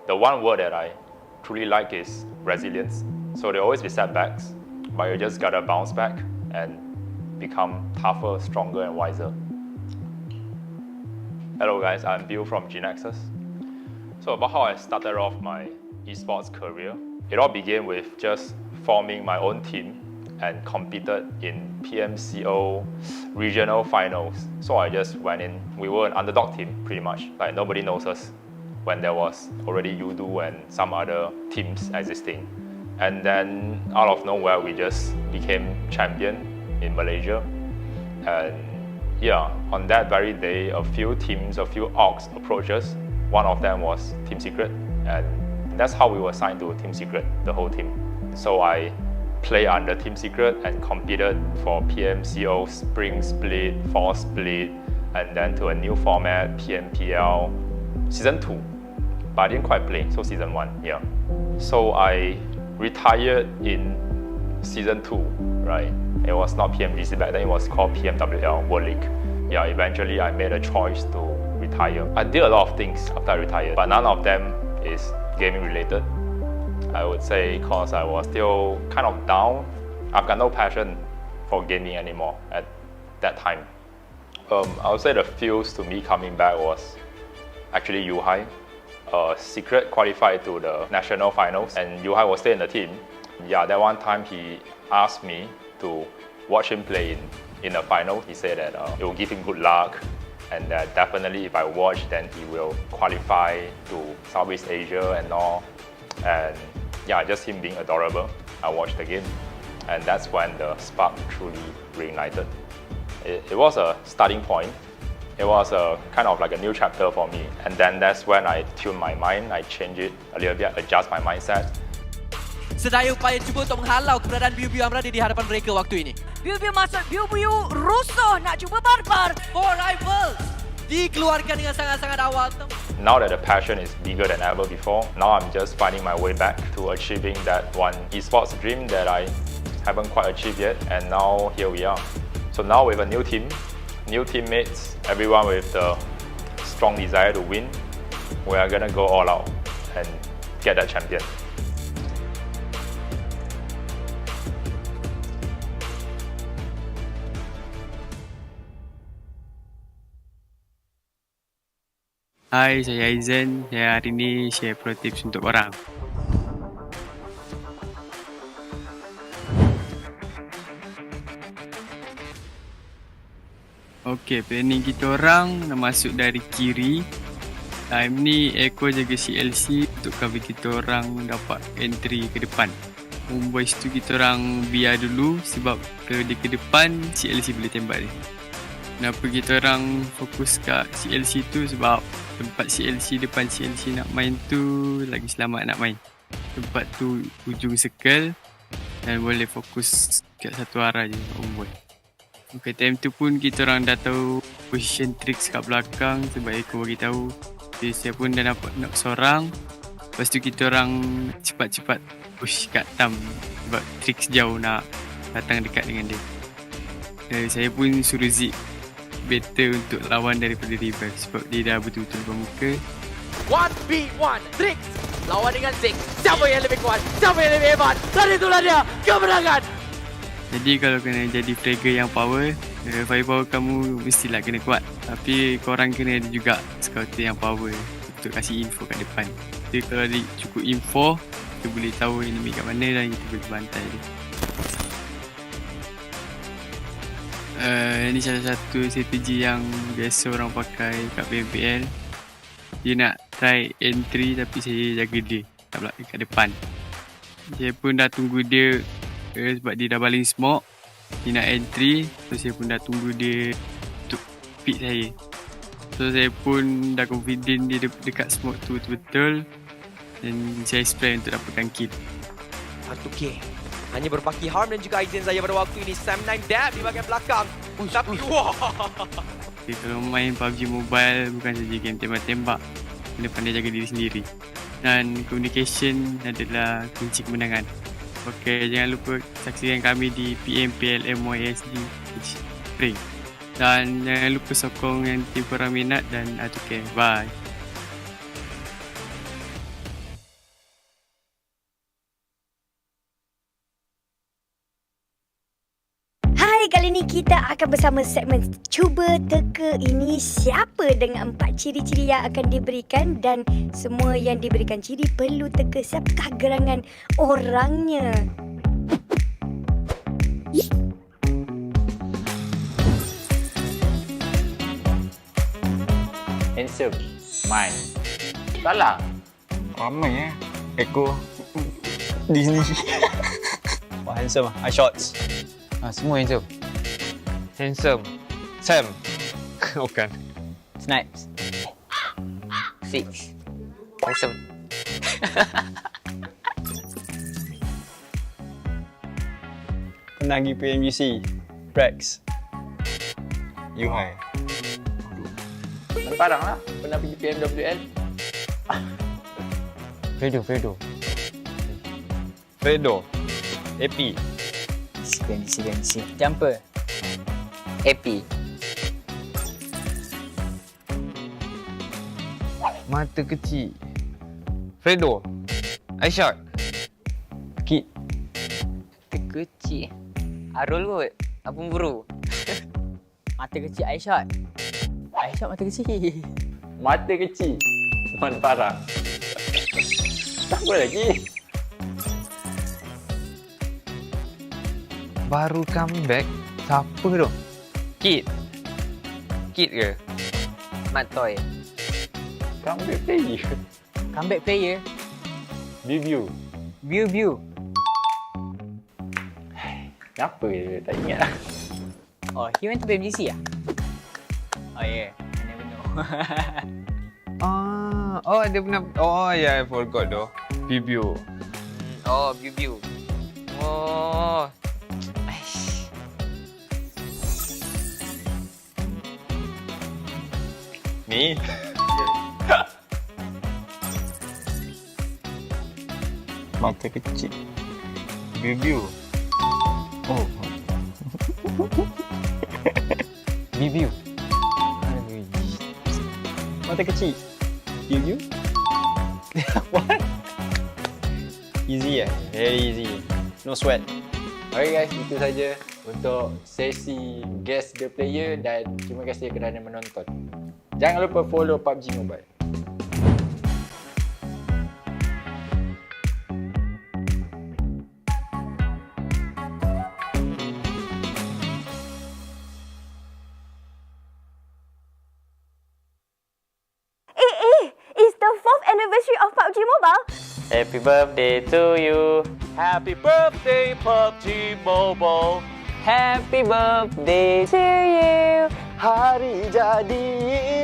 The one word that I truly like is resilience. So there always be setbacks, but you just gotta bounce back and become tougher, stronger, and wiser. Hello guys, I'm Bill from GENEXUS. So about how I started off my esports career, it all began with just forming my own team and competed in PMCO regional finals. So I just went in. We were an underdog team pretty much, like nobody knows us when there was already Yoodo and some other teams existing. And then out of nowhere we just became champion in Malaysia. And yeah, on that very day a few orgs approached us. One of them was Team Secret, and that's how we were assigned to Team Secret, the whole team. So I played under Team Secret and competed for PMCO Spring Split, Fall Split, and then to a new format, PMPL Season 2. But I didn't quite play, so Season 1, yeah. So I retired in Season 2, right? It was not PMGC back then, it was called PMWL World League. Yeah, eventually I made a choice to retire. I did a lot of things after I retired, but none of them is gaming related. I would say because I was still kind of down. I've got no passion for gaming anymore at that time. I would say the fuse to me coming back was actually Yuhai. Secret qualified to the national finals and Yuhai was still in the team. Yeah, that one time he asked me to watch him play in the final. He said that it will give him good luck and that definitely if I watch then he will qualify to Southeast Asia and all. And yeah, just him being adorable, I watched the game. And that's when the spark truly reignited. It was a starting point. It was a kind of like a new chapter for me. And then that's when I tuned my mind, I changed it a little bit, adjust my mindset. Sedaya upaya cuba untuk menghalau keberadaan biu-biu yang berada di hadapan mereka waktu ini. Biu-biu masuk, biu-biu rusuh nak cuba barbar. Four rivals dikeluarkan dengan sangat-sangat awal. Now that the passion is bigger than ever before, now I'm just finding my way back to achieving that one esports dream that I haven't quite achieved yet, and now here we are. So now with a new team, new teammates, everyone with the strong desire to win, we are gonna go all out and get that champion. Hai, saya Aizen. Saya hari ini share pro tips untuk korang. Okey, planning kita orang nak masuk dari kiri. Time ni Eko jaga CLC untuk cover kita orang dapat entry ke depan. Homebois tu kita orang biar dulu sebab kalau dia ke depan CLC boleh tembak dia. Kenapa kita orang fokus kat CLC tu sebab tempat CLC depan CLC nak main tu lagi selamat nak main. Tempat tu ujung circle dan boleh fokus kat satu arah je Homebois. Okay, time tu pun kita orang dah tahu position tricks kat belakang sebab Eko bagi tahu. Okay, saya pun dah dapat knock seorang. Lepas tu kita orang cepat-cepat push kat Tam sebab tricks jauh nak datang dekat dengan dia. Saya pun suruh Zik better untuk lawan daripada revive sebab dia dah betul-betul bermuka. 1v1 tricks lawan dengan Zik. Siapa yang lebih kuat? Siapa yang lebih hebat? Dan itulah dia kemenangan. Jadi kalau kena jadi fragger yang power, firepower kamu mestilah kena kuat. Tapi korang kena ada juga scouter yang power untuk kasih info kat depan. Jadi kalau ada cukup info, kita boleh tahu enemy kat mana dan kita boleh bantai dia. Ini salah satu strategi yang biasa orang pakai kat PMPL. Dia nak try entry tapi saya jaga dia kat depan. Saya pun dah tunggu dia sebab dia dah baling smoke. Dia nak entry, so saya pun dah tunggu dia untuk pick saya. So saya pun dah confident dia dekat smoke tu betul-betul. Dan saya spray untuk dapatkan kill. 1K hanya berbaki Harm dan juga Aizen Zaya pada waktu ini. Sam 9 dab di bahagian belakang. Tapi wah. Okay, kalau main PUBG Mobile bukan saja game tembak-tembak, kena pandai jaga diri sendiri. Dan communication adalah kunci kemenangan. Okay, jangan lupa saksikan kami di PMPL MYSGPH Spring. Dan jangan lupa sokong yang tim korang minat dan 1K. Bye. kita akan bersama segmen Cuba Teka ini siapa dengan 4 ciri-ciri yang akan diberikan dan semua yang diberikan ciri perlu teka siapakah gerangan orangnya. Handsome. Mine. Salah. Ramai Eko Disney. Oh, handsome. Eye shots. Semua handsome. Handsome. Sam. Bukan. Snipes. Six. Handsome. Pernah pergi PMGC. Rex. Yuhai. Farang lah. Pernah pergi PMWL. Fredo. Fredo. AP. Disi. Jumper. Happy. Mata kecil. Fredo. Eye shot. Kid. Kecil. Arul kot. Apa buru? Mata kecil eye shot. Eye shot mata kecil. Mata kecil. Farang. Siapa lagi? Baru comeback. Siapa tu? Kid. Kid ke? Matoy. Comeback player. Comeback player. Review. View. Apa je? Tak ingat lah. Oh, he went to PMGC ah? Oh yeah, I never know. Dia pernah. Oh yeah, I forgot though. Review. Oh, view. Oh. Aish. Ni. Mata kecil. View. Oh. Review. Mata kecil. Review. What? Easy Very easy. No sweat. Okay guys, itu saja untuk sesi Guess the Player dan terima kasih kerana menonton. Jangan lupa follow PUBG Mobile. It's the 4th anniversary of PUBG Mobile. Happy birthday to you. Happy birthday, PUBG Mobile. Happy birthday to you. Hari jadi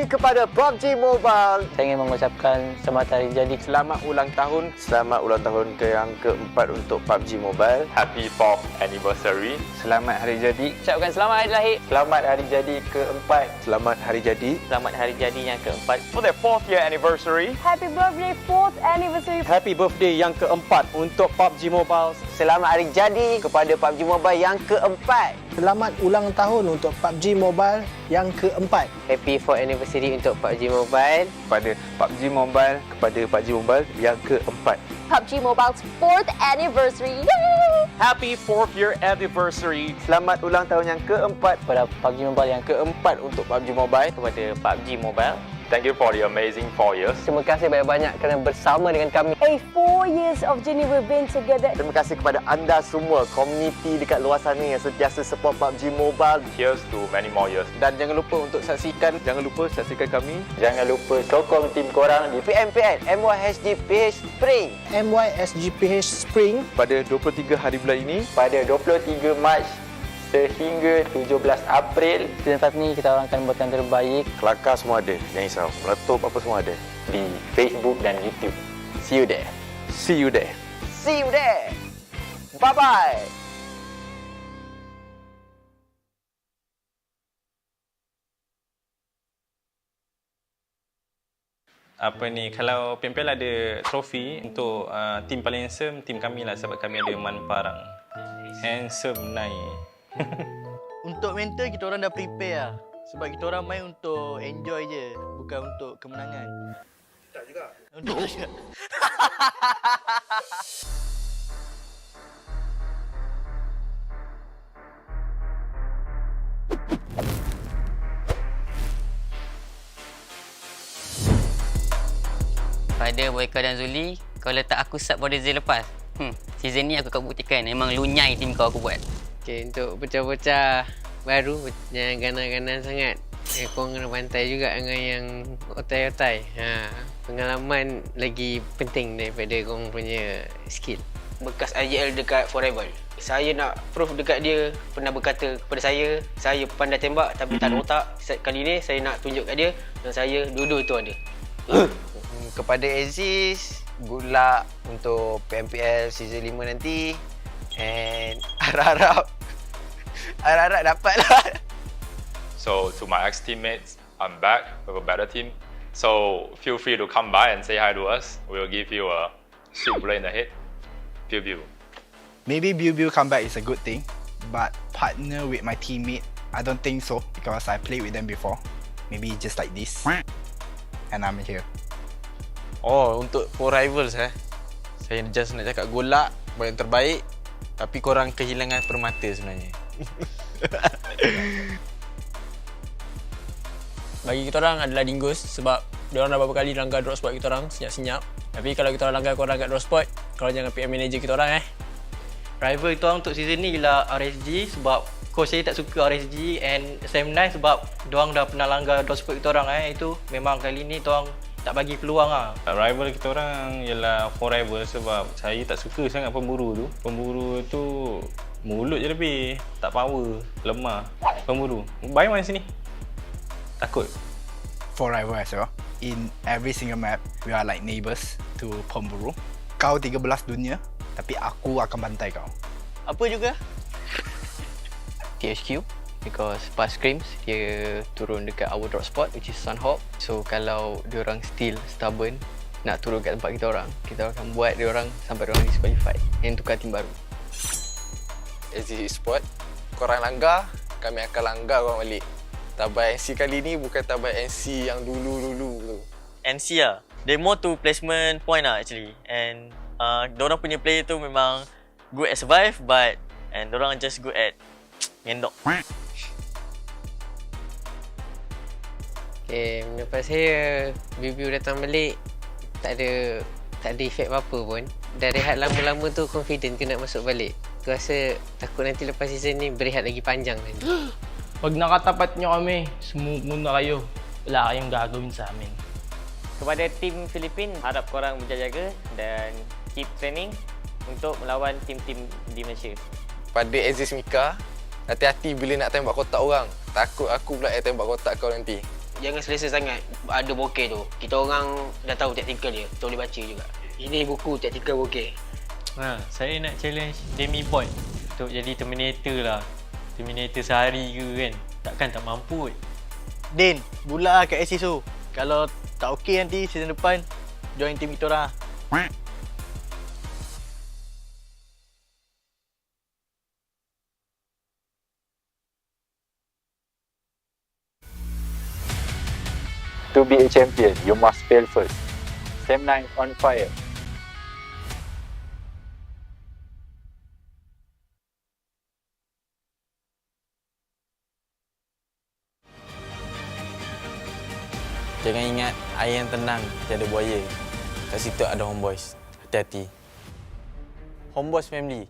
kepada PUBG Mobile. Saya ingin mengucapkan selamat hari jadi. Selamat ulang tahun. Selamat ulang tahun ke yang keempat untuk PUBG Mobile. Happy 4th anniversary. Selamat hari jadi. Ucapkan selamat hari lahir. Selamat hari jadi keempat. Selamat hari jadi. Selamat hari jadi yang keempat. For their 4th year anniversary. Happy birthday 4th anniversary. Happy birthday yang keempat untuk PUBG Mobile. Selamat hari jadi kepada PUBG Mobile yang keempat. Selamat ulang tahun untuk PUBG Mobile yang keempat. Happy 4th anniversary untuk PUBG Mobile. Kepada PUBG Mobile. Kepada PUBG Mobile yang keempat. PUBG Mobile's 4th anniversary. Yay! Happy 4th year anniversary. Selamat ulang tahun yang keempat kepada PUBG Mobile yang keempat untuk PUBG Mobile. Kepada PUBG Mobile. Thank you for the amazing 4 years. Terima kasih banyak-banyak kerana bersama dengan kami. 4 years of journey we've been together. Terima kasih kepada anda semua, komuniti dekat luar sana yang sentiasa support PUBG Mobile. Here's to many more years. Dan jangan lupa untuk saksikan kami. Jangan lupa sokong tim korang di PMPL MYSGPH Spring. MYSGPH Spring Pada 23 hari bulan ini. Pada 23 Mac sehingga 17 April. Season 4 ni kita orang akan buat yang terbaik. Kelakar semua ada, jangan risau. Meletup apa semua ada. Di Facebook dan YouTube. See you there. See you there. See you there. Bye-bye. Apa ni, kalau PMPL ada trofi untuk tim paling handsome, tim kami lah sebab kami ada Man Farang. Handsome naik. Untuk mental kita orang dah prepare lah. Sebab kita orang main untuk enjoy je, bukan untuk kemenangan. Tak juga. Untuk juga. Pada Boyka dan Zuli, kau letak aku sub pada season lepas. Season ni aku akan buktikan memang lunyai tim kau aku buat. Okay, untuk bocah-bocah baru, jangan ganas-ganas sangat. Korang kena bantai juga dengan yang otai-otai. Pengalaman lagi penting daripada korang punya skill. Bekas IJL dekat Forever. Saya nak proof dekat dia pernah berkata kepada saya pandai tembak tapi tak ada otak. Kali ni saya nak tunjuk kat dia dan saya dua-dua tu ada. Kepada Aziz, good luck untuk PMPL season 5 nanti. And harap-harap dapatlah. So to my ex-teammates, I'm back with a better team. So feel free to come by and say hi to us. We'll give you a sweet bullet in the head. Pew. Maybe Biu comeback is a good thing, but partner with my teammate, I don't think so because I played with them before. Maybe just like this, and I'm here. Oh, untuk for rivals saya just nak cakap good luck, buat yang terbaik. Tapi korang kehilangan permata sebenarnya. Bagi kita orang adalah Dingoz sebab diorang dah beberapa kali langgar drop spot kita orang senyap-senyap. Tapi kalau kita orang langgar korang kat drop spot, korang jangan PM manager kita orang Rival kita orang untuk season ni ialah RSG sebab coach saya tak suka RSG and SM9 sebab diorang dah pernah langgar drop spot kita orang Itu memang kali ni diorang tak bagi peluang Rival kita orang ialah Forever sebab saya tak suka sangat pemburu tu. Pemburu tu mulut je lebih, tak power, lemah. Pemburu. Bayang mana sini? Takut. Forever as well. In every single map, we are like neighbours to Pemburu. Kau 13 dunia, tapi aku akan bantai kau. Apa juga? THQ. Because pas scrims, dia turun dekat our drop spot which is Sunhawk. So kalau diorang still stubborn nak turun kat tempat kita akan buat diorang sampai diorang disqualified and tukar tim baru. Esports, korang langgar, kami akan langgar korang balik. TABAH NC kali ni bukan TABAH NC yang dulu-dulu tu. NSEA they more to placement point actually. And diorang punya player tu memang good at survive and diorang just good at ngendok. Okay, lepas saya Biu datang balik tak ada efek apa-apa pun. Dah rehat lama-lama tu confident ke nak masuk balik. Aku rasa takut nanti lepas season ni berehat lagi panjang nanti. Pag nakatapat nyo kami, smooth muna kayo. Wala kayong gagawin sa amin. Kepada tim Filipin, harap korang berjaga-jaga dan keep training untuk melawan tim-tim di Malaysia. Pada Aziz Mika, hati-hati bila nak tembak kotak orang. Takut aku pula yang tembak kotak kau nanti. Jangan selesa sangat ada bokeh tu. Kita orang dah tahu taktikal dia. Kita boleh baca juga. Ini buku taktikal bokeh. Saya nak challenge Demi Boy untuk jadi Terminator lah. Terminator sehari ke kan. Takkan tak mampu kot. Din, bulat lah kat Aziz tu. Kalau tak okey nanti season depan, join team kita orang. To be a champion, you must fail first. SM9 on fire. Jangan ingat air yang tenang tiada buaya. Kat situ ada Homebois. Hati-hati. Homebois family.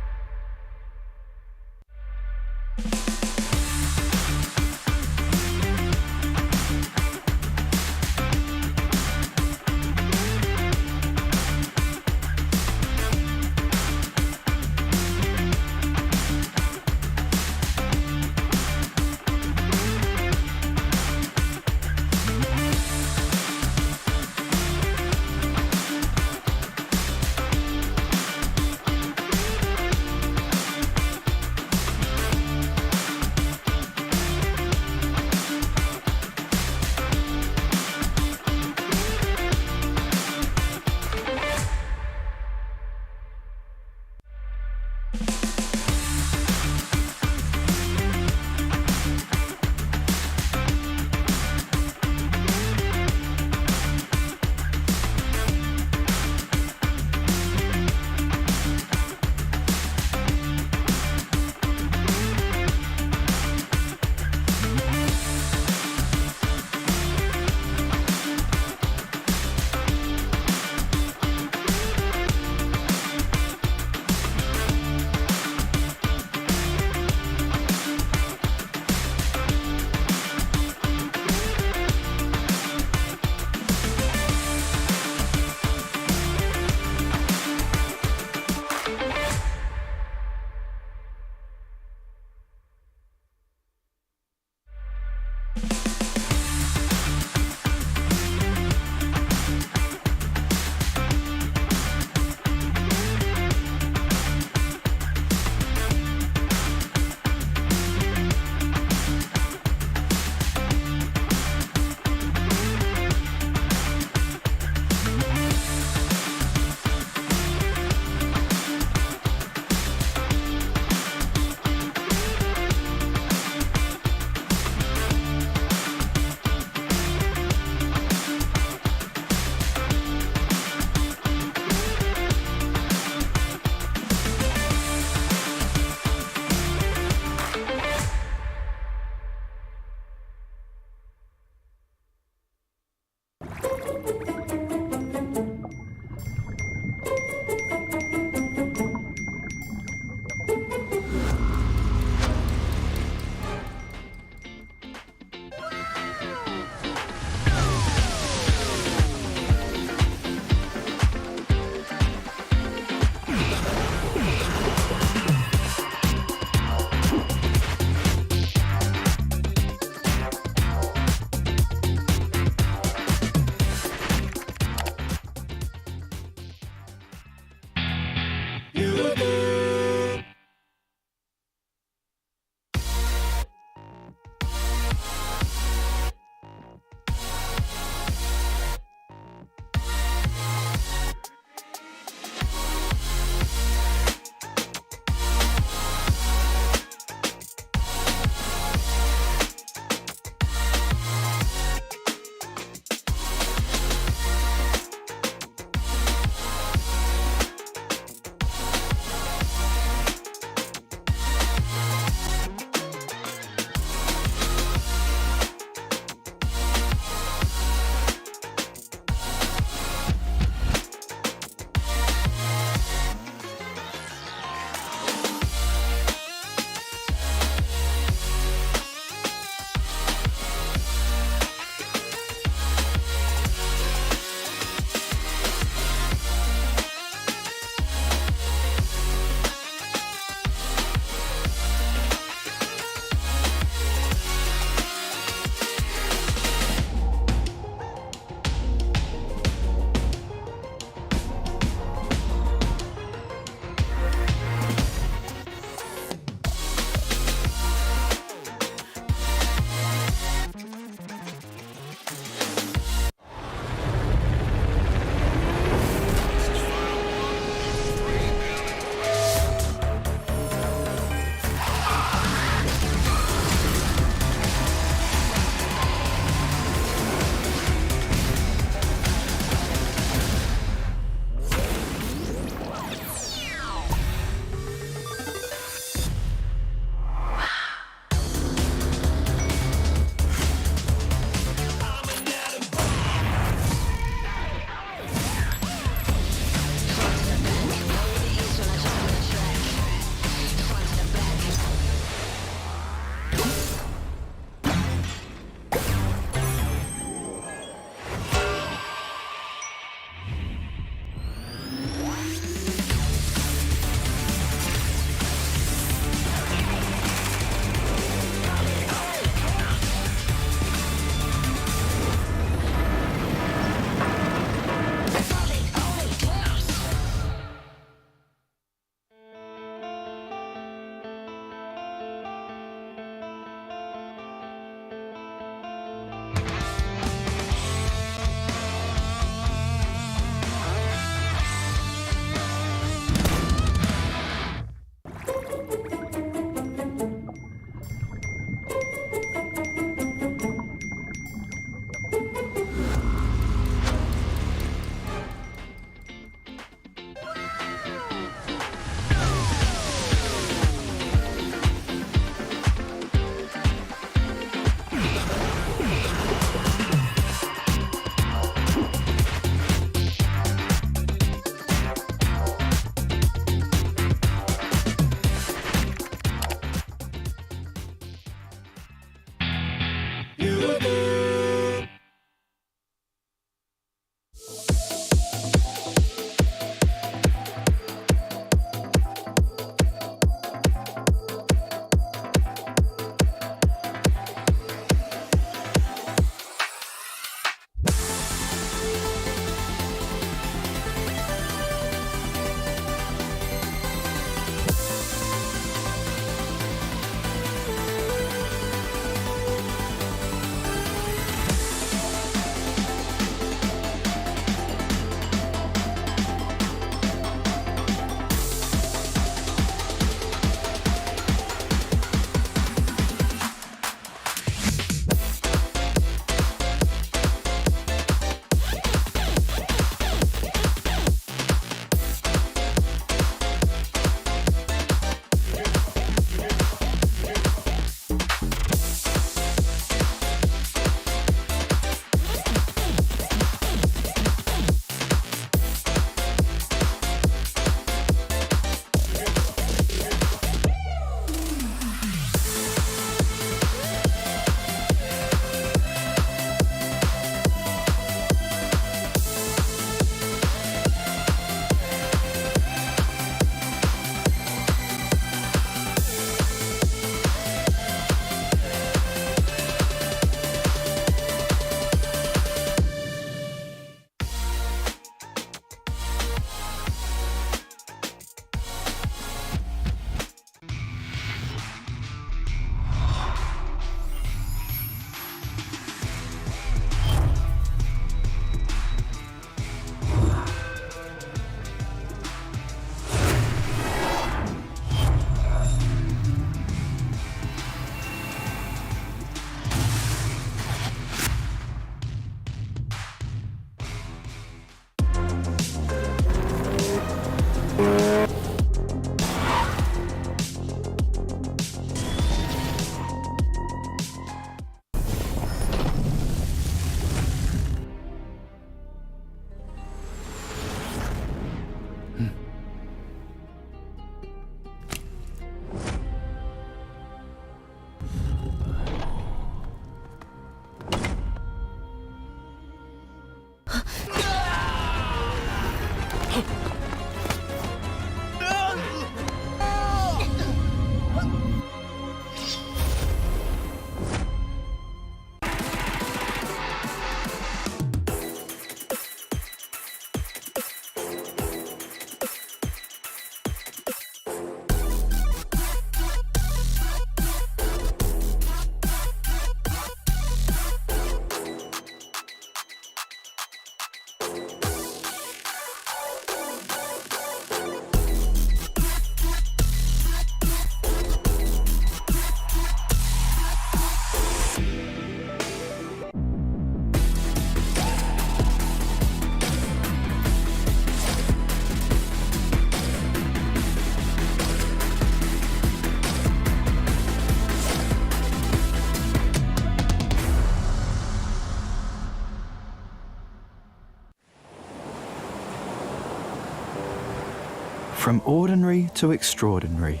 From ordinary to extraordinary,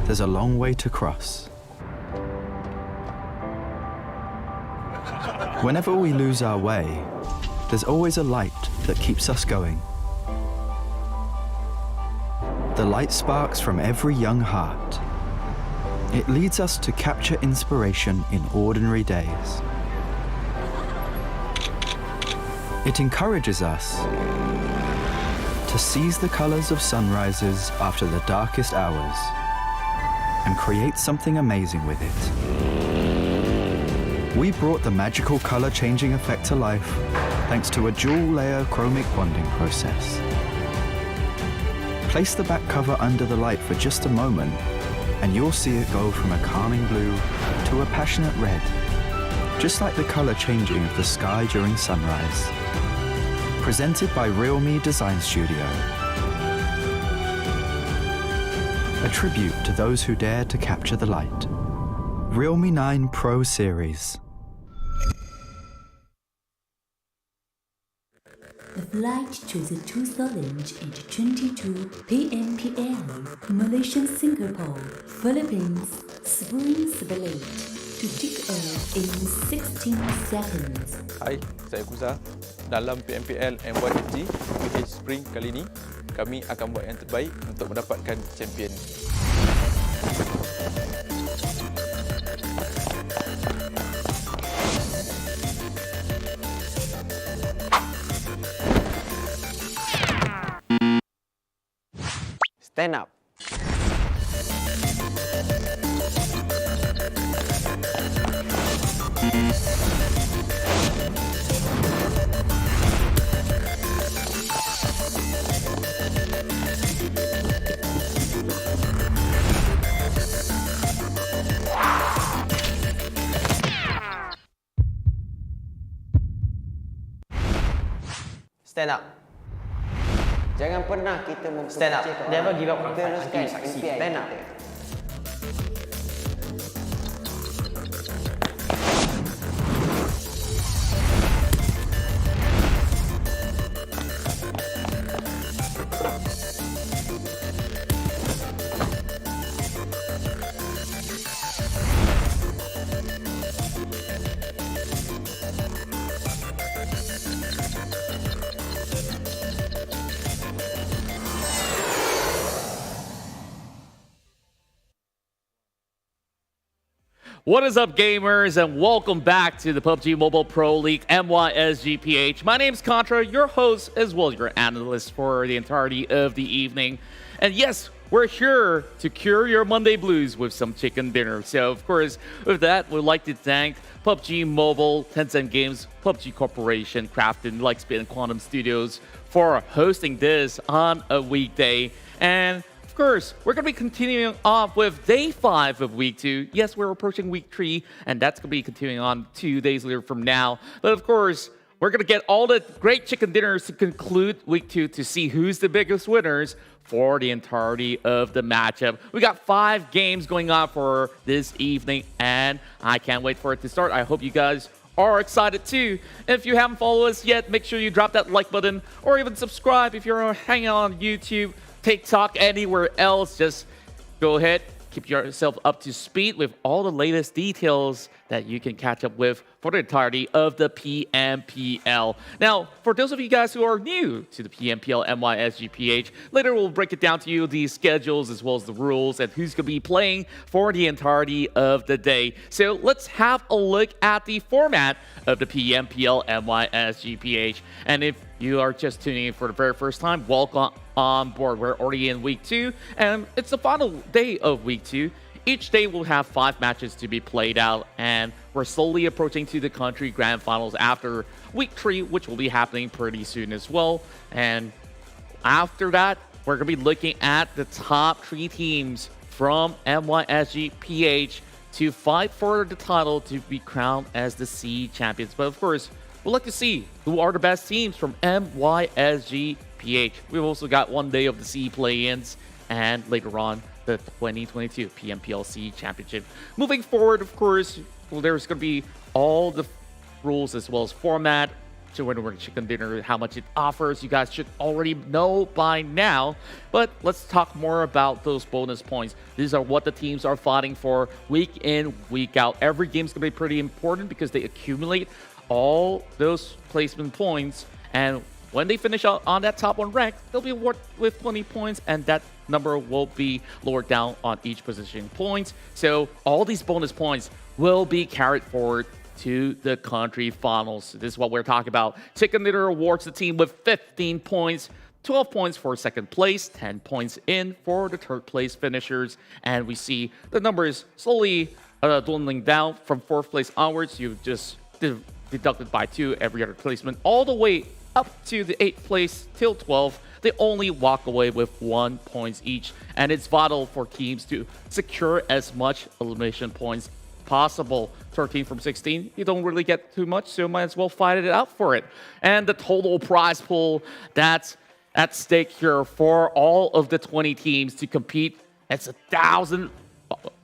there's a long way to cross. Whenever we lose our way, there's always a light that keeps us going. The light sparks from every young heart. It leads us to capture inspiration in ordinary days. It encourages us to seize the colors of sunrises after the darkest hours and create something amazing with it. We brought the magical color changing effect to life thanks to a dual layer chromic bonding process. Place the back cover under the light for just a moment and you'll see it go from a calming blue to a passionate red, just like the color changing of the sky during sunrise. Presented by Realme Design Studio. A tribute to those who dare to capture the light. Realme 9 Pro Series. The flight to the 2022 PMPL Malaysia Singapore Philippines Spring Split to kick off in 16 seconds. Hai, saya Kuza. Dalam PMPL MYSGPH Spring kali ini, kami akan buat yang terbaik untuk mendapatkan champion. Stand up. Stand up. Jangan pernah kita Stand up. Never give up. Teruskan impian. Stand up. What is up, gamers, and welcome back to the PUBG Mobile Pro League MYSGPH. My name's Contra, your host as well as your analyst for the entirety of the evening. And yes, we're here to cure your Monday blues with some chicken dinner. So, of course, with that, we'd like to thank PUBG Mobile, Tencent Games, PUBG Corporation, Crafton, Lightspeed, and Quantum Studios for hosting this on a weekday. And of course, we're going to be continuing off with day 5 of week 2. Yes, we're approaching week 3, and that's going to be continuing on 2 days later from now. But of course, we're going to get all the great chicken dinners to conclude week 2 to see who's the biggest winners for the entirety of the matchup. We got 5 games going on for this evening, and I can't wait for it to start. I hope you guys are excited too. And if you haven't followed us yet, make sure you drop that like button or even subscribe if you're hanging out on YouTube, TikTok, anywhere else. Just go ahead, keep yourself up to speed with all the latest details that you can catch up with for the entirety of the PMPL. Now, for those of you guys who are new to the PMPL MYSGPH, later we'll break it down to you, the schedules as well as the rules and who's going to be playing for the entirety of the day. So let's have a look at the format of the PMPL MYSGPH. And if you are just tuning in for the very first time, welcome on board. We're already in week 2, and it's the final day of week 2. Each day will have 5 matches to be played out, and we're slowly approaching to the country grand finals after week 3, which will be happening pretty soon as well. And after that, we're going to be looking at the top 3 teams from MYSGPH to fight for the title to be crowned as the C champions. But of course, we'd like to see who are the best teams from MYSGPH. We've also got one day of the C play-ins, and later on, the 2022 PMPLC Championship. Moving forward, of course, well, there's going to be all the rules as well as format Winner Chicken Dinner, how much it offers. You guys should already know by now. But let's talk more about those bonus points. These are what the teams are fighting for week in, week out. Every game's going to be pretty important because they accumulate all those placement points. And when they finish out on that top one rank, they'll be awarded with 20 points, and that number will be lowered down on each position points. So all these bonus points will be carried forward to the country finals. This is what we're talking about. Chicken Dinner awards the team with 15 points, 12 points for second place, 10 points in for the third place finishers. And we see the numbers slowly dwindling down from fourth place onwards. You've just deducted by 2 every other placement, all the way up to the 8th place till 12. They only walk away with 1 point each, and it's vital for teams to secure as much elimination points possible. 13 from 16, you don't really get too much, so might as well fight it out for it. And the total prize pool that's at stake here for all of the 20 teams to compete, it's 1,000,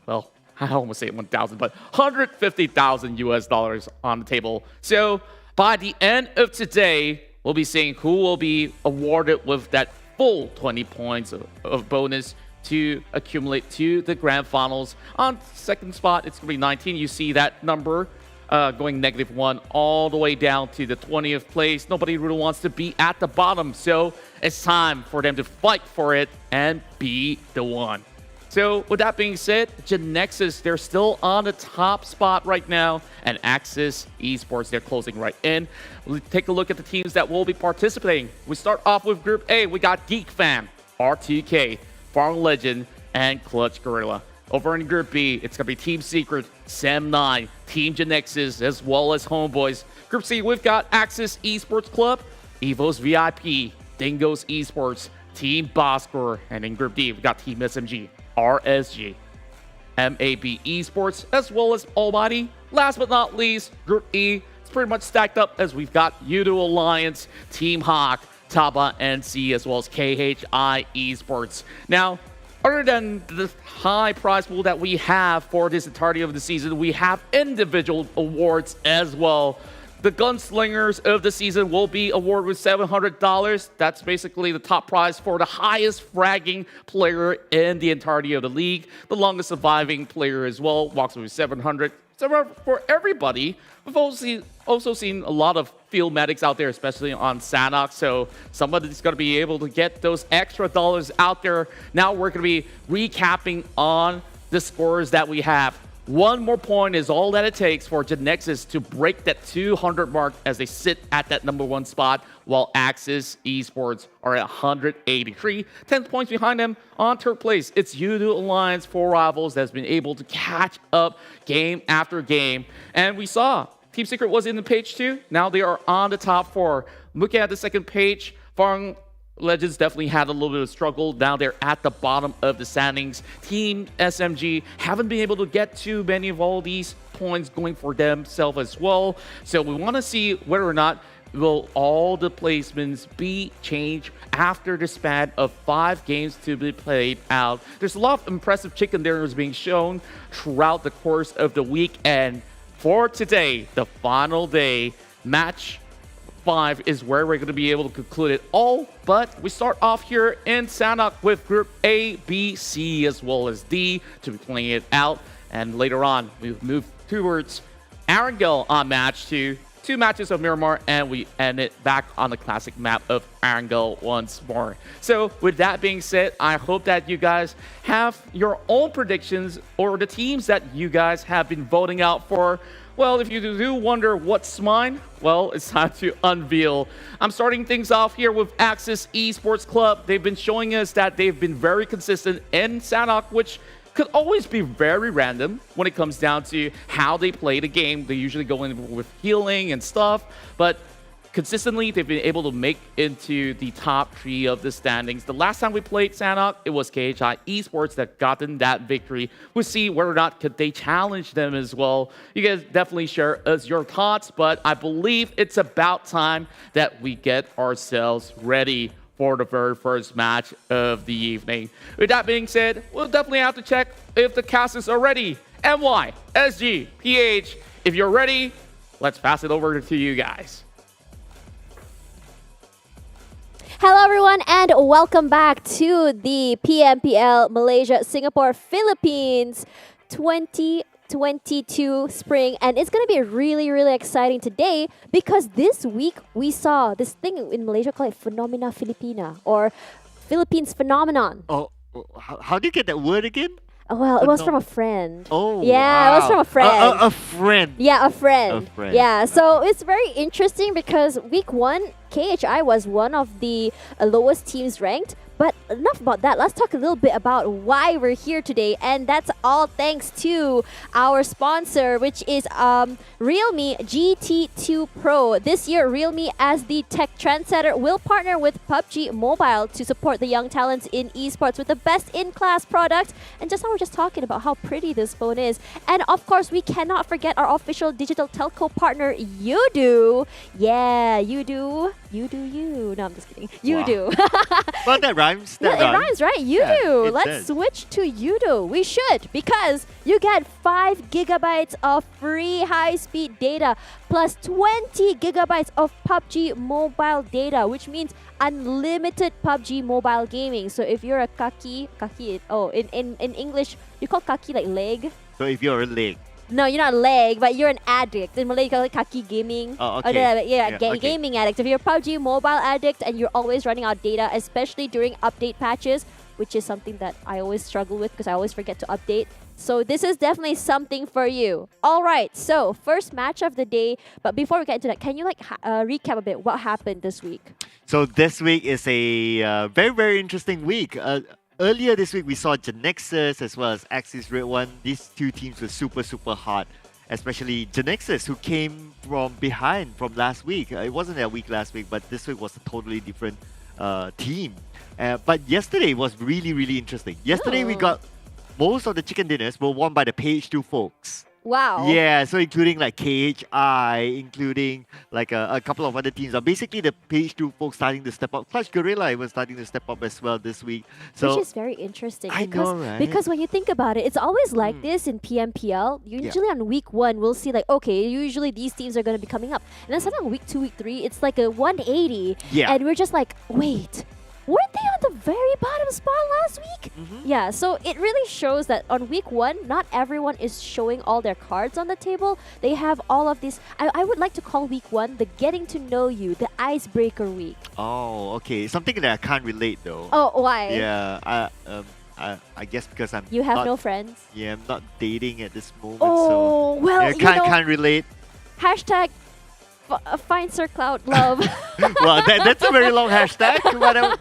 well, I almost say 1,000, but 150,000 US dollars on the table. So by the end of today, we'll be seeing who will be awarded with that full 20 points of bonus to accumulate to the grand finals. On second spot, it's going to be 19. You see that number going -1 all the way down to the 20th place. Nobody really wants to be at the bottom, so it's time for them to fight for it and be the one. So with that being said, GENEXUS, they're still on the top spot right now, and Axis Esports, they're closing right in. We'll take a look at the teams that will be participating. We start off with Group A. We got Geek Fam, R2K, Farang Lejund, and Clutch Guerilla. Over in Group B, it's going to be Team Secret, Sam9, Team GENEXUS, as well as Homebois. Group C, we've got Axis Esports Club, EVOS VIP, Dingoz Esports, Team Bosskur, and in Group D, we've got Team SMG, RSG, MAB Esports, as well as Almighty. Last but not least, Group E, it's pretty much stacked up as we've got Yoodo Alliance, Team Hawk, TABAH NC, as well as KHI Esports. Now, other than the high prize pool that we have for this entirety of the season, we have individual awards as well. The Gunslingers of the season will be awarded with $700. That's basically the top prize for the highest fragging player in the entirety of the league. The longest surviving player as well walks away with $700. So for everybody, we've also seen a lot of field medics out there, especially on Sanok. So somebody's going to be able to get those extra dollars out there. Now we're going to be recapping on the scores that we have. 1 more point is all that it takes for GENEXUS to break that 200 mark as they sit at that #1 spot, while Axis Esports are at 183. 10 points behind them on third place. It's Yoodo Alliance 4 Rivals that's been able to catch up game after game. And we saw Team Secret was in the page 2. Now they are on the top 4. Looking at the second page, Farang Legends definitely had a little bit of struggle. Now they're at the bottom of the standings. Team SMG haven't been able to get too many of all these points going for themselves as well. So we want to see whether or not will all the placements be changed after the span of 5 games to be played out. There's a lot of impressive chicken dinners being shown throughout the course of the week. And for today, the final day, match 5 is where we're going to be able to conclude it all. But we start off here in Sanok with Group A, B, C, as well as D to be playing it out. And later on, we move towards Arangel on match 2. 2 matches of Miramar, and we end it back on the classic map of Arangel once more. So with that being said, I hope that you guys have your own predictions or the teams that you guys have been voting out for. Well, if you do wonder what's mine, well, it's time to unveil. I'm starting things off here with Axis Esports Club. They've been showing us that they've been very consistent in Sanok, which could always be very random when it comes down to how they play the game. They usually go in with healing and stuff, but consistently, they've been able to make into the top 3 of the standings. The last time we played Sanok, it was KHI Esports that gotten that victory. We'll see whether or not could they challenge them as well. You guys definitely share us your thoughts, but I believe it's about time that we get ourselves ready for the very first match of the evening. With that being said, we'll definitely have to check if the casters are ready. MYSGPH, if you're ready, let's pass it over to you guys. Hello everyone and welcome back to the PMPL Malaysia Singapore Philippines 2022 Spring, and it's going to be really exciting today because this week we saw this thing in Malaysia called Phenomena Filipina or Philippines Phenomenon. Oh, how do you get that word again? Oh, well, it was from a friend. Oh, yeah, wow. It was from a friend. A friend. Yeah, a friend. A friend. Yeah, so it's very interesting because week 1, KHI was one of the lowest teams ranked. But enough about that. Let's talk a little bit about why we're here today. And that's all thanks to our sponsor, which is Realme GT2 Pro. This year, Realme, as the tech trendsetter, will partner with PUBG Mobile to support the young talents in esports with the best-in-class product. And just now we're just talking about how pretty this phone is. And of course, we cannot forget our official digital telco partner, Yoodo. Yeah, Yoodo. You do you. No, I'm just kidding. Yoodo. Well, that rhymes. It rhymes, right? Yoodo. Yeah, Let's does. switch to Yoodo. We should, because you get 5 gigabytes of free high-speed data plus 20 gigabytes of PUBG Mobile data, which means unlimited PUBG Mobile gaming. So if you're a kaki, in English, you call kaki like leg. So if you're a leg. No, you're not a leg, but you're an addict. In Malay, you call it kaki gaming. Oh, okay. Okay. Gaming addict. If you're a PUBG Mobile addict and you're always running out of data, especially during update patches, which is something that I always struggle with because I always forget to update. So this is definitely something for you. All right, so first match of the day. But before we get into that, can you recap a bit what happened this week? So this week is a very interesting week. Earlier this week, we saw GENEXUS as well as Axis Red One. These two teams were super hard, especially GENEXUS, who came from behind from last week. It wasn't their week last week, but this week was a totally different team. But yesterday was really interesting. Yesterday, we got most of the chicken dinners were won by the PH2 folks. Wow. Yeah, so including like KHI, including like a couple of other teams. Basically, the PH2 folks starting to step up. Plus, Guerilla even starting to step up as well this week. So which is very interesting. I know, right? Because when you think about it, it's always like this in PMPL. Usually on week 1, we'll see like, okay, usually these teams are going to be coming up. And then suddenly on week 2, week 3, it's like a 180. Yeah. And we're just like, wait, weren't they on the very bottom spot last week? Yeah, so it really shows that on week 1, not everyone is showing all their cards on the table. They have all of these. I would like to call week 1 the getting to know you, the icebreaker week. Oh, okay. Something that I can't relate though. Oh, why? Yeah, I guess because You have no friends? Yeah, I'm not dating at this moment. Oh, so well, yeah, you know, can't relate. Hashtag find Sir Cloud love. Well, that's a very long hashtag,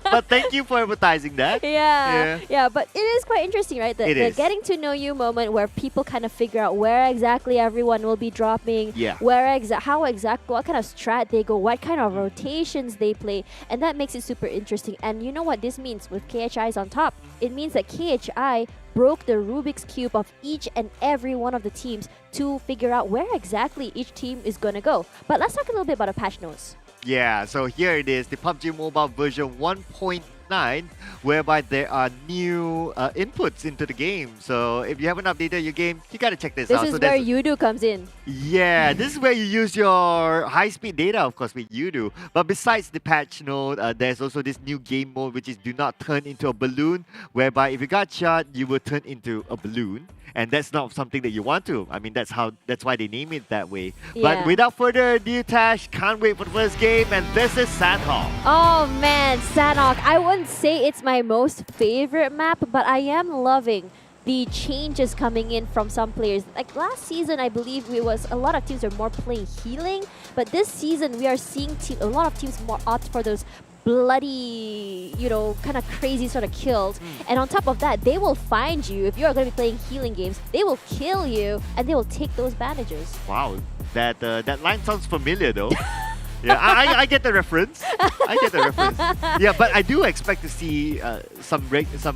but thank you for advertising that. Yeah, but it is quite interesting, right? The is. getting to know you moment where people kind of figure out where exactly everyone will be dropping, Yeah. what kind of strat they go, what kind of rotations they play, and that makes it super interesting. And you know what this means with KHI's on top? It means that KHI broke the Rubik's Cube of each and every one of the teams to figure out where exactly each team is going to go. But let's talk a little bit about a patch notes. Yeah, so here it is, the PUBG Mobile version 1.9, whereby there are new inputs into the game. So if you haven't updated your game, you gotta check this out. This is So where there's- Yoodo comes in. Yeah, this is where you use your high-speed data, of course, with Yoodo. But besides the patch note, there's also this new game mode, which is do not turn into a balloon, whereby if you got shot, you will turn into a balloon. And that's not something that you want to. I mean, that's why they name it that way. But Yeah. without further ado, Tash, can't wait for the first game, and this is Sandhawk. Oh man, Sanhok. I wouldn't say it's my most favorite map, but I am loving the changes coming in from some players. Like last season, I believe a lot of teams are more playing healing, but this season we are seeing a lot of teams more opt for those bloody, kind of crazy sort of kills. And on top of that, they will find you. If you're going to be playing healing games, they will kill you and they will take those bandages. Wow, that line sounds familiar though. Yeah, I get the reference. Yeah, but I do expect to see some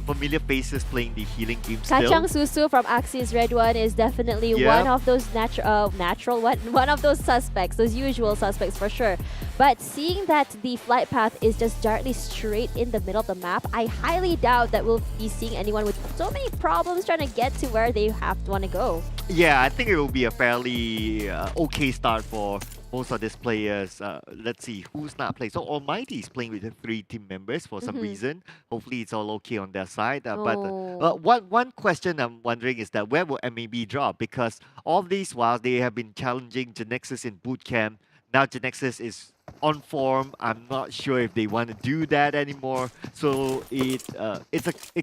familiar faces playing the healing game still. Kacang Susu from Axis Red One is definitely one of those one of those suspects, those usual suspects for sure. But seeing that the flight path is just directly straight in the middle of the map, I highly doubt that we'll be seeing anyone with so many problems trying to get to where they want to go. Yeah, I think it will be a fairly okay start for most of these players, let's see who's not playing. So Almighty is playing with the 3 team members for some reason. Hopefully it's all okay on their side. But one question I'm wondering is that where will MAB drop? Because all these while they have been challenging GENEXUS in boot camp. Now GENEXUS is on form. I'm not sure if they want to do that anymore. So it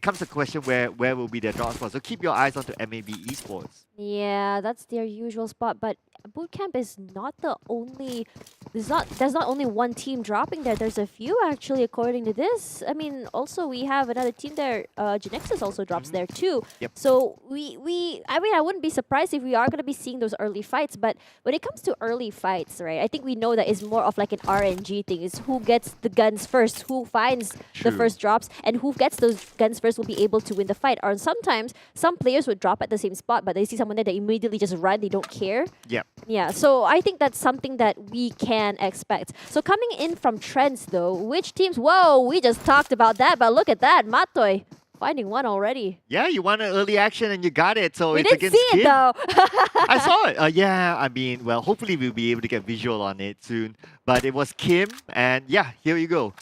comes a question where will be their drop spot. So keep your eyes onto MAB Esports. Yeah, that's their usual spot, but bootcamp is not the only. There's not only one team dropping there. There's a few actually, according to this. I mean, also we have another team there. GENEXUS also drops there too. Yep. So I wouldn't be surprised if we are going to be seeing those early fights. But when it comes to early fights, right? I think we know that it's more of like an RNG thing. It's who gets the guns first, who finds the first drops, and who gets those guns first will be able to win the fight. Or sometimes some players would drop at the same spot, but they see someone there, they immediately just run. They don't care. Yep. Yeah, so I think that's something that we can expect. So coming in from trends though, which teams? Whoa, we just talked about that, but look at that, Matoy finding one already. Yeah, you wanted early action and you got it. So We it's didn't against see it Kim. though. I saw it. Yeah, I mean, well, hopefully we'll be able to get visual on it soon. But it was Kim, and yeah, here you go.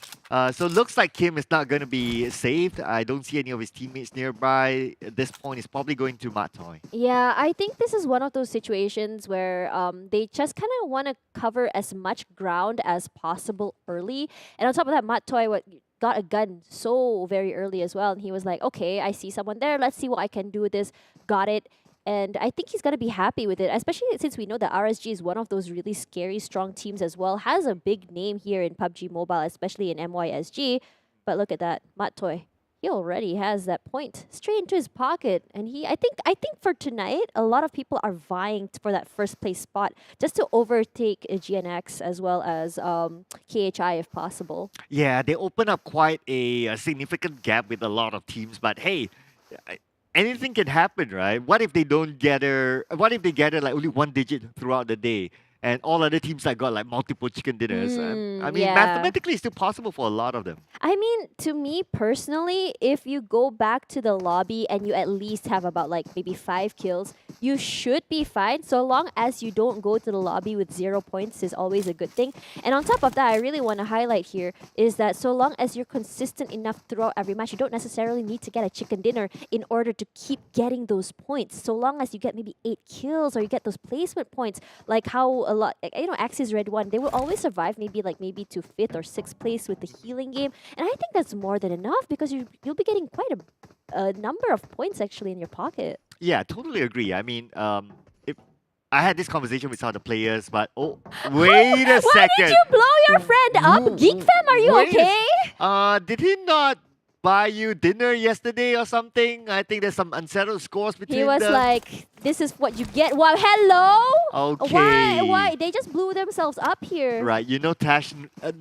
So looks like Kim is not going to be saved. I don't see any of his teammates nearby. At this point, it's probably going to Matoy. Yeah, I think this is one of those situations where they just kind of want to cover as much ground as possible early. And on top of that, Matoy got a gun so very early as well. And he was like, okay, I see someone there. Let's see what I can do with this. Got it. And I think he's going to be happy with it, especially since we know that RSG is one of those really scary, strong teams as well. Has a big name here in PUBG Mobile, especially in MYSG. But look at that, Matoy. He already has that point straight into his pocket. And I think for tonight, a lot of people are vying for that first place spot just to overtake GNX as well as KHI if possible. Yeah, they open up quite a significant gap with a lot of teams. But hey, anything can happen, right? What if they don't gather? What if they gather like only 1 digit throughout the day, and all other teams that got like multiple chicken dinners? I mean, yeah. mathematically, it's still possible for a lot of them. I mean, to me personally, if you go back to the lobby and you at least have about like maybe 5 kills, you should be fine. So long as you don't go to the lobby with 0 points is always a good thing. And on top of that, I really want to highlight here is that so long as you're consistent enough throughout every match, you don't necessarily need to get a chicken dinner in order to keep getting those points. So long as you get maybe 8 kills or you get those placement points, like how a lot, you know, Axis redONE, they will always survive maybe to 5th or 6th place with the healing game. And I think that's more than enough because you'll be getting quite a number of points actually in your pocket. Yeah, totally agree. I mean, if I had this conversation with some of the players, but wait a second. Why did you blow your friend up? Geek fam, are you okay? Did he not buy you dinner yesterday or something? I think there's some unsettled scores between He was like, this is what you get. Wow, hello? Okay. Why? They just blew themselves up here. Right, you know, Tash,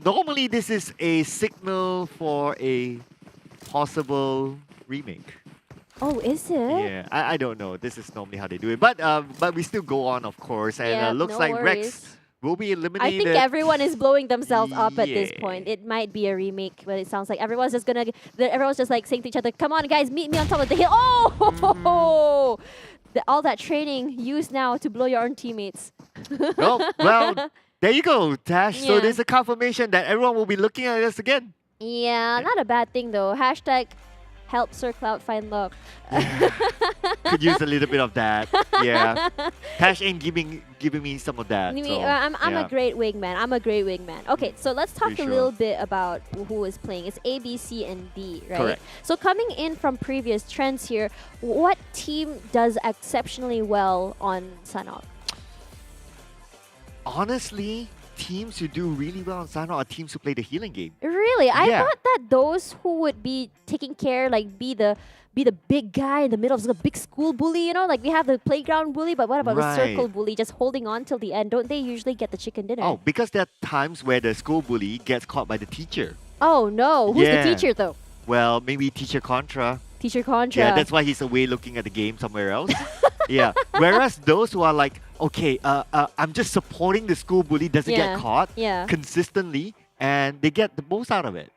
normally this is a signal for a possible remake. Oh, is it? Yeah, I don't know. This is normally how they do it. But we still go on, of course. And Yeah, looks no like worries. Rex will be eliminated. I think everyone is blowing themselves up at this point. It might be a remake, but it sounds like everyone's just like saying to each other, come on guys, meet me on top of the hill. Oh! All that training used now to blow your own teammates. Oh, well, there you go, Tash. So Yeah. there's a confirmation that everyone will be looking at us again. Yeah, not a bad thing though. Hashtag help Sir Cloud find love. Could use a little bit of that. Yeah. Tash ain't giving me some of that. So, I'm yeah. a great wingman. I'm a great wingman. Okay, so let's talk Pretty a sure. little bit about who is playing. It's A, B, C, and D, right? Correct. So coming in from previous trends here, what team does exceptionally well on Sanok? Honestly, teams who do really well on Sanok are teams who play the healing game. Really? I Yeah. thought that those who would be taking care, like be the big guy in the middle of the big school bully, you know? Like we have the playground bully, but what about the circle Right. bully just holding on till the end? Don't they usually get the chicken dinner? Oh, because there are times where the school bully gets caught by the teacher. Oh no, who's Yeah. the teacher though? Well, maybe Teacher Contra. Teacher Contra. Yeah, that's why he's away looking at the game somewhere else. Yeah. Whereas those who are like, okay, I'm just supporting the school bully, doesn't Yeah, get caught yeah. consistently, and they get the most out of it.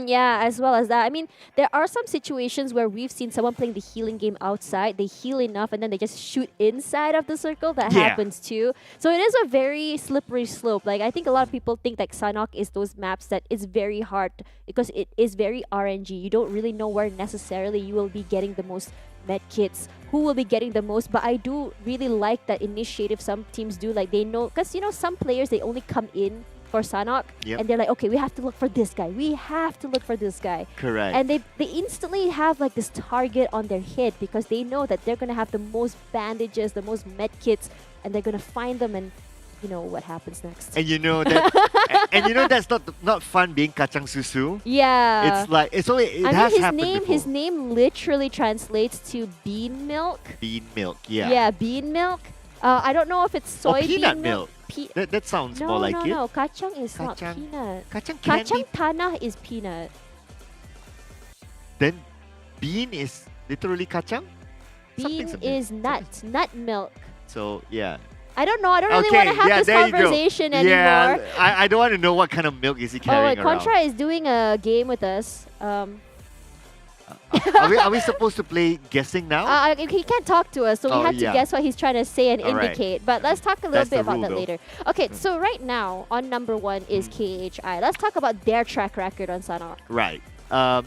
Yeah, as well as that. I mean, there are some situations where we've seen someone playing the healing game outside. They heal enough and then they just shoot inside of the circle. That happens too. So it is a very slippery slope. Like, I think a lot of people think like Sanhok is those maps that is very hard because it is very RNG. You don't really know where necessarily you will be getting the most med kits, who will be getting the most. But I do really like that initiative some teams do. Like, they know, because you know, some players, they only come in for Sanhok, and they're like, okay, we have to look for this guy. We have to look for this guy. Correct. And they instantly have like this target on their head because they know that they're gonna have the most bandages, the most med kits, and they're gonna find them, and you know what happens next. And you know that, and you know that's not fun being kacang susu. Yeah. It's like it's only it I has mean, happened before. his name literally translates to bean milk. Bean milk, yeah. Yeah, bean milk. I don't know if it's soy peanut milk. milk. That sounds no, more like no, it. No, kacang is not peanut. Kacang can Kacang be. tanah is peanut. Then bean is literally kacang? Bean is nut milk. So, yeah. I don't know. I don't really want to have this conversation anymore. Yeah, I don't want to know what kind of milk is he carrying around. Contra is doing a game with us. Are we supposed to play guessing now? He can't talk to us, so we have to guess what he's trying to say and indicate. But let's talk a little bit about that later. Okay, so right now, on number 1 is KHI. Let's talk about their track record on Sanhok. Right.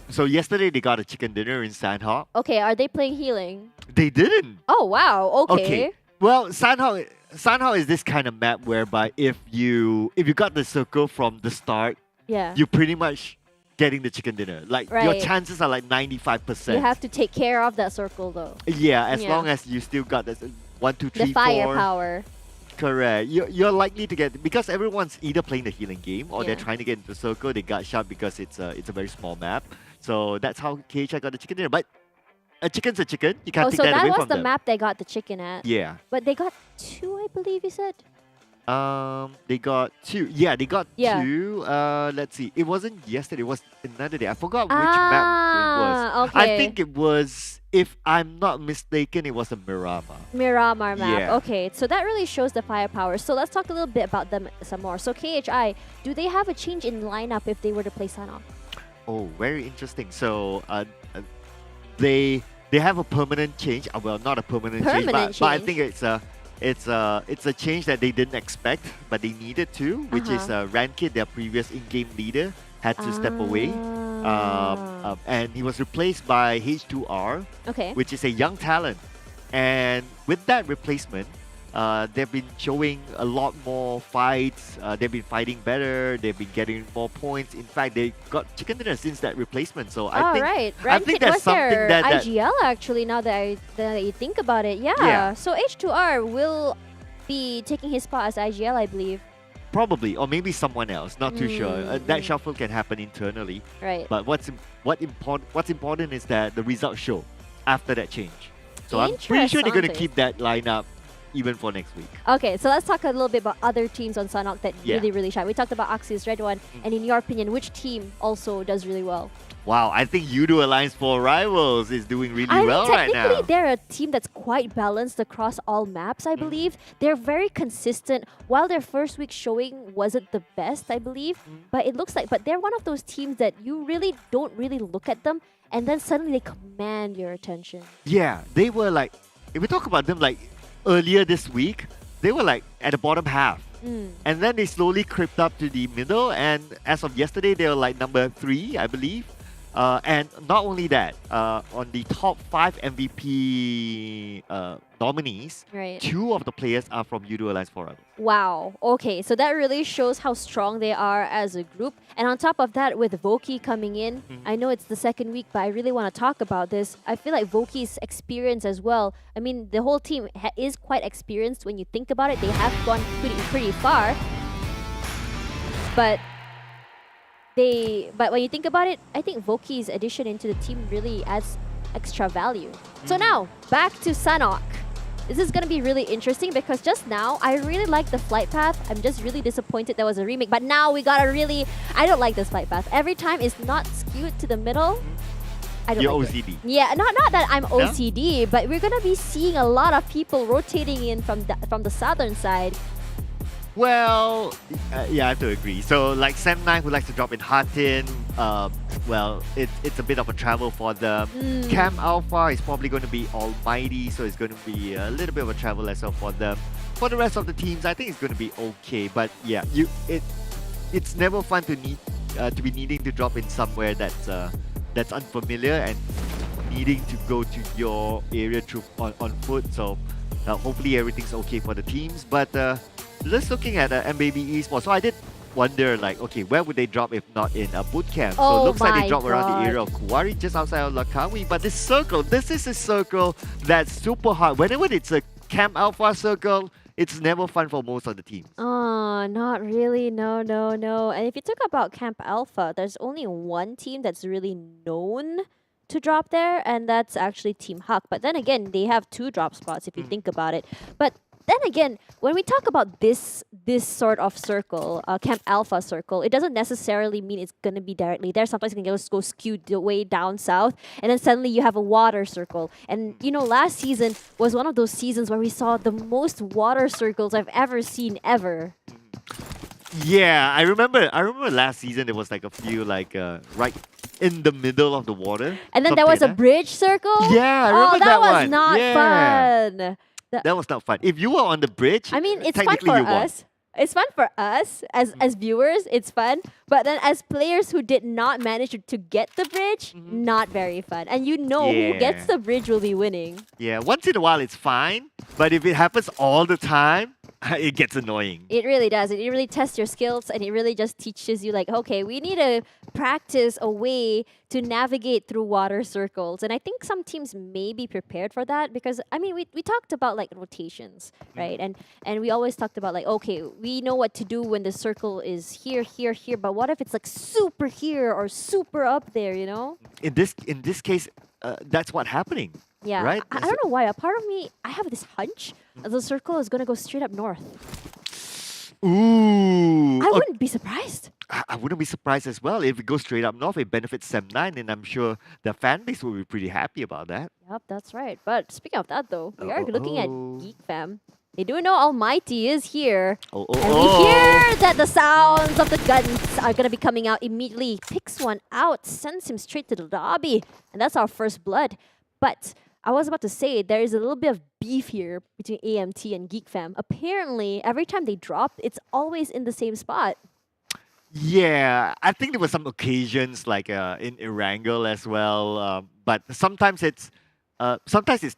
So yesterday they got a chicken dinner in Sanhok. Okay, are they playing healing? They didn't. Oh, wow. Okay. Well, Sanhok is this kind of map whereby if you got the circle from the start, you pretty much getting the chicken dinner. Like, your chances are like 95%. You have to take care of that circle though. Yeah, as long as you still got this 1, 2, 3, 4. The firepower. Correct. You're likely to get, because everyone's either playing the healing game or they're trying to get into the circle. They got shot because it's a very small map. So that's how KHI got the chicken dinner. But a chicken's a chicken. You can't take that away from them. So that was the map they got the chicken at. Yeah. But they got 2, I believe you said. They got 2. Yeah, they got 2. Let's see. It wasn't yesterday. It was another day. I forgot which map it was. Okay. I think it was, if I'm not mistaken, it was a Miramar map. Yeah. Okay, so that really shows the firepower. So let's talk a little bit about them some more. So KHI, do they have a change in lineup if they were to play Sanhok? Oh, very interesting. So they have a permanent change. Well, not a permanent change, but I think it's a change that they didn't expect, but they needed to, which is Rankid, their previous in-game leader, had to step away. And he was replaced by H2R, which is a young talent. And with that replacement, they've been showing a lot more fights. They've been fighting better. They've been getting more points. In fact, they got chicken dinner since that replacement. So I think that's was something their that IGL actually. Now that you think about it, yeah. So H2R will be taking his spot as IGL, I believe. Probably, or maybe someone else. Not too sure. That shuffle can happen internally. Right. But what's important is that the results show after that change. So I'm pretty sure they're going to keep that lineup even for next week. Okay, so let's talk a little bit about other teams on Sanhok that really shine. We talked about Axis, redONE, and in your opinion, which team also does really well? Wow, I think Yoodo Alliance for Rivals is doing really well right now. Technically, they're a team that's quite balanced across all maps, I believe. They're very consistent. While their first week showing wasn't the best, I believe, but it looks like, but they're one of those teams that you really don't really look at them, and then suddenly they command your attention. Yeah, they were like, if we talk about them like earlier this week, they were like at the bottom half. And then they slowly crept up to the middle, and as of yesterday, they were like number 3, I believe. And not only that, on the top 5 MVP nominees, 2 of the players are from Yoodo Alliance Forever. Wow. Okay, so that really shows how strong they are as a group. And on top of that, with Voki coming in, I know it's the second week, but I really want to talk about this. I feel like Voki's experience as well. I mean, the whole team is quite experienced when you think about it. They have gone pretty far. But when you think about it, I think Voki's addition into the team really adds extra value. So now, back to Sanhok. This is going to be really interesting because just now, I really like the flight path. I'm just really disappointed there was a remake. But now we got a really... I don't like this flight path. Every time it's not skewed to the middle. I don't like OCD. it. Yeah, not that I'm OCD, but we're going to be seeing a lot of people rotating in from the southern side. Well, yeah, I have to agree. So, like Sam9, who likes to drop in Hatin, well, it's a bit of a travel for them. Camp Alpha is probably going to be almighty, so it's going to be a little bit of a travel as well for them. For the rest of the teams, I think it's going to be okay. But yeah, it's never fun to be needing to drop in somewhere that's unfamiliar and needing to go to your area on foot. So hopefully everything's okay for the teams. But just looking at MBB Esports, so I did wonder, like, okay, where would they drop if not in a boot camp? So it looks like they drop around the area of Kuwari, just outside of Langkawi. But this is a circle that's super hard. Whenever it's a Camp Alpha circle, it's never fun for most of the teams. Oh, not really. No. And if you talk about Camp Alpha, there's only one team that's really known to drop there, and that's actually Team Huck. But then again, they have 2 drop spots if you think about it. But then again, when we talk about this sort of circle, Camp Alpha circle, it doesn't necessarily mean it's going to be directly there. Sometimes it can just go skewed way down south, and then suddenly you have a water circle. And you know, last season was one of those seasons where we saw the most water circles I've ever seen ever. Yeah, I remember last season there was like a few right in the middle of the water. And then there was a bridge circle? Yeah, I remember that was one. not fun. That was not fun. If you were on the bridge, I mean, it's fun technically for you won. us. It's fun for us as viewers. It's fun, but then as players who did not manage to get the bridge, not very fun. And you know who gets the bridge will be winning. Yeah, once in a while it's fine, but if it happens all the time, it gets annoying. It really does. It really tests your skills, and it really just teaches you, like, okay, we need to practice a way to navigate through water circles. And I think some teams may be prepared for that, because I mean, we talked about like rotations, right? And we always talked about, like, okay, we know what to do when the circle is here, but what if it's like super here or super up there, you know? In this case, that's what's happening. Yeah, right? I don't know why. A part of me, I have this hunch that the circle is gonna go straight up north. Ooh. I wouldn't be surprised. I wouldn't be surprised as well. If it goes straight up north, it benefits Sem9, and I'm sure the fan base will be pretty happy about that. Yep, that's right. But speaking of that, though, we are looking at Geek fam. They do know Almighty is here. And we hear that the sounds of the guns are going to be coming out immediately. Picks one out, sends him straight to the lobby. And that's our first blood. But I was about to say, there is a little bit of beef here between AMT and Geek fam. Apparently, every time they drop, it's always in the same spot. Yeah, I think there were some occasions like in Erangel as well. But sometimes it's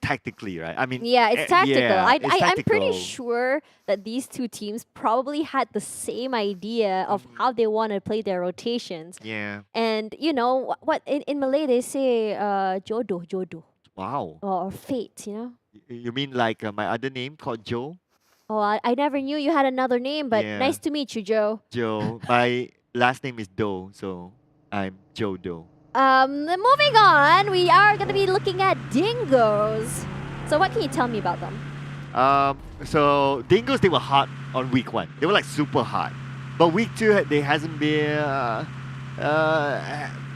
tactically, right? I mean, yeah, it's tactical. Yeah, I'm pretty sure that these two teams probably had the same idea of how they want to play their rotations. Yeah. And you know what? In Malay they say jodoh. Wow. Or fate, you know. You mean like my other name called Joe? Oh, I never knew you had another name, but Yeah. nice to meet you, Joe. Joe. My last name is Doe, so I'm Joe Doe. Moving on, we are going to be looking at Dingoz. So what can you tell me about them? So Dingoz, they were hot on week 1. They were like super hot. But week 2, they hasn't been,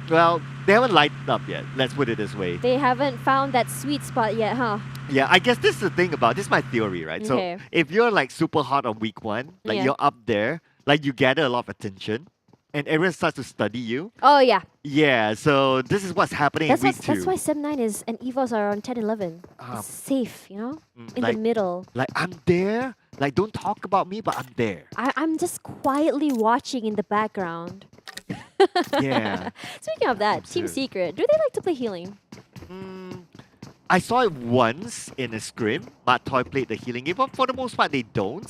well, they haven't lighted up yet. Let's put it this way. They haven't found that sweet spot yet, huh? Yeah, I guess this is the thing about, this is my theory, right? Okay. So if you're like super hot on week 1, like Yeah. you're up there, like you gather a lot of attention, and everyone starts to study you. Oh, yeah. Yeah, so this is what's happening in week 2. That's why Sem9 is and EVOS are on 10-11. It's safe, you know? In the middle. Like, I'm there. Like, don't talk about me, but I'm there. I'm just quietly watching in the background. Yeah. Speaking of that, Team Secret, do they like to play healing? I saw it once in a scrim. Toy played the healing game, but for the most part, they don't.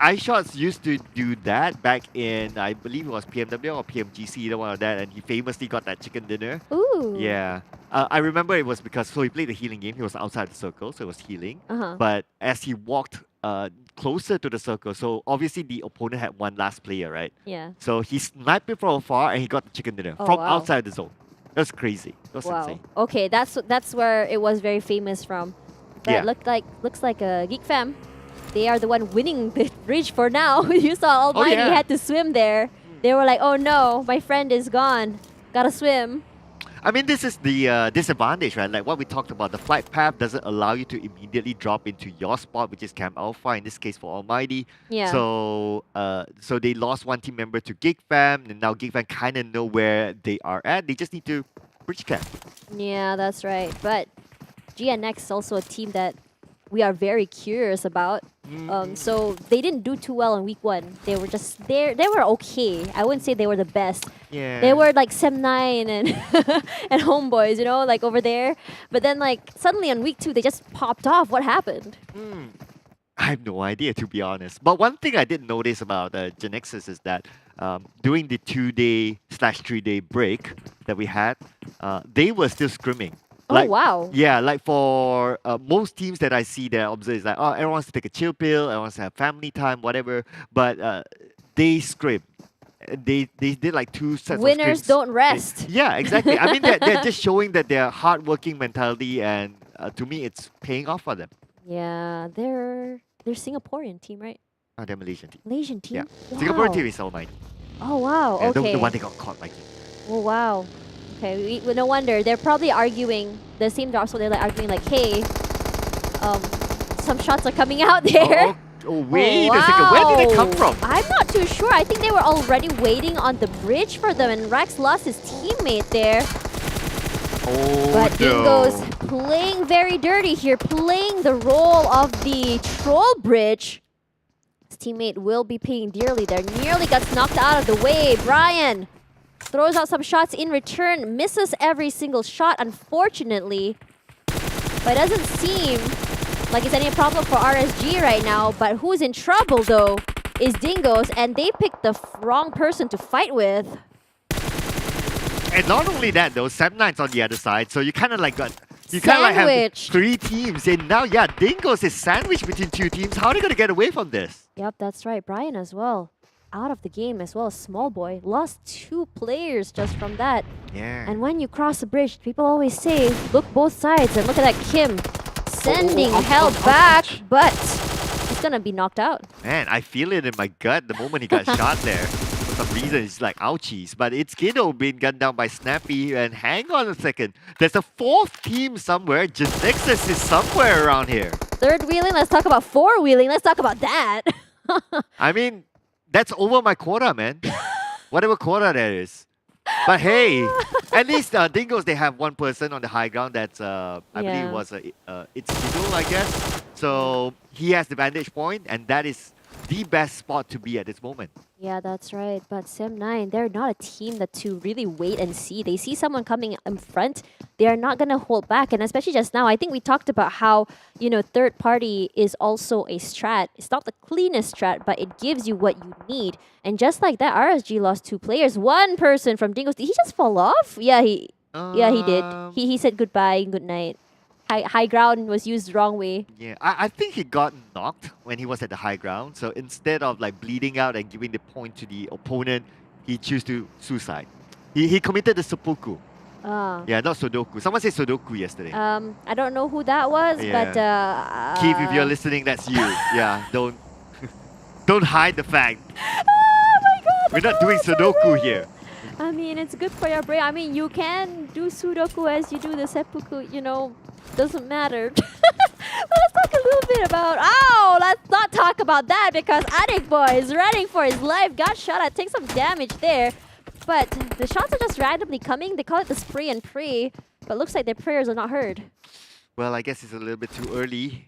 iShots used to do that back in, I believe it was PMW or PMGC, either one of that, and he famously got that chicken dinner. Ooh. Yeah. I remember it was because, so he played the healing game, he was outside the circle, so it was healing. But as he walked closer to the circle, so obviously the opponent had one last player, right? Yeah. So he sniped it from afar and he got the chicken dinner Oh, from wow. outside the zone. That was crazy. That was insane. Okay, that's where it was very famous from. But Yeah. looks like a Geek fam. They are the one winning the bridge for now. You saw Almighty yeah. had to swim there. They were like, oh no, my friend is gone. Gotta swim. I mean, this is the disadvantage, right? Like what we talked about, the flight path doesn't allow you to immediately drop into your spot, which is Camp Alpha, in this case for Almighty. Yeah. So, so they lost one team member to Geek Fam, and now Geek Fam kind of know where they are at. They just need to bridge camp. Yeah, that's right. But GNX is also a team that we are very curious about. So they didn't do too well in week 1. They were just there. They were okay. I wouldn't say they were the best. Yeah. They were like Sem9 and and Homeboys, you know, like over there. But then like suddenly on week 2 they just popped off. What happened? I have no idea, to be honest. But one thing I did notice about GENEXUS is that during the 2-day/3-day break that we had, they were still scrimming. Oh, wow. Yeah, like for most teams that I see there, observe is like, oh, everyone wants to take a chill pill, everyone wants to have family time, whatever. But they scrim. They did like 2 sets Winners of scrims. don't rest. Yeah, exactly. I mean, they're just showing that they're hardworking mentality, and to me, it's paying off for them. Yeah, they're Singaporean team, right? Oh, they're Malaysian team. Malaysian team? Yeah. Wow. Singapore team is Almighty. Oh, wow. Yeah, Okay. the one they got caught by. Oh, wow. Okay, no wonder. They're probably arguing, the same drop, so they're like arguing like, hey, some shots are coming out there. Oh, wait a second. Where did they come from? I'm not too sure. I think they were already waiting on the bridge for them, and Rex lost his teammate there. Oh, But Dingoz playing very dirty here, playing the role of the troll bridge. His teammate will be paying dearly there. Nearly gets knocked out of the way. Brian throws out some shots in return, misses every single shot, unfortunately. But it doesn't seem like it's any problem for RSG right now. But who's in trouble, though, is Dingoz, and they picked the wrong person to fight with. And not only that, though, Sem9's on the other side, so you kind of like got... You kind of like have Sandwiched. 3 teams, and now, yeah, Dingoz is sandwiched between 2 teams. How are they going to get away from this? Yep, that's right. Brian as well. Out of the game as well as Smallboy. Lost 2 players just from that. Yeah. And when you cross the bridge, people always say, look both sides. And look at that Kim sending hell back, but he's gonna be knocked out. Man, I feel it in my gut the moment he got shot there. For some reason, it's like ouchies. But it's Geedo being gunned down by Snappy. And hang on a second. There's a 4th team somewhere. GENEXUS is somewhere around here. 3rd wheeling, let's talk about 4 wheeling. Let's talk about that. I mean, that's over my quota, man. Whatever quota there is. But hey, at least Dingoz, they have 1 person on the high ground that's, I believe was, it's Yoodo, I guess. So he has the vantage point, and that is the best spot to be at this moment. Yeah, that's right. But Sem9, they're not a team that to really wait and see. They see someone coming in front, they are not going to hold back. And especially just now, I think we talked about how, you know, third party is also a strat. It's not the cleanest strat, but it gives you what you need. And just like that, RSG lost 2 players. 1 person from Dingoz. Did he just fall off? Yeah, he did. He said goodbye and good night. High ground was used the wrong way. Yeah, I think he got knocked when he was at the high ground. So instead of like bleeding out and giving the point to the opponent, he chose to suicide. He committed the seppuku. Yeah, not Sudoku. Someone said Sudoku yesterday. I don't know who that was, but Keith, if you're listening, that's you. Yeah, don't hide the fact. Oh my god! We're not doing Sudoku here. I mean, it's good for your brain. I mean, you can do Sudoku as you do the seppuku, you know, doesn't matter. But let's talk a little bit about... Oh, let's not talk about that because Adik Boy is running for his life. Got shot at, take some damage there. But the shots are just randomly coming. They call it the spray and pray. But looks like their prayers are not heard. Well, I guess it's a little bit too early.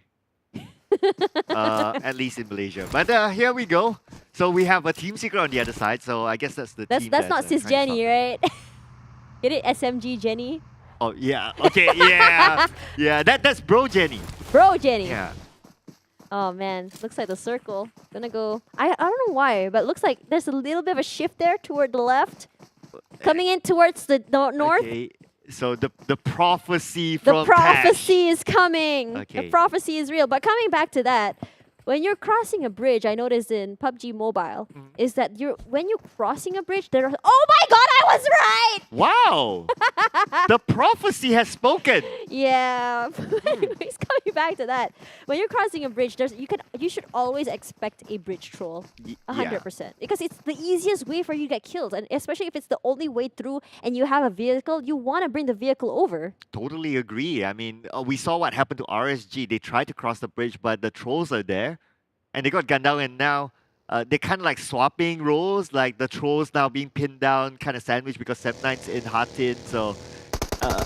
At least in Malaysia. But here we go. So we have a team secret on the other side. So I guess that's the team That's not Sis Jenny, right? Get it? SMG Jenny? Oh, yeah. Okay, yeah. Yeah, that's Bro Jenny. Bro Jenny. Yeah. Oh, man. Looks like the circle. Gonna go... I don't know why, but looks like there's a little bit of a shift there toward the left. Coming in towards the north. Okay. So the prophecy from The prophecy is coming. Okay. The prophecy is real. But coming back to that, when you're crossing a bridge, I noticed in PUBG Mobile, is that when you're crossing a bridge, there are... Oh my god, I was right! Wow! The prophecy has spoken. Yeah. Anyways, coming back to that, when you're crossing a bridge, you should always expect a bridge troll, 100%, because it's the easiest way for you to get killed, and especially if it's the only way through and you have a vehicle, you want to bring the vehicle over. Totally agree. I mean, we saw what happened to RSG. They tried to cross the bridge, but the trolls are there, and they got gunned down, and now they're kind of like swapping roles, like the trolls now being pinned down, kind of sandwiched because Sem9's in Heartin, so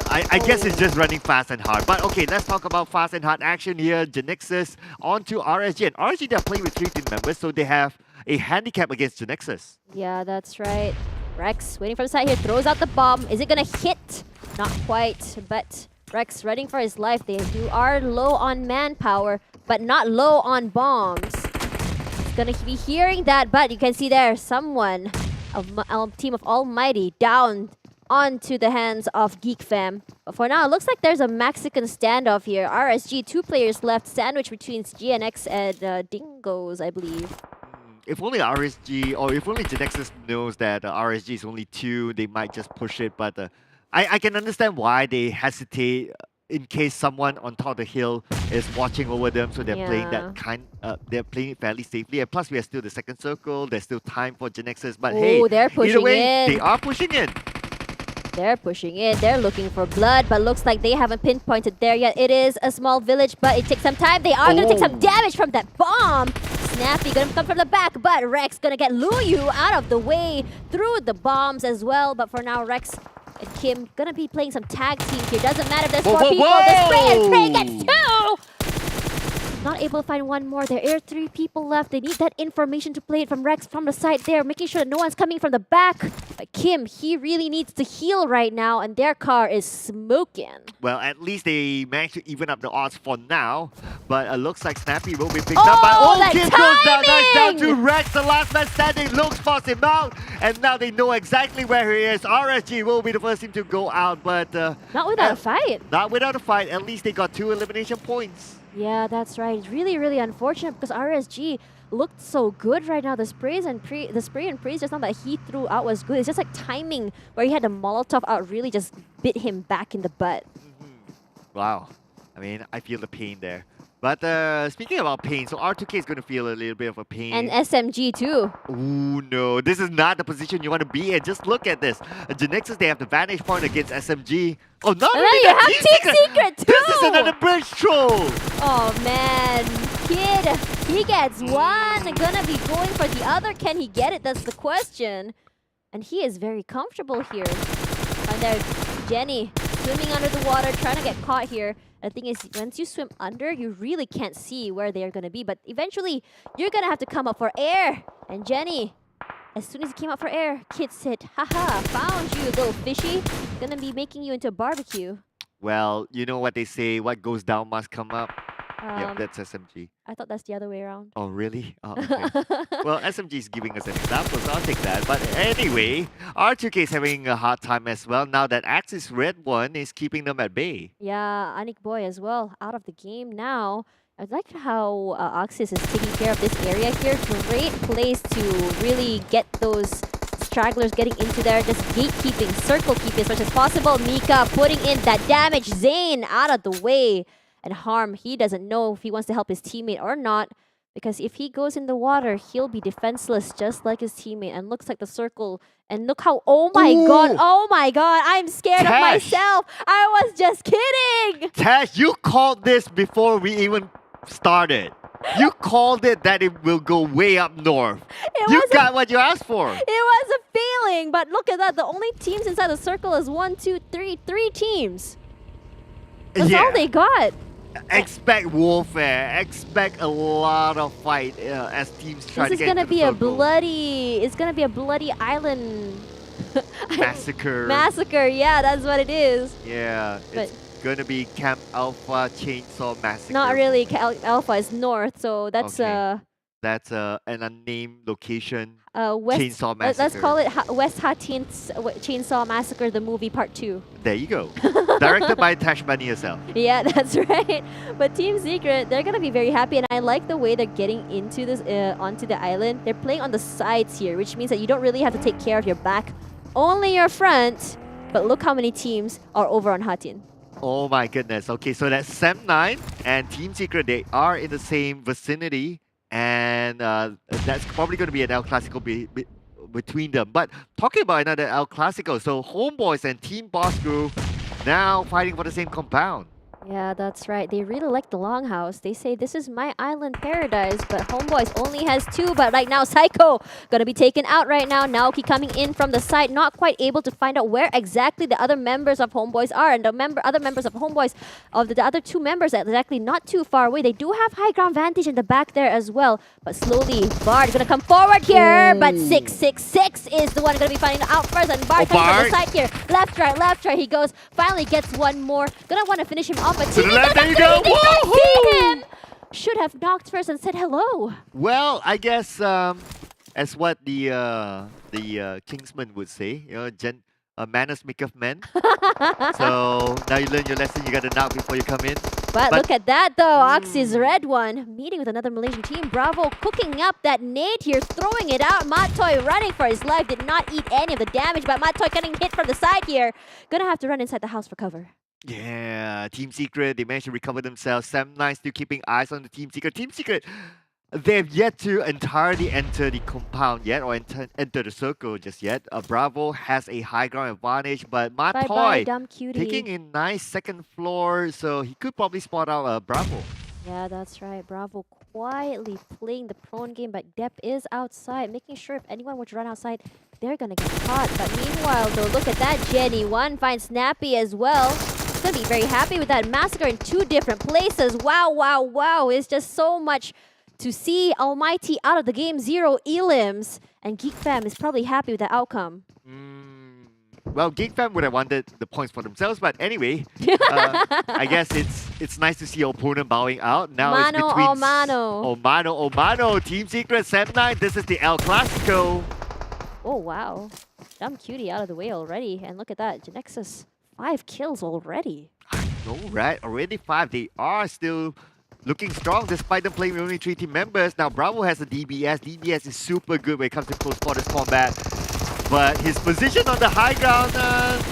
I guess it's just running fast and hard. But okay, let's talk about fast and hard action here. GENEXUS on to RSG, and RSG, they're playing with 3 team members, so they have a handicap against GENEXUS. Yeah, that's right. Rex waiting from the side here, throws out the bomb. Is it gonna hit? Not quite, but Rex running for his life. They are low on manpower, but not low on bombs. Gonna be hearing that, but you can see there someone of team of Almighty down onto the hands of Geek fam. But for now, it looks like there's a Mexican standoff here. RSG, 2 players left, sandwich between GNX and Dingoz, I believe. If only RSG, or if only GENEXUS knows that RSG is only 2, they might just push it. But I can understand why they hesitate in case someone on top of the hill is watching over them, so they're playing that they're playing it fairly safely. And plus, we are still the second circle. There's still time for GENEXUS. But hey, they're pushing either way, in. they are pushing in. They're pushing in. They're looking for blood, but looks like they haven't pinpointed there yet. It is a small village, but it takes some time. They are gonna take some damage from that bomb. Snappy gonna come from the back, but Rex gonna get Luyu out of the way through the bombs as well. But for now, Rex and Kim gonna be playing some tag team here. Doesn't matter if there's 4 people. The spray and spray gets 2! Not able to find one more. There are 3 people left. They need that information to play it from Rex from the side there, making sure that no one's coming from the back. But Kim, he really needs to heal right now, and their car is smoking. Well, at least they managed to even up the odds for now. But looks like Snappy will be picked up by... Kim goes down. Nice down to Rex. The last man standing. Looks spots him out. And now they know exactly where he is. RSG will be the first team to go out, but... not without a fight. Not without a fight. At least they got 2 elimination points. Yeah, that's right. It's really, really unfortunate because RSG looked so good right now. The spray and praise just now that he threw out was good. It's just like timing where he had the Molotov out really just bit him back in the butt. Wow. I mean, I feel the pain there. But speaking about pain, so R2K is going to feel a little bit of a pain. And SMG too. Ooh, no. This is not the position you want to be in. Just look at this. GENEXUS, they have the vantage point against SMG. Oh, not and only then you that, have Team Secret too! This is another bridge troll! Oh, man. Kid, he gets one. Gonna be going for the other. Can he get it? That's the question. And he is very comfortable here. And there, Jenny swimming under the water, trying to get caught here. The thing is, once you swim under, you really can't see where they're going to be. But eventually, you're going to have to come up for air. And Jenny, as soon as he came up for air, Kid said, haha, found you, little fishy. Gonna be making you into a barbecue. Well, you know what they say, what goes down must come up. Yep, that's SMG. I thought that's the other way around. Oh, really? Oh, okay. Well, SMG is giving us an example, so I'll take that. But anyway, R2K is having a hard time as well now that Axis Red One is keeping them at bay. Yeah, Anik Boy as well, out of the game now. I like how Axis is taking care of this area here. Great place to really get those stragglers getting into there. Just gatekeeping, circle keeping as much as possible. Mika putting in that damage. Zane out of the way. And Harm, he doesn't know if he wants to help his teammate or not. Because if he goes in the water, he'll be defenseless just like his teammate. And looks like the circle. And look how, oh my god, I'm scared of myself. I was just kidding. Tash, you called this before we even started. You called it that it will go way up north. You got what you asked for. It was a feeling, but look at that. The only teams inside the circle is 3 teams. That's all they got. Expect warfare. Expect a lot of fight as teams try to get into the circle. It's gonna be a bloody island massacre. Massacre, yeah, that's what it is. Yeah, it's gonna be Camp Alpha Chainsaw Massacre. Not really. Alpha is north, so that's that's an unnamed location. West, Chainsaw Massacre. Let's call it West Hatin's Chainsaw Massacre, the movie part 2. There you go. Directed by Tash Bunny herself. Yeah, that's right. But Team Secret, they're gonna be very happy, and I like the way they're getting into this onto the island. They're playing on the sides here, which means that you don't really have to take care of your back, only your front. but look how many teams are over on Hatin. Oh my goodness. Okay, so that's Sem9 and Team Secret. They are in the same vicinity, and that's probably going to be an El Clasico between them. But talking about another El Clasico, so Homebois and Team Bosskur now fighting for the same compound. Yeah, that's right. They really like the Longhouse. They say this is my island paradise, but Homebois only has 2. But right now, Psycho gonna be taken out right now. Naoki coming in from the side, not quite able to find out where exactly the other members of Homebois are. And the other members of Homebois, of the other 2 members, are exactly not too far away. They do have high ground vantage in the back there as well. But slowly, Bard gonna come forward here. But 666 is the one gonna be finding out first. And Bard coming from the side here. Left, right. He goes. Finally gets one more. Gonna want to finish him off. But To the left, there you go. They don't see him. Should have knocked first and said hello. Well, I guess as what the Kingsman would say, you know, manners make of men. So now you learn your lesson. You got to knock before you come in. But look at that though, Oxy's red one meeting with another Malaysian team. Bravo cooking up that nade here, throwing it out. Matoy running for his life, did not eat any of the damage, but Matoy getting hit from the side here. Gonna have to run inside the house for cover. Yeah, Team Secret, they managed to recover themselves. Sem9 still keeping eyes on the Team Secret. Team Secret, they've yet to entirely enter the compound yet, or enter the circle just yet. Bravo has a high ground advantage, but Matoy taking a nice second floor, so he could probably spot out Bravo. Yeah, that's right. Bravo quietly playing the prone game, but Depp is outside, making sure if anyone were to run outside, they're gonna get caught. But meanwhile, though, look at that. Jenny, one finds Snappy as well. Gonna be very happy with that massacre in 2 different places. Wow. It's just so much to see. Almighty out of the game, 0 elims. And Geek Fam is probably happy with the outcome. Well, Geek Fam would have wanted the points for themselves, but anyway, I guess it's nice to see your opponent bowing out. Now it's between Mano. Team Secret, Sem9, this is the El Clasico. Oh, wow. Dumb Cutie out of the way already. And look at that, GENEXUS, 5 kills already. No, right? Already 5. They are still looking strong despite them playing with only 3 team members. Now, Bravo has a DBS. DBS is super good when it comes to close quarters combat. But his position on the high ground,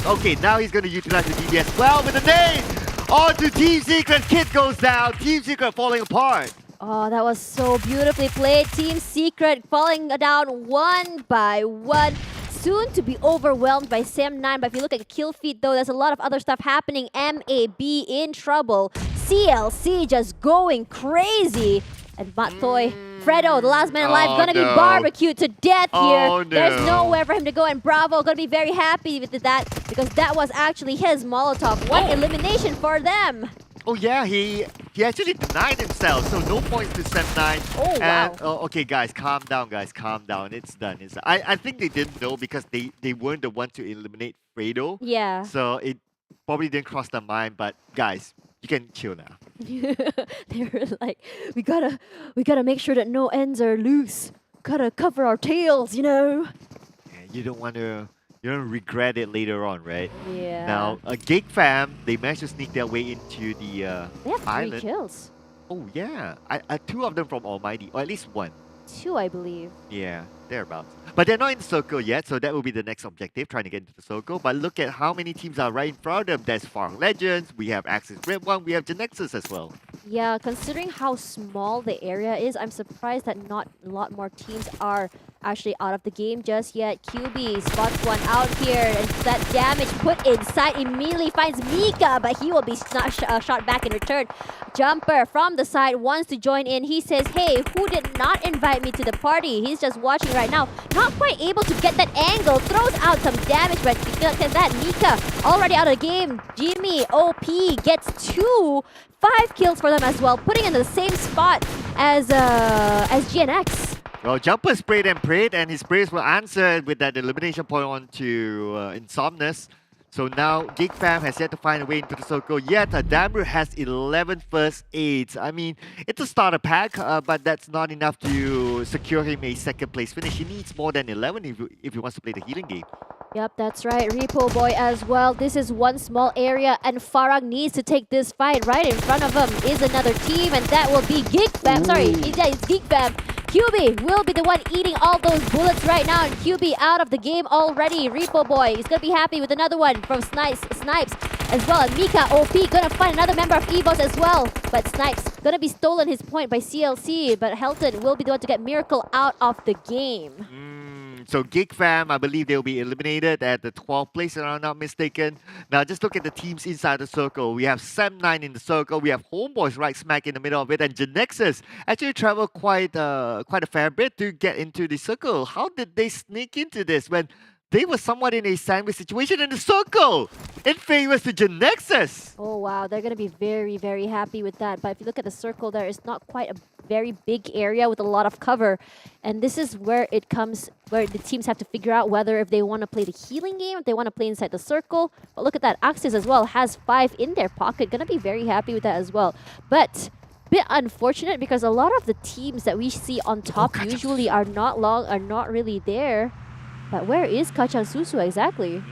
okay, now he's going to utilize the DBS well with the nade. On to Team Secret. Kid goes down. Team Secret falling apart. Oh, that was so beautifully played. Team Secret falling down 1 by 1. Soon to be overwhelmed by Sem9. But if you look at the kill feed, though, there's a lot of other stuff happening. MAB in trouble. CLC just going crazy. And Matoy, Fredo, the last man alive, gonna be barbecued to death here. There's nowhere for him to go, and Bravo gonna be very happy with that because that was actually his Molotov. One elimination for them. Oh yeah, he actually denied himself, so no points to Sem9. Oh wow. Okay, guys, calm down, calm down. It's done. I think they didn't know because they weren't the one to eliminate Fredo. Yeah. So it probably didn't cross their mind, but guys, you can chill now. They were like, we gotta make sure that no ends are loose. Gotta cover our tails, you know. Yeah, you don't regret it later on, right? Yeah. Now, Geek Fam, they managed to sneak their way into the they have 3 island. kills. Oh yeah, 2 of them from Almighty, or at least 1. 2, I believe. Yeah, thereabouts. But they're not in the circle yet, so that will be the next objective, trying to get into the circle. But look at how many teams are right in front of them. There's Farang Legends, we have Axis Red One, we have GENEXUS as well. Yeah, considering how small the area is, I'm surprised that not a lot more teams are actually out of the game just yet. QB spots one out here, and that damage put inside immediately finds Mika, but he will be shot back in return. Jumper from the side wants to join in. He says, hey, who did not invite me to the party? He's just watching right now. Not quite able to get that angle. Throws out some damage, but look at that. Mika already out of the game. Jimmy, OP, gets 2. 5 kills for them as well, putting in the same spot as GNX. Well, Jumper sprayed and prayed, and his prayers were answered with that elimination point onto Insomnus. So now Geek Fam has yet to find a way into the circle. Yet Damru has 11 first aids. I mean, it's a starter pack, but that's not enough to secure him a second place finish. He needs more than 11 if he wants to play the healing game. Yep, that's right. Repo Boy as well. This is one small area, and Farang needs to take this fight. Right in front of him is another team, and that will be Geek Fam. Sorry, it's Geek Fam. QB will be the one eating all those bullets right now, and QB out of the game already. Repo Boy is gonna be happy with another one from Snipes as well. And Mika OP gonna find another member of EVOS as well. But Snipes gonna be stolen his point by CLC, but Helton will be the one to get Miracle out of the game. So Geek fam, I believe they'll be eliminated at the 12th place, if I'm not mistaken. Now just look at the teams inside the circle. We have Sam9 in the circle. We have Homebois right smack in the middle of it, and GENEXUS actually traveled quite a fair bit to get into the circle. How did they sneak into this when they were somewhat in a sandwich situation in the circle? In favor to GENEXUS. Oh wow, they're gonna be very, very happy with that. But if you look at the circle there, it's not quite a very big area with a lot of cover. And this is where it comes, where the teams have to figure out whether if they want to play the healing game, if they want to play inside the circle. But look at that, Axis as well has 5 in their pocket. Gonna be very happy with that as well. But bit unfortunate because a lot of the teams that we see on top usually are not really there. But where is Kacang Susu exactly?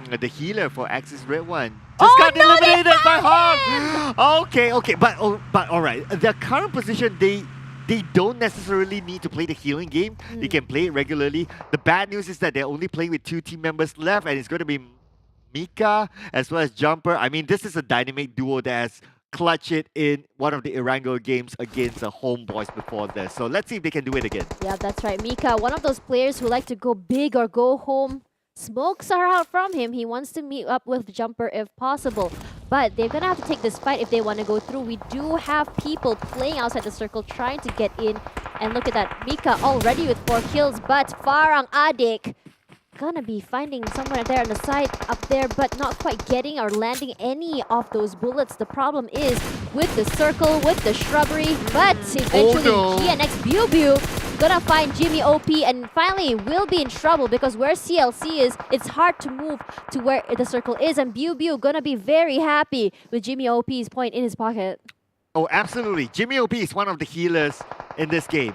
The healer for Axis Red One just got eliminated by Harm. Okay, but all right. Their current position, they don't necessarily need to play the healing game. They can play it regularly. The bad news is that they're only playing with 2 team members left, and it's going to be Mika as well as Jumper. I mean, this is a dynamic duo that's clutch it in one of the Erangel games against the Homebois before this. So let's see if they can do it again. Yeah, that's right. Mika, one of those players who like to go big or go home. Smokes are out from him. He wants to meet up with Jumper if possible. But they're going to have to take this fight if they want to go through. We do have people playing outside the circle trying to get in. And look at that. Mika already with 4 kills. But Farang Adik gonna be finding someone there on the side up there, but not quite getting or landing any of those bullets. The problem is with the circle, with the shrubbery, but eventually GNX Biu gonna find Jimmy OP and finally will be in trouble because where CLC is, it's hard to move to where the circle is, and Biu gonna be very happy with Jimmy OP's point in his pocket. Oh, absolutely. Jimmy OP is one of the healers in this game.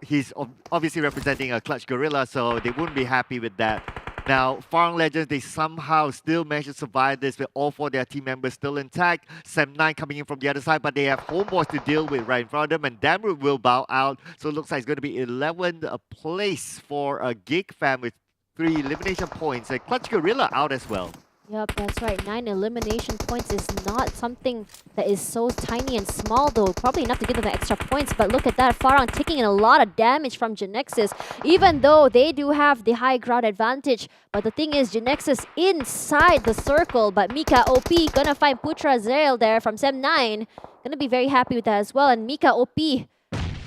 He's obviously representing a clutch Guerilla, so they wouldn't be happy with that. Now, Farang Legends, they somehow still managed to survive this with all 4 of their team members still intact. Sam9 coming in from the other side, but they have Homebois to deal with right in front of them, and Damroot will bow out. So it looks like it's going to be 11th place for a Geek fam with 3 elimination points, and clutch Guerilla out as well. Yep, that's right. 9 elimination points is not something that is so tiny and small though. Probably enough to give them the extra points, but look at that. Farang taking in a lot of damage from GENEXUS, even though they do have the high ground advantage. But the thing is, GENEXUS inside the circle, but Mika OP gonna find Putra Zerail there from Sem9. Gonna be very happy with that as well, and Mika OP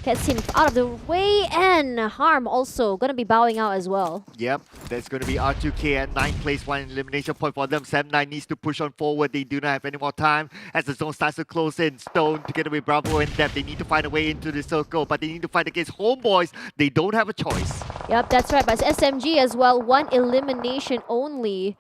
gets him out of the way, and Harm also gonna be bowing out as well. Yep, that's gonna be R2K at 9th place, 1 elimination point for them. Sam9 needs to push on forward. They do not have any more time as the zone starts to close in. Stone together with Bravo and Depth, they need to find a way into the circle, but they need to fight against Homebois. They don't have a choice. Yep, that's right. But it's SMG as well, 1 elimination only.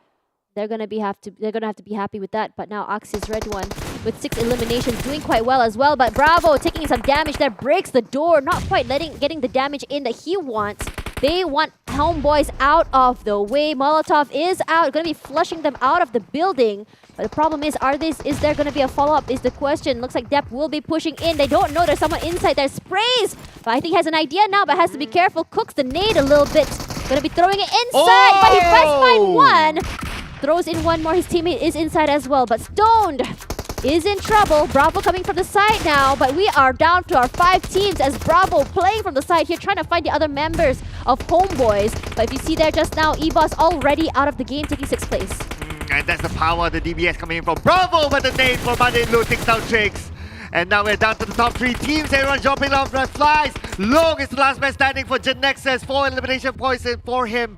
They're gonna have to be happy with that. But now Axis Red One with 6 eliminations, doing quite well as well. But Bravo taking some damage there, breaks the door, not quite getting the damage in that he wants. They want Homebois out of the way. Molotov is out, gonna be flushing them out of the building. But the problem is, is there gonna be a follow-up is the question. Looks like Depp will be pushing in. They don't know there's someone inside there. Sprays! But I think he has an idea now, but has to be careful. Cooks the nade a little bit. Gonna be throwing it inside, but he does find one. Throws in one more. His teammate is inside as well, but Stoned is in trouble. Bravo coming from the side now, but we are down to our 5 teams as Bravo playing from the side here, trying to find the other members of Homebois. But if you see there just now, EVOS already out of the game, taking 6th place. And that's the power of the DBS coming in from Bravo, but the name for Madin Lu takes down Tricks. And now we're down to the top 3 teams. Everyone jumping off the flies. Long is the last man standing for GENEXUS. 4 elimination points in for him.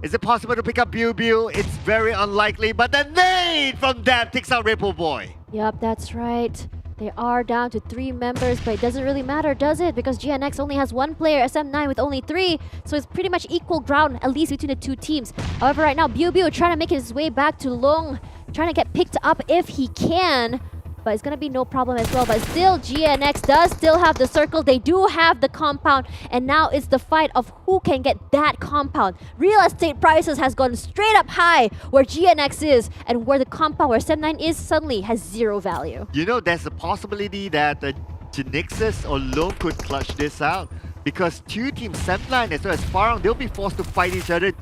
Is it possible to pick up Biu? It's very unlikely, but the nade from Dab takes out Ripple Boy. Yep, that's right. They are down to 3 members, but it doesn't really matter, does it? Because GNX only has 1 player, SM9 with only 3. So it's pretty much equal ground, at least between the 2 teams. However, right now, Biu trying to make his way back to Long, trying to get picked up if he can. But it's going to be no problem as well. But still, GNX does still have the circle. They do have the compound. And now it's the fight of who can get that compound. Real estate prices has gone straight up high where GNX is. And where the compound, where Sem9 is, suddenly has 0 value. You know, there's a possibility that GENEXUS or Long could clutch this out. because two teams, Semline as well as Farang, they'll be forced to fight each other.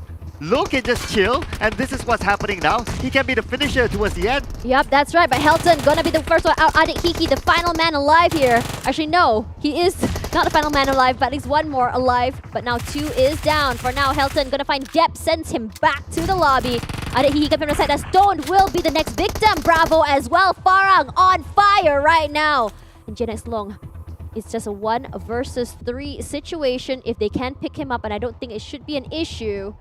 Low can just chill, and this is what's happening now. He can be the finisher towards the end. Yep, that's right, but Helton gonna be the first one out. ALMGHTY, the final man alive here. Actually, no, he is not the final man alive, but at least one more alive. But now 2 is down. For now, Helton gonna find Dep, sends him back to the lobby. ALMGHTY comes from the side as Stoned will be the next victim. Bravo as well. Farang on fire right now. And GENEXUS Long, it's just a 1 versus 3 situation if they can pick him up, and I don't think it should be an issue.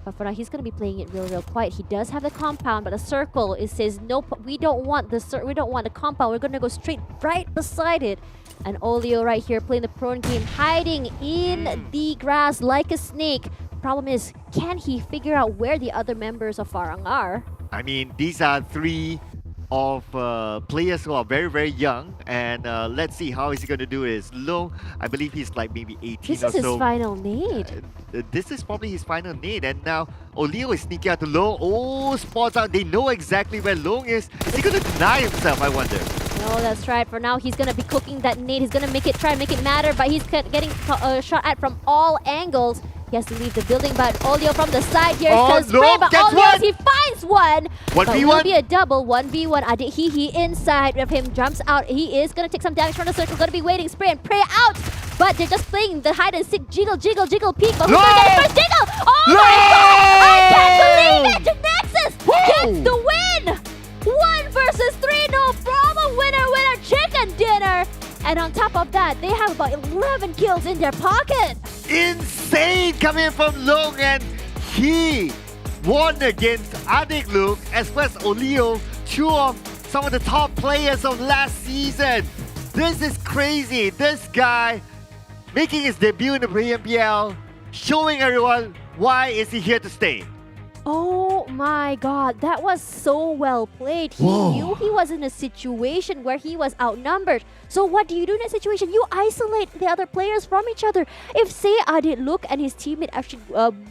But for now, he's going to be playing it real quiet. He does have the compound, but the circle, it says, nope, we don't want the compound. We're going to go straight right beside it. And Olio right here playing the prone game, hiding in the grass like a snake. Problem is, can he figure out where the other members of Farang are? I mean, these are 3 of players who are very young, and let's see how is he going to do this. Long, I believe he's like maybe 18 this or is his so. final nade. This is probably his final nade, and now Olio is sneaking out to Long. Oh, spots out. They know exactly where Long is. Is he going to deny himself, I wonder? No, that's right. For now, he's going to be cooking that nade. He's going to try and make it matter, but he's getting shot at from all angles. He has to leave the building, but Olio from the side here is spray, but Olio, he finds one. 1v1. But will be a double, 1v1. ALMGHTY inside of him, jumps out. He is going to take some damage from the circle, going to be waiting, spray and pray out. But they're just playing the hide and seek, jiggle, peek. But who's going to get the first jiggle? Oh my god! I can't believe it! GENEXUS gets the win! 1 versus 3, no problem. Winner, chicken dinner. And on top of that, they have about 11 kills in their pocket. Insane coming from Long, and he won against ADIC as well as Olio, 2 of some of the top players of last season. This is crazy. This guy making his debut in the PMPL, showing everyone why is he here to stay. Oh my god, that was so well played. He knew he was in a situation where he was outnumbered. So what do you do in that situation? You isolate the other players from each other. If say ADIC and his teammate actually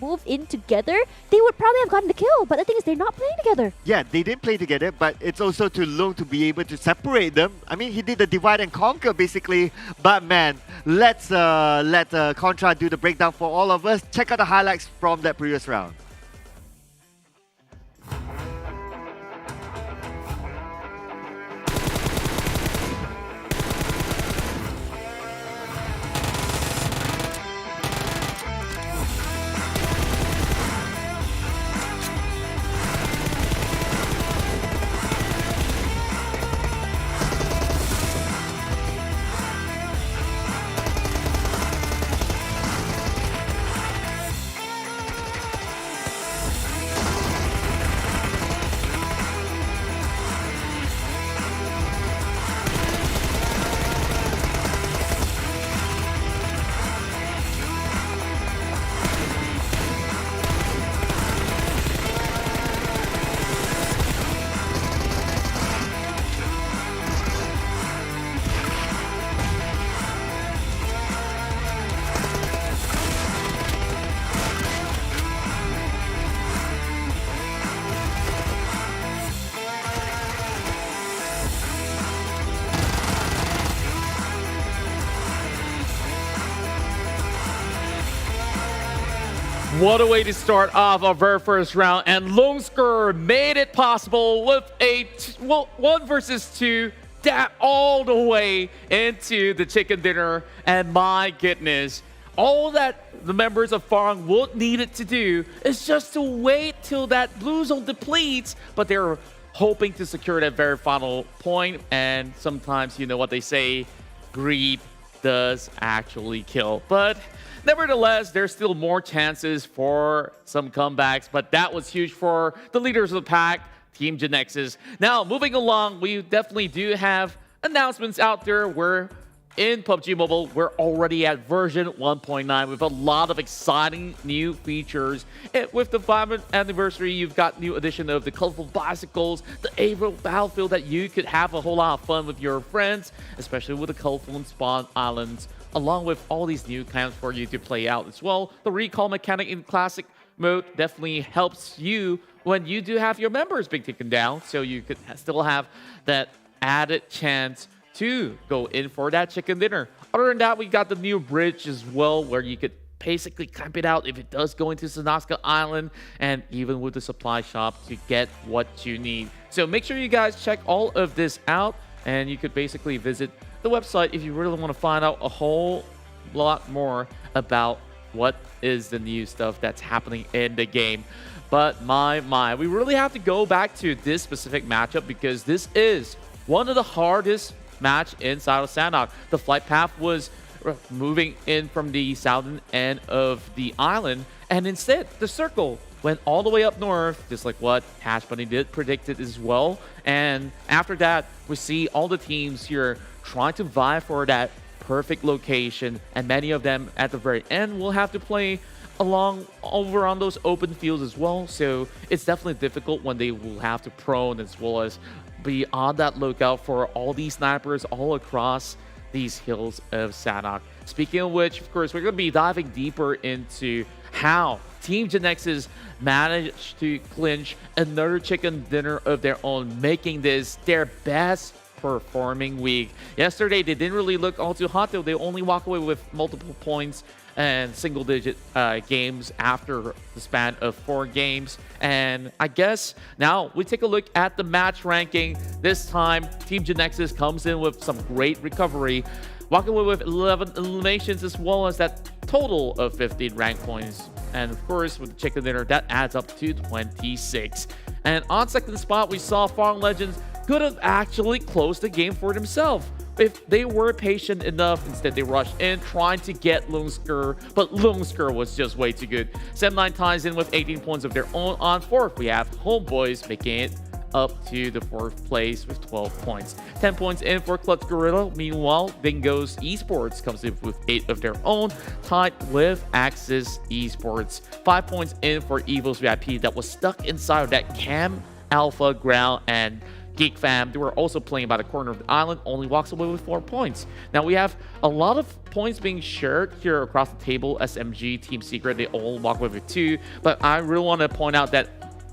moved in together, they would probably have gotten the kill. But the thing is, they're not playing together. Yeah, they didn't play together, but it's also to Long to be able to separate them. I mean, he did the divide and conquer basically. But man, let's let Contra do the breakdown for all of us. Check out the highlights from that previous round. What a way to start off our very first round, and Bosskur made it possible with a 1 versus 2 dap all the way into the chicken dinner. And my goodness, all that the members of Farang would need it to do is just to wait till that blue zone depletes, but they're hoping to secure that very final point. And sometimes, you know what they say, greed does actually kill. But nevertheless, there's still more chances for some comebacks, but that was huge for the leaders of the pack, Team GENEXUS. Now, moving along, we definitely do have announcements out there. We're in PUBG Mobile. We're already at version 1.9 with a lot of exciting new features. And with the 5th anniversary, you've got new addition of the colorful bicycles, the AVO battlefield that you could have a whole lot of fun with your friends, especially with the colorful and spawn islands, along with all these new camps for you to play out as well. The recall mechanic in classic mode definitely helps you when you do have your members being taken down, so you could still have that added chance to go in for that chicken dinner. Other than that, we got the new bridge as well, where you could basically camp it out if it does go into Sanaska Island, and even with the supply shop to get what you need. So make sure you guys check all of this out, and you could basically visit the website if you really want to find out a whole lot more about what is the new stuff that's happening in the game. But my, we really have to go back to this specific matchup because this is one of the hardest match inside of Sanhok. The flight path was moving in from the southern end of the island, and instead the circle went all the way up north, just like what Hash Bunny did predicted as well. And after that, we see all the teams here trying to vie for that perfect location, and many of them at the very end will have to play along over on those open fields as well. So it's definitely difficult when they will have to prone as well as be on that lookout for all these snipers all across these hills of Sanhok. Speaking of which, of course, we're going to be diving deeper into how Team GENEXUS managed to clinch another chicken dinner of their own, making this their best performing week. Yesterday, they didn't really look all too hot, though. They only walk away with multiple points and single-digit games after the span of 4 games. And I guess now we take a look at the match ranking. This time, Team GENEXUS comes in with some great recovery, walking away with 11 eliminations as well as that total of 15 rank points. And of course, with the chicken dinner, that adds up to 26. And on second spot, we saw Farang Legends could have actually closed the game for themselves if they were patient enough. Instead, they rushed in trying to get Bosskur, but Bosskur was just way too good. 7-9 ties in with 18 points of their own. On fourth, we have Homebois making it up to the 4th place with 12 points. 10 points in for Clutch Guerilla. Meanwhile, Dingoz Esports comes in with 8 of their own, tied with Axis Esports. 5 points in for EVOS VIP that was stuck inside of that Cam Alpha Ground, and Geek fam, they were also playing by the corner of the island, only walks away with 4 points. Now we have a lot of points being shared here across the table. SMG, Team Secret, they all walk away with 2. But I really want to point out that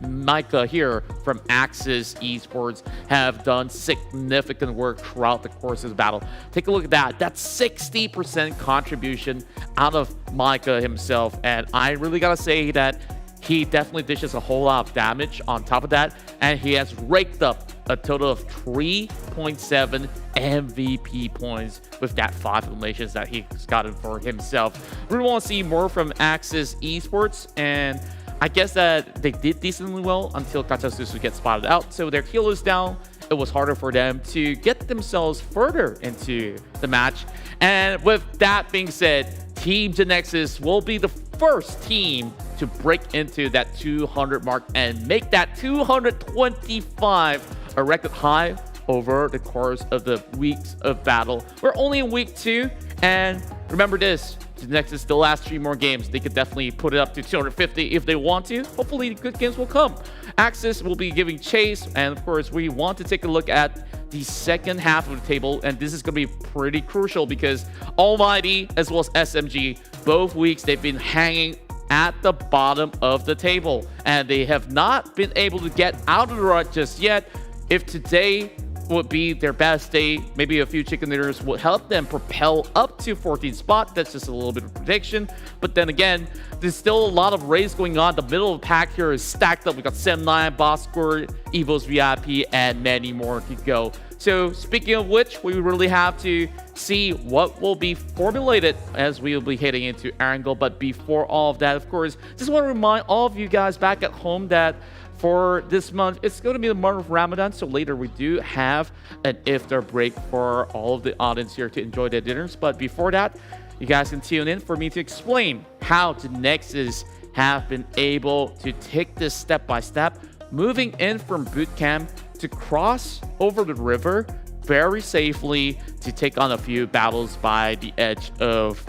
Micah here from Axis Esports have done significant work throughout the course of the battle. Take a look at that. That's 60% contribution out of Micah himself. And I really gotta say that he definitely dishes a whole lot of damage on top of that. And he has raked up a total of 3.7 MVP points with that 5 eliminations that he's gotten for himself. We want to see more from Axis Esports, and I guess that they did decently well until Kachasusu gets spotted out. So their heal is down. It was harder for them to get themselves further into the match. And with that being said, Team GENEXUS will be the first team to break into that 200 mark and make that 225 a record high over the course of the weeks of battle. We're only in week 2, and remember this, GENEXUS still has 3 more games. They could definitely put it up to 250 if they want to. Hopefully good games will come. Axis will be giving chase, and of course we want to take a look at the second half of the table, and this is going to be pretty crucial because Almighty as well as SMG, both weeks they've been hanging at the bottom of the table, and they have not been able to get out of the rut just yet. If today would be their best day, maybe a few chicken dinners will help them propel up to 14th spot. That's just a little bit of prediction. But then again, there's still a lot of race going on. The middle of the pack here is stacked up. We got 7-9, Bosskur, EVOS VIP, and many more to go. So speaking of which, we really have to see what will be formulated as we will be heading into Erangel. But before all of that, of course, just want to remind all of you guys back at home that for this month, it's going to be the month of Ramadan, so later we do have an iftar break for all of the audience here to enjoy their dinners. But before that, you guys can tune in for me to explain how GENEXUS have been able to take this step by step, moving in from boot camp to cross over the river very safely to take on a few battles by the edge of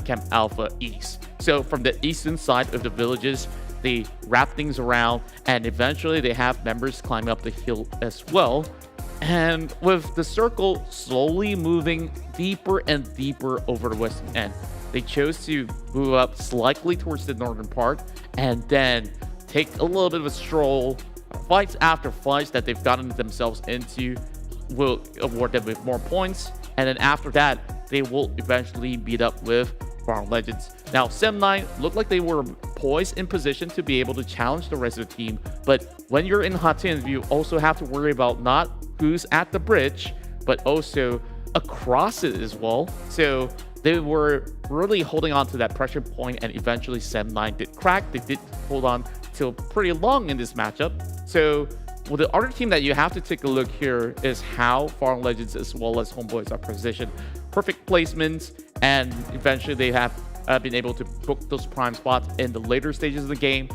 Camp Alpha East. So from the eastern side of the villages, they wrap things around, and eventually they have members climb up the hill as well. And with the circle slowly moving deeper and deeper over the western end, they chose to move up slightly towards the northern part and then take a little bit of a stroll, fights after fights that they've gotten themselves into, will award them with more points, and then after that, they will eventually beat up with Farang Legends. Now, Sem9 looked like they were poised in position to be able to challenge the rest of the team, but when you're in Hattin, you also have to worry about not who's at the bridge, but also across it as well. So they were really holding on to that pressure point, and eventually Sem9 did crack. They did hold on till pretty long in this matchup. So well, the other team that you have to take a look here is how Farang Legends as well as Homebois are positioned. Perfect placements, and eventually they have been able to book those prime spots in the later stages of the game,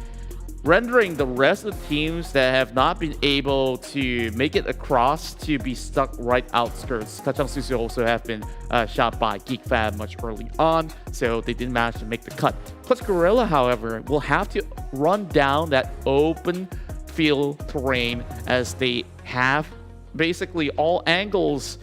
rendering the rest of the teams that have not been able to make it across to be stuck right outskirts. Kacang Susu also have been shot by Geek much early on, so they didn't manage to make the cut. Plus Guerilla, however, will have to run down that open field terrain as they have basically all angles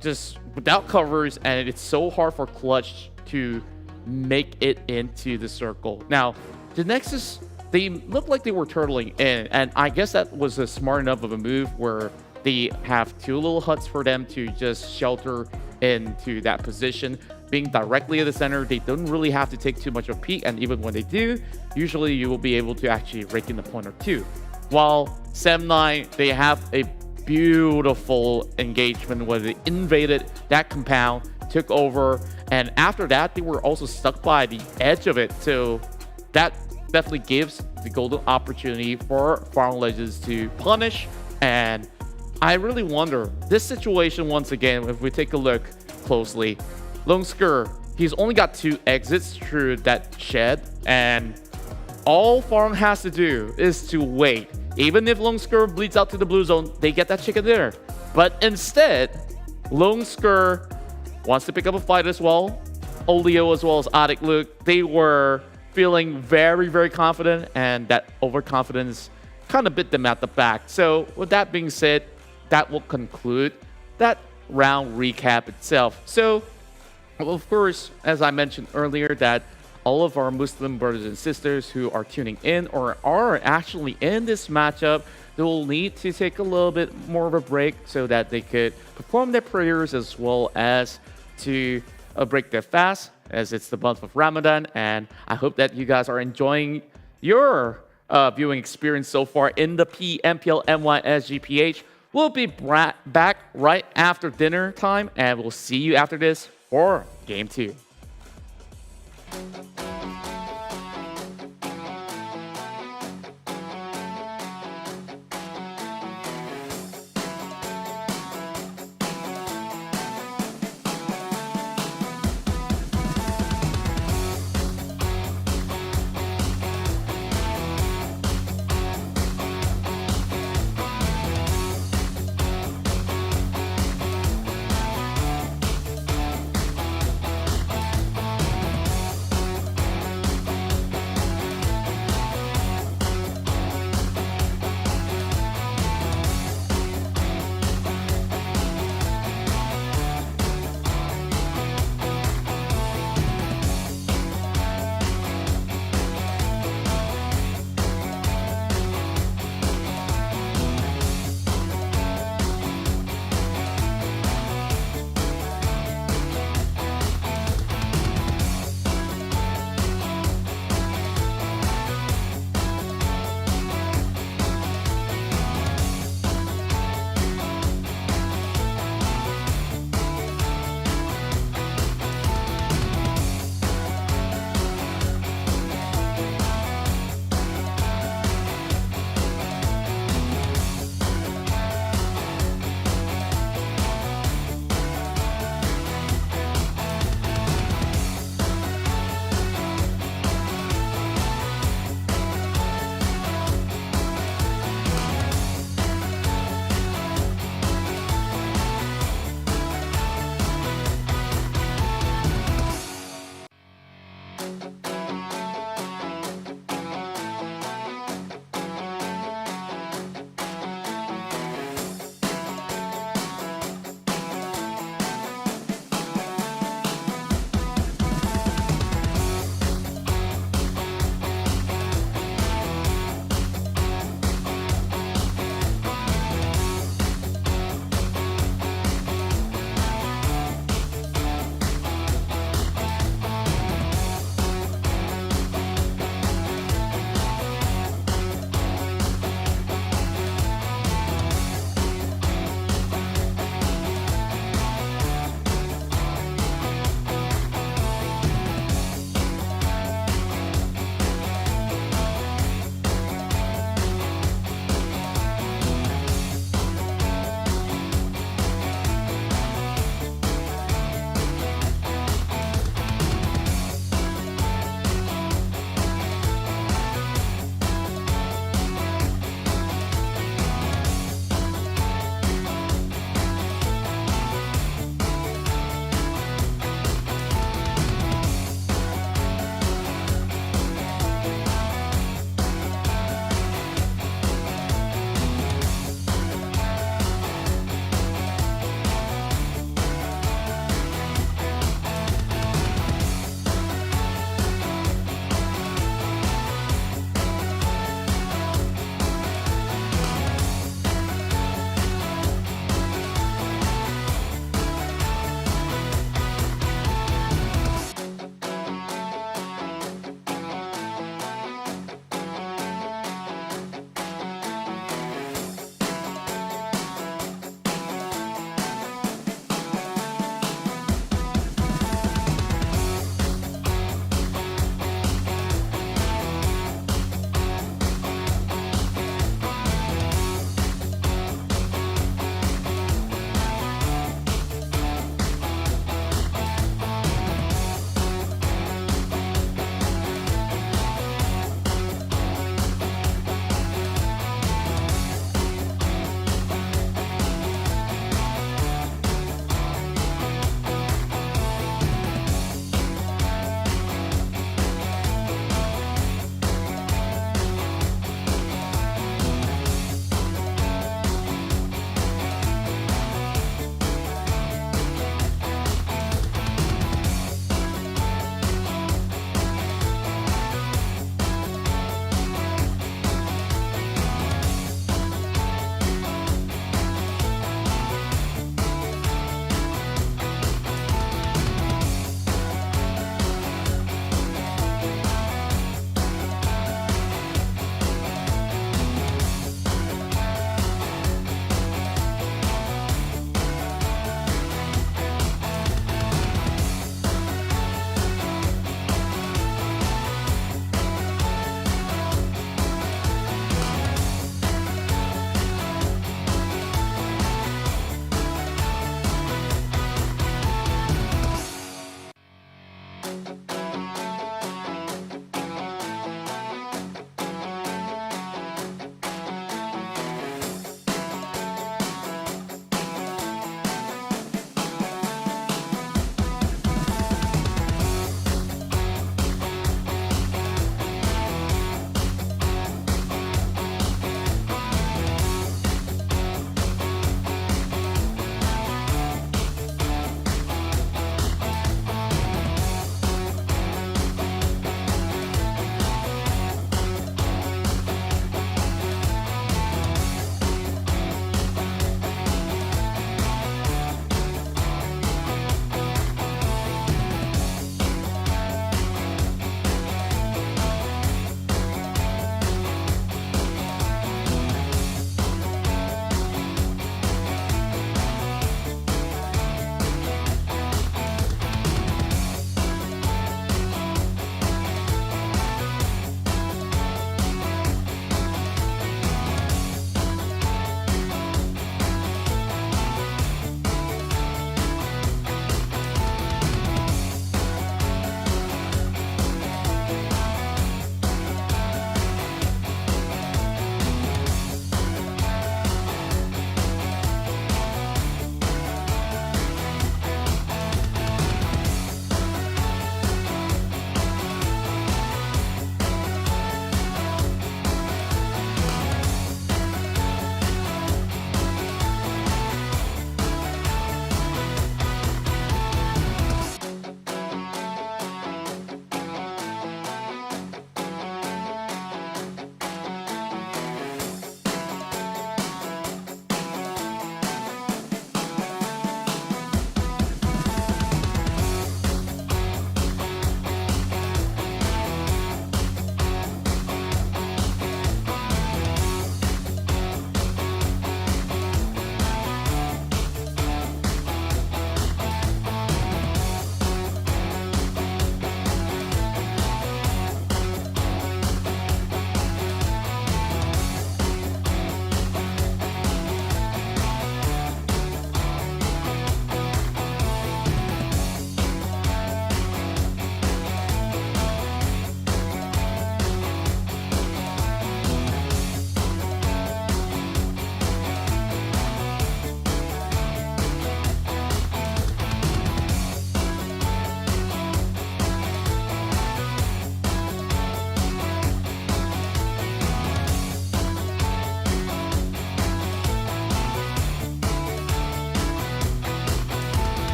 just without covers, and it's so hard for Clutch to make it into the circle. Now, the GENEXUS, they looked like they were turtling in, and I guess that was a smart enough of a move where they have two little huts for them to just shelter into that position. Being directly at the center, they don't really have to take too much of a peek, and even when they do, usually you will be able to actually rake in a point or two. While Sem9, they have a beautiful engagement where they invaded that compound, took over, and after that, they were also stuck by the edge of it. So that definitely gives the golden opportunity for Farang Legends to punish. And I really wonder, this situation once again, if we take a look closely, Bosskur, he's only got 2 exits through that shed, and all Farang has to do is to wait. Even if Bosskur bleeds out to the blue zone, they get that chicken dinner. But instead, Bosskur wants to pick up a fight as well. Olio as well as Adik Luke, they were feeling very, very confident, and that overconfidence kind of bit them at the back. So with that being said, that will conclude that round recap itself. So, well, of course, as I mentioned earlier, that all of our Muslim brothers and sisters who are tuning in or are actually in this matchup, they will need to take a little bit more of a break so that they could perform their prayers as well as to break their fast, as it's the month of Ramadan. And I hope that you guys are enjoying your viewing experience so far in the PMPL MYSGPH. We'll be back right after dinner time, and we'll see you after this for Game 2.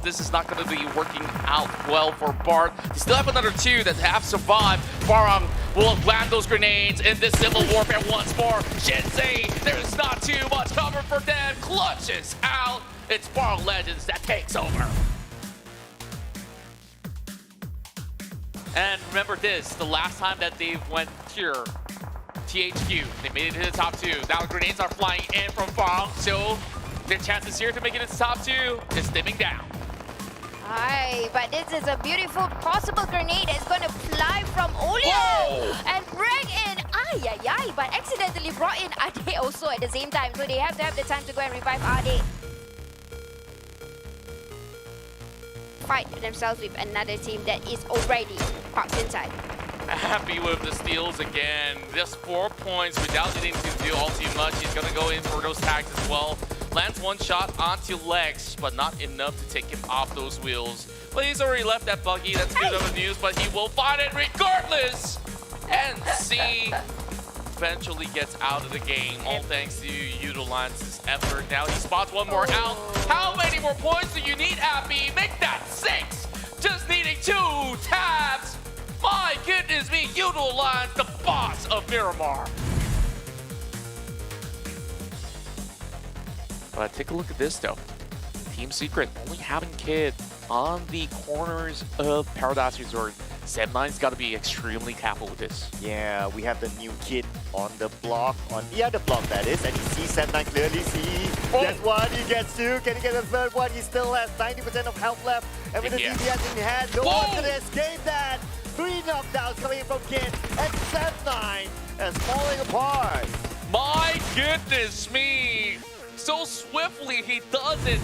this is not going to be working out well for Bart. They still have another two that have survived. Farang will land those grenades in this civil warfare once more. Shinsei, there's not too much cover for them. Clutches out. It's Farang Legends that takes over. And remember this, the last time that they went here, THQ, they made it to the top two. Now grenades are flying in from Farang, so their chances here to make it to the top two is dimming down. Aye, but this is a beautiful possible grenade that's going to fly from Olia and bring in but accidentally brought in Ade also at the same time, so they have to have the time to go and revive Ade. Fight themselves with another team that is already parked inside. Happy with the steals again. Just 4 points without needing to do all too much. He's going to go in for those tags as well. Lands one shot onto Lex, but not enough to take him off those wheels. But he's already left that buggy. That's good of news, but he will find it regardless. NSEA eventually gets out of the game, all thanks to Yoodo Lance's effort. Now he spots one more out. How many more points do you need, Abby? Make that 6. Just needing 2 tabs. My goodness me, Yoodo Lance, the boss of Miramar. But take a look at this though. Team Secret only having Kid on the corners of Paradise Resort. 7-9's got to be extremely careful with this. Yeah, we have the new Kid on the block, on the other block that is, and he sees 7-9 clearly. That's one, he gets 2. Can he get a third one? He still has 90% of health left, and with the DPS in hand, no one's gonna escape that. 3 knockdowns coming in from Kid, and 7-9 is falling apart. My goodness me! So swiftly he does it.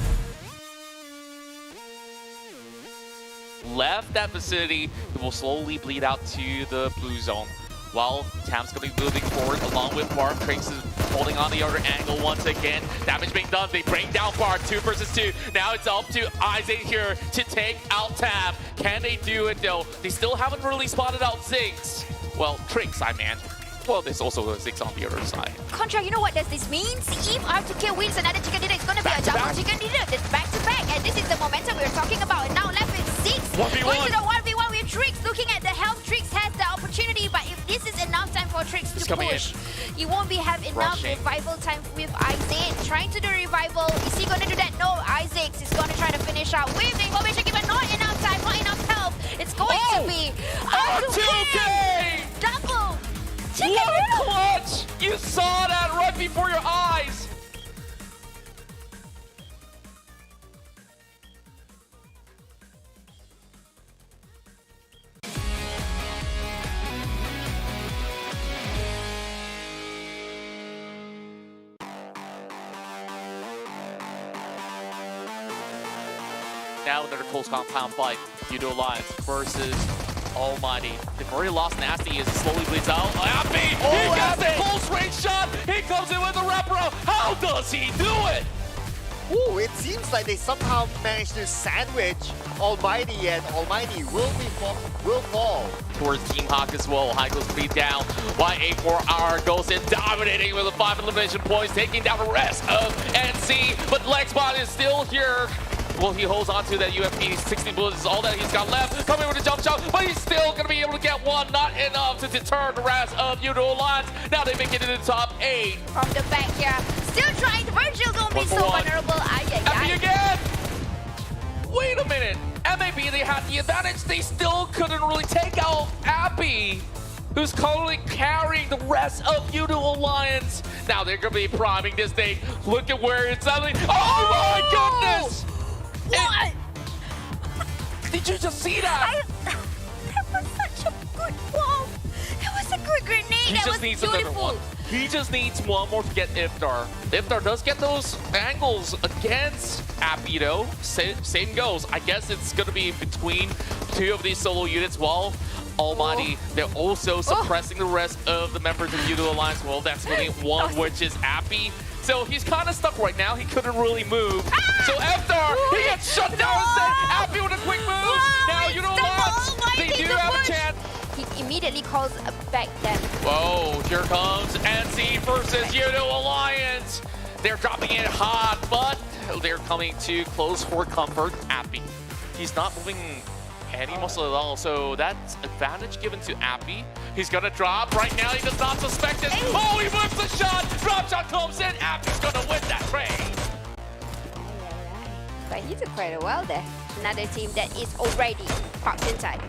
Left that vicinity, it will slowly bleed out to the blue zone. While Tam's going to be moving forward along with Bart. Trace is holding on the other angle once again. Damage being done, they bring down Bart, 2 versus 2. Now it's up to Isaac here to take out Tam. Can they do it though? They still haven't really spotted out Ziggs. Well, Tricks, I meant. Well, there's also Ziggs on the other side. Contra, you know what does this mean? If R2K wins another chicken dinner, it's going to be a double chicken dinner. That's back to back, and this is the momentum we were talking about. And now left with 6. 1v1. Going to the 1v1 with Tricks. Looking at the health, Tricks has the opportunity, but if this is enough time for Tricks to push, he won't have enough revival time with Isaac. Trying to do revival. Is he going to do that? No, Isaac is going to try to finish out with information given. Not enough time, not enough health. It's going to be R2K! Double! What clutch! You saw that right before your eyes! Now another close compound fight. Yoodo Alliance versus Almighty. They've already lost Nasty as it slowly bleeds out. Appy! He gets a close range shot! He comes in with a wraparound! How does he do it? Ooh, it seems like they somehow managed to sandwich Almighty, and Almighty will fall. Towards Team Hawk as well. High goes bleed down. Y84R goes in, dominating with the 5 elimination points, taking down the rest of NC. But Lexbot is still here. Well, he holds on to that UFP. 16 bullets is all that he's got left. Coming with a jump shot, but he's still going to be able to get one. Not enough to deter the rest of Yoodo Alliance. Now they make it to the top 8. From the back here. Still trying. Virgil going to be so vulnerable. Appy again! Wait a minute. MAB, they had the advantage. They still couldn't really take out Appy, who's currently carrying the rest of Yoodo Alliance. Now they're going to be priming this thing. Look at where it's suddenly. Oh my goodness! What? Did you just see that? That was such a good bomb. That was a good grenade. He that just was needs beautiful. another one. He just needs one more to get Iftar. Iftar does get those angles against Appy though. Same goes. I guess it's going to be between 2 of these solo units while Almighty, they're also suppressing the rest of the members of Yoodo Alliance. Well, that's only one, which is Appy. So he's kind of stuck right now. He couldn't really move. So Iftar, he gets shut down instead. Appy with a quick move. Now Yoodo Alliance, they do have a chance. He immediately calls back them. Whoa, here comes NC versus Yoodo Alliance. They're dropping it hot, but They're coming too close for comfort. Appy. He's not moving any muscle at all, so that's advantage given to Appy. He's gonna drop right now. He does not suspect it. Oh, he whips the shot. Drop shot comes in. Appy's gonna win that trade. But he took quite a while there. Another team that is already parked inside.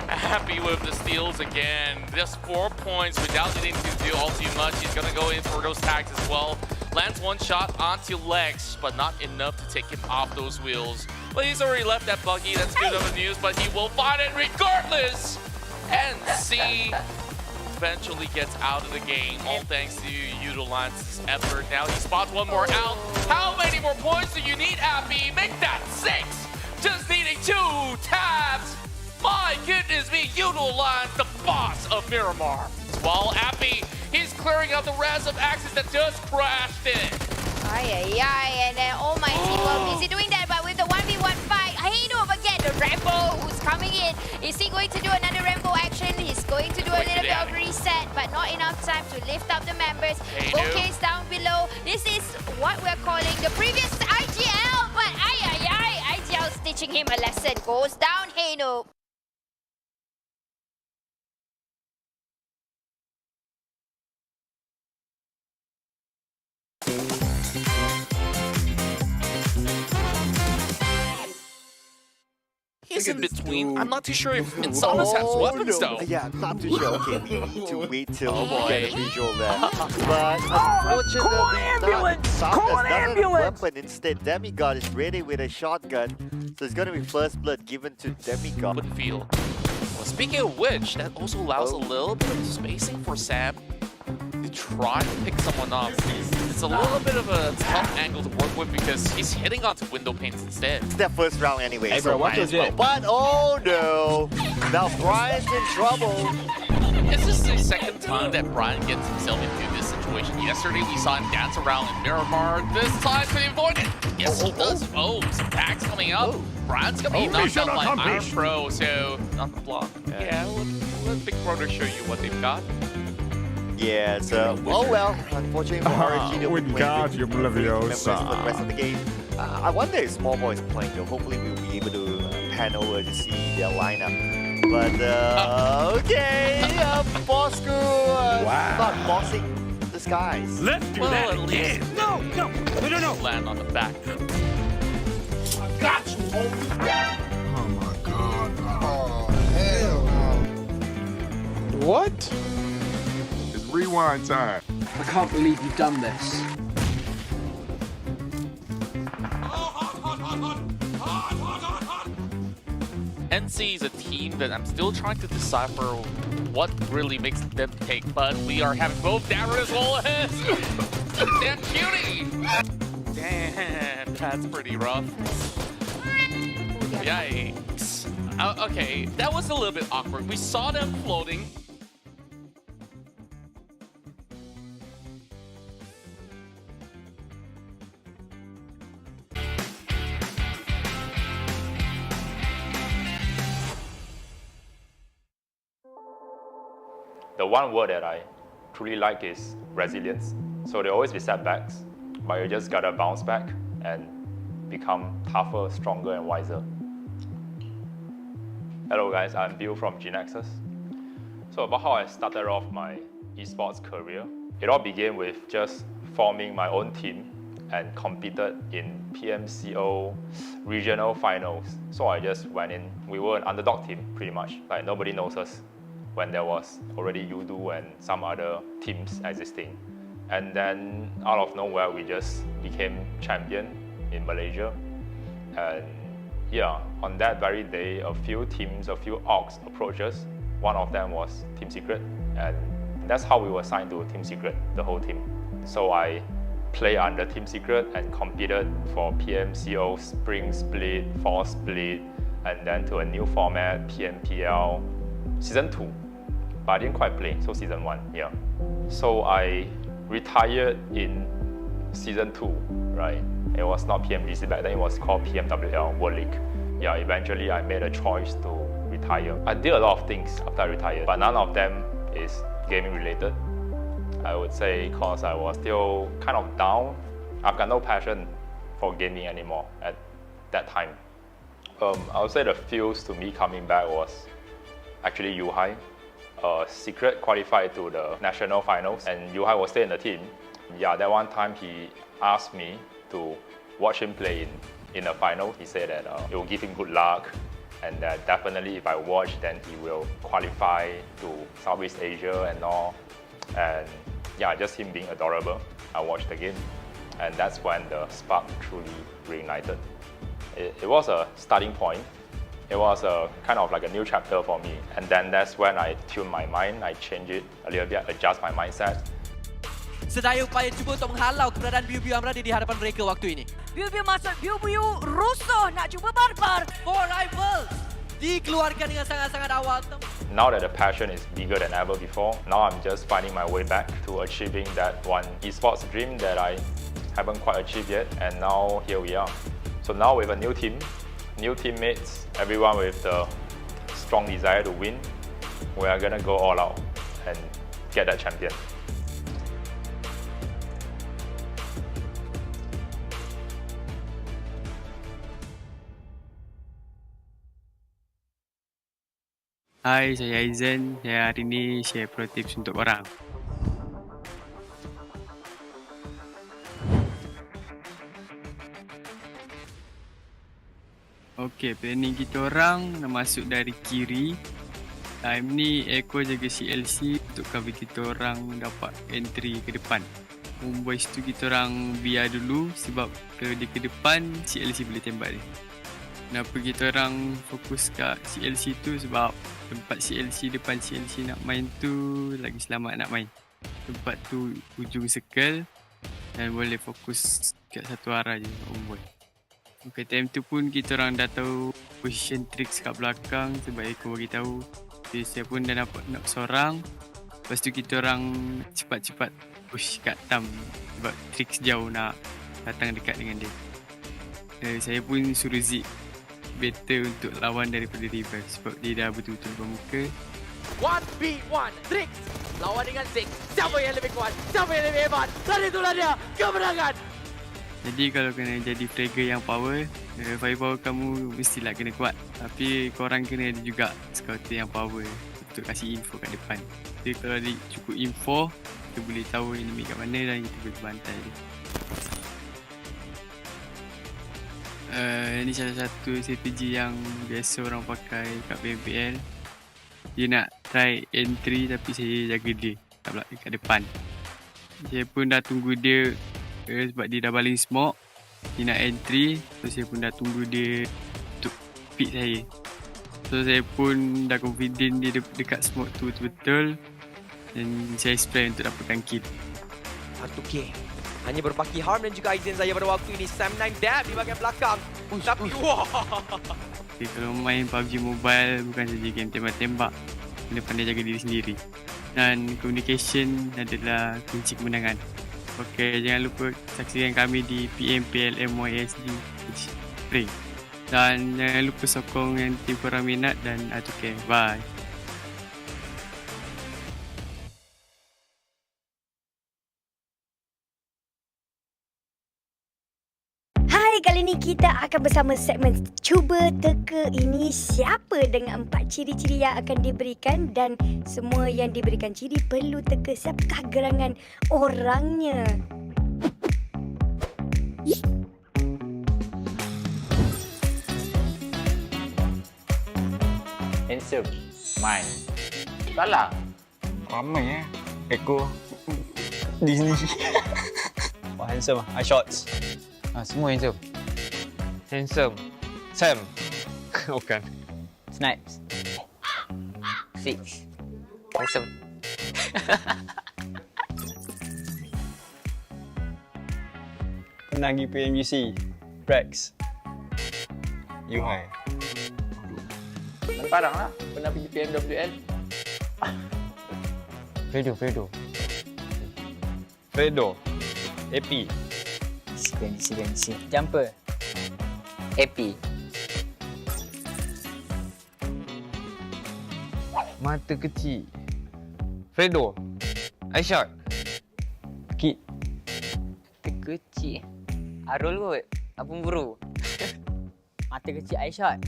Happy with the steals again. Just 4 points without needing to do all too much. He's gonna go in for those tags as well. Lands one shot onto legs, but not enough to take him off those wheels. But he's already left that buggy. That's good of the news, but he will find it regardless. NSEA eventually gets out of the game, all thanks to Yoodo Lance's effort. Now he spots one more out. How many more points do you need, Appy? Make that 6. Just needing 2 tabs. My goodness me, Yoodo Lance, the boss of Miramar. While Appy, he's clearing out the rest of Axis that just crashed in. And then all my team were busy doing that, but with the 1v1 fight, Yoodo again, the Rambo who's coming in. Is he going to do another Rambo action? He's going to do a little bit of reset, but not enough time to lift up the members. Bouquet's down below. This is what we're calling the previous IGL, but IGL teaching him a lesson. Goes down, Yoodo. He's in between. I'm not too sure if Insanus has weapons though. Yeah, I'm not too sure. Okay, we need to wait till we get a visual there. But unfortunately, Insanus doesn't have a weapon. Instead, Demigod is ready with a shotgun. So it's going to be first blood given to Demigod. Would feel. Well, speaking of which, that also allows a little bit of spacing for Sam to try to pick someone up. It's a little bit of a tough angle to work with because he's hitting onto window panes instead. It's their first round anyway. Hey bro, watch your jet. But oh no! Now Brian's in trouble. This is the second time that Brian gets himself into this situation. Yesterday we saw him dance around in Miramar. This time to avoid it. Yes, he does. Oh, some packs coming up. Brian's gonna be knocked out by Iron Pro, so not the block. Yeah, let Big Brother show you what they've got. Yeah, so, oh well, unfortunately for RNG, they'll be playing with members for the rest of the game. I wonder if Homebois is playing though. Hopefully we'll be able to pan over to see their lineup. But, okay, Bosskur start bossing the skies. Let's do that again. No, land on the back. Got you, homie. Oh my god. Oh, hell no. What? Rewind time. I can't believe you've done this. NSEA is a team that I'm still trying to decipher what really makes them take, but we are having both Darren as well as damn Cutie. Damn, that's pretty rough. Yikes. Okay, that was a little bit awkward. We saw them floating. The one word that I truly like is resilience. So there always be setbacks, but you just gotta bounce back and become tougher, stronger, and wiser. Hello guys, I'm Bill from GENEXUS. So about how I started off my esports career, it all began with just forming my own team and competed in PMCO regional finals. So I just went in. We were an underdog team pretty much, like nobody knows us, when there was already Yoodo and some other teams existing. And then out of nowhere, we just became champion in Malaysia. And yeah, on that very day, a few teams, a few orgs approached us. One of them was Team Secret, and that's how we were assigned to Team Secret, the whole team. So I played under Team Secret and competed for PMCO Spring Split, Fall Split, and then to a new format, PMPL Season 2. But I didn't quite play, so Season 1, yeah. So I retired in Season 2, right? It was not PMGC back then, it was called PMWL World League. Yeah, eventually I made a choice to retire. I did a lot of things after I retired, but none of them is gaming related. I would say because I was still kind of down. I've got no passion for gaming anymore at that time. I would say the feels to me coming back was actually Yuhai. Secret qualified to the national finals and Yuhai was still in the team. Yeah, that one time he asked me to watch him play in the final. He said that it will give him good luck and that definitely if I watch then he will qualify to Southeast Asia and all. And yeah, just him being adorable. I watched the game and that's when the spark truly reignited. It was a starting point. It was a kind of like a new chapter for me. And then that's when I tuned my mind, I changed it a little bit, adjust my mindset. Sedaya upaya cuba untuk menghalau keberadaan Biu-Biu yang berada di hadapan mereka waktu ini. Biu-Biu masuk, Biu-Biu rusuh nak cuba barbar. Four rivals dikeluarkan dengan sangat-sangat awal. Now that the passion is bigger than ever before, now I'm just finding my way back to achieving that one esports dream that I haven't quite achieved yet. And now here we are. So now with a new team, new teammates, everyone with the strong desire to win, we are gonna go all out and get that champion. Hai, saya Aizen. Saya hari ni share pro tips untuk korang. Okey, planning kita orang nak masuk dari kiri. Time ni Eko jaga CLC untuk cover kita orang dapat entry ke depan. Homebois tu kita orang biar dulu sebab kalau dia ke depan CLC boleh tembak dia. Kenapa kita orang fokus kat CLC tu sebab tempat CLC depan CLC nak main tu lagi selamat nak main. Tempat tu ujung circle dan boleh fokus kat satu arah je Homebois. Okay, time tu pun kita orang dah tahu position tricks kat belakang sebab Eko bagi tahu. Okay, saya pun dah dapat knock seorang. Lepas tu kita orang cepat-cepat push kat Tam sebab tricks jauh nak datang dekat dengan dia. Saya pun suruh Zik better untuk lawan daripada Revive sebab dia dah betul-betul bermuka. 1v1 tricks lawan dengan Zik. Siapa yang lebih kuat? Siapa yang lebih hebat? Dan itulah dia kemenangan. Jadi kalau kena jadi fragger yang power, firepower kamu mestilah kena kuat. Tapi korang kena ada juga scouter yang power untuk kasih info kat depan. Jadi kalau ada cukup info, kita boleh tahu enemy kat mana dan kita boleh bantai dia. Ini salah satu strategi yang biasa orang pakai kat PMPL. Dia nak try entry tapi saya jaga dia kat depan. Saya pun dah tunggu dia sebab dia dah baling smoke. Dia nak entry, so saya pun dah tunggu dia untuk pick saya. So saya pun dah confident dia dekat smoke tu betul-betul. Dan saya spray untuk dapatkan kill. 1K hanya berpaki Harm dan juga Aizen Zaya pada waktu ini. Sam 9 dab di bahagian belakang. Tapi wah. Okay, kalau main PUBG Mobile bukan saja game tembak-tembak, kena pandai jaga diri sendiri. Dan communication adalah kunci kemenangan. Okay, jangan lupa saksikan kami di PMPL MYSGPH Spring. Dan jangan lupa sokong yang tim korang minat dan okay, bye. Kali ni kita akan bersama segmen Cuba Teka. Ini siapa dengan 4 ciri-ciri yang akan diberikan dan semua yang diberikan ciri perlu teka siapakah gerangan orangnya. Handsome. Mine. Salah. Ramai Eko. Di sini. Oh, handsome. Eye shots. Semua handsome. Handsome. Sam. Bukan. Snipes. Six. Handsome. Pernah pergi PMGC. Rex. Yuhai. Farang lah. Pernah pergi PMWL. Fredo. AP. Disiplin. Jumper. AP. Mata kecil. Fredo. Eye shot. Kecil. Arul kot. Apa pemburu? Mata kecil Aisyah.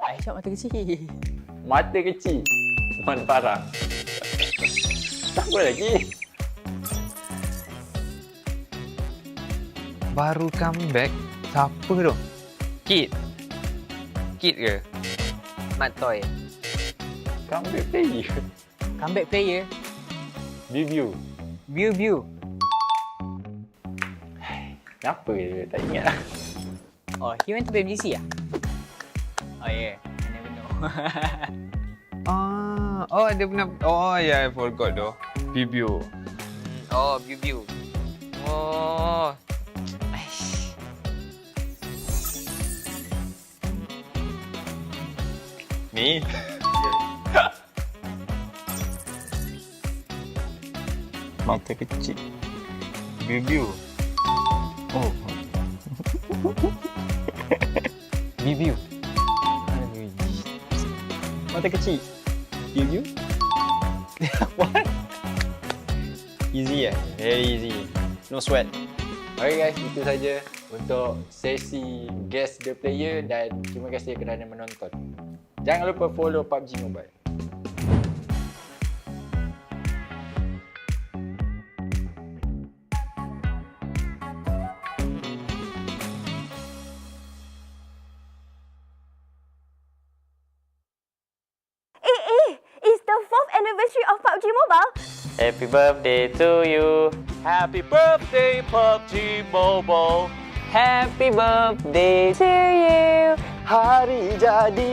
Aisyah mata kecil. Mata kecil. Man Farang. Siapa lagi? Baru comeback. Siapa tu? Kid. Kid ke? Mat Toy. Comeback player. Comeback player. View. View. Kenapa dia tak ingat lah. Oh, he went to PMGC ah? Oh yeah, I never know. Oh, dia pernah. Oh, yeah, I forgot tu. View. Oh, View. Oh. Ni? Mata kecil. View. Oh. View. Mata kecil. View. What? Easy eh? Very easy. No sweat. Okay guys, itu saja untuk sesi guess the player dan terima kasih kerana menonton. Jangan lupa follow PUBG Mobile. It's the 4th anniversary of PUBG Mobile. Happy birthday to you. Happy birthday, PUBG Mobile. Happy birthday to you. Hari jadi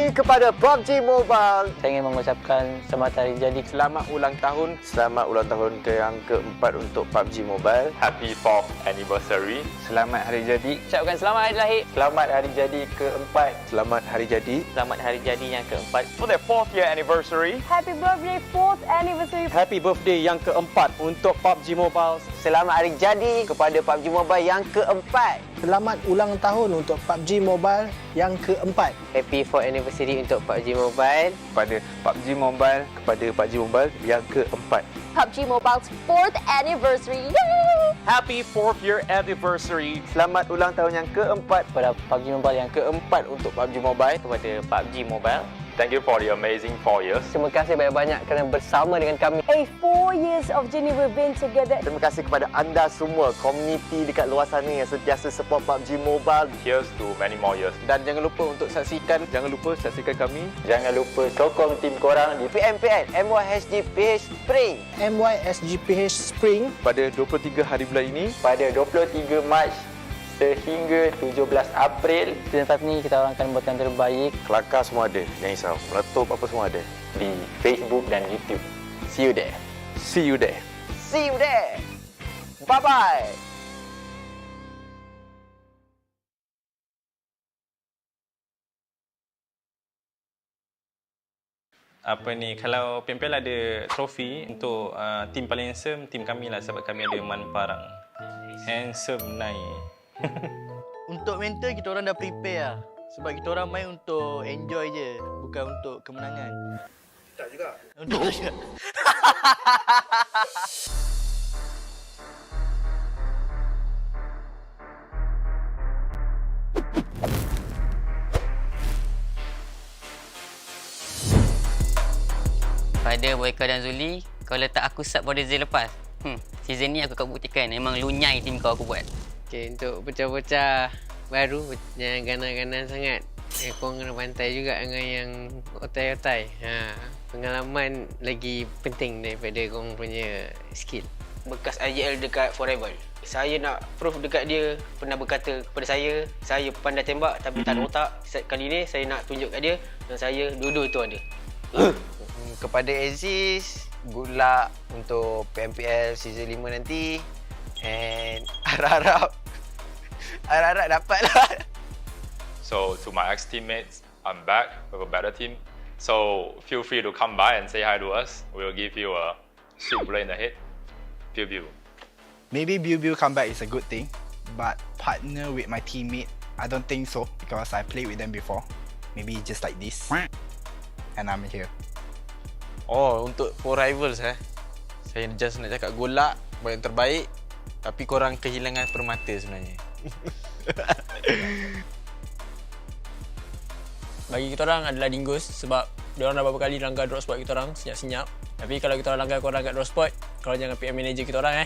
kepada PUBG Mobile. Saya ingin mengucapkan selamat hari jadi. Selamat ulang tahun. Selamat ulang tahun ke yang keempat untuk PUBG Mobile. Happy 4th anniversary. Selamat hari jadi. Ucapkan selamat hari lahir. Selamat hari jadi keempat. Selamat hari jadi. Selamat hari jadi yang keempat. For their 4th year anniversary. Happy birthday 4th anniversary. Happy birthday yang keempat untuk PUBG Mobile. Selamat hari jadi kepada PUBG Mobile yang keempat. Selamat ulang tahun untuk PUBG Mobile yang keempat. Happy 4th anniversary untuk PUBG Mobile. Kepada PUBG Mobile. Kepada PUBG Mobile yang keempat. PUBG Mobile's 4th anniversary. Yay! Happy 4th year anniversary. Selamat ulang tahun yang keempat Kepada PUBG Mobile yang keempat untuk PUBG Mobile. kepada PUBG Mobile. Thank you for the amazing 4 years. Terima kasih banyak-banyak kerana bersama dengan kami. 4 years of journey we've been together. Terima kasih kepada anda semua, komuniti dekat luar sana yang sentiasa support PUBG Mobile. Here's to many more years. Dan jangan lupa saksikan kami. Jangan lupa sokong tim korang di PMPL MYSGPH Spring. MYSGPH Spring pada 23 hari bulan ini. pada 23 Mac sehingga 17 April. Season 5 ni kita orang akan buat yang terbaik. Kelakar semua ada, jangan risau. Meletup apa semua ada. Di Facebook dan YouTube. See you there. See you there. Bye-bye. Apa ni, kalau PMPL ada trofi untuk tim paling handsome, tim kami lah, sebab kami ada Man Farang. Handsome naik. Untuk mental kita orang dah prepare lah. Sebab kita orang main untuk enjoy je, bukan untuk kemenangan. Tak juga. Untuk juga. Pada Boyka dan Zuli, kau letak aku sub pada season lepas. Season ni aku akan buktikan memang lunyai tim kau aku buat. Okay, untuk bocah-bocah baru jangan ganas-ganas sangat. Korang kena pantai juga dengan yang otai-otai. Pengalaman lagi penting daripada korang punya skill. Bekas IGL dekat Forever. Saya nak proof dekat dia, pernah berkata kepada saya pandai tembak tapi tak ada otak. Kali ni saya nak tunjuk kat dia dan saya dua-dua itu ada. Kepada Aziz, good luck untuk PMPL season 5 nanti. And harap-harap dapatlah. So to my ex-teammates, I'm back with a better team. So feel free to come by and say hi to us. We'll give you a sweet bullet in the head. Pew. Maybe Biu come back is a good thing, but partner with my teammate, I don't think so because I played with them before. Maybe just like this, and I'm here. Oh, untuk for rivals saya just nak cakap good luck, buat yang terbaik. Tapi korang kehilangan permata sebenarnya. Bagi kita orang adalah Dingoz sebab diorang dah beberapa kali langgar drop spot kita orang senyap-senyap. Tapi kalau kita orang langgar korang kat drop spot, korang jangan PM manager kita orang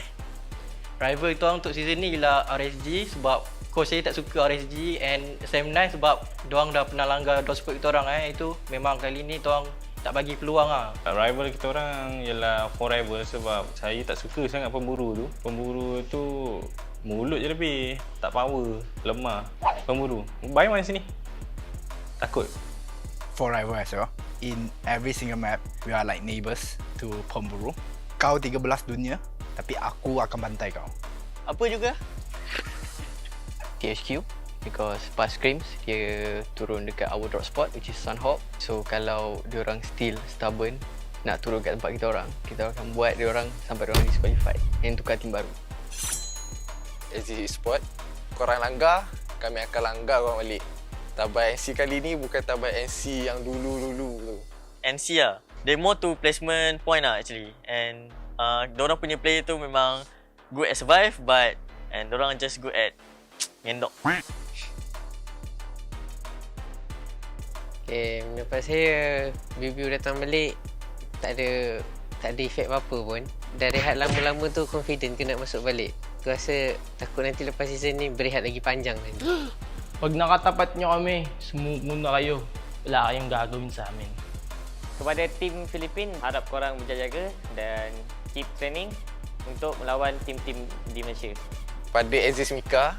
Rival kita orang untuk season ni ialah RSG sebab coach saya tak suka RSG and SM9 sebab diorang dah pernah langgar drop spot kita orang Itu memang kali ni diorang tak bagi peluang Rival kita orang ialah Forever sebab saya tak suka sangat pemburu tu. Pemburu tu mulut je lebih, tak power, lemah. Pemburu. Baik main sini. Takut. Forever as well. In every single map, we are like neighbours to pemburu. Kau 13 dunia, tapi aku akan bantai kau. Apa juga? THQ because pas scrims dia turun dekat our drop spot which is Sunhawk. So kalau diorang still stubborn nak turun kat tempat kita akan buat diorang sampai diorang disqualified and tukar tim baru. Esports, korang langgar, kami akan langgar korang balik. TABAH NC kali ni bukan TABAH NC yang dulu-dulu tu. NC lah. They more to placement point lah actually. And diorang punya player tu memang good at survive but and diorang just good at ngendok. Okay, menurut saya Biu datang balik tak ada efek apa-apa pun. Dah rehat lama-lama tu confident ke nak masuk balik. Aku rasa takut nanti lepas season ni berehat lagi panjang nanti. Pag nakatapat nyo kami, smooth muna kayo. Wala kayong gagawin sa amin. Kepada tim Filipin, harap korang berjaga-jaga dan keep training untuk melawan tim-tim di Malaysia. Pada Aziz Mika,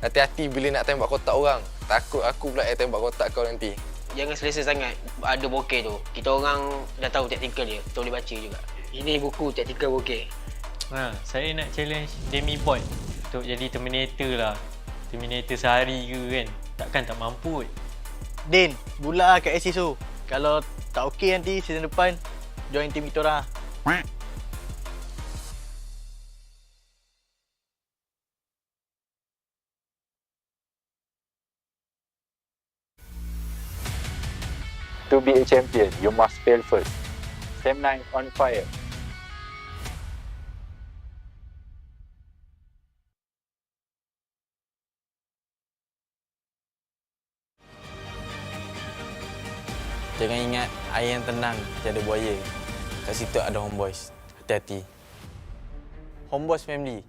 hati-hati bila nak tembak kotak orang. Takut aku pula yang tembak kotak kau nanti. Jangan selesa sangat ada bokeh tu. Kita orang dah tahu taktikal dia. Kita boleh baca juga. Ini buku taktikal bokeh. Saya nak challenge Demi Boy untuk jadi Terminator lah. Terminator sehari ke kan. Takkan tak mampu kot. Din, bulat lah kat SSO. Kalau tak okey nanti season depan, join tim kita orang. To be a champion, you must fail first. SM9 on fire. Jangan ingat air yang tenang tiada buaya. Kat situ ada Homebois. Hati-hati. Homebois family.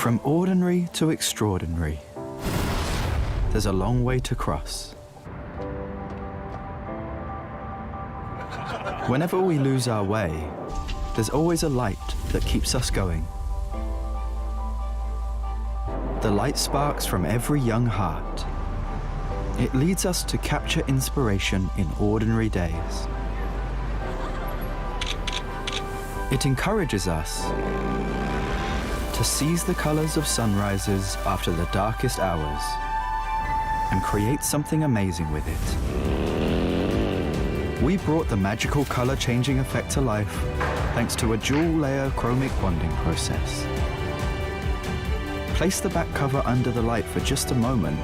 From ordinary to extraordinary, there's a long way to cross. Whenever we lose our way, there's always a light that keeps us going. The light sparks from every young heart. It leads us to capture inspiration in ordinary days. It encourages us to seize the colors of sunrises after the darkest hours and create something amazing with it. We brought the magical color changing effect to life thanks to a dual layer chromic bonding process. Place the back cover under the light for just a moment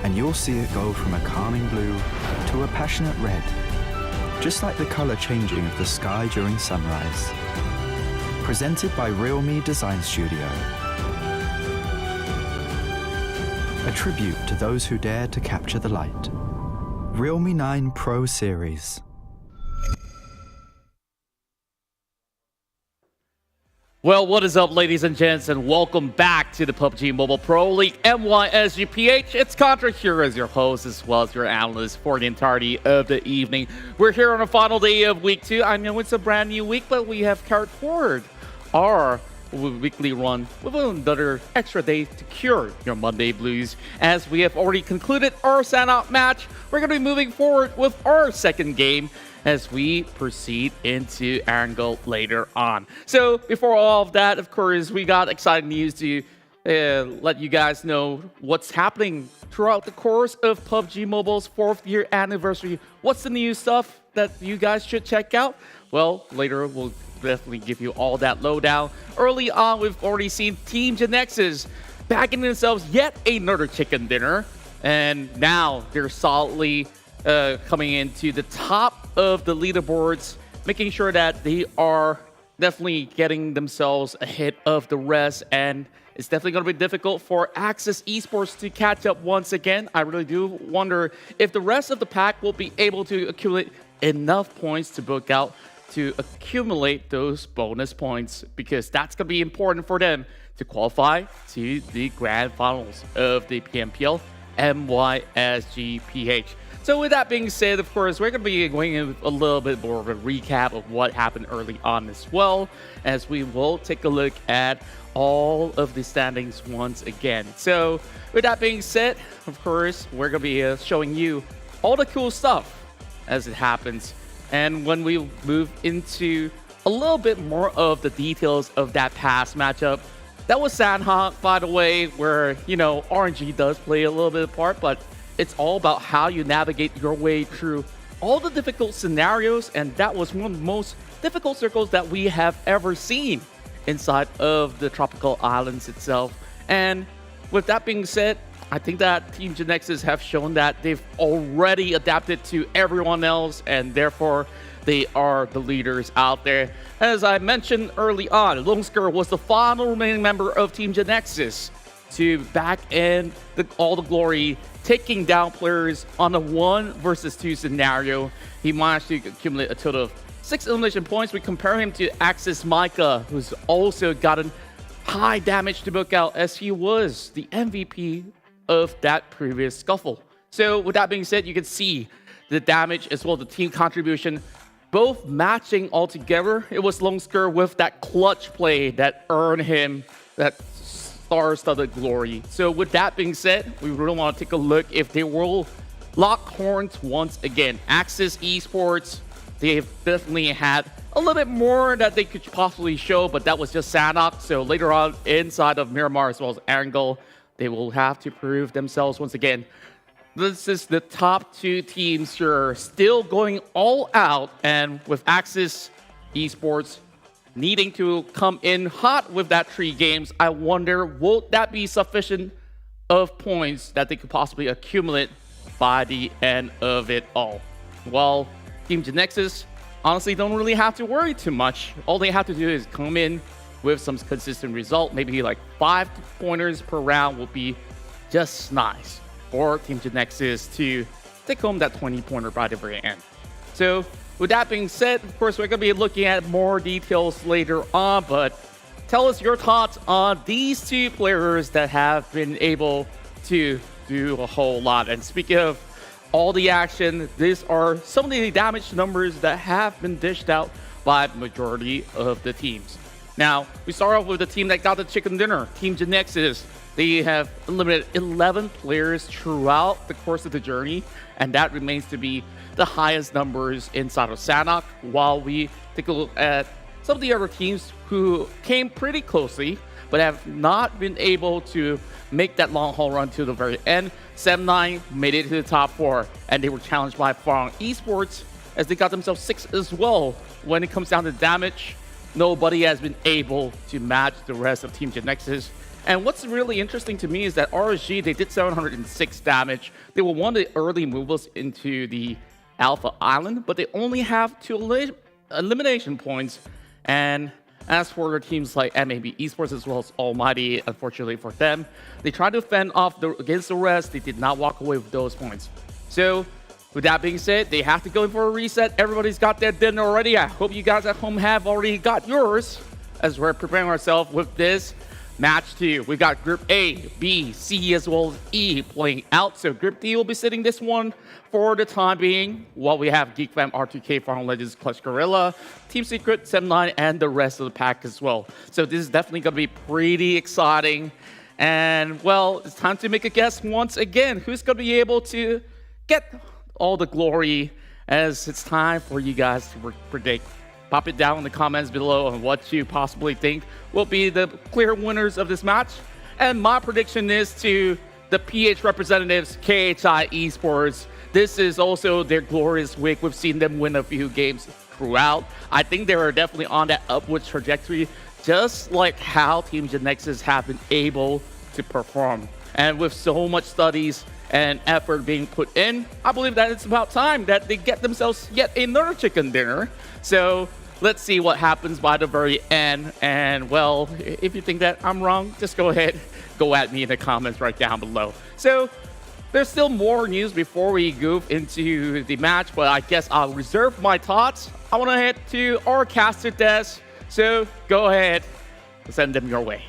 and you'll see it go from a calming blue to a passionate red, just like the color changing of the sky during sunrise. Presented by Realme Design Studio. A tribute to those who dared to capture the light. Realme 9 Pro Series. Well, what is up, ladies and gents, and welcome back to the PUBG Mobile Pro League MYSGPH. It's Contra here as your host, as well as your analyst for the entirety of the evening. We're here on the final day of week 2. I know it's a brand new week, but we have carried forward our weekly run with another extra day to cure your Monday blues. As we have already concluded our Sanok match, we're going to be moving forward with our second game as we proceed into Angle later on. So before all of that, of course, we got exciting news to let you guys know what's happening throughout the course of PUBG Mobile's 4th year anniversary. What's the new stuff that you guys should check out? Well, later we'll definitely give you all that lowdown. Early on, we've already seen Team GENEXUS bagging themselves yet another chicken dinner, and now they're solidly coming into the top of the leaderboards, making sure that they are definitely getting themselves ahead of the rest, and it's definitely going to be difficult for Axis Esports to catch up once again. I really do wonder if the rest of the pack will be able to accumulate enough points to book out to accumulate those bonus points, because that's going to be important for them to qualify to the grand finals of the PMPL MYSGPH. So with that being said, of course, we're going to be going in a little bit more of a recap of what happened early on as well, as we will take a look at all of the standings once again. So with that being said, of course, we're going to be showing you all the cool stuff as it happens. And when we move into a little bit more of the details of that past matchup, that was Sandhawk, by the way, where, you know, RNG does play a little bit of part, but it's all about how you navigate your way through all the difficult scenarios, and that was one of the most difficult circles that we have ever seen inside of the tropical islands itself. And with that being said, I think that Team GENEXUS have shown that they've already adapted to everyone else, and therefore they are the leaders out there. As I mentioned early on, Bosskur was the final remaining member of Team GENEXUS to back end all the glory, taking down players on a 1 versus 2 scenario. He managed to accumulate a total of 6 elimination points. We compare him to Axis Micah, who's also gotten high damage to book out, as he was the MVP of that previous scuffle. So with that being said, you can see the damage as well as the team contribution both matching all together. It was Bosskur with that clutch play that earned him that star-studded glory. So with that being said, we really want to take a look if they will lock horns once again. Axis Esports, they've definitely had a little bit more that they could possibly show, but that was just Sanok. So later on, inside of Miramar as well as Angle, they will have to prove themselves once again. This is the top 2 teams who are still going all out, and with Axis Esports needing to come in hot with that 3 games, I wonder, will that be sufficient of points that they could possibly accumulate by the end of it all? Well, Team GENEXUS honestly don't really have to worry too much. All they have to do is come in with some consistent result. Maybe like 5 pointers per round will be just nice for Team GENEXUS to take home that 20-pointer by the very end. So with that being said, of course, we're going to be looking at more details later on, but tell us your thoughts on these 2 players that have been able to do a whole lot. And speaking of all the action, these are some of the damage numbers that have been dished out by the majority of the teams. Now, we start off with the team that got the chicken dinner, Team GENEXUS. They have eliminated 11 players throughout the course of the journey, and that remains to be the highest numbers inside of Sanok, while we take a look at some of the other teams who came pretty closely, but have not been able to make that long haul run to the very end. 7-9 made it to the top 4, and they were challenged by Farang Esports, as they got themselves 6 as well. When it comes down to damage, nobody has been able to match the rest of Team GENEXUS. And what's really interesting to me is that RSG, they did 706 damage. They were one of the early movers into the Alpha Island, but they only have 2 elimination points. And as for the teams like MAB Esports as well as ALMGHTY, unfortunately for them, they tried to fend off against the rest. They did not walk away with those points. So with that being said, they have to go in for a reset. Everybody's got their dinner already. I hope you guys at home have already got yours, as we're preparing ourselves with this Match 2, we've got Group A, B, C, as well as E playing out. So Group D will be sitting this one for the time being, while we have Geek, R2K, Farang, Legends, Clutch, Guerilla, Team Secret, 7-9, and the rest of the pack as well. So this is definitely going to be pretty exciting. And, well, it's time to make a guess once again. Who's going to be able to get all the glory, as it's time for you guys to predict. Pop it down in the comments below on what you possibly think will be the clear winners of this match. And my prediction is to the PH representatives, KHI Esports. This is also their glorious week. We've seen them win a few games throughout. I think they are definitely on that upward trajectory, just like how Team GENEXUS have been able to perform. And with so much studies and effort being put in, I believe that it's about time that they get themselves yet another chicken dinner. So let's see what happens by the very end. And, well, if you think that I'm wrong, just go ahead, go at me in the comments right down below. So there's still more news before we go into the match, but I guess I'll reserve my thoughts. I want to head to our caster desk, so go ahead, send them your way.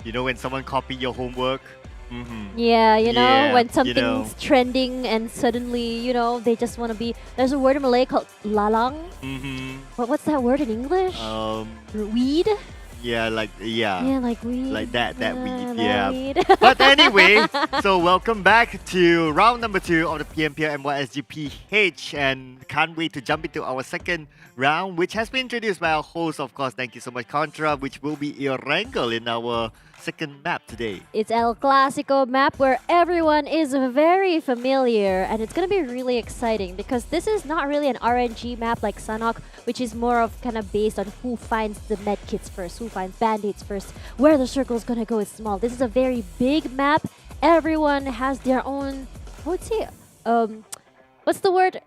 You know when someone copy your homework? Yeah, you know, Yeah, when you something's know. trending and suddenly, you know, they just want to be... There's a word in Malay called lalang. What's that word in English? Weed? Yeah, like, yeah. Yeah, like weed. Like that Yeah, weed, that yeah. weed. But anyway, so welcome back to round number 2 of the PMPL MYSGPH, and can't wait to jump into our second round, which has been introduced by our host, of course. Thank you so much, Contra, which will be Irangel in our second map today. It's El Clasico map where everyone is very familiar, and it's going to be really exciting because this is not really an RNG map like Sanhok, which is more of kind of based on who finds the medkits first, who finds band-aids first, where the circle is going to go is small. This is a very big map. Everyone has their own, I would say, what's the word?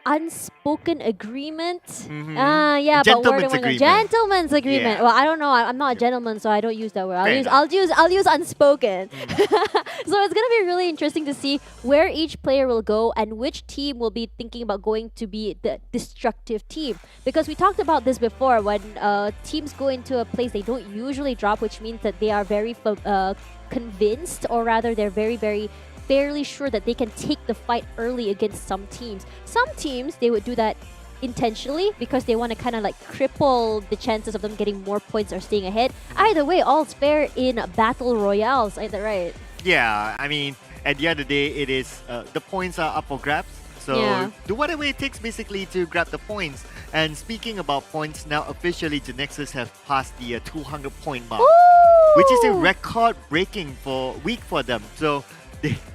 Unspoken agreement. Yeah, Gentleman's agreement. Gentleman's agreement. Yeah. Well, I don't know. I'm not a gentleman, so I don't use that word. I'll use unspoken. So it's gonna be really interesting to see where each player will go and which team will be thinking about going to be the destructive team. Because we talked about this before, when teams go into a place they don't usually drop, which means that they are very convinced, or rather they're very fairly sure that they can take the fight early against some teams. Some teams, they would do that intentionally because they want to kind of like cripple the chances of them getting more points or staying ahead. Either way, all's fair in battle royales, ain't that right? Yeah, I mean, at the end of the day, it is the points are up for grabs. So do whatever it takes basically to grab the points. And speaking about points, now officially GENEXUS have passed the 200 point mark, which is a record-breaking week for them. So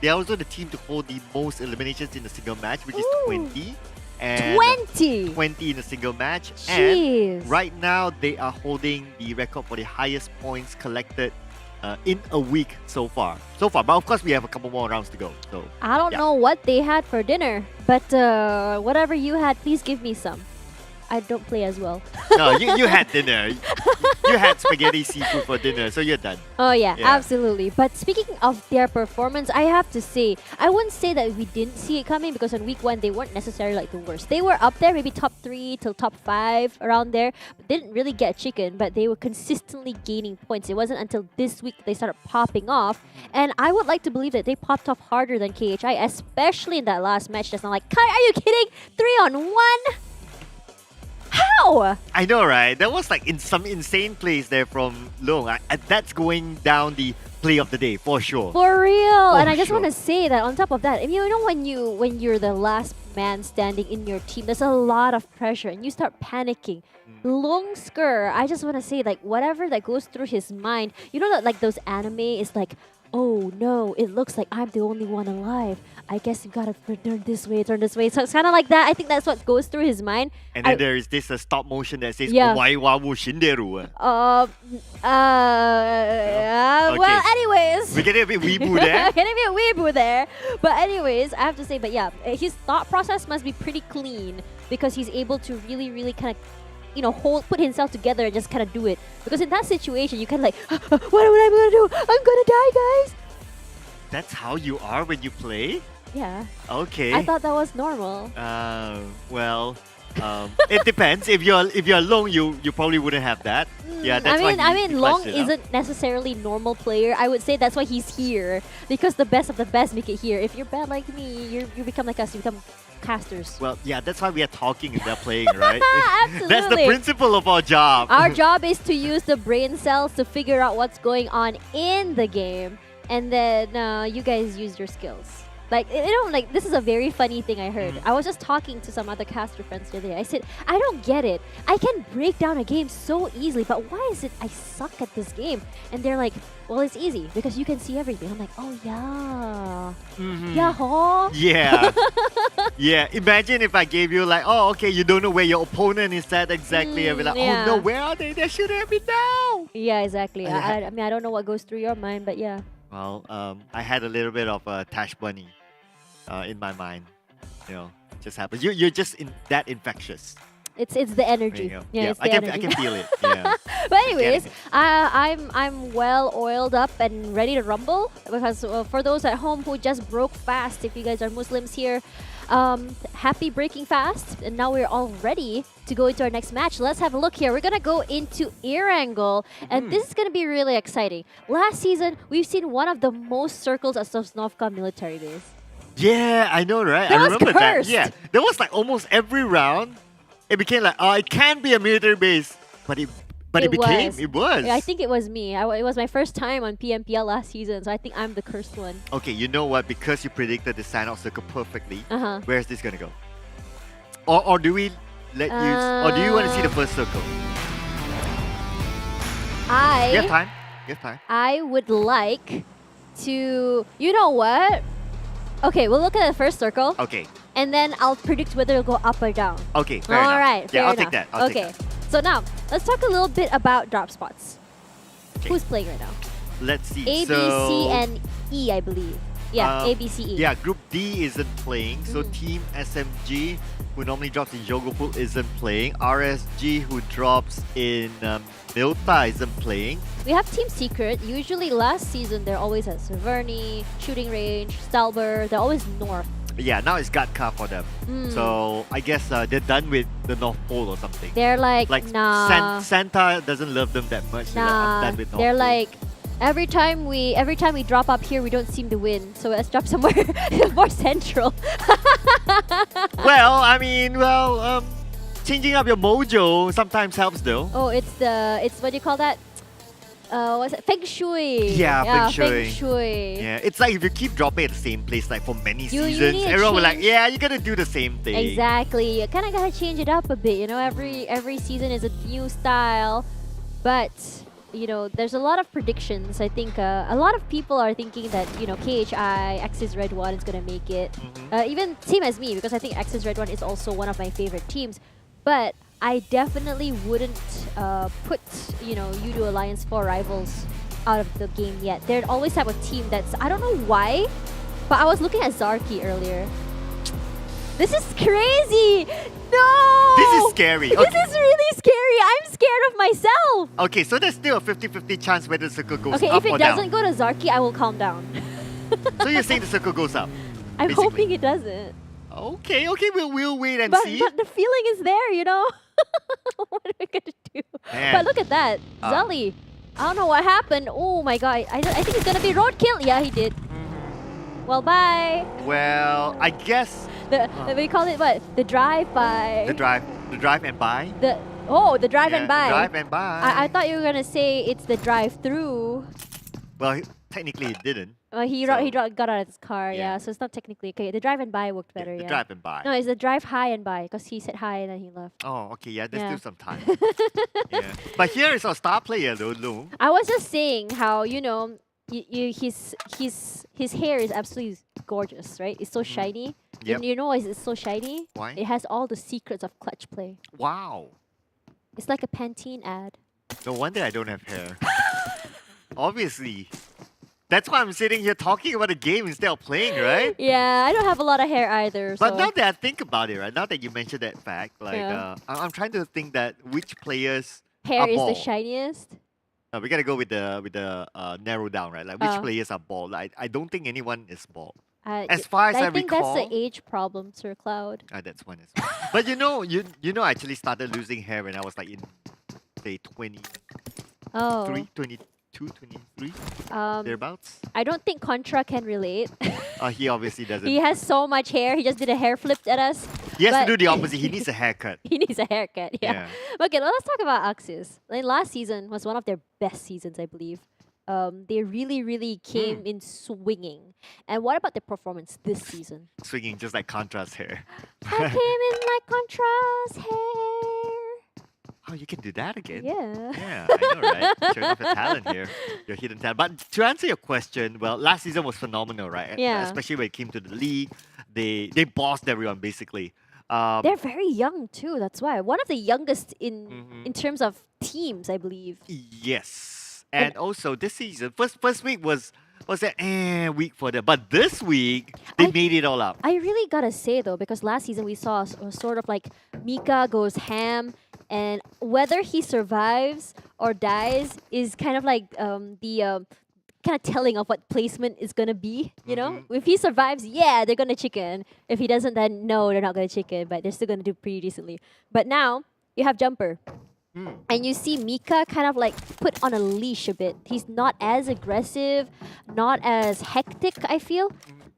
they are also the team to hold the most eliminations in a single match, which is 20. And 20 in a single match. Jeez. And right now, they are holding the record for the highest points collected in a week so far. But of course, we have a couple more rounds to go. So I don't know what they had for dinner, but whatever you had, please give me some. I don't play as well. No, you had dinner. You had spaghetti seafood for dinner, so you're done. Oh yeah, absolutely. But speaking of their performance, I have to say, I wouldn't say that we didn't see it coming, because on week 1, they weren't necessarily like the worst. They were up there, maybe top 3 till top 5, around there. But didn't really get chicken, but they were consistently gaining points. It wasn't until this week they started popping off. And I would like to believe that they popped off harder than KHI, especially in that last match. Just not like, Kai, are you kidding? 3-on-1? How? I know, right? That was like in some insane plays there from Long. That's going down the play of the day for sure. For real. And I just want to say that on top of that, you know, when you're the last man standing in your team, there's a lot of pressure and you start panicking. Bosskur, I just want to say, like, whatever that goes through his mind, you know that like those anime is like, oh no, it looks like I'm the only one alive. I guess you gotta turn this way, turn this way. So it's kind of like that. I think that's what goes through his mind. And then there is this stop motion that says, Yeah. Omae shinderu. Well, anyways. We're getting a bit weeboo there. Getting a bit weeboo there. But anyways, I have to say, but yeah, his thought process must be pretty clean, because he's able to really kind of, you know, put himself together and just kind of do it. Because in that situation, you kind of like, what am I going to do? I'm going to die, guys. That's how you are when you play? Yeah. Okay. I thought that was normal. Well, It depends. If you're Long, you probably wouldn't have that. Yeah, that's why I mean, he Long clutched it up. isn't necessarily normal player. I would say that's why he's here because the best of the best make it here. If you're bad like me, you become like us. You become casters. Well, yeah, that's why we are talking and they're playing, right? Absolutely. That's the principle of our job. Our job is to use the brain cells to figure out what's going on in the game, and then you guys use your skills. Like, like, this is a very funny thing I heard. I was just talking to some other caster friends the other day. I said, I don't get it. I can break down a game so easily, but why is it I suck at this game? And they're like, well, it's easy because you can see everything. I'm like, oh, yeah. Yeah, ho. Yeah. Yeah, imagine if I gave you like, oh, okay, you don't know where your opponent is at exactly. I'd be like, yeah. oh no, where are they? They should have been now. Yeah, exactly. I mean, I don't know what goes through your mind, but yeah. Well, I had a little bit of a Tash Bunny in my mind. You know, just happens. You're just that infectious. It's the energy. Yeah, it's the energy. I can feel it. Yeah. But anyways, I'm well oiled up and ready to rumble because for those at home who just broke fast, if you guys are Muslims here, happy breaking fast, and now we're all ready to go into our next match. Let's have a look here. We're gonna go into air angle, and this is gonna be really exciting. Last season, we've seen one of the most circles at Sosnovka military base. Yeah, I know, right? That I was remember cursed. that. Yeah, there was like almost every round. It became like, oh, it can be a military base, but it became. It was. Yeah, I think it was me. It was my first time on PMPL last season, so I think I'm the cursed one. Okay, you know what? Because you predicted the sign-out circle perfectly, where is this gonna go? Or do we let you? Or do you want to see the first circle? You have time. You have time. I would like to. You know what? Okay, we'll look at the first circle. Okay. And then I'll predict whether it'll go up or down. Okay, fair enough. All right, Yeah, fair I'll enough. take that. I'll okay, take that. so now let's talk a little bit about drop spots. Okay. Who's playing right now? Let's see. A, B, C, and E, I believe. Yeah, A, B, C, E. Yeah, Group D isn't playing. So Team SMG, who normally drops in Jogopul, isn't playing. RSG, who drops in Milta, isn't playing. We have Team Secret. Usually last season, they're always at Severny, Shooting Range, Stalber. They're always north. Yeah, now it's Gatka for them. So I guess they're done with the North Pole or something. They're like nah. Santa doesn't love them that much. Nah. I'm done with North They're Pole. like, every time we drop up here, we don't seem to win. So let's drop somewhere more central. Well, I mean, changing up your mojo sometimes helps though. Oh, it's what do you call that? What's it? Feng Shui. Yeah, Feng Shui. Feng Shui. Yeah, it's like if you keep dropping at the same place like for many You seasons, need to everyone will like, change- yeah, you gotta do the same thing. Exactly. You kind of gotta change it up a bit. You know, every season is a new style, but you know, there's a lot of predictions. I think a lot of people are thinking that KHI Axis Red One is gonna make it. Even same as me, because I think Axis Red One is also one of my favorite teams. But I definitely wouldn't put Yoodo Alliance 4 Rivals out of the game yet. They're always have a team that's, I don't know why, but I was looking at Zarky earlier. This is crazy! No! This is scary. This is really scary. I'm scared of myself. Okay, so there's still a 50-50 chance whether the circle goes Okay, up if or it down. doesn't go to Zarky, I will calm down. So you're saying the circle goes up? I'm basically. hoping it doesn't. Okay, we'll wait and But see. the feeling is there, you know? What are we gonna do? Man. But look at that. Zully. I don't know what happened. Oh my god. I think it's gonna be roadkill. Yeah, he did. Well, bye. Well, I guess We call it what? The drive-by. the drive and buy. The drive and buy. Drive and buy. I thought you were gonna say it's the drive-through. Well, technically it didn't. He got out of his car, yeah. So it's not technically okay. The drive and buy worked better, yeah. The drive and buy. No, it's the drive high and buy because he said hi and then he left. Oh, okay, yeah, there's Yeah. still some time. Yeah. But here is our star player though, Lu. I was just saying how his hair is absolutely gorgeous, right? It's so shiny. Yep. And you know why it's so shiny? Why? It has all the secrets of clutch play. Wow. It's like a Pantene ad. No wonder I don't have hair. Obviously. That's why I'm sitting here talking about a game instead of playing, right? Yeah, I don't have a lot of hair either. But so. now that I think about it, right? Now that you mentioned that fact, like Yeah. I'm trying to think that which players hair are is bald. the shiniest. We gotta go with the narrow down, right? Like which Oh. players are bald. I don't think anyone is bald. As far as I think recall, that's the age problem, Sir Cloud. that's one as well. But you know, I actually started losing hair when I was like in, say, 23, Oh. 22, 23, thereabouts. I don't think Contra can relate. He obviously doesn't. He has so much hair. He just did a hair flip at us. He has but to do the opposite. He needs a haircut. He needs a haircut. Yeah. Okay, well, let's talk about Axis. Like, last season was one of their best seasons, I believe. They really came in swinging. And what about their performance this season? Swinging just like Contra's hair. I came in like Contra's hair. Oh, you can do that again? Yeah. Yeah, I know, right? Showing off your talent here, your hidden talent. But to answer your question, well, last season was phenomenal, right? Yeah. Especially when it came to the league, they bossed everyone basically. They're very young too. That's why one of the youngest in terms of teams, I believe. Yes, and also this season, first week was a week for them, but this week they made it all up. I really gotta say though, because last season we saw sort of like Mika goes ham, and whether he survives or dies is kind of like the kind of telling of what placement is gonna be. You know, if he survives, yeah, they're gonna chicken. If he doesn't, then no, they're not gonna chicken, but they're still gonna do pretty decently. But now you have Jumper. And you see Mika kind of like put on a leash a bit. He's not as aggressive, not as hectic, I feel.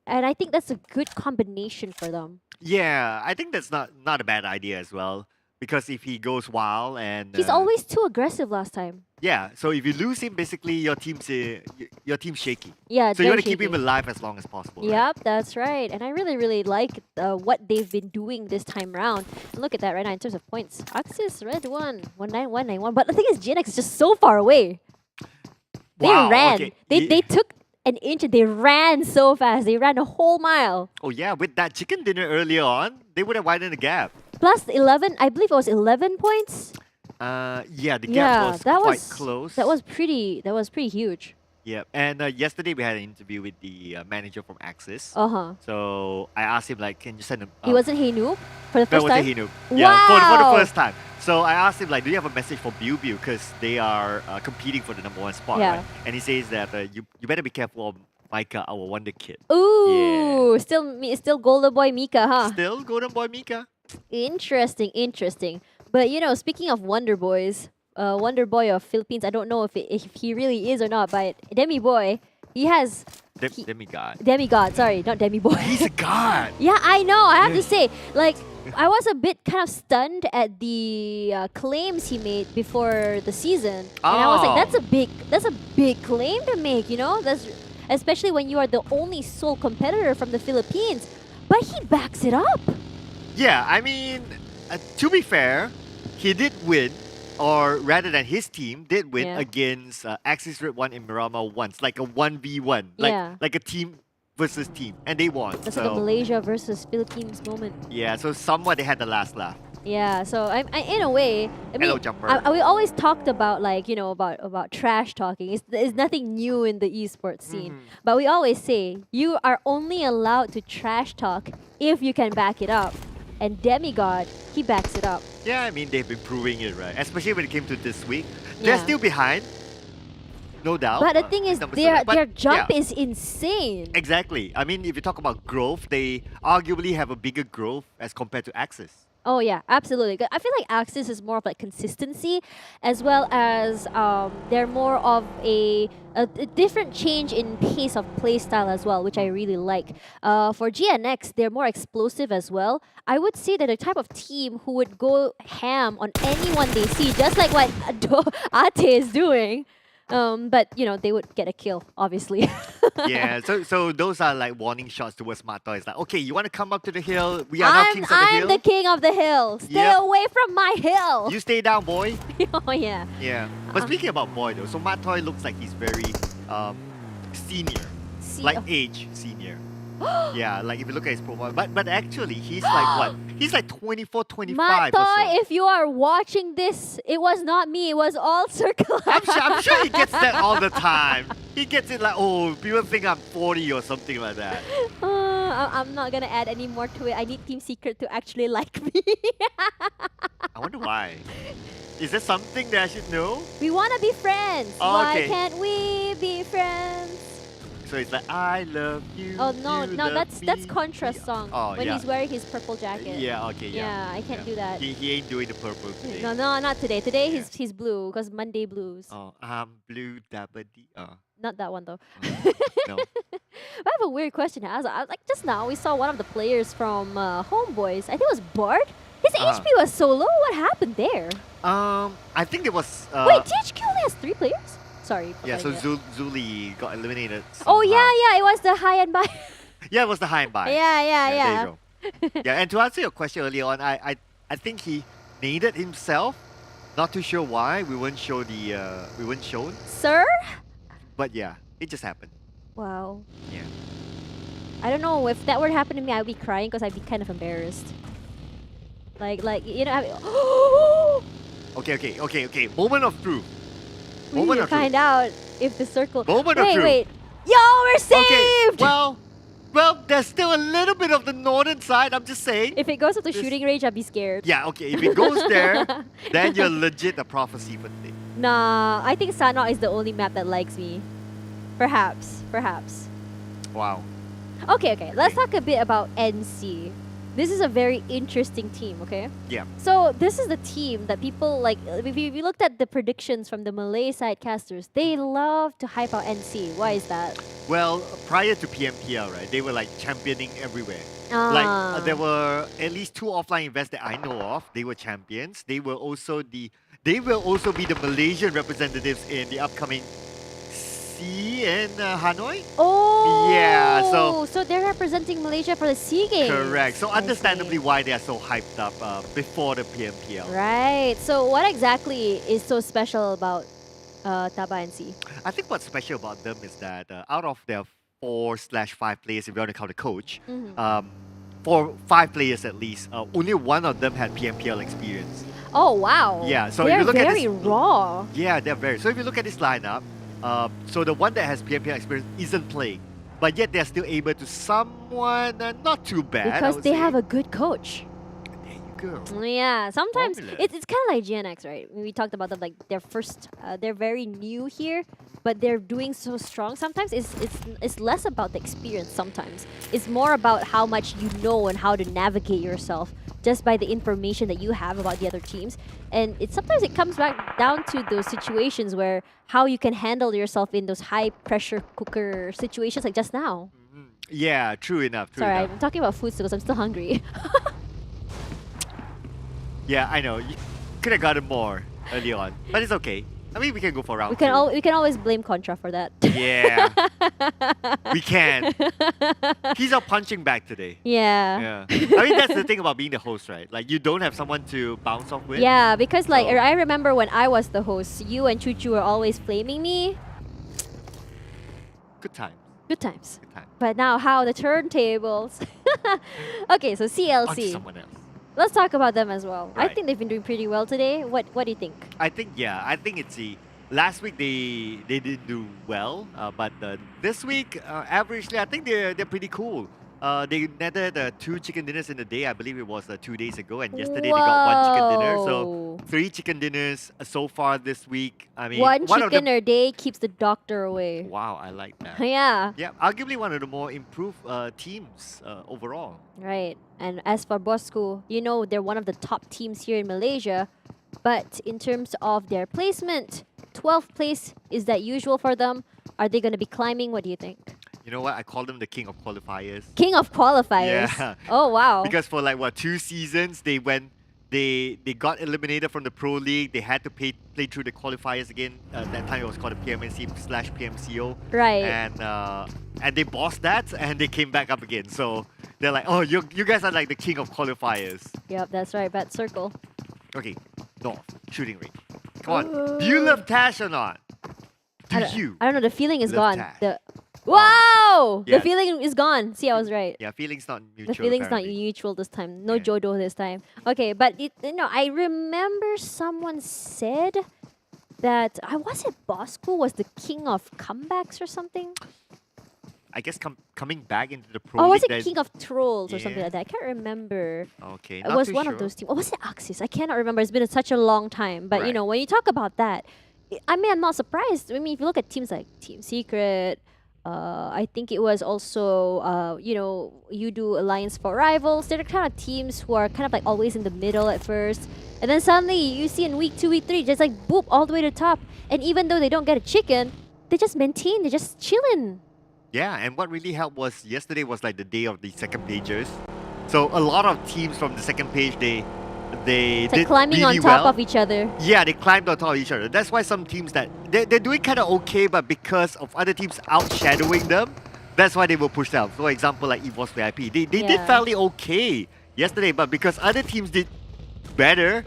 And I think that's a good combination for them. Yeah, I think that's not a bad idea as well. Because if he goes wild and He's always too aggressive last time. yeah, so if you lose him, basically your team's shaky. Yeah, so you they're want to keep him shaky. alive as long as possible. Right? Yep, that's right. And I really like what they've been doing this time round. And look at that right now in terms of points. Axis, redONE, 19191. But the thing is, GENEXUS is just so far away. They Wow, ran. okay. They took an inch and they ran so fast. They ran a whole mile. Oh yeah, with that chicken dinner earlier on, they would have widened the gap. Plus 11, I believe it was 11 points. Yeah, the gap was quite close. That was pretty huge. Yeah, and yesterday we had an interview with the manager from Axis. Uh-huh. So I asked him like, can you send him? He wasn't Hey Noob for the first That time? wasn't Hey Noob. Yeah, for Wow! the first time. So I asked him like, do you have a message for Biu because they are competing for the #1 spot, Yeah. right? And he says that you better be careful of Micah, our wonder kid. Ooh, still Golden Boy Mika, huh? Still Golden Boy Mika. Interesting. But you know, speaking of Wonder Boys, Wonder Boy of Philippines, I don't know if he really is or not, but Demi Boy, he has Demigod. Demigod, sorry, not Demi Boy. He's a god. Yeah, I know. I have to say, like, I was a bit kind of stunned at the claims he made before the season, and I was like, that's a big claim to make, you know? That's especially when you are the only sole competitor from the Philippines. But he backs it up. Yeah, I mean, to be fair, he did win, or rather than his team did win against Axis redONE in Miramar once, like a 1v1, like a team versus team, and they won. That's like a Malaysia versus Philippines moment. Yeah, so somewhat they had the last laugh. Yeah, so I in a way, I mean, Hello, Jumper. we always talked about like, you know, about trash talking. It's nothing new in the esports scene. But we always say you are only allowed to trash talk if you can back it up. And Demigod, he backs it up. Yeah, I mean, they've been proving it, right? Especially when it came to this week. They're still behind, no doubt. But the thing is, their jump is insane. Exactly. I mean, if you talk about growth, they arguably have a bigger growth as compared to Axis. Oh yeah, absolutely. I feel like Axis is more of like consistency, as well as they're more of a different change in pace of playstyle as well, which I really like. For GNX, they're more explosive as well. I would say that the type of team who would go ham on anyone they see, just like what Ate is doing. But you know, they would get a kill, obviously. Yeah, so those are like warning shots towards Mato. It's like, okay, you want to come up to the hill? We are now kings of the hill. I'm the king of the hill. Stay away from my hill. You stay down, boy. Oh yeah. Yeah. But speaking about boy though, so Matoy looks like he's very senior, like age senior. Yeah, like if you look at his profile, but actually he's like what? He's like 24, 25 or so. Matoy, if you are watching this, it was not me. It was all Circle. I'm sure he gets that all the time. He gets it like, oh, people think I'm 40 or something like that. I'm not gonna add any more to it. I need Team Secret to actually like me. I wonder why. Is there something that I should know? We wanna be friends. Oh, Why okay. can't we be friends? So it's like, I love you. Oh no, you no, love that's me. Contra's song. Oh, when yeah. he's wearing his purple jacket. Yeah, okay, yeah. Yeah, I can't do that. He ain't doing the purple today. No, not today. Today he's blue because Monday blues. Oh, blue dabba-dee. Not that one though. No. I have a weird question to ask. Like just now, we saw one of the players from Homebois. I think it was Bard. His HP was so low. What happened there? I think it was. Wait, THQ only has 3 players? Sorry. Yeah, so forgetting that. Zuli got eliminated. Oh somehow. yeah, it was the high and by. Yeah, it was the high and by. Yeah. There you go. Yeah, and to answer your question earlier on, I think he naded himself. Not too sure why. We weren't shown. Sir? But yeah, it just happened. Wow. Yeah. I don't know if that were to happen to me, I'd be crying because I'd be kind of embarrassed. Like you know. Okay. Moment of truth. We need to find out if the circle. Moment of truth. Wait. Yo, we're saved. Okay. Well, there's still a little bit of the northern side. I'm just saying. If it goes up to shooting range, I'd be scared. Yeah. Okay. If it goes there, then you're legit a prophecy for today. Nah, I think Sanok is the only map that likes me. Perhaps. Wow. Okay. Let's talk a bit about NC. This is a very interesting team, okay? Yeah. So this is the team that people like. If you looked at the predictions from the Malay side casters, they love to hype out NC. Why is that? Well, prior to PMPL, right, they were like championing everywhere. Ah. Like there were at least 2 offline events that I know of. They were champions. They will also be the Malaysian representatives in the upcoming SEA in Hanoi. Oh. Yeah. So they're representing Malaysia for the SEA Games. Correct. So understandably why they are so hyped up before the PMPL. Right. So what exactly is so special about TABAH and SEA? I think what's special about them is that out of their 4/5 players, if you want to count the coach, 5 players at least, only one of them had PMPL experience. Oh wow. Yeah. So they're if you look very at this, raw. Yeah, they're very. So if you look at this lineup, so the one that has PMPL experience isn't playing, but yet they're still able to somewhat not too bad. Because they have a good coach. There you go. Yeah, sometimes Formula. it's kind of like GENEXUS, right? We talked about them like their first, they're very new here, but they're doing so strong. Sometimes it's less about the experience. Sometimes it's more about how much you know and how to navigate yourself just by the information that you have about the other teams. And sometimes it comes back down to those situations where how you can handle yourself in those high pressure cooker situations like just now. Yeah, true enough. Sorry, I'm talking about food because I'm still hungry. Yeah, I know. You could have gotten more early on, but it's okay. I mean, we can go for round We 2. we can always blame Contra for that. Yeah, we can. He's out punching bag today. Yeah. I mean, that's the thing about being the host, right? Like, you don't have someone to bounce off with. Yeah, because like I remember when I was the host, you and Chuchu were always flaming me. Good time. Good times. But now how the turntables. Okay, so CLC. On to someone else. Let's talk about them as well. I Right. think they've been doing pretty well today. What do you think? I think it's last week they didn't do well, but this week averagely I think they're pretty cool. They netted 2 chicken dinners in a day. I believe it was 2 days ago, and yesterday they got 1 chicken dinner. So 3 chicken dinners so far this week. I mean, One of chicken them, a day keeps the doctor away. Wow, I like that. Yeah. Yeah, arguably one of the more improved teams overall. Right. And as for Bosskur, you know they're one of the top teams here in Malaysia. But in terms of their placement, 12th place, is that usual for them? Are they going to be climbing? What do you think? You know what? I call them the king of qualifiers. King of qualifiers? Yeah. Oh, wow. Because for like, 2 seasons, they got eliminated from the Pro League. They had to play through the qualifiers again. That time it was called the PMNC/PMCO. Right. And they bossed that, and they came back up again. So they're like, oh, you guys are like the king of qualifiers. Yep, that's right. Bad circle. Okay, North, shooting range. Come on. Do you love Tash or not? I don't know. The feeling is love gone. Tash? Wow! Yeah. The feeling is gone. See, I was right. Yeah, feeling's not mutual. The feeling's apparently. not mutual this time. No Jodo this time. Okay, but I remember someone said that was it Bosskur was the king of comebacks or something? I guess coming back into the Pro Or was League, it there's- king of trolls or something Yeah. like that? I can't remember. Okay, It not was too one sure. of those teams. Or was it Axis? I cannot remember. It's been such a long time. But when you talk about that, I mean, I'm not surprised. I mean, if you look at teams like Team Secret, I think it was also, you know, Yoodo Alliance for Rivals. They're the kind of teams who are kind of like always in the middle at first. And then suddenly you see in week 2, week 3, just like boop, all the way to the top. And even though they don't get a chicken, they just maintain, they're just chilling. Yeah, and what really helped was yesterday was like the day of the second pagers. So a lot of teams from the second page, they It's like did climbing really on top well. of each other. Yeah, they climbed on top of each other. That's why some teams that they're doing kind of okay, but because of other teams outshadowing them, that's why they were pushed out. For example, like EVOS VIP, they did fairly okay yesterday, but because other teams did better,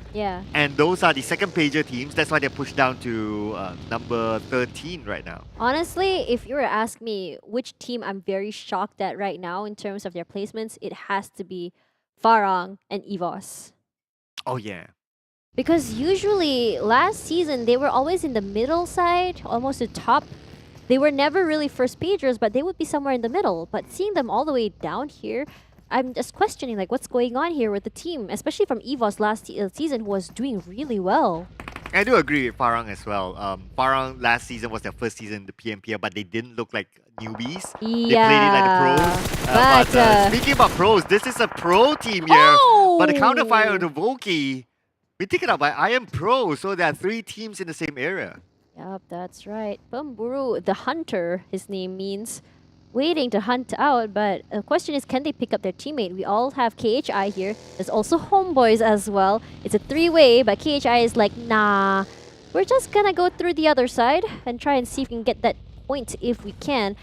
and those are the second pager teams, that's why they're pushed down to number 13 right now. Honestly, if you were to ask me which team I'm very shocked at right now in terms of their placements, it has to be Farang and EVOS. Oh yeah. Because usually last season they were always in the middle side, almost the top. They were never really first pagers, but they would be somewhere in the middle. But seeing them all the way down here, I'm just questioning like what's going on here with the team, especially from EVOS last season, who was doing really well. I do agree with Farang as well. Farang last season was their first season in the PMPL, but they didn't look like newbies. They played it like the pros. But speaking about pros, this is a pro team here. But the counterfire on the Volky, we taken out by Iron Pro, so there are 3 teams in the same area. Yep, that's right. Bamburu, the hunter, his name means, waiting to hunt out. But the question is, can they pick up their teammate? We all have KHI here. There's also Homebois as well. It's a 3-way, but KHI is like, nah, we're just gonna go through the other side and try and see if we can get that point if we can.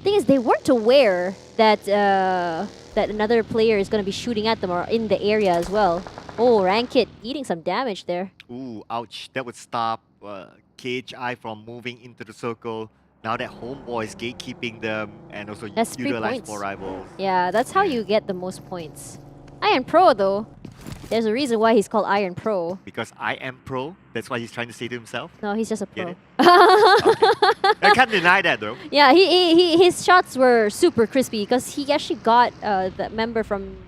Thing is, they weren't aware that that another player is gonna be shooting at them or in the area as well. Oh, Rankit eating some damage there. Ooh, ouch. That would stop KHI from moving into the circle. Now that Homeboy is gatekeeping them and also That's 3 utilize points. for rivals. Yeah, that's how you get the most points. Iron Pro though, there's a reason why he's called Iron Pro. Because I am pro, that's why he's trying to say to himself. No, he's just a pro. Okay. I can't deny that though. Yeah, his shots were super crispy because he actually got that member from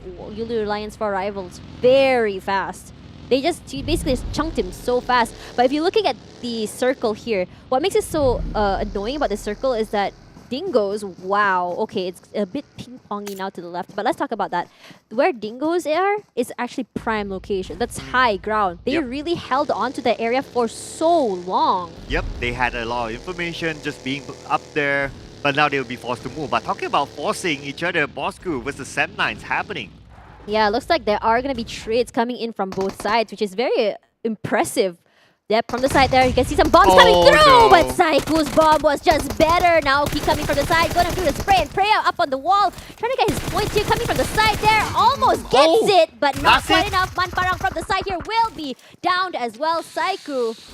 Yoodo Alliance for Rivals very fast. He basically just chunked him so fast. But if you're looking at the circle here, what makes it so annoying about the circle is that Dingoz, wow, okay, it's a bit ping-pongy now to the left, but let's talk about that. Where Dingoz are is actually prime location. That's high ground. They really held on to that area for so long. Yep, they had a lot of information just being up there, but now they'll be forced to move. But talking about forcing each other, Bosskur versus Sem9's happening. Yeah, looks like there are going to be trades coming in from both sides, which is very impressive. Yep, from the side there, you can see some bombs coming through, but Saiku's bomb was just better. Now he coming from the side, gonna do the spray and pray up on the wall. Trying to get his points here, coming from the side there. Almost gets it, but not quite enough. Farang from the side here will be downed as well. Saiku is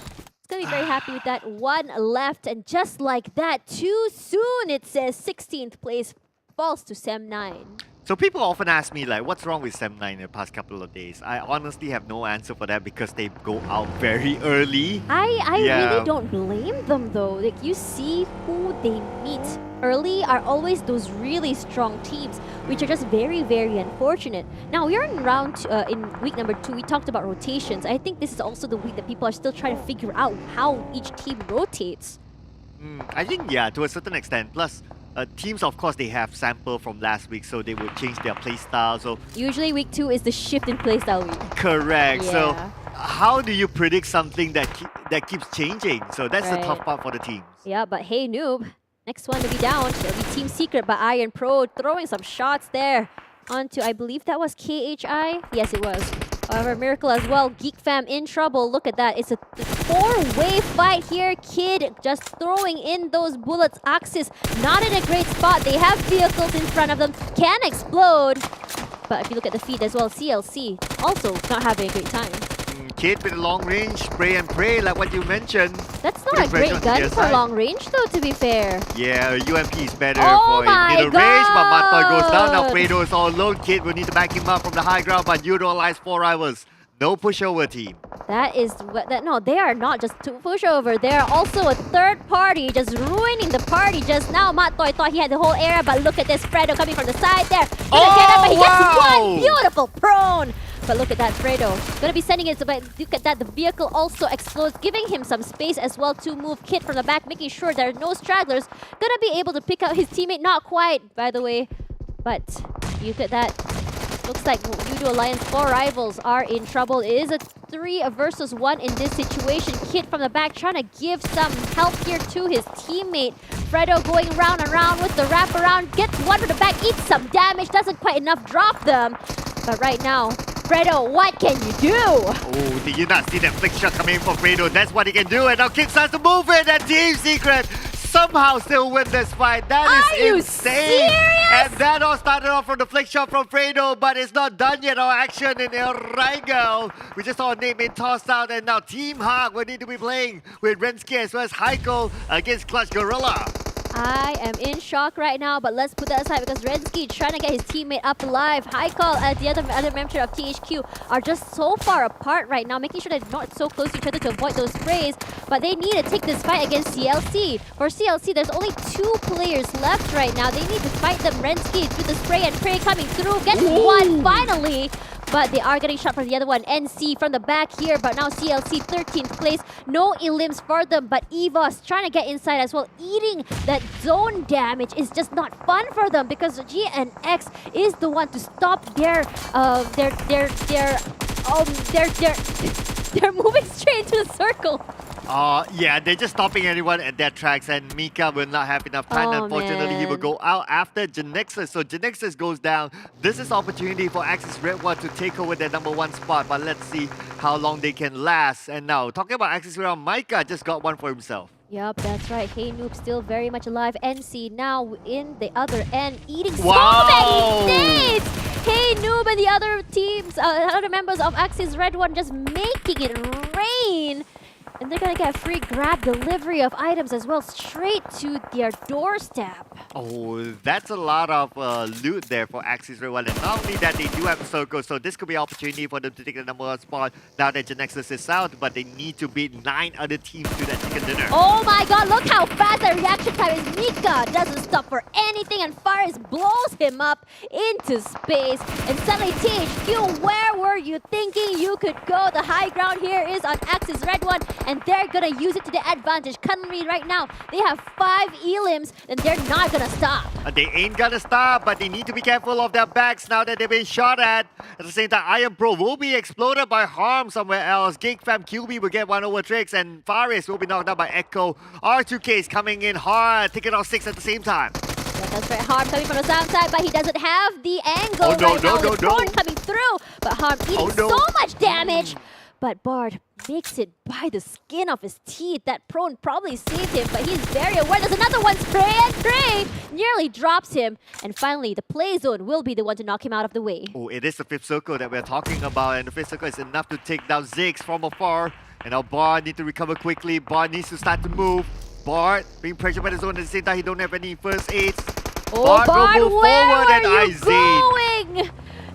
gonna be very happy with that. 1 left, and just like that, too soon, it says 16th place falls to Sem9. So people often ask me like, what's wrong with Sem9 in the past couple of days? I honestly have no answer for that because they go out very early. I really don't blame them though. Like you see who they meet early are always those really strong teams, which are just very, very unfortunate. Now we are in week number 2. We talked about rotations. I think this is also the week that people are still trying to figure out how each team rotates. I think, yeah, to a certain extent. Plus, teams, of course, they have sample from last week, so they will change their playstyle. So usually week 2 is the shift in playstyle week. Correct. Yeah. So how do you predict something that keeps changing? So that's the tough part for the teams. Yeah, but hey, noob. Next one to be down. It'll be Team Secret by Iron Pro, throwing some shots there onto, I believe that was KHI? Yes, it was. However, Miracle as well. Geek fam in trouble. Look at that. It's a 4-way fight here. Kid just throwing in those bullets. Axis not in a great spot. They have vehicles in front of them. Can explode. But if you look at the feed as well, CLC also not having a great time. Kid with a long range, spray and pray like what you mentioned. That's not a great gun for long range though, to be fair. Yeah, UMP is better for middle range, but Matpa goes down. Now Fredo is all alone. Kid will need to back him up from the high ground, but Yoodo allies 4 rivals. No pushover team. That is what no, they are not just to pushover. They are also a third party, just ruining the party just now. Mattoy thought he had the whole area, but look at this Fredo coming from the side there. Gonna get up, but he gets one beautiful prone. But look at that, Fredo. Gonna be sending it, but look at that, the vehicle also explodes, giving him some space as well to move. Kit from the back, making sure there are no stragglers. Gonna be able to pick out his teammate, not quite, by the way. But look at that. Looks like Yoodo Alliance 4 rivals are in trouble. It is a 3 versus 1 in this situation. Kit from the back trying to give some help here to his teammate. Fredo going round and round with the wraparound. Gets one from the back, eats some damage. Doesn't quite enough drop them. But right now, Fredo, what can you do? Oh, did you not see that flick shot coming in for Fredo? That's what he can do. And now Kit starts to move in. And Team Secret somehow still win this fight. That is insane. Serious? And that all started off from the flick shot from Fredo, but it's not done yet. Our action in El Rigel. We just saw a name being tossed out, and now Team Hawk will need to be playing with Rensky as well as Heiko against Clutch Guerilla. I am in shock right now, but let's put that aside because Rensky trying to get his teammate up alive. Heiko and the other member of THQ are just so far apart right now, making sure they're not so close to each other to avoid those sprays. But they need to take this fight against CLC. For CLC, there's only 2 players left right now. They need to fight them. Rensky with the spray and pray coming through. Gets one finally. But they are getting shot from the other one. NC from the back here, but now CLC 13th place. No elims for them, but EVOS trying to get inside as well. Eating that zone damage is just not fun for them because GENEXUS is the one to stop they're moving straight into the circle. Yeah, they're just stopping everyone at their tracks, and Mika will not have enough time. Unfortunately, he will go out after GENEXUS. So GENEXUS goes down. This is opportunity for Axis Red One to take over their #1 spot, but let's see how long they can last. And now, talking about Axis Red One, Micah just got one for himself. Yup, that's right. Hey Noob still very much alive. NC now in the other end, eating so Wow. many nades! Hey Noob and the other teams, other members of Axis Red One just making it rain. And they're gonna get free grab delivery of items as well, straight to their doorstep. Oh, that's a lot of loot there for Axis Red One. And not only that, they do have a circle, so this could be an opportunity for them to take the #1 spot now that GENEXUS is out, but they need to beat 9 other teams to that chicken dinner. Oh my god, look how fast that reaction time is. Mika doesn't stop for anything, and Faris blows him up into space. And suddenly THQ, where were you thinking you could go? The high ground here is on Axis Red One, and they're gonna use it to their advantage. Currently right now, they have 5 elims, and they're not gonna stop. They ain't gonna stop, but they need to be careful of their backs now that they've been shot at. At the same time, Iron Pro will be exploded by Harm somewhere else. Geek Fam QB will get one over Trix, and Faris will be knocked out by Echo. R2K is coming in hard, taking out 6 at the same time. Yeah, that's right. Harm coming from the sound side, but he doesn't have the angle right now. The prone coming through, but Harm eating so much damage. But Bard makes it by the skin of his teeth. That prone probably saved him, but he's very aware. There's another one, spray and pray! Nearly drops him. And finally, the play zone will be the one to knock him out of the way. Oh, it is the 5th circle that we're talking about, and the 5th circle is enough to take down Ziggs from afar. And now Bard needs to recover quickly. Bard needs to start to move. Bard being pressured by the zone at the same time. He don't have any first aids. Oh, Bard Bard, will move where forward, and are you Izzy going?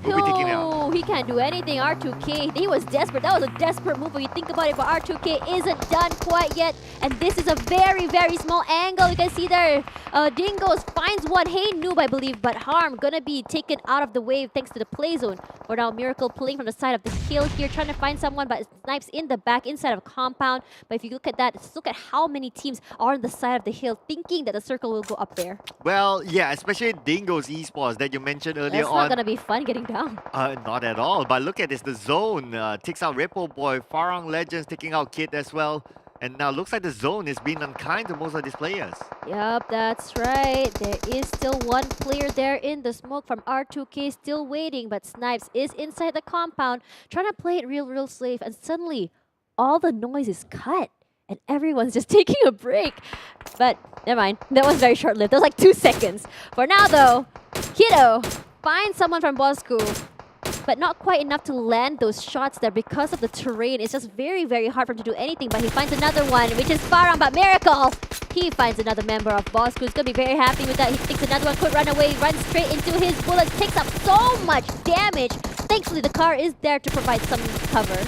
will be taken out. No, he can't do anything. R2K, he was desperate. That was a desperate move when you think about it, but R2K isn't done quite yet. And this is a very, very small angle. You can see there, Dingoz finds one. Hey Noob, I believe, but Harm gonna be taken out of the way thanks to the play zone. For now, Miracle pulling from the side of the hill here, trying to find someone, but Snipes in the back, inside of a compound. But if you look at that, just look at how many teams are on the side of the hill, thinking that the circle will go up there. Well, yeah, especially Dingoz Esports that you mentioned earlier That's on. not gonna be fun getting down. Not at all. But look at this. The zone takes out Ripple Boy. Farang Legends taking out Kid as well. And now looks like the zone is being unkind to most of these players. Yup, that's right. There is still one player there in the smoke from R2K, still waiting. But Snipes is inside the compound, trying to play it real safe. And suddenly, all the noise is cut. And everyone's just taking a break. But never mind. That was very short-lived. That was like 2 seconds. For now, though, Kiddo finds someone from Bosskur, but not quite enough to land those shots there because of the terrain. It's just very hard for him to do anything, but he finds another one, which is Farang, but Miracle! He finds another member of Bosskur. He's gonna be very happy with that. He thinks another one could run away, runs straight into his bullet, takes up so much damage. Thankfully, the car is there to provide some cover.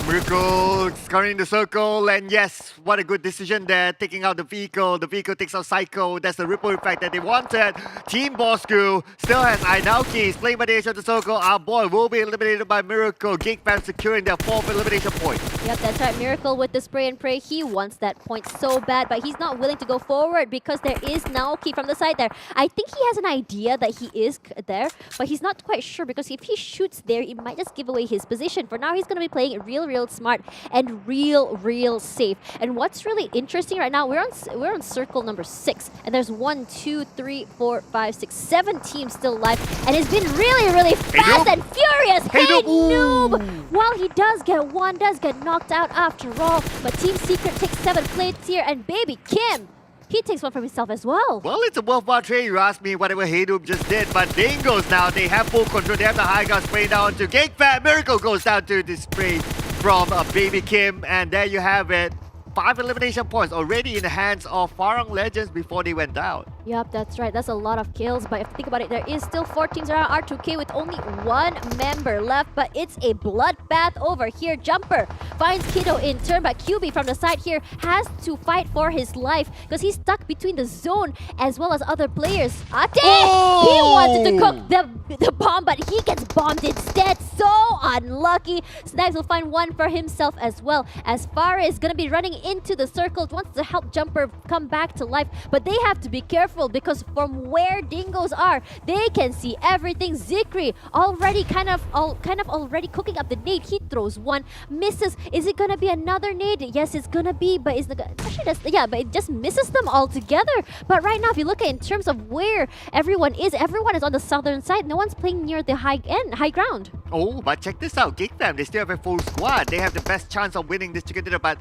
Miracle scouring the circle, and yes, what a good decision there, taking out the vehicle. The vehicle takes out Psycho. That's the ripple effect that they wanted. Team Bosskur still has ALMGHTY. He's playing by the edge of the circle. Our boy will be eliminated by Miracle. Geek fam securing their 4th elimination point. Yep, that's right. Miracle with the spray and pray. He wants that point so bad, but he's not willing to go forward because there is ALMGHTY from the side there. I think he has an idea that he is there, but he's not quite sure because if he shoots there, it might just give away his position. For now, he's going to be playing real smart and real safe. And what's really interesting right now, we're on circle number 6, and there's 1, 2, 3, 4, 5, 6, 7 teams still alive, and it's been really fast and furious. Hey, Noob! While he does get one, does get knocked out after all, but Team Secret takes 7 plates here, and Baby Kim, he takes one for himself as well. Well, it's a worthwhile trade, you ask me, whatever Heydoob just did. But Dingoz now, they have full control. They have the high ground spray down to Geek fam. Miracle goes down to the spray from Baby Kim. And there you have it. 5 elimination points already in the hands of Farang Legends before they went down. Yep, that's right. That's a lot of kills. But if you think about it, there is still 4 teams around R2K with only 1 member left. But it's a bloodbath over here. Jumper finds Kiddo in turn, but QB from the side here has to fight for his life because he's stuck between the zone as well as other players. Ate! Oh! He wanted to cook the bomb, but he gets bombed instead. So unlucky. Snipes will find one for himself as well, as Farah is going to be running into the circle, wants to help Jumper come back to life, but they have to be careful because from where Dingoz are, they can see everything. Zikri already kind of already cooking up the nade. He throws one, misses. Is it gonna be another nade? Yes, it's gonna be, but it's not gonna, actually that's, yeah, but it just misses them altogether. But right now, if you look at in terms of where everyone is on the southern side. No one's playing near the high ground. Oh, but check this out, Geek fam, they still have a full squad. They have the best chance of winning this chicken dinner, but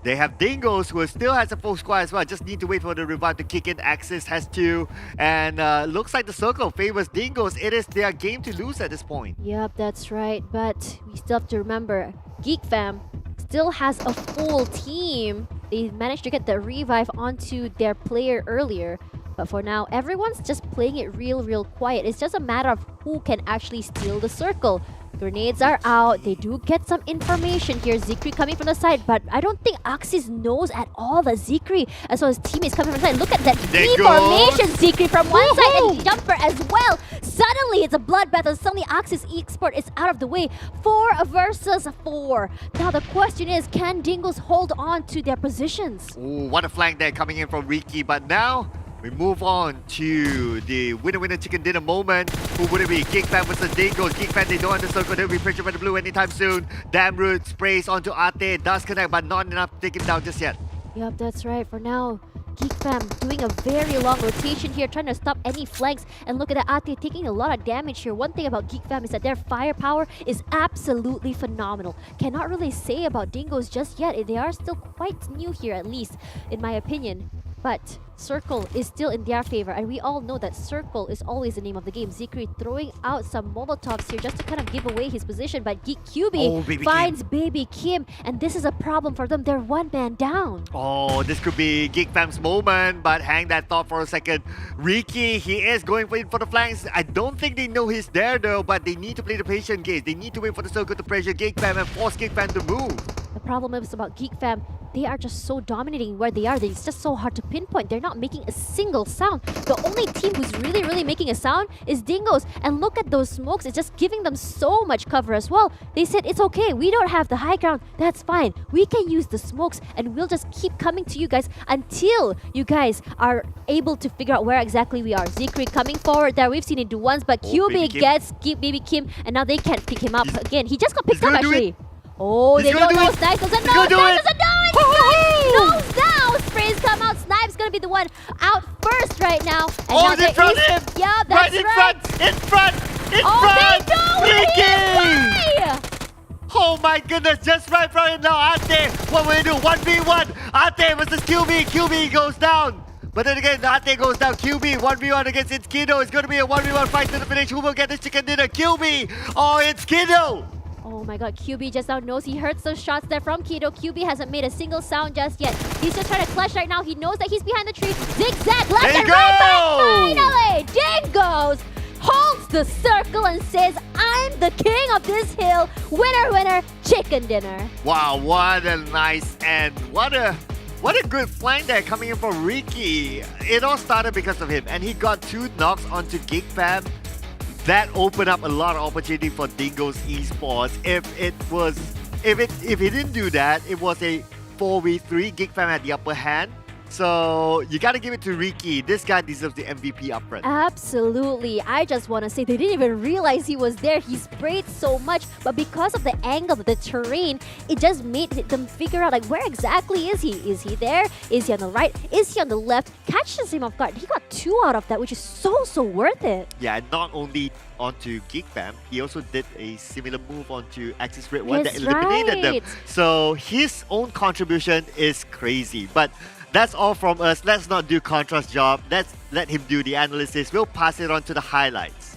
they have Dingoz, who still has a full squad as well. Just need to wait for the revive to kick in. Axis has 2. And looks like the circle favors Dingoz. It is their game to lose at this point. Yep, that's right. But we still have to remember, Geek fam still has a full team. They managed to get the revive onto their player earlier. But for now, everyone's just playing it real quiet. It's just a matter of who can actually steal the circle. Grenades are out. They do get some information here. Zikri coming from the side, but I don't think Axis knows at all that Zikri, as well as teammates coming from the side. Look at that V formation, Zikri from one side and Jumper as well. Suddenly, it's a bloodbath, and suddenly Axis Esports is out of the way. 4 versus 4. Now the question is, can Dingoz hold on to their positions? Ooh, what a flank there coming in from Ricky, but now we move on to the winner chicken dinner moment. Who would it be? Geek fam versus Dingoz. Geek fam, they don't want the circle. They'll be pressured by the blue anytime soon. Damn Root sprays onto Ate. Does connect, but not enough to take him down just yet. Yep, that's right. For now, Geek fam doing a very long rotation here, trying to stop any flanks. And look at that, Ate taking a lot of damage here. One thing about Geek fam is that their firepower is absolutely phenomenal. Cannot really say about Dingoz just yet. They are still quite new here, at least, in my opinion. But Circle is still in their favor, and we all know that Circle is always the name of the game. Zikri throwing out some Molotovs here just to kind of give away his position, but Geek QB finds Baby Kim, and this is a problem for them. They're 1 man down. Oh, this could be Geek fam's moment, but hang that thought for a second. Ricky, he is going in for the flanks. I don't think they know he's there though, but they need to play the patient game. They need to wait for the circle to pressure Geek fam and force Geek fam to move. The problem is about Geek fam, they are just so dominating where they are. It's just so hard to pinpoint. They're not making a single sound. The only team who's really making a sound is Dingoz. And look at those smokes. It's just giving them so much cover as well. They said, it's okay. We don't have the high ground. That's fine. We can use the smokes and we'll just keep coming to you guys until you guys are able to figure out where exactly we are. Zikri coming forward there. We've seen it do once, but QB gets Baby Kim, and now they can't pick him up again. He just got picked up actually. Oh, they don't know. Snipes doesn't know. Snipes doesn't know it. Snipes knows now. Sprays come out. Snipes gonna be the one out first right now. And now in front of him. Yeah, that's right. In front. They know Ricky! Oh my goodness, just right from him now. Ate, what will he do? 1v1. Ate versus QB. QB goes down. But then again, Ate goes down. QB 1v1 against It's Kiddo. It's going to be a 1v1 fight to the finish. Who will get this chicken dinner? QB. Oh, it's Kiddo. Oh my god, QB just now knows he heard some shots there from Kiddo. QB hasn't made a single sound just yet. He's just trying to clutch right now. He knows that he's behind the tree. Zigzag left and right, but finally, Dingoz holds the circle and says, I'm the king of this hill. Winner, winner, chicken dinner. Wow, what a nice end. What a good flank there coming in from Ricky. It all started because of him, and he got 2 knocks onto Geek Fam. That opened up a lot of opportunity for Dingoz Esports. If he didn't do that, it was a 4v3. Geek Fam had the upper hand. So you gotta give it to Ricky. This guy deserves the MVP upfront. Absolutely. I just want to say they didn't even realize he was there. He sprayed so much, but because of the angle of the terrain, it just made them figure out like where exactly is he? Is he there? Is he on the right? Is he on the left? Catches him off guard. He got 2 out of that, which is so worth it. Yeah, and not only onto Geek Fam, he also did a similar move onto Axis Red 1 that eliminated them. So his own contribution is crazy. But that's all from us. Let's not do Contra's job. Let's let him do the analysis. We'll pass it on to the highlights.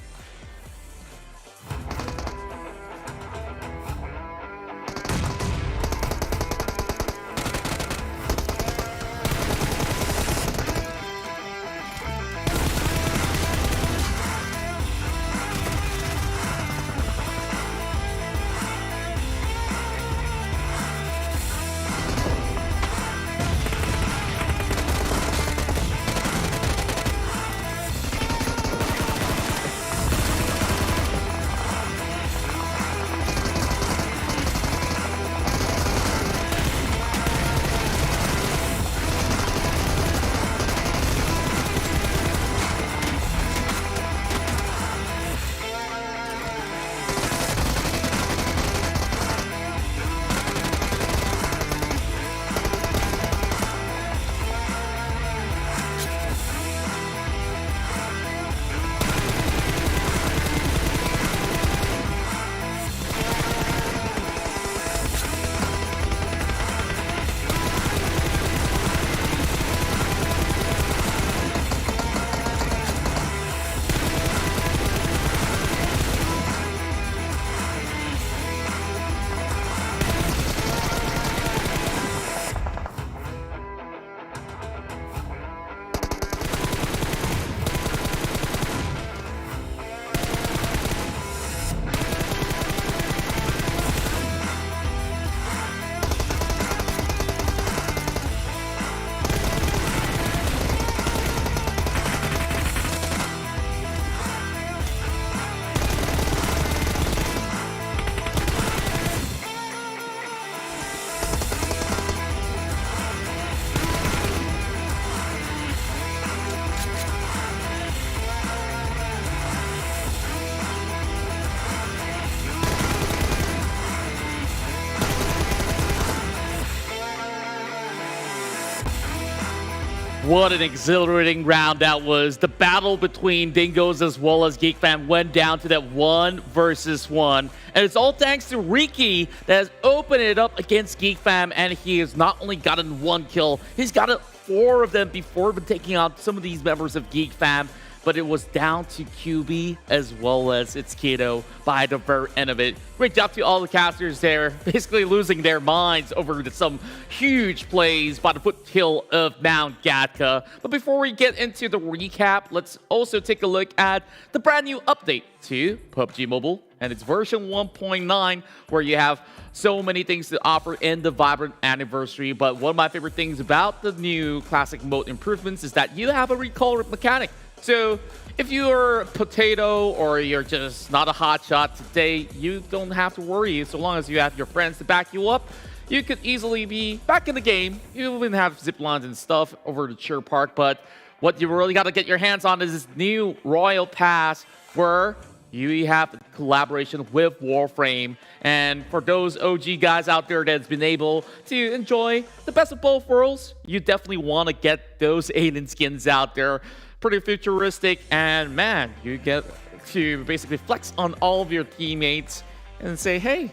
What an exhilarating round that was. The battle between Dingoz as well as Geek Fam went down to that 1 versus 1. And it's all thanks to Ricky that has opened it up against Geek Fam, and he has not only gotten 1 kill, he's gotten 4 of them before even taking out some of these members of Geek Fam. But it was down to QB as well as its Kiddo by the very end of it. Great job to all the casters there, basically losing their minds over some huge plays by the foothill of Mount Gatka. But before we get into the recap, let's also take a look at the brand new update to PUBG Mobile and its version 1.9, where you have so many things to offer in the Vibrant Anniversary. But one of my favorite things about the new Classic Mode improvements is that you have a recall mechanic. So if you're a potato or you're just not a hotshot today, you don't have to worry. So long as you have your friends to back you up, you could easily be back in the game. You even have zip lines and stuff over the Cheer Park. But what you really got to get your hands on is this new Royal Pass, where you have collaboration with Warframe. And for those OG guys out there that's been able to enjoy the best of both worlds, you definitely want to get those alien skins out there. Pretty futuristic, and man, you get to basically flex on all of your teammates and say, hey,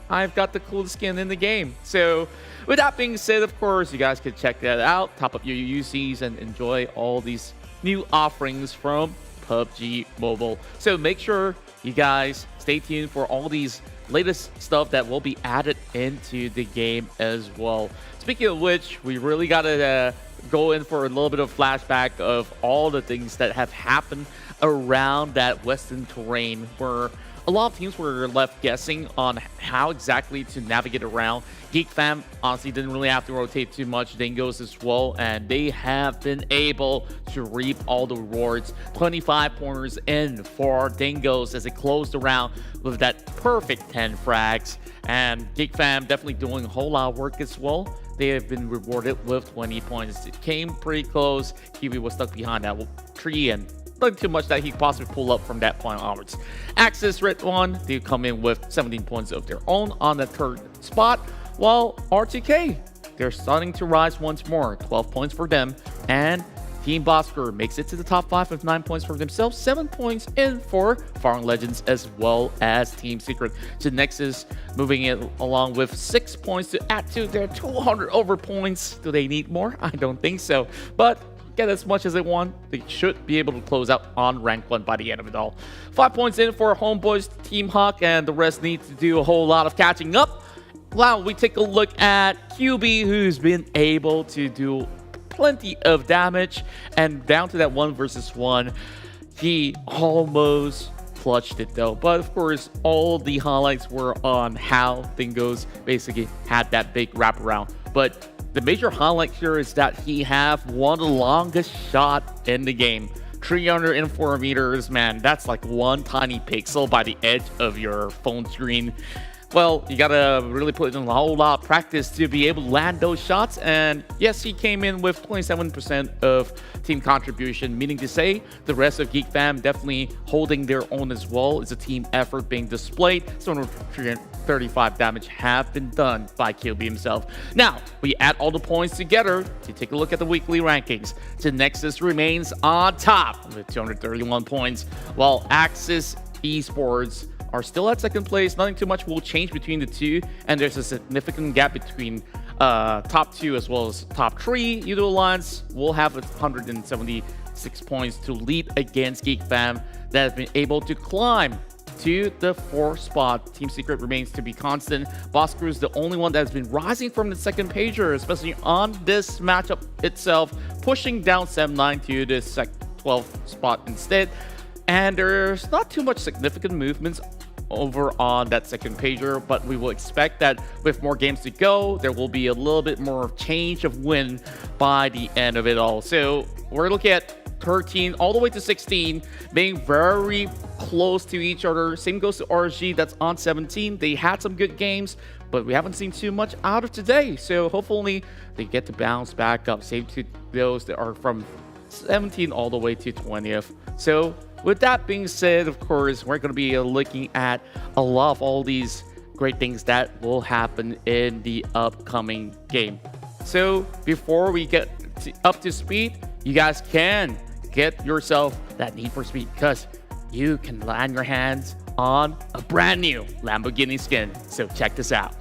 I've got the coolest skin in the game. So with that being said, of course, you guys can check that out, top up your UCs, and enjoy all these new offerings from PUBG Mobile. So make sure you guys stay tuned for all these latest stuff that will be added into the game as well. Speaking of which, we really got to go in for a little bit of flashback of all the things that have happened around that western terrain, where a lot of teams were left guessing on how exactly to navigate around. Geek fam honestly didn't really have to rotate too much. Dingoz as well, and they have been able to reap all the rewards. 25 pointers in for Dingoz as it closed around with that perfect 10 frags. And Geek fam definitely doing a whole lot of work as well. They have been rewarded with 20 points. It came pretty close. Kiwi was stuck behind that tree and nothing too much that he could possibly pull up from that point onwards. Axis redONE, they come in with 17 points of their own on the third spot, while R2K, they're starting to rise once more. 12 points for them, and Team Bosskur makes it to the top 5 with 9 points for themselves, 7 points in for Farang Legends as well as Team Secret. GENEXUS moving it along with 6 points to add to their 200 over points. Do they need more? I don't think so, but get as much as they want. They should be able to close out on rank 1 by the end of it all. 5 points in for Homebois, Team Hawk, and the rest need to do a whole lot of catching up. Wow, we take a look at QB, who's been able to do plenty of damage, and down to that 1 versus 1, he almost clutched it though. But of course, all the highlights were on how Dingoz basically had that big wraparound. But the major highlight here is that he have one of the longest shot in the game. 304 meters, man, that's like one tiny pixel by the edge of your phone screen. Well, you gotta really put in a whole lot of practice to be able to land those shots. And yes, he came in with 27% of team contribution, meaning to say the rest of Geek fam definitely holding their own as well. It's a team effort being displayed. So 335 damage have been done by QB himself. Now, we add all the points together to take a look at the weekly rankings. GENEXUS remains on top with 231 points, while Axis Esports are still at second place. Nothing too much will change between the two, and there's a significant gap between top 2 as well as top 3. Yoodo Alliance will have 176 points to lead against Geek fam that has been able to climb to the 4th spot. Team Secret remains to be constant. Bosskur is the only one that has been rising from the second pager, especially on this matchup itself, pushing down 7-9 to the 12th spot instead. And there's not too much significant movements over on that second pager, but we will expect that with more games to go, there will be a little bit more change of win by the end of it all. So we're looking at 13 all the way to 16 being very close to each other. Same goes to RSG, that's on 17. They had some good games, but we haven't seen too much out of today. So hopefully they get to bounce back up. Same to those that are from 17 all the way to 20th. So with that being said, of course, we're going to be looking at a lot of all these great things that will happen in the upcoming game. So before we get up to speed, you guys can get yourself that Need for Speed, because you can land your hands on a brand new Lamborghini skin. So check this out.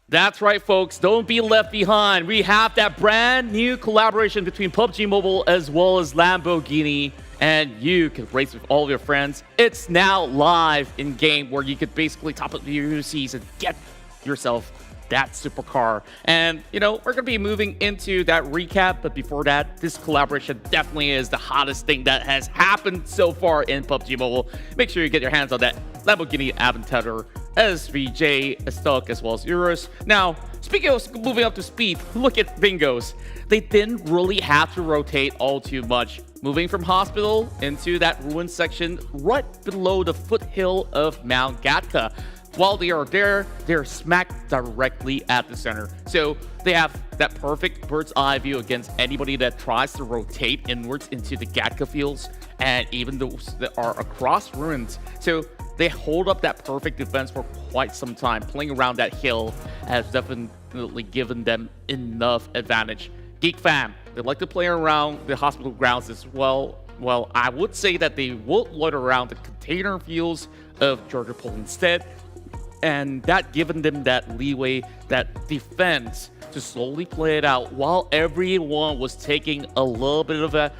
That's right, folks. Don't be left behind. We have that brand new collaboration between PUBG Mobile as well as Lamborghini, and you can race with all of your friends. It's now live in game, where you could basically top up your UCs and get yourself that supercar. And you know, we're gonna be moving into that recap, but before that, this collaboration definitely is the hottest thing that has happened so far in PUBG Mobile. Make sure you get your hands on that Lamborghini Aventador SVJ stock as well as Euros. Now, speaking of moving up to speed, look at Dingoz. They didn't really have to rotate all too much. Moving from hospital into that ruin section right below the foothill of Mount Gatka. while they are there, they're smacked directly at the center. So they have that perfect bird's eye view against anybody that tries to rotate inwards into the Gatka fields, and even those that are across ruins. So they hold up that perfect defense for quite some time. Playing around that hill has definitely given them enough advantage. Geek fam, they like to play around the hospital grounds as well. Well, I would say that they will loiter around the container fields of Georgia Pole instead, and that given them that leeway, that defense to slowly play it out while everyone was taking a little bit of a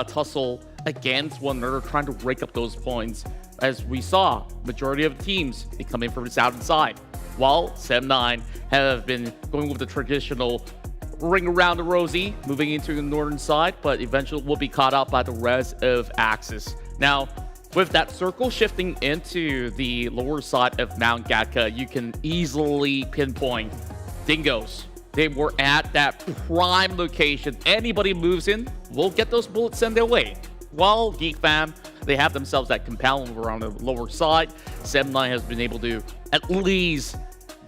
tussle against one another, trying to rake up those points. As we saw, majority of the teams, they come in from the south and side, while Sem9 have been going with the traditional ring around the rosy, moving into the northern side, but eventually will be caught up by the rest of Axis. Now, with that circle shifting into the lower side of Mount Gatka, you can easily pinpoint Dingoz. They were at that prime location. Anybody moves in, will get those bullets sent their way. While Geek fam, they have themselves that compound over on the lower side. Sem9 has been able to at least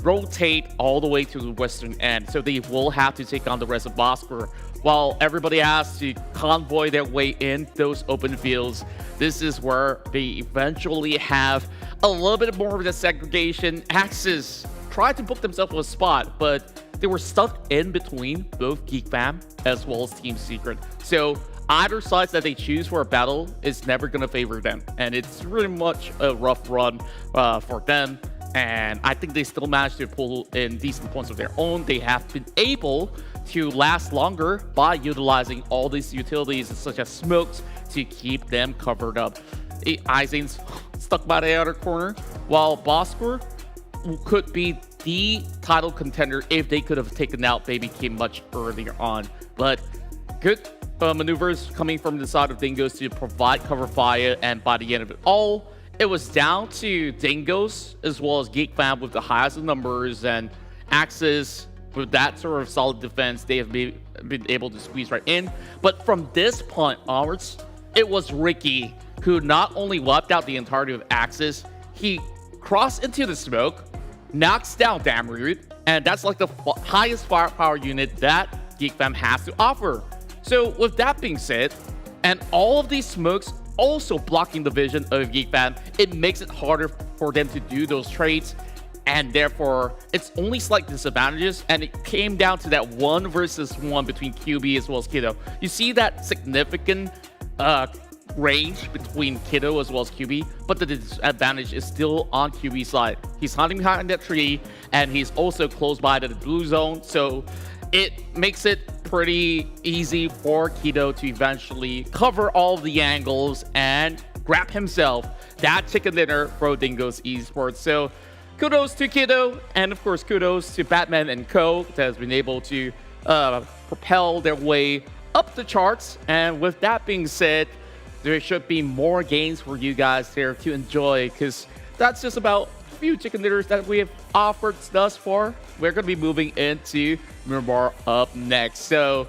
rotate all the way to the western end, so they will have to take on the rest of Bosskur, while everybody has to convoy their way in those open fields. This is where they eventually have a little bit more of the segregation. Axis tried to book themselves a spot, but they were stuck in between both Geek fam as well as Team Secret. So either side that they choose for a battle is never going to favor them, and it's really much a rough run for them. And I think they still managed to pull in decent points of their own. They have been able to last longer by utilizing all these utilities such as smokes to keep them covered up. Aizen's stuck by the other corner, while Bosskur could be the title contender if they could have taken out Baby Kim much earlier on. But good maneuvers coming from the side of Dingoz to provide cover fire, and by the end of it all, it was down to Dingoz as well as Geek fam with the highest of numbers, and Axis with that sort of solid defense, they have been able to squeeze right in. But from this point onwards, it was Ricky who not only wiped out the entirety of Axis, he crossed into the smoke, knocks down Damroot, and that's like the highest firepower unit that Geek fam has to offer. So with that being said, and all of these smokes also blocking the vision of Geek fam, it makes it harder for them to do those trades, and therefore it's only slight disadvantages, and it came down to that 1 versus 1 between QB as well as Kiddo. You see that significant range between Kiddo as well as QB, but the disadvantage is still on QB's side. He's hiding behind that tree, and he's also close by to the blue zone, so it makes it pretty easy for Kiddo to eventually cover all of the angles and grab himself that chicken dinner for Dingoz Esports. So kudos to Kiddo, and of course kudos to Batman and Co. that has been able to propel their way up the charts. And with that being said, there should be more games for you guys there to enjoy, because that's just about few chicken dinners that we have offered thus far. We're going to be moving into Miramar up next, so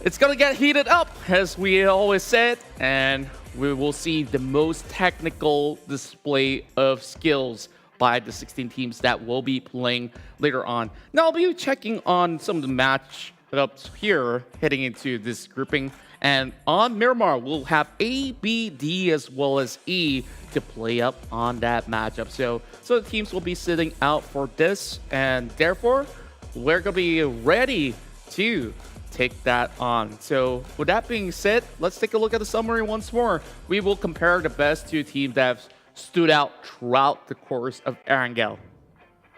it's going to get heated up, as we always said, and we will see the most technical display of skills by the 16 teams that will be playing later on. Now I'll be checking on some of the matchups here heading into this grouping, and on Miramar we'll have A, B, D as well as E to play up on that matchup. So the teams will be sitting out for this, and therefore we're gonna be ready to take that on. So with that being said, let's take a look at the summary once more. We will compare the best two teams that have stood out throughout the course of Erangel.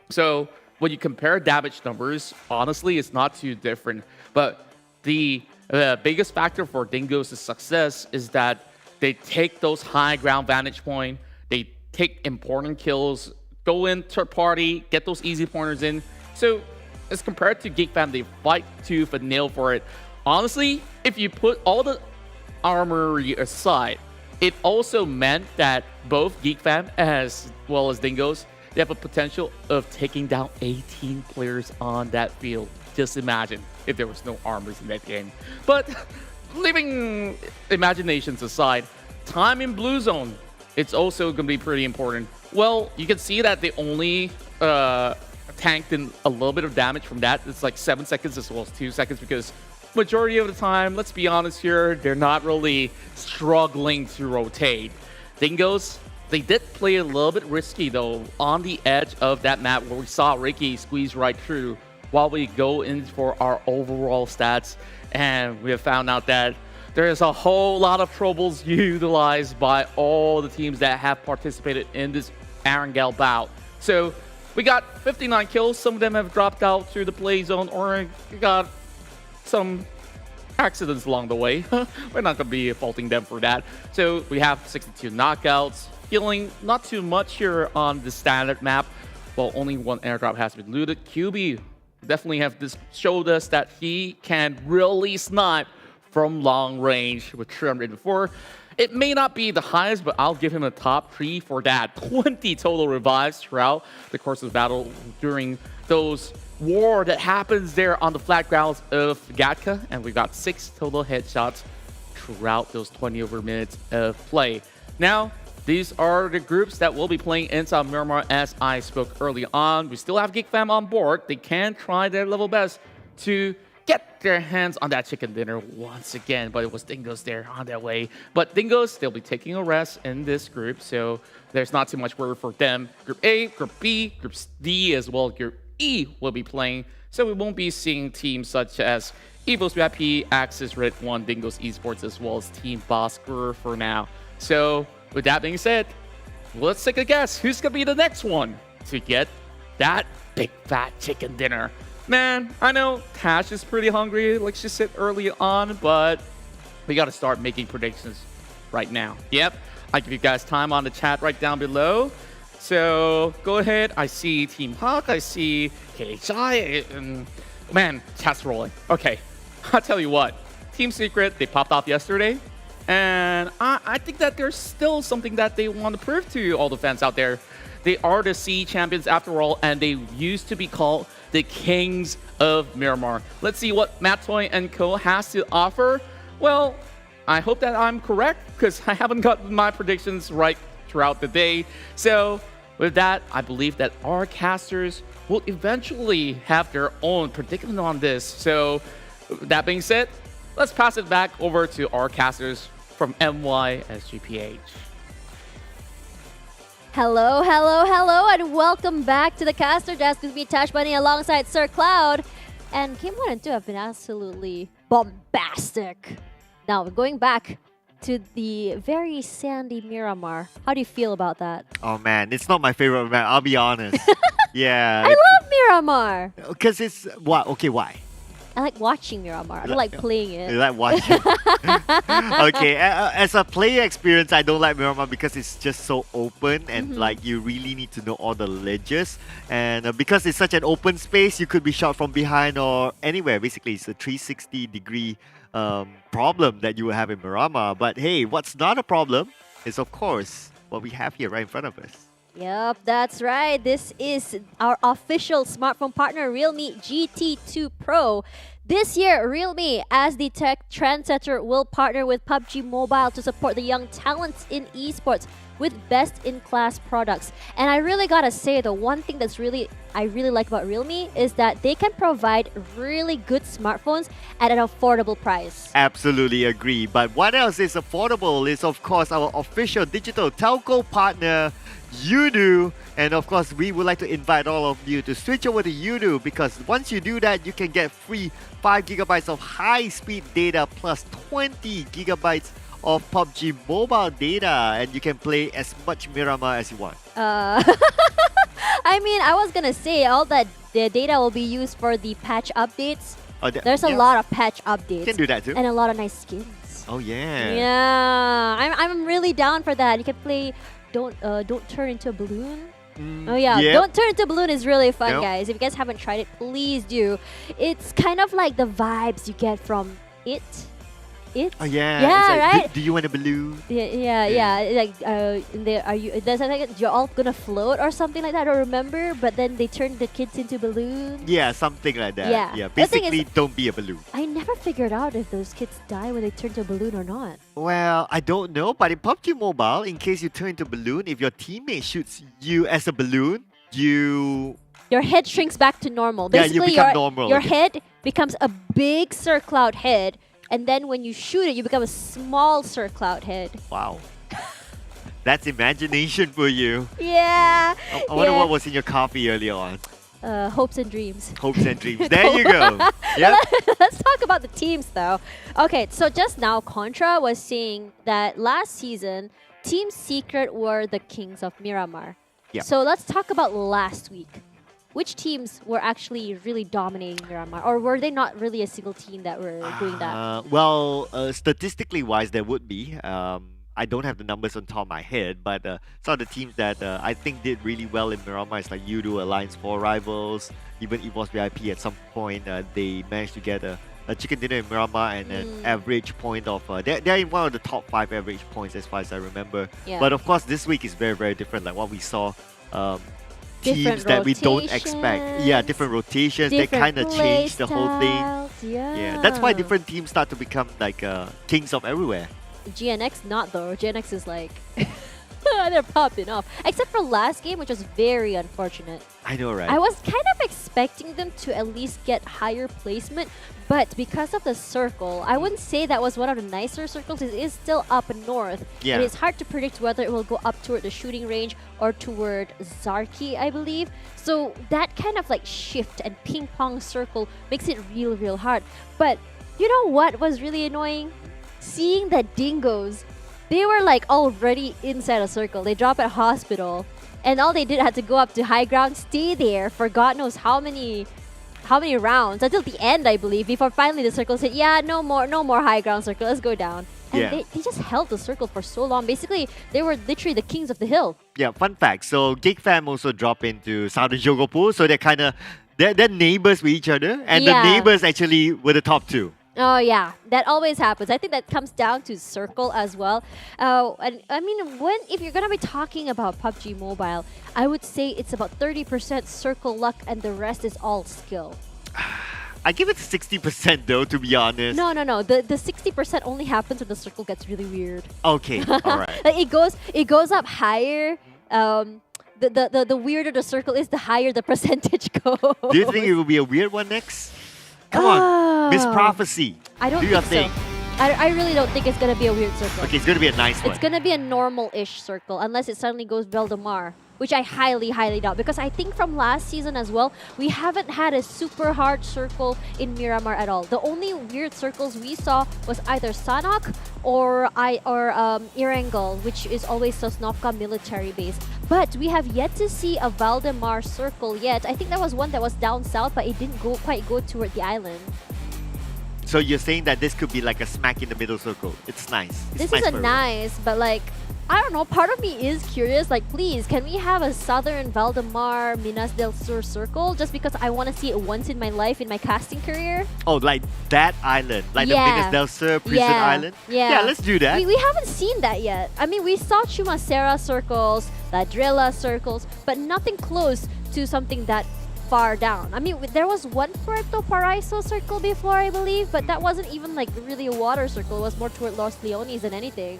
So when you compare damage numbers, honestly, it's not too different, but the biggest factor for Dingo's success is that they take those high ground vantage point, they take important kills, go in third party, get those easy pointers in. So as compared to Geek fam, they fight tooth and nail for it. Honestly, if you put all the armory aside, it also meant that both Geek fam as well as Dingoz, they have a potential of taking down 18 players on that field. Just imagine if there was no armors in that game. But leaving imaginations aside, time in blue zone, it's also going to be pretty important. well, you can see that they only tanked in a little bit of damage from that. It's like 7 seconds as well as 2 seconds because majority of the time, let's be honest here, they're not really struggling to rotate. Dingoz, they did play a little bit risky though on the edge of that map where we saw Ricky squeeze right through while we go in for our overall stats. And we have found out that there is a whole lot of troubles utilized by all the teams that have participated in this Arangel bout. So we got 59 kills. Some of them have dropped out through the play zone, or we got some accidents along the way. We're not going to be faulting them for that. So we have 62 knockouts. Healing not too much here on the standard map. Well, only one airdrop has been looted. QB definitely have this showed us that he can really snipe from long range with 304. It may not be the highest, but I'll give him a top 3 for that. 20 total revives throughout the course of the battle during those war that happens there on the flat grounds of Gatka. And we got 6 total headshots throughout those 20 over minutes of play. Now, these are the groups that will be playing inside Miramar as I spoke early on. We still have Geek Fam on board. They can try their level best to get their hands on that chicken dinner once again, but it was Dingoz there on their way. But Dingoz, they'll be taking a rest in this group, so there's not too much worry for them. Group A, Group B, Group D as well, Group E will be playing, so we won't be seeing teams such as EVOS VIP, Axis, redONE, Dingoz Esports, as well as Team Bosskur for now. So with that being said, let's take a guess. Who's going to be the next one to get that big fat chicken dinner? Man, I know Tash is pretty hungry, like she said early on, but we got to start making predictions right now. Yep, I give you guys time on the chat right down below. So go ahead. I see Team Hawk. I see KHI. And man, chat's rolling. Okay, I'll tell you what. Team Secret, they popped off yesterday. And I think that there's still something that they want to prove to all the fans out there. They are the CE champions after all, and they used to be called the Kings of Miramar. Let's see what Mattoy and Co. has to offer. Well, I hope that I'm correct, because I haven't gotten my predictions right throughout the day. So with that, I believe that our casters will eventually have their own predicament on this. So with that being said, let's pass it back over to our casters from MYSGPH. Hello, hello, hello, and welcome back to the Caster Desk with me, Tash Bunny, alongside Sir Cloud. And Game 1 and 2 have been absolutely bombastic. Now, going back to the very sandy Miramar, how do you feel about that? Oh man, it's not my favorite map, I'll be honest. Yeah. I love Miramar! Because it's... What? Okay, why? I like watching Miramar. I don't like playing it. You like watching? Okay, as a player experience, I don't like Miramar because it's just so open and like you really need to know all the ledges. And because it's such an open space, you could be shot from behind or anywhere. Basically, it's a 360-degree problem that you will have in Miramar. But hey, what's not a problem is, of course, what we have here right in front of us. Yep, that's right. This is our official smartphone partner, Realme GT2 Pro. This year, Realme, as the tech trendsetter, will partner with PUBG Mobile to support the young talents in esports with best-in-class products. And I really gotta say, the one thing that's I really like about Realme is that they can provide really good smartphones at an affordable price. Absolutely agree. But what else is affordable is, of course, our official digital telco partner, Yoodo. And of course, we would like to invite all of you to switch over to Yoodo, because once you do that, you can get free 5 gigabytes of high-speed data plus 20 gigabytes of PUBG Mobile data, and you can play as much Miramar as you want. I mean, I was gonna say all that the data will be used for the patch updates. There's a lot of patch updates. You can do that too. And a lot of nice skins. Oh yeah. Yeah, I'm really down for that. You can play Don't Turn Into a Balloon. Oh yeah, Don't Turn Into a Balloon is really fun, guys. If you guys haven't tried it, please do. It's kind of like the vibes you get from It. it? Oh yeah. Yeah, it's like, right? Do you want a balloon? Yeah. Like, are you? There's like you're all gonna float or something like that. I don't remember. But then they turned the kids into balloons. Yeah, something like that. Yeah. The thing Basically, is, don't be a balloon. I never figured out if those kids die when they turn to a balloon or not. Well, I don't know, but in PUBG Mobile, in case you turn into a balloon, if your teammate shoots you as a balloon, Your head shrinks back to normal. Yeah, you Basically, become normal your again. head becomes a big Sir Cloud head, and then when you shoot it, you become a small Sir Cloud head. Wow. That's imagination for you. Yeah. I wonder what was in your coffee earlier on. Hopes and dreams. Hopes and dreams. There you go. Yep. Let's talk about the teams though. Okay, so just now Contra was saying that last season, Team Secret were the kings of Miramar. Yep. So let's talk about last week. Which teams were actually really dominating Miramar? Or were they not really a single team that were doing that? Well, statistically wise, there would be. I don't have the numbers on top of my head, but some of the teams that I think did really well in Miramar is like Yoodo, Alliance 4 Rivals, even EVOS VIP at some point. They managed to get a chicken dinner in Miramar and an average point of... they're in one of the top 5 average points as far as I remember. Yeah. But of course, this week is very, very different. Like what we saw... teams Different that we don't expect. Yeah, different rotations. They kind of change the whole thing. Yeah. That's why different teams start to become like kings of everywhere. GNX not though. GNX is like... they're popping off. Except for last game, which was very unfortunate. I know, right? I was kind of expecting them to at least get higher placement, but because of the circle, I wouldn't say that was one of the nicer circles. It is still up north. Yeah. And it's hard to predict whether it will go up toward the shooting range or toward Zarki, I believe. So that kind of like shift and ping pong circle makes it real hard. But you know what was really annoying? Seeing that Dingoz, they were like already inside a circle. They drop at hospital, and all they did had to go up to high ground, stay there for God knows how many rounds until the end, I believe, before finally the circle said, "Yeah, no more high ground circle. Let's go down." And they just held the circle for so long. Basically, they were literally the kings of the hill. Yeah, fun fact. So Geek fam also drop into Southern Jogopur, so they're kind of they're neighbors with each other, and the neighbors actually were the top 2. Oh yeah, that always happens. I think that comes down to circle as well. And I mean, if you're gonna be talking about PUBG Mobile, I would say it's about 30% circle luck and the rest is all skill. I give it 60% though, to be honest. No. The 60% only happens when the circle gets really weird. Okay, all right. Like it goes up higher. The weirder the circle is, the higher the percentage goes. Do you think it will be a weird one next? Come on, Miss Prophecy. I don't do your think thing. so. I really don't think it's gonna be a weird circle. Okay, it's gonna be a nice one. It's gonna be a normal-ish circle, unless it suddenly goes Valdemar, which I highly doubt. Because I think from last season as well, we haven't had a super hard circle in Miramar at all. The only weird circles we saw was either Sanok or Erangel, which is always Sosnovka military base. But we have yet to see a Valdemar circle yet. I think there was one that was down south, but it didn't quite go toward the island. So you're saying that this could be like a smack in the middle circle. It's nice. It's This nice is a for nice, but like, I don't know, part of me is curious, like please, can we have a Southern Valdemar Minas del Sur circle? Just because I want to see it once in my life, in my casting career. Oh, like that island? Like the Minas del Sur prison island? Yeah, let's do that. We haven't seen that yet. I mean, we saw Chumacera circles, Ladrilla circles, but nothing close to something that far down. I mean, there was one Puerto Paraiso circle before, I believe, but that wasn't even like really a water circle. It was more toward Los Leones than anything.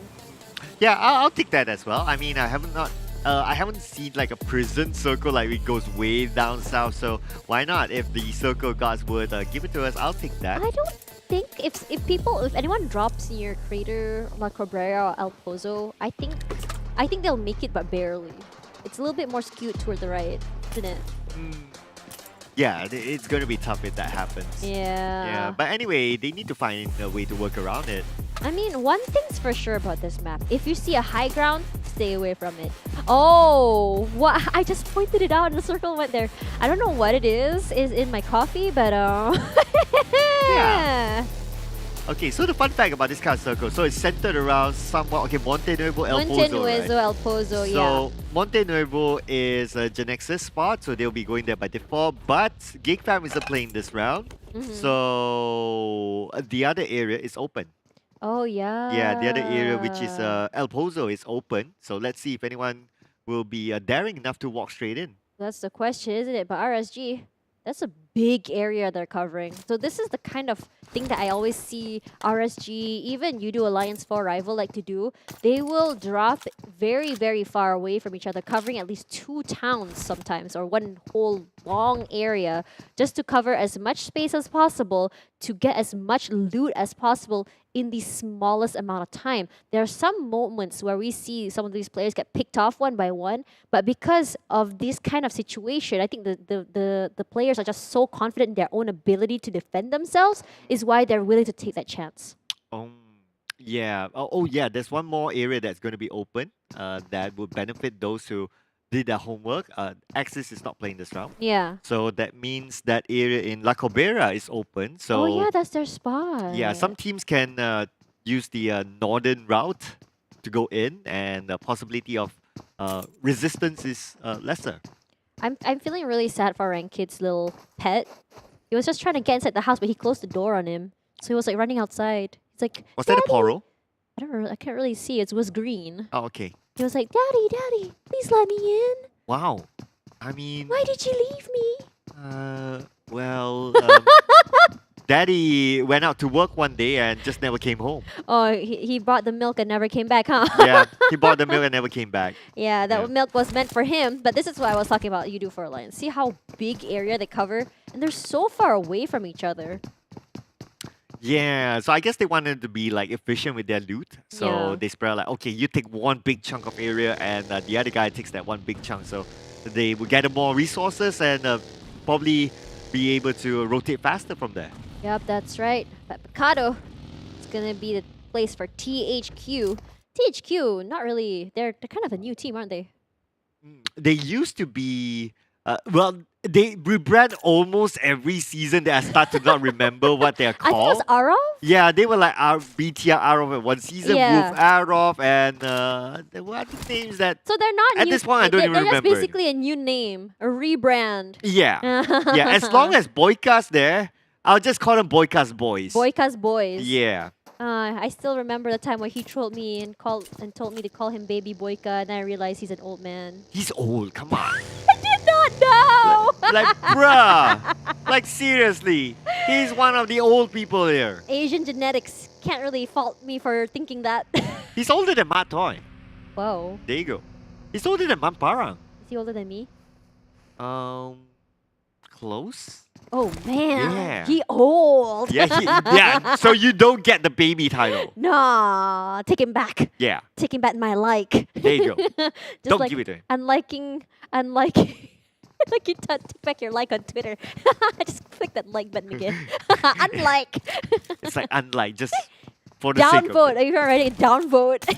Yeah, I'll take that as well. I mean, I haven't seen like a prison circle like it goes way down south. So why not? If the circle gods would give it to us, I'll take that. I don't think if anyone drops near Crater, La Cabrera, or El Pozo, I think they'll make it, but barely. It's a little bit more skewed toward the right, isn't it? Yeah, it's going to be tough if that happens. Yeah. But anyway, they need to find a way to work around it. I mean, one thing's for sure about this map. If you see a high ground, stay away from it. Oh, what? I just pointed it out and the circle went there. I don't know what it is in my coffee, but yeah. Okay, so the fun fact about this kind of circle, so it's centered around somewhat, okay, Monte Nuevo, El Pozo, Monte Nuevo, right? El Pozo, yeah. So Monte Nuevo is a GENEXUS spot, so they'll be going there by default, but Geek Fam isn't playing this round, so the other area is open. Oh, yeah. Yeah, the other area, which is El Pozo, is open. So let's see if anyone will be daring enough to walk straight in. That's the question, isn't it? But RSG, that's a big area they're covering. So this is the kind of thing that I always see RSG, even Yoodo Alliance 4 rival like to do. They will drop very, very far away from each other, covering at least 2 towns sometimes, or one whole long area, just to cover as much space as possible, to get as much loot as possible in the smallest amount of time. There are some moments where we see some of these players get picked off one by one, but because of this kind of situation, I think the players are just so confident in their own ability to defend themselves is why they're willing to take that chance. Yeah. Oh, yeah. There's one more area that's going to be open that would benefit those who did their homework. Axis is not playing this round. Yeah. So that means that area in La Cobera is open. So Oh yeah, that's their spot. yeah, some teams can use the northern route to go in, and the possibility of resistance is lesser. I'm feeling really sad for Rankid's little pet. He was just trying to get inside the house, but he closed the door on him. So he was like running outside. He's like, Was that a "Daddy." Poro? I don't know. I can't really see. It was green. Oh, okay. He was like, "Daddy, Daddy, please let me in. Wow. I mean, Why did you leave me?" well, Daddy went out to work one day and just never came home. Oh, he bought the milk and never came back, huh? Yeah, he bought the milk and never came back. Yeah, that milk was meant for him. But this is what I was talking about. You do for Alliance. See how big area they cover, and they're so far away from each other. Yeah, so I guess they wanted to be like efficient with their loot. So Yeah. they spread like, okay, you take one big chunk of area, and the other guy takes that one big chunk. So they will gather more resources and probably be able to rotate faster from there. Yep, that's right. But Picado, it's gonna be the place for THQ. THQ, not really. They're kind of a new team, aren't they? They used to be, well, they rebrand almost every season that I start to not remember what they're I think it called. was Arov. Yeah, they were like BTR Arov at one season, Yeah. Wolf Arov, and there were other names that. So they're not At new. this point, I don't even They're remember. just basically a new name, a rebrand. Yeah, yeah. As long as Boyka's there, I'll just call them Boyka's boys. Boyka's boys. Yeah. I still remember the time where he trolled me and told me to call him Baby Boyka, and then I realized he's an old man. He's old. Come on. I did not know. Like, bruh. Like, seriously. He's one of the old people here. Asian genetics can't really fault me for thinking that. He's older than Mat Toy. Whoa. There you go. He's older than Man Parang. Is he older than me? Close? Oh man, Yeah. he old. Yeah. So you don't get the baby title. Nah, take him back. Yeah. Take him back my like. There you go. Just Don't like give it to him. unliking, like you take back your like on Twitter. Just click that like button again. Unlike. It's like unlike, just for the sake of Downvote. it. Are you already downvote?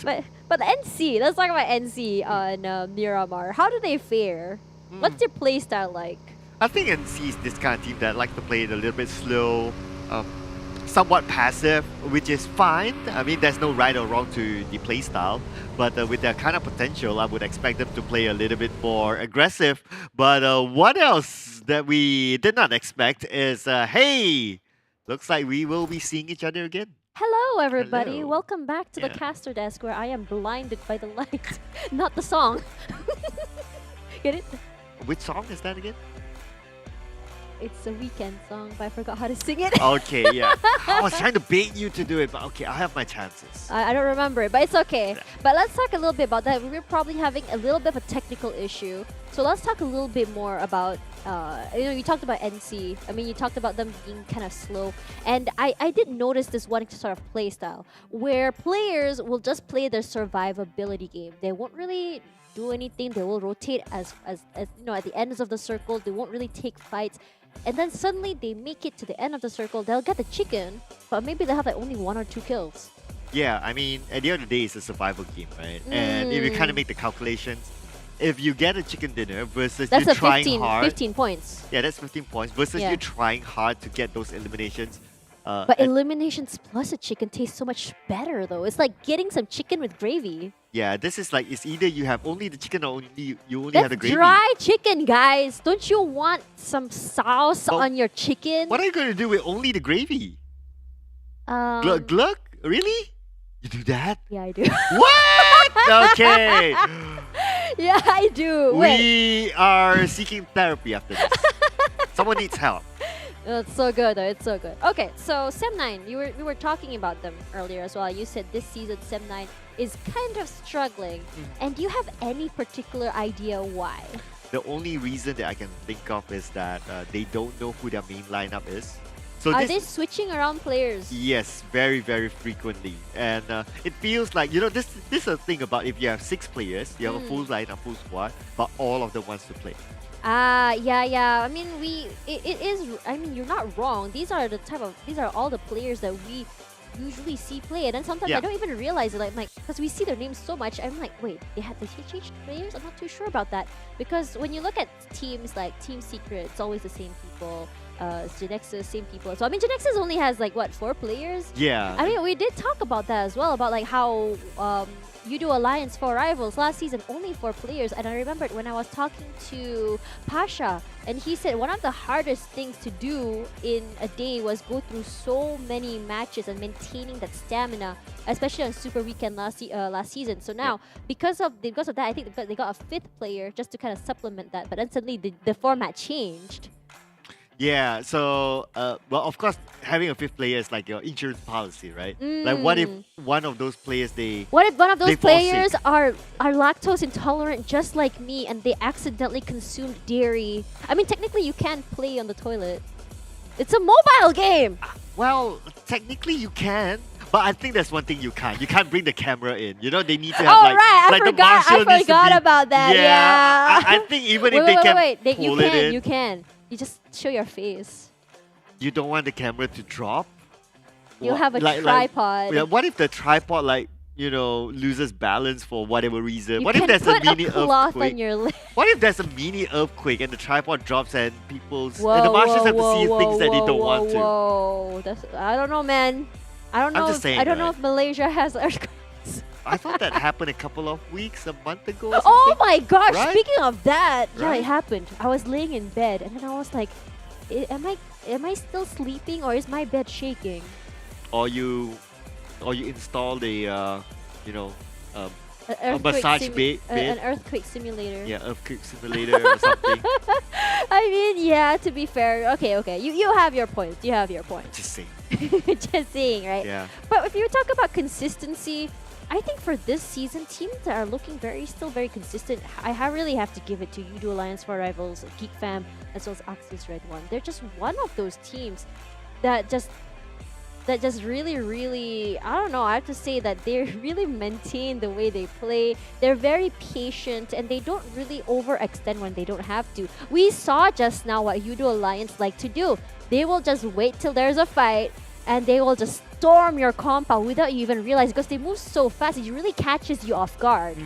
but the NC. Let's talk about NC on Miramar. How do they fare? What's their play style like? I think NC is this kind of team that like to play it a little bit slow, somewhat passive, which is fine. I mean, there's no right or wrong to the play style, but with their kind of potential, I would expect them to play a little bit more aggressive. But what else that we did not expect is, hey, looks like we will be seeing each other again. Hello, everybody. Hello. Welcome back to the caster desk where I am blinded by the light, not the song. Get it? Which song is that again? It's a weekend song, but I forgot how to sing it. Okay, yeah. I was trying to bait you to do it, but okay, I have my chances. I don't remember it, but it's okay. But let's talk a little bit about that. We're probably having a little bit of a technical issue. So let's talk a little bit more about, you talked about NC. I mean, you talked about them being kind of slow. And I did notice this one sort of play style where players will just play their survivability game. They won't really do anything. They will rotate as you know, at the ends of the circle. They won't really take fights. And then suddenly they make it to the end of the circle. They'll get the chicken, but maybe they'll have like only 1 or 2 kills. Yeah, I mean, at the end of the day, it's a survival game, right? And if you kind of make the calculations, if you get a chicken dinner versus That's you a trying 15, hard, 15 points. yeah, that's 15 points versus Yeah. you trying hard to get those eliminations. But eliminations plus a chicken tastes so much better though. It's like getting some chicken with gravy. Yeah, this is like, it's either you have only the chicken or you only have the That's gravy. dry chicken, guys. Don't you want some sauce But on your chicken? What are you going to do with only the gravy? Gluck, gluck? Really? You do that? Yeah, I do. What? Okay. Yeah, I do. Wait. We are seeking therapy after this. Someone needs help. It's so good though, it's so good. Okay, so Sem9, we were talking about them earlier as well. You said this season Sem9 is kind of struggling. And do you have any particular idea why? The only reason that I can think of is that they don't know who their main lineup is. So are they switching around players? Yes, very, very frequently. And it feels like, you know, this is a thing about if you have 6 players, you have a full lineup, full squad, but all of them wants to play. Yeah. I mean, it is. I mean, you're not wrong. These are all the players that we usually see play, and then sometimes I don't even realize it. Like, because we see their names so much, I'm like, wait, they changed players? I'm not too sure about that, because when you look at teams like Team Secret, it's always the same people. GENEXUS, same people. So I mean, GENEXUS only has like what, 4 players? Yeah. I mean, we did talk about that as well, about like how Yoodo Alliance 4 Rivals last season only 4 players, and I remembered when I was talking to Pasha, and he said one of the hardest things to do in a day was go through so many matches and maintaining that stamina, especially on Super Weekend last season. So now, because of that, I think they got a 5th player just to kind of supplement that, but then suddenly the format changed. Yeah, so, well, of course, having a 5th player is like your insurance policy, right? Like, what if one of those players, What if one of those players are lactose intolerant just like me and they accidentally consumed dairy? I mean, technically, you can't play on the toilet. It's a mobile game! Well, technically you can. But I think there's one thing you can't. You can't bring the camera in. You know, they need to have I forgot about that. Yeah. I think even if they can pull it in. You can. You just show your face. You don't want the camera to drop? You'll have a tripod. What if the tripod, like, you know, loses balance for whatever reason? You what if there's put a mini cloth earthquake? on your leg. What if there's a mini earthquake and the tripod drops and and the marshals have to see things that they don't want to? Whoa, I don't know, man. I don't know. I don't know if Malaysia has earthquakes. I thought that happened a couple of weeks, a month ago. Or Oh my gosh! Right? Speaking of that, yeah, Right? it happened. I was laying in bed and then I was like, am I still sleeping or is my bed shaking? Or you install a An massage bed. An earthquake simulator. Yeah, earthquake simulator or something. I mean, yeah, to be fair. Okay. You have your points. You have your points. Just saying. Just saying, right? Yeah. But if you talk about consistency, I think for this season, teams that are looking still very consistent, I really have to give it to Yoodo Alliance 4 Rivals, Geek Fam, as well as Axis Red One. They're just one of those teams that just really, really, I don't know, I have to say that they really maintain the way they play. They're very patient and they don't really overextend when they don't have to. We saw just now what Yoodo Alliance like to do. They will just wait till there's a fight and they will just storm your compound without you even realize, because they move so fast, it really catches you off guard.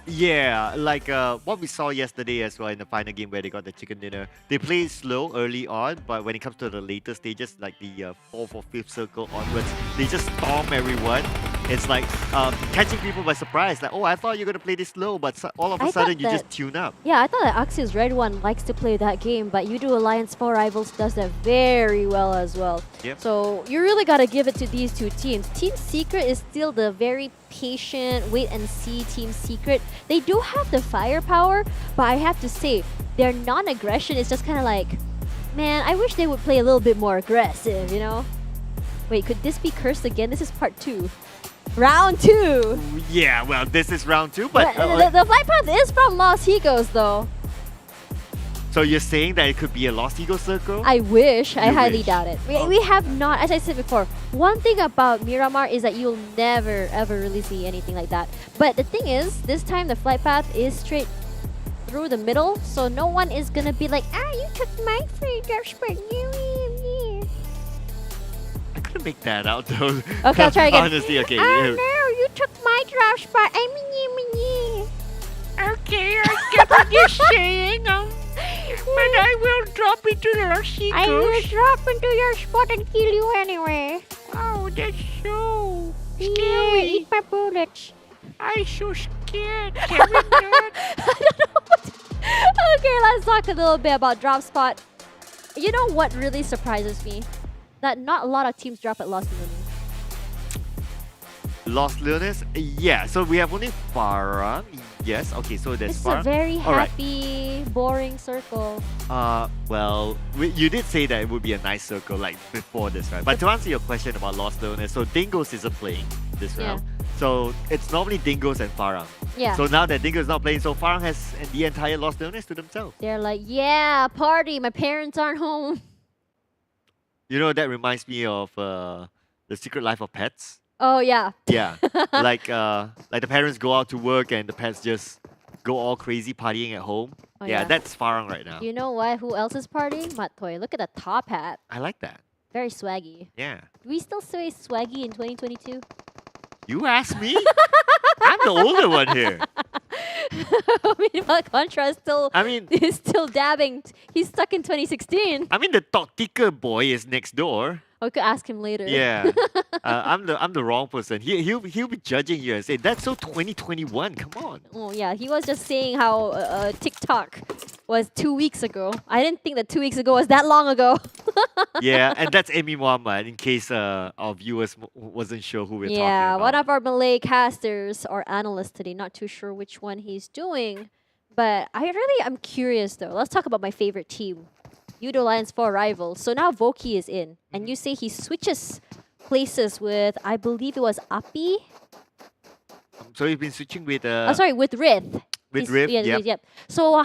Yeah, like what we saw yesterday as well in the final game where they got the chicken dinner. They played slow early on, but when it comes to the later stages, like the 4th or 5th circle onwards, they just storm everyone. It's like catching people by surprise. Like, oh, I thought you were going to play this slow, but all of a sudden you just tune up. Yeah, I thought that Axis Red One likes to play that game, but Yoodo Alliance 4 Rivals does that very well as well. Yep. So you really got to give it to these two teams. Team Secret is still the very patient, wait-and-see Team Secret. They do have the firepower, but I have to say, their non-aggression is just kind of like, man, I wish they would play a little bit more aggressive, you know? Wait, could this be cursed again? This is part 2. Round 2! Yeah, well, this is round 2, but... the flight path is from Lost Egos, though. So you're saying that it could be a Lost Eagle circle? I wish. I highly wish. doubt it. We have not, as I said before, one thing about Miramar is that you'll never ever really see anything like that. But the thing is, this time the flight path is straight through the middle, so no one is gonna be like, you took my free drop spot. I couldn't make that out though. Okay, I'll try again. Honestly, okay. No, you took my drop spot. Okay, I get what you're saying. But I will drop into your secret. I will drop into your spot and kill you anyway. Oh, that's so Yeah, scary. eat my bullets. I'm so scared. Can we not? Okay, let's talk a little bit about drop spot. You know what really surprises me? That not a lot of teams drop at Lost Millennium. Lost learners? Yeah, so we have only Farang. Yes, okay, so there's It's Farang. a very All right. happy, boring circle. Well, you did say that it would be a nice circle like before this, right? But to answer your question about Lost learners, so Dingoz isn't playing this Yeah. round. So it's normally Dingoz and Farang. Yeah. So now that Dingoz is not playing, so Farang has the entire Lost learners to themselves. They're like, yeah, party. My parents aren't home. You know, that reminds me of The Secret Life of Pets. Oh yeah. Yeah, like the parents go out to work and the pets just go all crazy partying at home. Oh, yeah, yeah. that's Farang right now. You know what? Who else is partying? Mattoy. Look at the top hat. I like that. Very swaggy. Yeah. Do we still say swaggy in 2022? You asked me? I'm the older one here. Meanwhile, Contra is still. I mean, he's still dabbing. He's stuck in 2016. I mean, the Toktika boy is next door. We could ask him later. Yeah, I'm the wrong person. He'll be judging you and say that's so 2021. Come on. Oh yeah, he was just saying how TikTok was 2 weeks ago. I didn't think that 2 weeks ago was that long ago. Yeah, and that's Amy Muhammad. In case our viewers wasn't sure who we're talking Yeah, about. one of our Malay casters or analysts today. Not too sure which one he's doing, but I'm curious though. Let's talk about my favorite team, Yoodo Lions 4 Rivals. So now Voki is in, and you say he switches places with, I believe it was Api. So you've been switching with Sorry, with Rith. With Rith, yep. Yep. So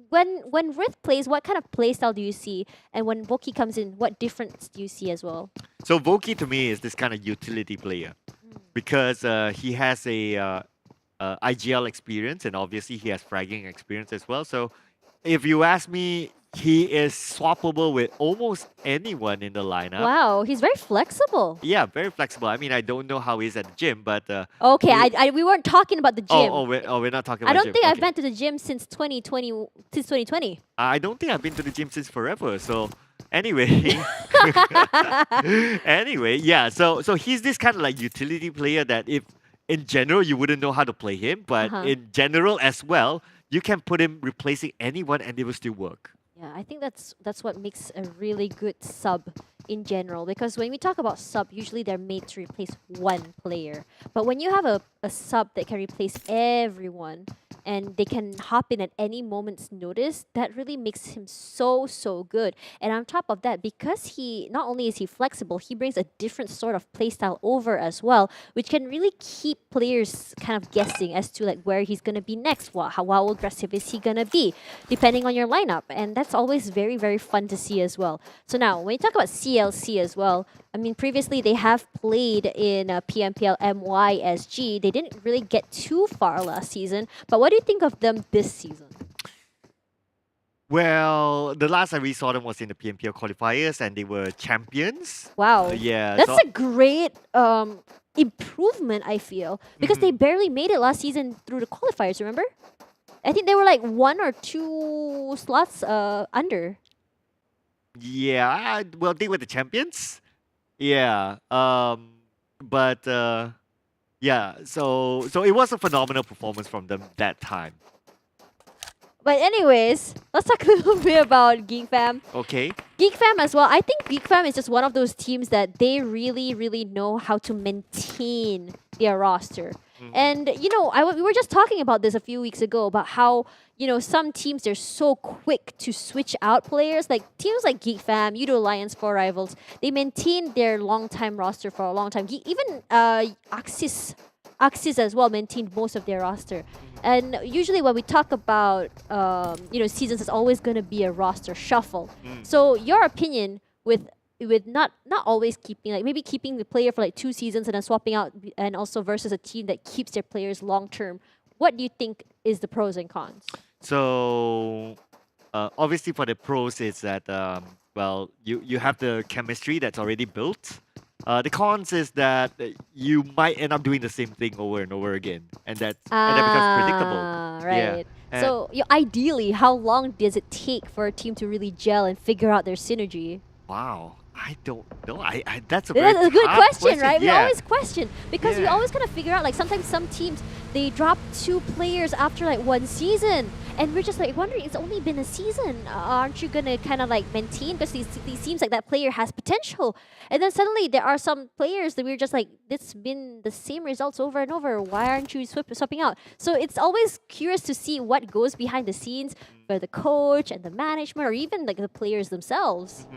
when Rith plays, what kind of playstyle do you see? And when Voki comes in, what difference do you see as well? So Voki to me is this kind of utility player because he has a IGL experience and obviously he has fragging experience as well. So if you ask me, he is swappable with almost anyone in the lineup. Wow, he's very flexible. Yeah, very flexible. I mean, I don't know how he's at the gym, but Okay, we weren't talking about the gym. We're not talking about I don't gym. think I've Okay. been to the gym since 2020. I don't think I've been to the gym since forever. So anyway, yeah. So he's this kind of like utility player that if in general you wouldn't know how to play him, but in general as well, you can put him replacing anyone and it will still work. Yeah, I think that's what makes a really good sub in general. Because when we talk about sub, usually they're made to replace one player. But when you have a sub that can replace everyone and they can hop in at any moment's notice, that really makes him so good. And on top of that, because he not only is he flexible, he brings a different sort of playstyle over as well, which can really keep players kind of guessing as to like where he's gonna be next, how aggressive is he gonna be, depending on your lineup. And that's always very fun to see as well. So now, when you talk about CLC as well, I mean, previously they have played in PMPL MYSG. They didn't really get too far last season, but what do you think of them this season? Well, the last time we saw them was in the PMPL qualifiers and they were champions. Wow. Yeah. That's a great improvement, I feel, because they barely made it last season through the qualifiers, remember? I think they were like 1 or 2 slots under. Yeah, well, they were the champions. Yeah. But yeah, so it was a phenomenal performance from them that time. But anyways, let's talk a little bit about Geek Fam. Okay. Geek Fam as well. I think Geek Fam is just one of those teams that they really know how to maintain their roster. And, you know, we were just talking about this a few weeks ago about how, you know, some teams, they're so quick to switch out players. Like teams like Geek Fam, Yoodo Lions 4 Rivals, they maintain their long-time roster for a long time. Even Axis as well maintained most of their roster. And usually when we talk about, you know, seasons, it's always going to be a roster shuffle. So your opinion with not always keeping, like maybe keeping the player for like 2 seasons and then swapping out, and also versus a team that keeps their players long term, what do you think is the pros and cons? So obviously for the pros is that well, you have the chemistry that's already built. The cons is that you might end up doing the same thing over and over again, and that becomes predictable. Right. Yeah. So ideally, how long does it take for a team to really gel and figure out their synergy? Wow. I don't know. That's a That's a good tough question, right? We Yeah. always question because we always kind of figure out, like sometimes some teams, they dropped 2 players after like 1 season. And we're just like wondering, it's only been a season. Aren't you gonna kind of like maintain? Because it seems like that player has potential. And then suddenly there are some players that we're just like, it's been the same results over and over. Why aren't you swapping out? So it's always curious to see what goes behind the scenes for the coach and the management, or even like the players themselves.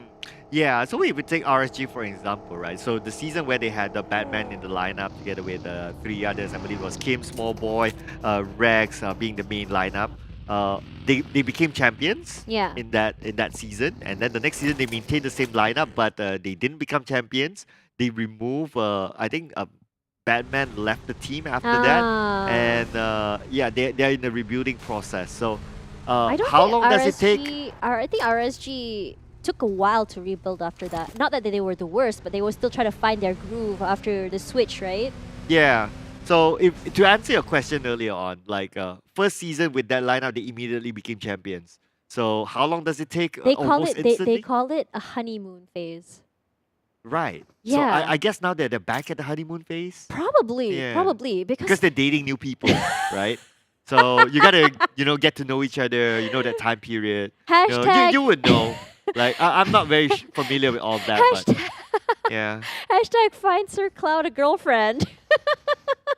Yeah, so we would take RSG for example, right? So the season where they had the Batman in the lineup together with 3 others, I believe it was Kim, Small Boy, Rex being the main lineup. They became champions in that season, and then the next season they maintained the same lineup, but they didn't become champions. They removed, I think, Batman left the team after that, and yeah, they're in the rebuilding process. So how long does it take? I think RSG took a while to rebuild after that. Not that they were the worst, but they were still trying to find their groove after the switch, right? Yeah. So to answer your question earlier on, like first season with that lineup, they immediately became champions. So how long does it take? They call almost it instantly? they call it a honeymoon phase. Right. Yeah. So I guess now they're back at the honeymoon phase. Probably, Yeah. probably Because they're dating new people, right? So you gotta get to know each other. You know that time period. Hashtag- You would know. Like I'm not very familiar with all that, but yeah, Hashtag find Sir Cloud a girlfriend.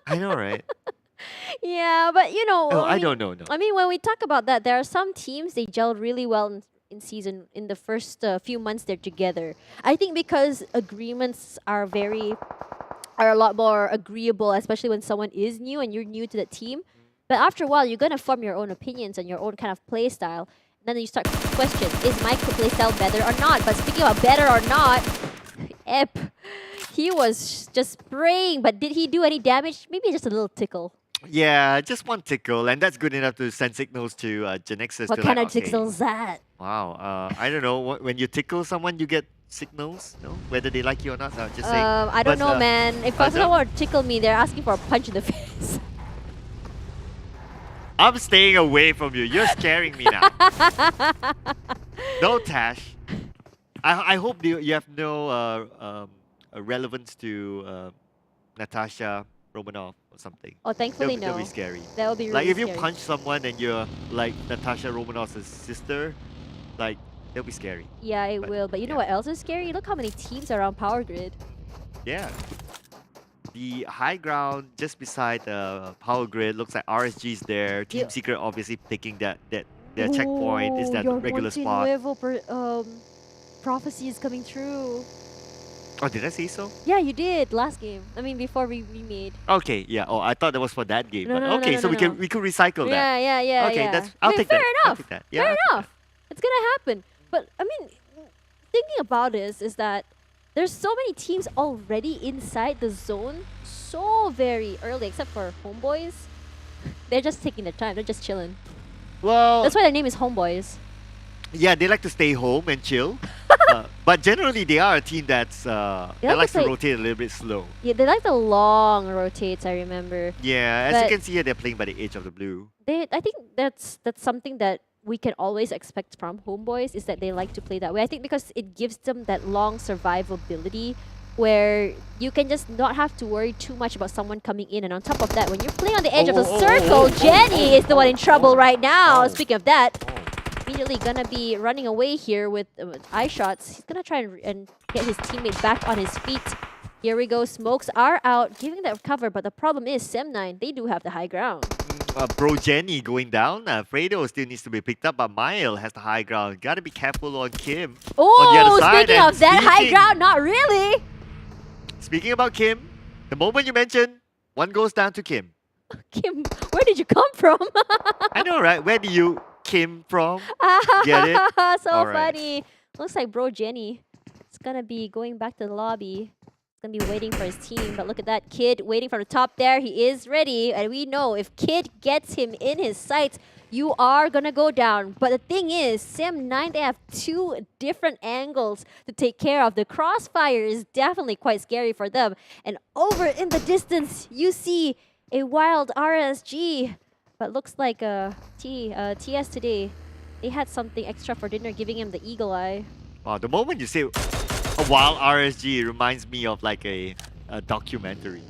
I know, right? Yeah, but you know. Oh, I don't know. No. I mean, when we talk about that, there are some teams they gelled really well in the first few months they're together. I think because agreements are a lot more agreeable, especially when someone is new and you're new to the team. But after a while, you're gonna form your own opinions and your own kind of play style. Then you start to question, is my play style better or not? But speaking about better or not, Ep, he was just spraying, but did he do any damage? Maybe just a little tickle. Yeah, just one tickle, and that's good enough to send signals to GENEXUS. What to kind like, of tickle is that? Wow, I don't know. When you tickle someone, you get signals, no? Whether they like you or not. So just saying. I don't know, man. If someone were to tickle me, they're asking for a punch in the face. I'm staying away from you. You're scaring me now. No, Tash. I hope you have no relevance to Natasha Romanoff or something. Oh, thankfully That'll no. be scary. That would be really like if you scary. punch someone and you're like Natasha Romanoff's sister, like that'll be scary. Yeah, it will. But you know what else is scary? Look how many teams are on Power Grid. Yeah. The high ground just beside the power grid looks like RSG's there. Team Secret obviously taking their checkpoint is that your regular Monte spot. Nuevo prophecy is coming true. Oh, did I say so? Yeah, you did last game. I mean, before we remade. Okay, yeah. Oh, I thought that was for that game. No, but no, no, okay, no, so no, we could recycle that. Yeah. Okay, yeah. I'll I mean, take fair that. enough. I'll take that. Yeah, fair I'll take enough. It's gonna happen. But I mean, thinking about this is that there's so many teams already inside the zone so very early, except for Homebois. They're just taking their time. They're just chilling. Well, that's why their name is Homebois. Yeah, they like to stay home and chill. But generally, they are a team that's that likes to rotate a little bit slow. Yeah, they like the long rotates. I remember. Yeah, as But you can see here, they're playing by the edge of the blue. I think that's something that we can always expect from Homebois is that they like to play that way. I think because it gives them that long survivability where you can just not have to worry too much about someone coming in. And on top of that, when you're playing on the edge of the circle, Jenny is the one in trouble right now. Speaking of that, immediately gonna be running away here with eye shots. He's gonna try and get his teammate back on his feet. Here we go. Smokes are out, giving that cover. But the problem is, Sem9, they do have the high ground. Bro Jenny going down. Fredo still needs to be picked up, but Mile has the high ground. Gotta be careful on Kim. On the other side. Speaking of that high ground, not really. Speaking about Kim, the moment you mentioned, one goes down to Kim. Kim, where did you come from? I know, right? Where do you Kim from? Get it? So All right. funny. Looks like bro Jenny is gonna be going back to the lobby. He's gonna be waiting for his team. But look at that kid waiting from the top there. He is ready. And we know if Kid gets him in his sights, you are gonna go down. But the thing is, Sem9, they have two different angles to take care of. The crossfire is definitely quite scary for them. And over in the distance, you see a wild RSG. But looks like TS today, they had something extra for dinner, giving him the eagle eye. Wow, the moment you say a wild RSG, it reminds me of like a documentary.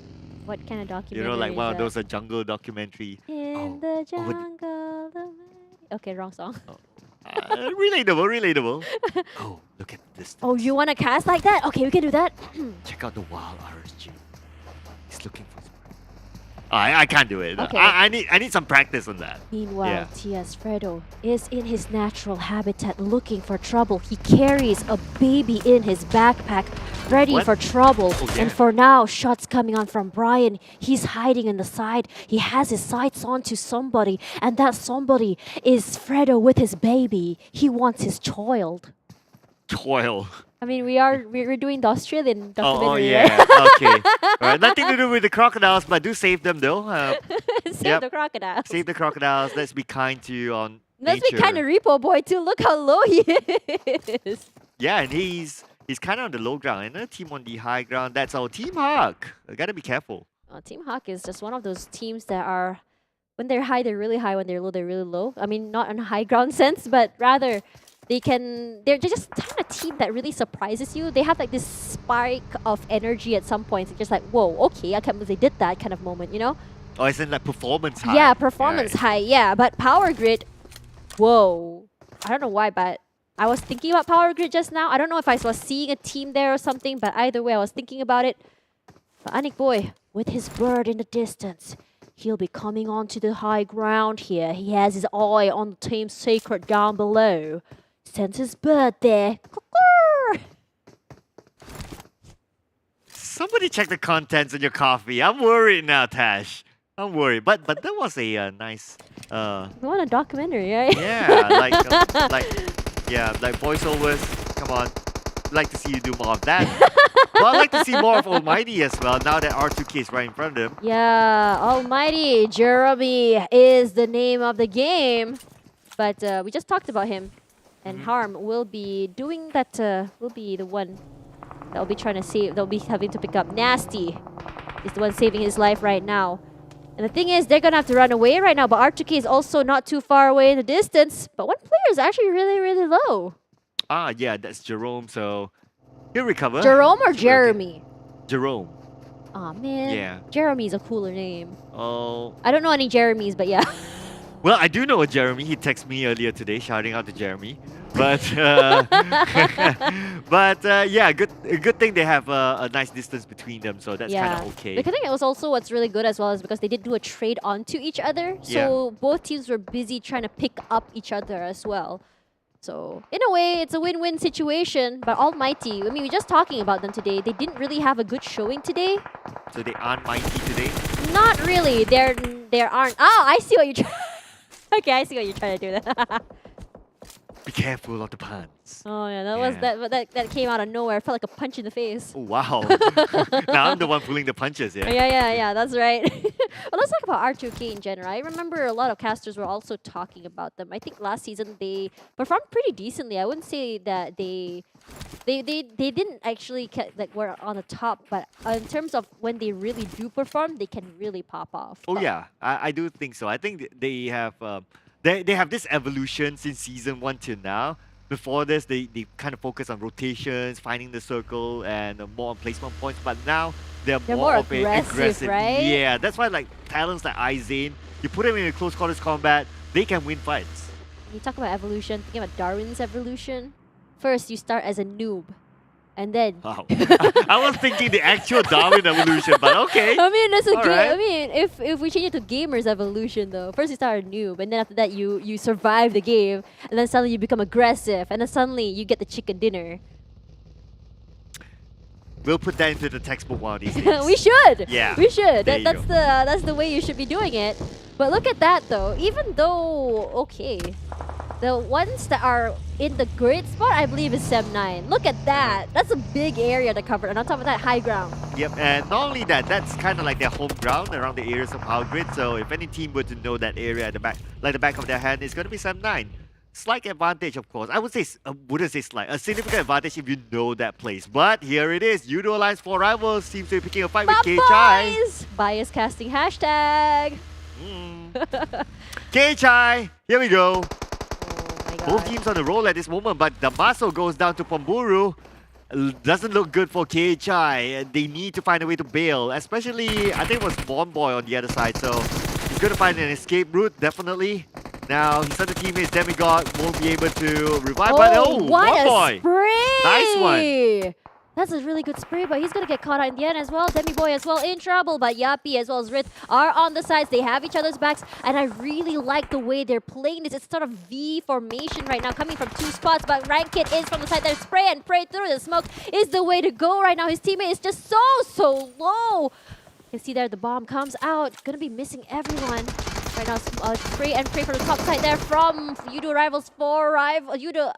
What kind of documentary? You know, like is one of that? those jungle documentary. In the jungle. Okay, wrong song. Relatable. Oh, look at this. Oh, you want to cast like that? Okay, we can do that. Check out the wild RSG. He's looking for. I can't do it. Okay. I need some practice on that. Meanwhile, Yeah. T.S. Fredo is in his natural habitat looking for trouble. He carries a baby in his backpack, ready What? for trouble. Oh, yeah. And for now, shots coming on from Brian. He's hiding in the side. He has his sights on to somebody, and that somebody is Fredo with his baby. He wants his child. Toil. I mean, we're doing the Australian documentary, yeah. right? Okay. All right. Nothing to do with the crocodiles, but do save them though. Save Yep. the crocodiles. Save the crocodiles. Let's be kind to on Let's nature. be kind of Repo Boy too. Look how low he is. Yeah, and he's kind of on the low ground. Another team on the high ground. That's our Team Hawk. Gotta be careful. Team Hawk is just one of those teams that are, when they're high, they're really high. When they're low, they're really low. I mean, not in a high ground sense, but rather they're just kind of team that really surprises you. They have like this spike of energy at some points. It's just like, whoa, okay, I can't believe they did that kind of moment, you know? Oh, it's in like performance high. Yeah, performance Right. high, yeah. But Power Grid, whoa. I don't know why, but I was thinking about Power Grid just now. I don't know if I was seeing a team there or something, but either way, I was thinking about it. But Anik Boy, with his bird in the distance, he'll be coming onto the high ground here. He has his eye on the Team Secret down below. Sends his bird there. Somebody check the contents in your coffee. I'm worried now, Tash. I'm worried. But that was a nice. You want a documentary, right? Yeah, like voiceovers. Come on, like to see you do more of that. But I'd like to see more of Almighty as well. Now that R2K is right in front of him. Yeah, Almighty Jeremy is the name of the game. But we just talked about him. And Harm will be doing that, will be the one that will be trying to save, that will be having to pick up. Nasty is the one saving his life right now. And the thing is, they're going to have to run away right now, but R2K is also not too far away in the distance. But one player is actually really, really low. Ah, yeah, that's Jerome, so he'll recover. Jerome or Jeremy? Jerome. Aw, man. Yeah. Jeremy's a cooler name. Oh. I don't know any Jeremys, but yeah. Well, I do know a Jeremy. He texted me earlier today, shouting out to Jeremy. But yeah, good thing they have a nice distance between them, so that's kind of okay. The thing was also what's really good as well is because they did do a trade onto each other. So both teams were busy trying to pick up each other as well. So in a way, it's a win-win situation. But Almighty, I mean, we're just talking about them today. They didn't really have a good showing today. So they aren't mighty today? Not really. There aren't. Oh, I see what you're trying. Okay, I see what you're trying to do. Be careful of the puns. Oh yeah, that came out of nowhere. It felt like a punch in the face. Oh, wow. Now I'm the one pulling the punches, yeah? Yeah, that's right. Well, let's talk about R2K in general. I remember a lot of casters were also talking about them. I think last season they performed pretty decently. I wouldn't say that they didn't actually like were on the top, but in terms of when they really do perform, they can really pop off. Oh yeah, I do think so. I think they have they have this evolution since season 1 till now. Before this, they kind of focus on rotations, finding the circle, and more on placement points. But now they're more of an aggressive, right? Yeah, that's why like talents like Izane, you put them in a close quarters combat, they can win fights. You talk about evolution, thinking about Darwin's evolution. First, you start as a noob. And then Wow. I was thinking the actual Darwin evolution, but okay. I mean, that's a All game. right. I mean, if we change it to gamers evolution though, first you start a noob, and then after that you survive the game, and then suddenly you become aggressive, and then suddenly you get the chicken dinner. We'll put that into the textbook one of these days. We should. Yeah. We should. There you That's the way you should be doing it. But look at that though. Even though the ones that are in the great spot, I believe, is Sem 9. Look at that. That's a big area to cover. And on top of that, high ground. Yep, and not only that, that's kind of like their home ground around the areas of Power Grid. So if any team were to know that area at the back, like the back of their hand, it's going to be Sem 9. Slight advantage, of course. I wouldn't say slight. A significant advantage if you know that place. But here it is. Yoodo Alliance 4 Rivals seems to be picking a fight with KHI. Boys! Bias casting hashtag. KHI, here we go. Oh my god. Both teams on the roll at this moment, but Damaso goes down to Pomburu. doesn't look good for KHI. They need to find a way to bail, especially I think it was Homebois on the other side. So he's going to find an escape route, definitely. Now his other teammates, Demigod, won't be able to revive. But what Homebois! a spray! Nice one. That's a really good spray, but he's going to get caught out in the end as well. Demiboy as well in trouble, but Yappy as well as Rith are on the sides. They have each other's backs, and I really like the way they're playing this. It's sort of V formation right now, coming from two spots, but Rankit is from the side there. Spray and pray through the smoke is the way to go right now. His teammate is just so low. You can see there the bomb comes out. Going to be missing everyone. Right now, spray and pray from the top side there from Yoodo Rivals 4 Yoodo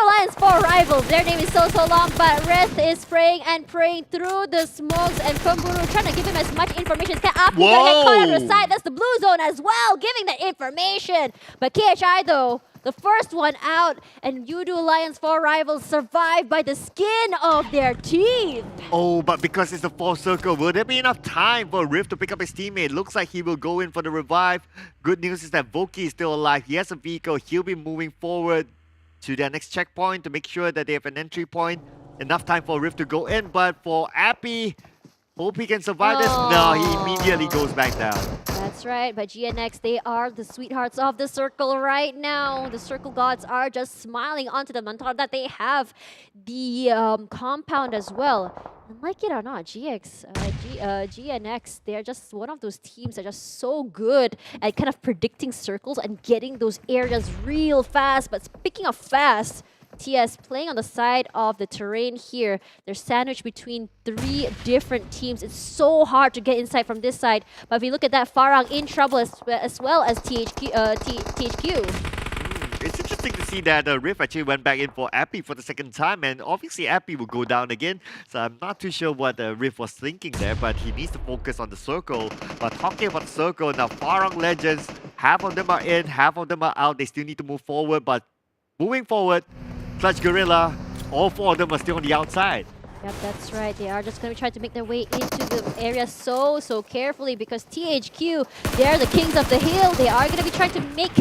Lions 4 Rivals. Their name is so long, but Rith is spraying and praying through the smokes, and Kumburu trying to give him as much information as can. Api gonna get caught on the side. That's the blue zone as well, giving that information. But KHI though, the first one out, and Yoodo Lions 4 Rivals survived by the skin of their teeth. Oh, but because it's the full circle, will there be enough time for Rift to pick up his teammate? Looks like he will go in for the revive. Good news is that Voki is still alive. He has a vehicle. He'll be moving forward to their next checkpoint to make sure that they have an entry point. Enough time for Rift to go in, but for Appy, hope he can survive this. No, he immediately goes back down. That's right, but GNX, they are the sweethearts of the circle right now. The circle gods are just smiling onto them. On top of that, they have the compound as well. And like it or not, GNX, they're just one of those teams that are just so good at kind of predicting circles and getting those areas real fast. But speaking of fast, TS playing on the side of the terrain here. They're sandwiched between 3 different teams. It's so hard to get inside from this side. But if you look at that, Farang in trouble as well as THQ. It's interesting to see that Rift actually went back in for Appy for the second time, and obviously Appy will go down again. So I'm not too sure what Rift was thinking there, but he needs to focus on the circle. But talking about the circle, now Farang Legends, half of them are in, half of them are out. They still need to move forward, but moving forward, Clutch Guerilla, all 4 of them are still on the outside. Yep, that's right. They are just going to try to make their way into the area so carefully, because THQ, they're the kings of the hill. They are going to be trying to make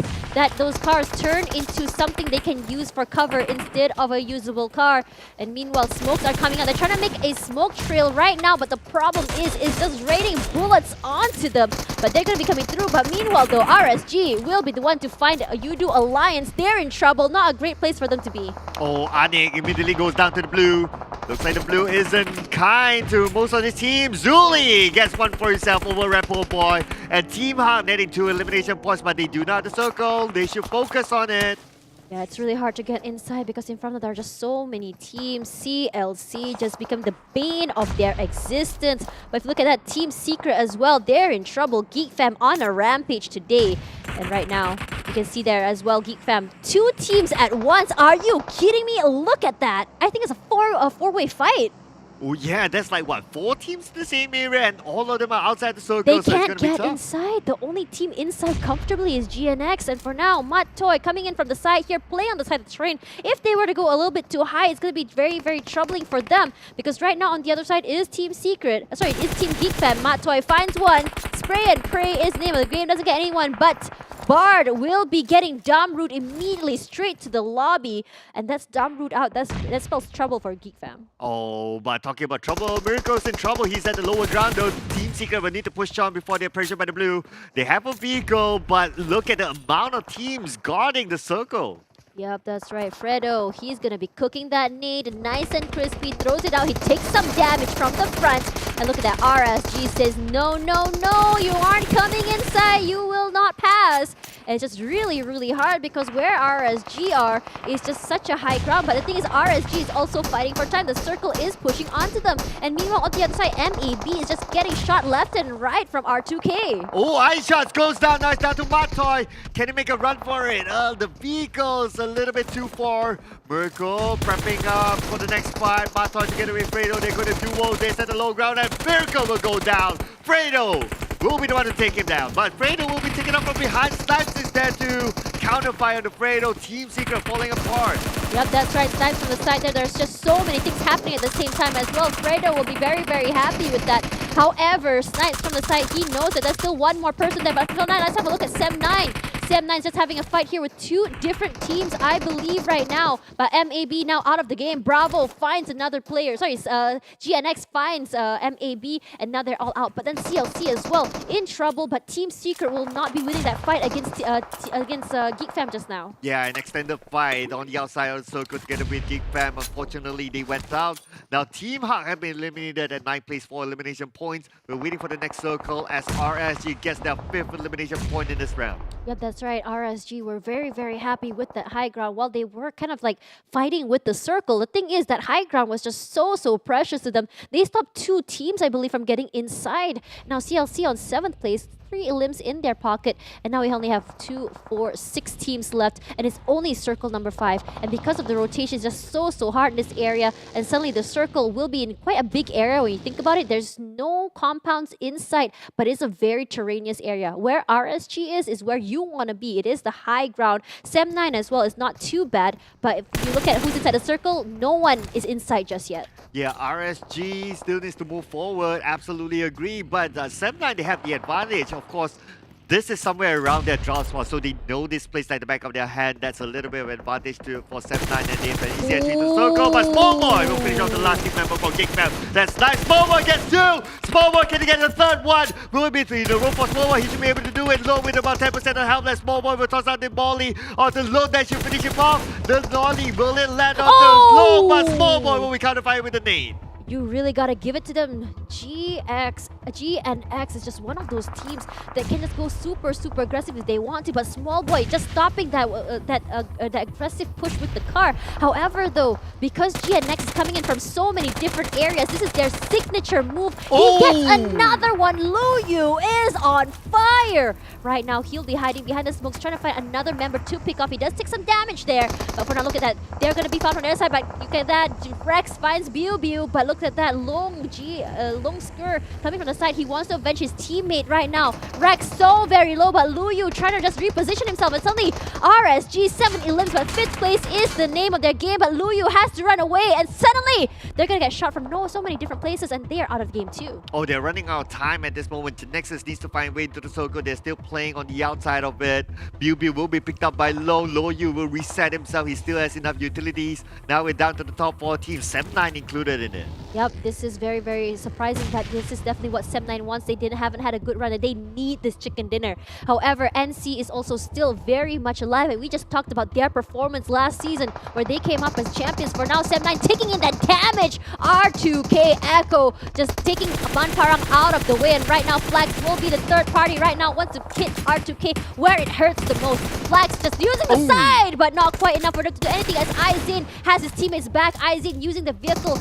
those cars turn into something they can use for cover instead of a usable car. And meanwhile, smokes are coming out. They're trying to make a smoke trail right now, but the problem is just raining bullets onto them. But they're going to be coming through. But meanwhile, though, RSG will be the one to find a Yoodo Alliance. They're in trouble. Not a great place for them to be. Oh, Anik immediately goes down to the blue. Looks like the blue isn't kind to most of the team. Zuli gets one for himself over Repo Boy. And Team Hart heading to elimination points, but they do not have the circle. They should focus on it. Yeah, it's really hard to get inside because in front of them there are just so many teams. CLC just become the bane of their existence. But if you look at that, Team Secret as well, they're in trouble. Geek Fam on a rampage today. And right now, you can see there as well, Geek Fam, 2 teams at once. Are you kidding me? Look at that. I think it's a four-way fight. Oh yeah, that's like what, 4 teams in the same area and all of them are outside the circle. They so can't it's gonna get be tough. inside. The only team inside comfortably is GNX. And for now, Toy coming in from the side here, play on the side of the terrain. If they were to go a little bit too high, it's going to be very troubling for them. Because right now on the other side is Team Secret. Sorry, it's Team Geek Fam. Toy finds one. Spray and pray is the name of the game. Doesn't get anyone, but Bard will be getting Dumb Root immediately straight to the lobby. And that's Dumb Root out. That spells trouble for Geek Fam. Oh, but talking about trouble, Miracle's in trouble. He's at the lower ground though. Team Secret will need to push on before they're pressured by the blue. They have a vehicle, but look at the amount of teams guarding the circle. Yep, that's right. Fredo, he's going to be cooking that nade nice and crispy, throws it out. He takes some damage from the front. And look at that. RSG says, no, you aren't coming inside. You will not pass. And it's just really hard because where RSG are is just such a high ground. But the thing is, RSG is also fighting for time. The circle is pushing onto them. And meanwhile, on the other side, MEB is just getting shot left and right from R2K. Oh, ice shots goes down. Nice down to Matoy. Can he make a run for it? The vehicle's a little bit too far. Miracle prepping up for the next fight. Matoy together with Fredo. They're going to duo this at the low ground, and Miracle will go down. Fredo will be the one to take him down, but Fredo will be taken up from behind. Snipes is there to counterfire on the Fredo. Team Secret falling apart. Yep, that's right. Snipes from the side there. There's just so many things happening at the same time as well. Fredo will be very happy with that. However, Snipes from the side, he knows that there's still one more person there. But until now, let's have a look at Sem9. Sem9's just having a fight here with two different teams, I believe, right now. But MAB now out of the game. Bravo finds another player. Sorry, GNX finds MAB, and now they're all out. But then CLC as well in trouble, but Team Secret will not be winning that fight against Geek Fam just now. Yeah, an extended fight on the outside of the circle together with Geek Fam. Unfortunately, they went out. Now, Team Hawk have been eliminated at 9th place for elimination points. We're waiting for the next circle as RSG gets their 5th elimination point in this round. Yep, that's right. RSG were very, very happy with that high ground while they were kind of like fighting with the circle. The thing is that high ground was just so precious to them. They stopped 2 teams, I believe, from getting inside. Now CLC on 7th place, 3 elims in their pocket, and now we only have 2, 4, 6 teams left, and it's only circle number 5. And because of the rotation, it's just so hard in this area, and suddenly the circle will be in quite a big area when you think about it. There's no compounds in sight, but it's a very terraneous area. Where RSG is where you want to be. It is the high ground. Sem9 as well is not too bad, but if you look at who's inside the circle, no one is inside just yet. Yeah, RSG still needs to move forward. Absolutely agree. But Sem9, they have the advantage. Of course, this is somewhere around their draw spot, so they know this place like the back of their hand. That's a little bit of advantage for Sem9, and they have an easy entry to the circle. But Homebois will finish off the last team member for Geek Fam. That's nice. Homebois gets 2. Homebois can get the 3rd one. Will it be in the room for Homebois? He should be able to do it. Low with about 10% of health. Homebois will toss out the volley onto Low. That should finish him off. The volley will it land onto Low, but Homebois will be counterfired with the nade. You really gotta give it to them. GNX is just one of those teams that can just go super aggressive if they want to, but Homebois just stopping that aggressive push with the car. However, though, because GNX is coming in from so many different areas, this is their signature move. He gets another one. Luyu is on fire right now. He'll be hiding behind the smokes, trying to find another member to pick off. He does take some damage there, but for now, look at that. They're gonna be found on their side, but look at that. Rex finds Biu, but look at that long Skur coming from the side. He wants to avenge his teammate right now. Rex so very low, but Luyu trying to just reposition himself, and suddenly RSG 7 elims, but 5th place is the name of their game, but Luyu has to run away, and suddenly they're gonna get shot from so many different places, and they are out of the game too. Oh, they're running out of time at this moment. GENEXUS needs to find a way into the circle. They're still playing on the outside of it. Biu will be picked up by Low. Luyu will reset himself. He still has enough utilities. Now we're down to the top 4 teams, Sem9 included in it. Yep, this is very surprising, but this is definitely what Sem9 wants. They haven't had a good run, and they need this chicken dinner. However, NC is also still very much alive, and we just talked about their performance last season where they came up as champions. For now, Sem9 taking in that damage. R2K Echo just taking Farang out of the way, and right now Flags will be the 3rd party right now, wants to hit R2K where it hurts the most. Flags just using the side, but not quite enough for them to do anything as Izin has his teammates back. Izin using the vehicle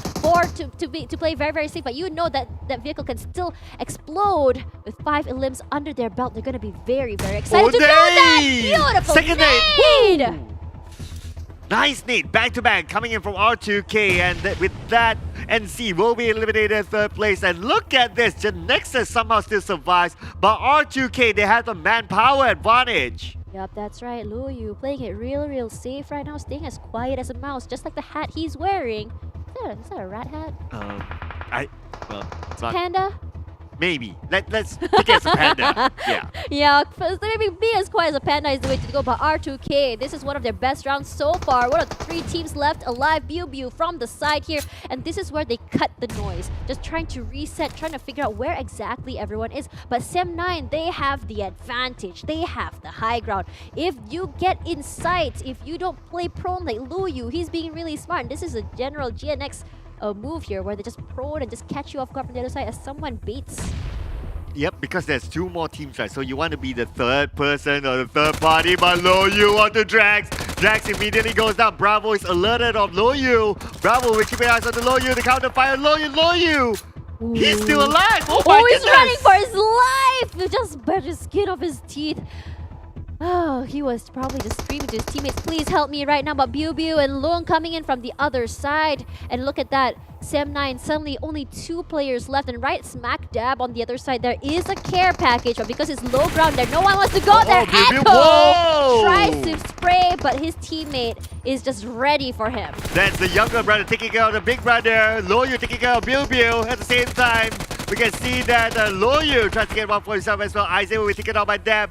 to play very safe, but you know that vehicle can still explode with 5 elims under their belt. They're going to be very excited to do that. Beautiful second nade! Nice nade, back to back, coming in from R2K, and with that, NC will be eliminated 3rd place. And look at this, GENEXUS somehow still survives, but R2K, they have the manpower advantage. Yep, that's right. Luyu playing it real safe right now, staying as quiet as a mouse, just like the hat he's wearing. Is that a rat hat? Well, it's not. Panda? Maybe. Let's pick it as a panda. Yeah. Yeah, so maybe be as quiet as a panda is the way to go. But R2K, this is one of their best rounds so far. One of the 3 teams left alive. Biu from the side here. And this is where they cut the noise. Just trying to reset, trying to figure out where exactly everyone is. But Sem9, they have the advantage. They have the high ground. If you get in sight, if you don't play prone like Luyu, he's being really smart. And this is a general GNX move here where they just prone and just catch you off guard from the other side as someone baits. Yep, because there's 2 more teams, right? So you want to be the 3rd person or the 3rd party, but Luyu onto Drax. Drax immediately goes down. Bravo is alerted of Luyu. Bravo will keep eyes on the Luyu. The counter fire. Luyu! Ooh. He's still alive! Oh my goodness! He's running for his life! He just bit his skin off his teeth. Oh, he was probably just screaming to his teammates, please help me right now. But Biu and Long coming in from the other side. And look at that. Sem9, suddenly only 2 players left. And right smack dab on the other side, there is a care package. But because it's low ground there, no one wants to go there. Echo tries to spray, but his teammate is just ready for him. That's the younger brother taking care of the big brother. Luyu taking care of Biu at the same time. We can see that Luyu tries to get one for himself as well. Isaiah will be taken out by Deb.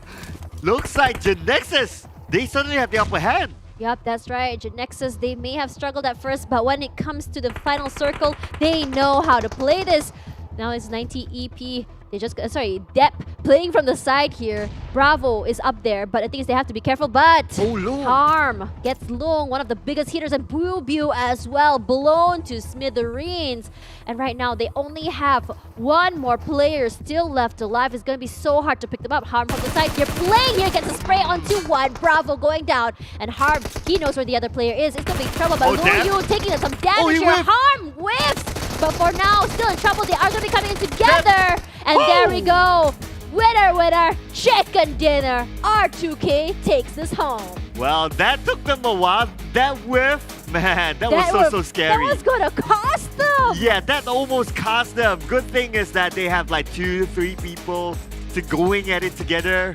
Looks like GENEXUS, they suddenly have the upper hand. Yep, that's right. GENEXUS, they may have struggled at first, but when it comes to the final circle, they know how to play this. Now it's 90 EP. They just, Depp playing from the side here. Bravo is up there, but the thing is they have to be careful. But Harm gets Long, one of the biggest hitters, and Bubu as well, blown to smithereens. And right now they only have one more player still left alive. It's going to be so hard to pick them up. Harm from the side here, playing here, gets a spray onto one. Bravo going down, and Harm, he knows where the other player is. It's going to be trouble, but Luyu taking some damage here. Harm whiffs! But for now, still in trouble. They are going to be coming in together. And there we go. Winner, winner, chicken dinner. R2K takes this home. Well, that took them a while. That whiff, man, that was so scary. That was going to cost them. Yeah, that almost cost them. Good thing is that they have like 2 to 3 people to going at it together.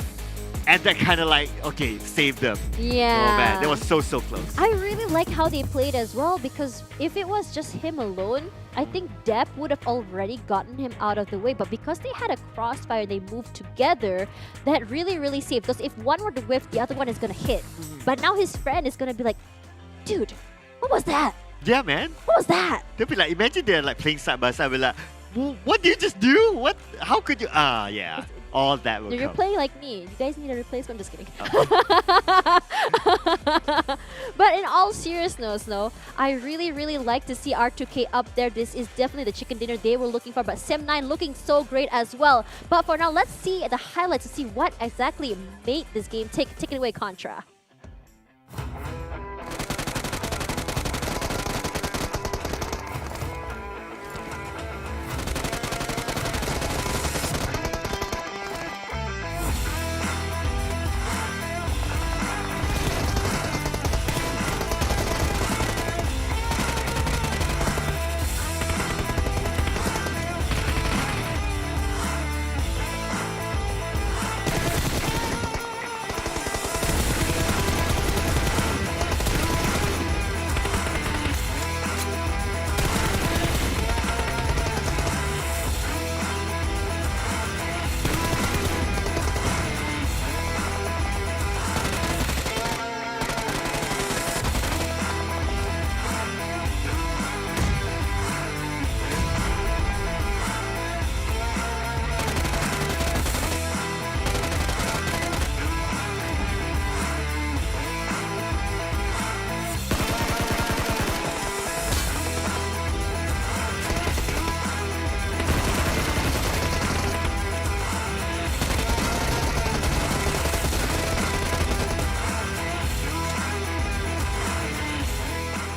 And that kind of like, okay, saved them. Yeah. Oh man, that was so close. I really like how they played as well, because if it was just him alone, I think Depp would have already gotten him out of the way. But because they had a crossfire, they moved together, that really saved. Because if one were to whiff, the other one is going to hit. But now his friend is going to be like, dude, what was that? Yeah, man. What was that? They'll be like, imagine they're like playing side by side. We're like, what did you just do? What? How could you? Yeah. All that will You're come. playing like me. You guys need a replacement. I'm just kidding. But in all seriousness, no, I really like to see R2K up there. This is definitely the chicken dinner they were looking for. But Sem9 looking so great as well. But for now, let's see the highlights to see what exactly made this game. Take it away, Contra.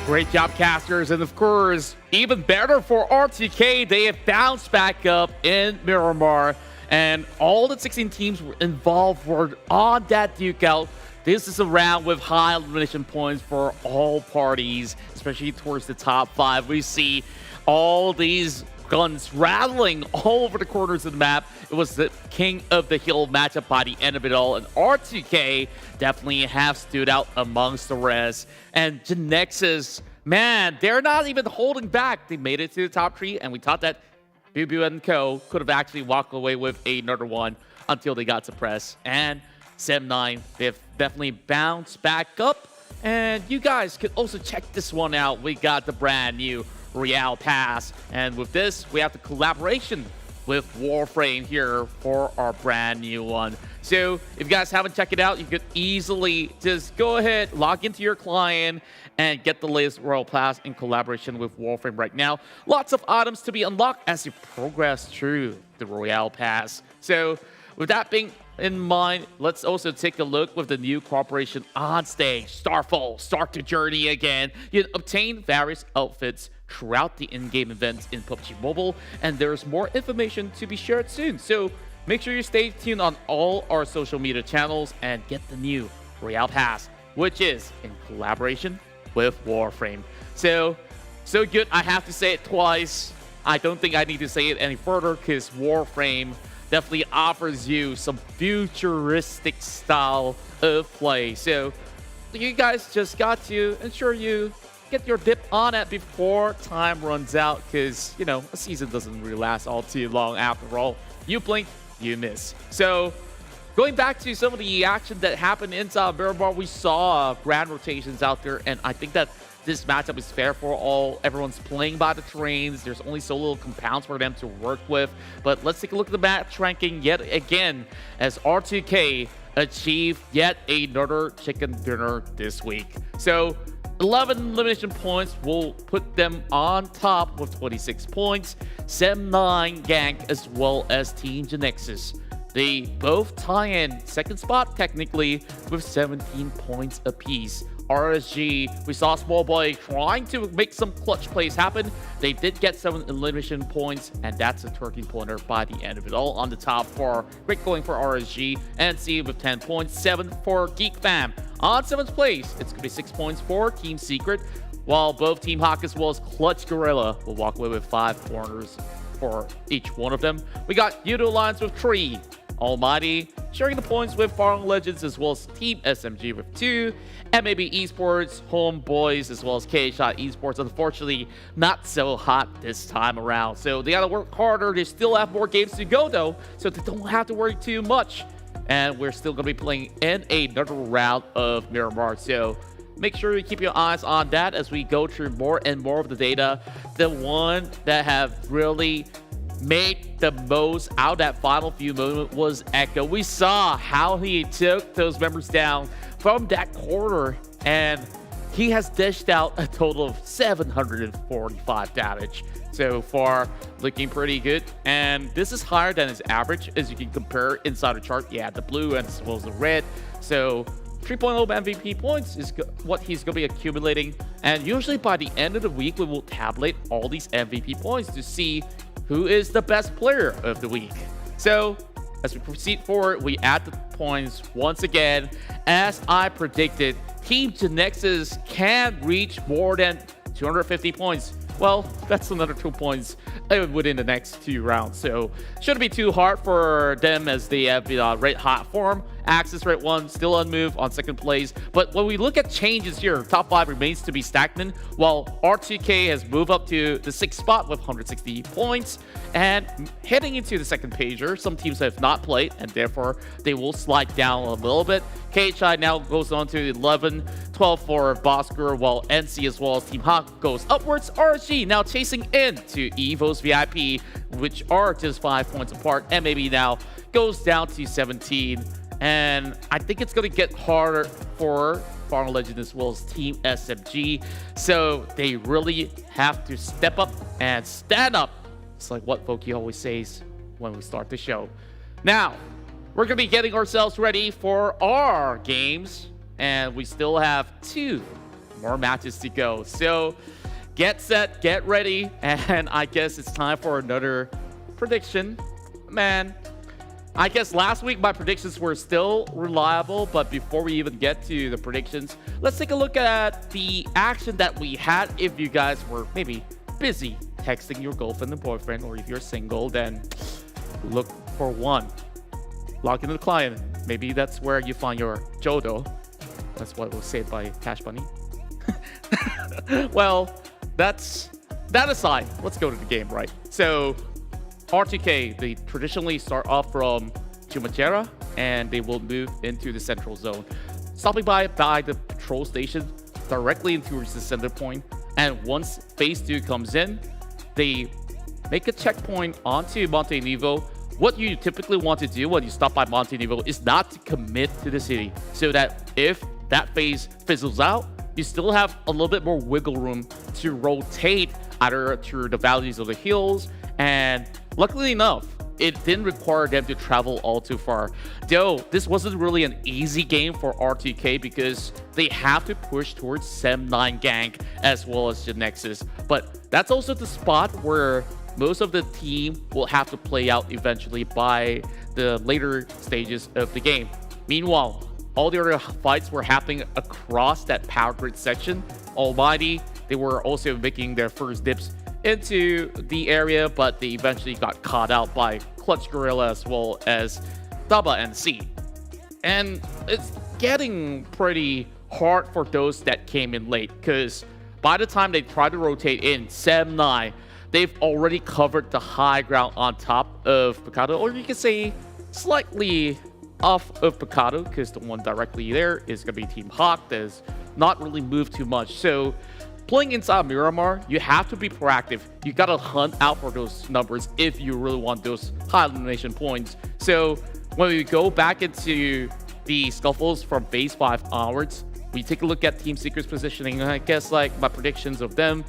Great job, casters, and of course, even better for RTK. They have bounced back up in Miramar, and all the 16 teams were involved were on that duke out. This is a round with high elimination points for all parties, especially towards the top 5. We see all these guns rattling all over the corners of the map. It was the king of the hill matchup by the end of it all, and R2K definitely have stood out amongst the rest. And GENEXUS, man, they're not even holding back. They made it to the top 3, and we thought that Bubu and co could have actually walked away with another one until they got suppressed. And Sem9, they've definitely bounced back up. And you guys can also check this one out. We got the brand new Royale Pass, and with this we have the collaboration with Warframe here for our brand new one. So if you guys haven't checked it out, you could easily just go ahead, log into your client, and get the latest Royale Pass in collaboration with Warframe right now. Lots of items to be unlocked as you progress through the Royale Pass. So with that being in mind, let's also take a look with the new cooperation on stage. Starfall, start the journey again. You can obtain various outfits throughout the in-game events in PUBG Mobile, and there's more information to be shared soon. So make sure you stay tuned on all our social media channels and get the new Royale Pass, which is in collaboration with Warframe. So good, I have to say it twice. I don't think I need to say it any further because Warframe definitely offers you some futuristic style of play. So you guys just got to ensure you get your dip on it before time runs out, because, you know, a season doesn't really last all too long after all. You blink, you miss. So going back to some of the action that happened inside Miramar, we saw grand rotations out there, and I think that this matchup is fair for all. Everyone's playing by the trains. There's only so little compounds for them to work with. But let's take a look at the match ranking yet again as R2K achieved yet another chicken dinner this week. So 11 elimination points will put them on top with 26 points. Sem9 Gank as well as Team GENEXUS. They both tie in second spot technically with 17 points apiece. RSG, we saw Homebois trying to make some clutch plays happen. They did get 7 elimination points, and that's a 13-pointer by the end of it all. On the top for great going for RSG. NSEA with 10 points, 7 for Geek Fam. On 7th place, it's going to be 6 points for Team Secret, while both Team Hawk as well as Clutch Guerilla will walk away with 5 corners for each one of them. We got Yoodo Alliance with 3. ALMGHTY sharing the points with Farang Legends as well as Team SMG with 2. MAB Esports, Homebois as well as KHI Esports. Unfortunately, not so hot this time around. So they got to work harder. They still have more games to go though, so they don't have to worry too much. And we're still going to be playing in another round of Miramar. So make sure you keep your eyes on that as we go through more and more of the data. The one that have really made the most out of that final few moment was Echo. We saw how he took those members down from that corner, and he has dished out a total of 745 damage. So far, looking pretty good. And this is higher than his average, as you can compare inside the chart. Yeah, the blue and as well as the red. So 3.0 MVP points is what he's going to be accumulating. And usually by the end of the week, we will tabulate all these MVP points to see who is the best player of the week. So as we proceed forward, we add the points once again. As I predicted, Team GENEXUS can reach more than 250 points. Well, that's another 2 points within the next 2 rounds. So shouldn't be too hard for them as they have red hot form. Axis red 1 still unmoved on 2nd place. But when we look at changes here, top 5 remains to be stagnant, while R2K has moved up to the 6th spot with 160 points. And heading into the 2nd pager, some teams have not played, and therefore they will slide down a little bit. KHI now goes on to 11, 12 for Bosskur, while NC as well as Team Hawk goes upwards. RSG now chasing into EVOS VIP, which are just 5 points apart, and maybe now goes down to 17. And I think it's going to get harder for Farang Legend as well as Team SMG. So they really have to step up and stand up. It's like what Voki always says when we start the show. Now, we're going to be getting ourselves ready for our games. And we still have 2 more matches to go. So get set, get ready. And I guess it's time for another prediction. Man, I guess last week my predictions were still reliable, but before we even get to the predictions, let's take a look at the action that we had. If you guys were maybe busy texting your girlfriend and boyfriend, or if you're single, then look for one. Log into the client. Maybe that's where you find your Yoodo. That's what was said by Cash Bunny. Well, that aside, let's go to the game, right? So R2K, they traditionally start off from Chumachera, and they will move into the central zone, stopping by the patrol station directly into the center point. And once phase 2 comes in, they make a checkpoint onto Monte Nivo. What you typically want to do when you stop by Monte Nivo is not to commit to the city, so that if that phase fizzles out, you still have a little bit more wiggle room to rotate either through the valleys of the hills. And luckily enough, it didn't require them to travel all too far. Though this wasn't really an easy game for R2K because they have to push towards Sem9 Gank as well as GENEXUS. But that's also the spot where most of the team will have to play out eventually by the later stages of the game. Meanwhile, all the other fights were happening across that power grid section. ALMGHTY, they were also making their first dips into the area, but they eventually got caught out by Clutch Guerilla as well as TABAH and C. And it's getting pretty hard for those that came in late, because by the time they try to rotate in, Sem9, they've already covered the high ground on top of Picado, or you can say slightly off of Picado because the one directly there is going to be Team Hawk. That's not really moved too much. So playing inside Miramar, you have to be proactive. You got to hunt out for those numbers if you really want those high elimination points. So when we go back into the scuffles from phase 5 onwards, we take a look at Team Secret's positioning. I guess like my predictions of them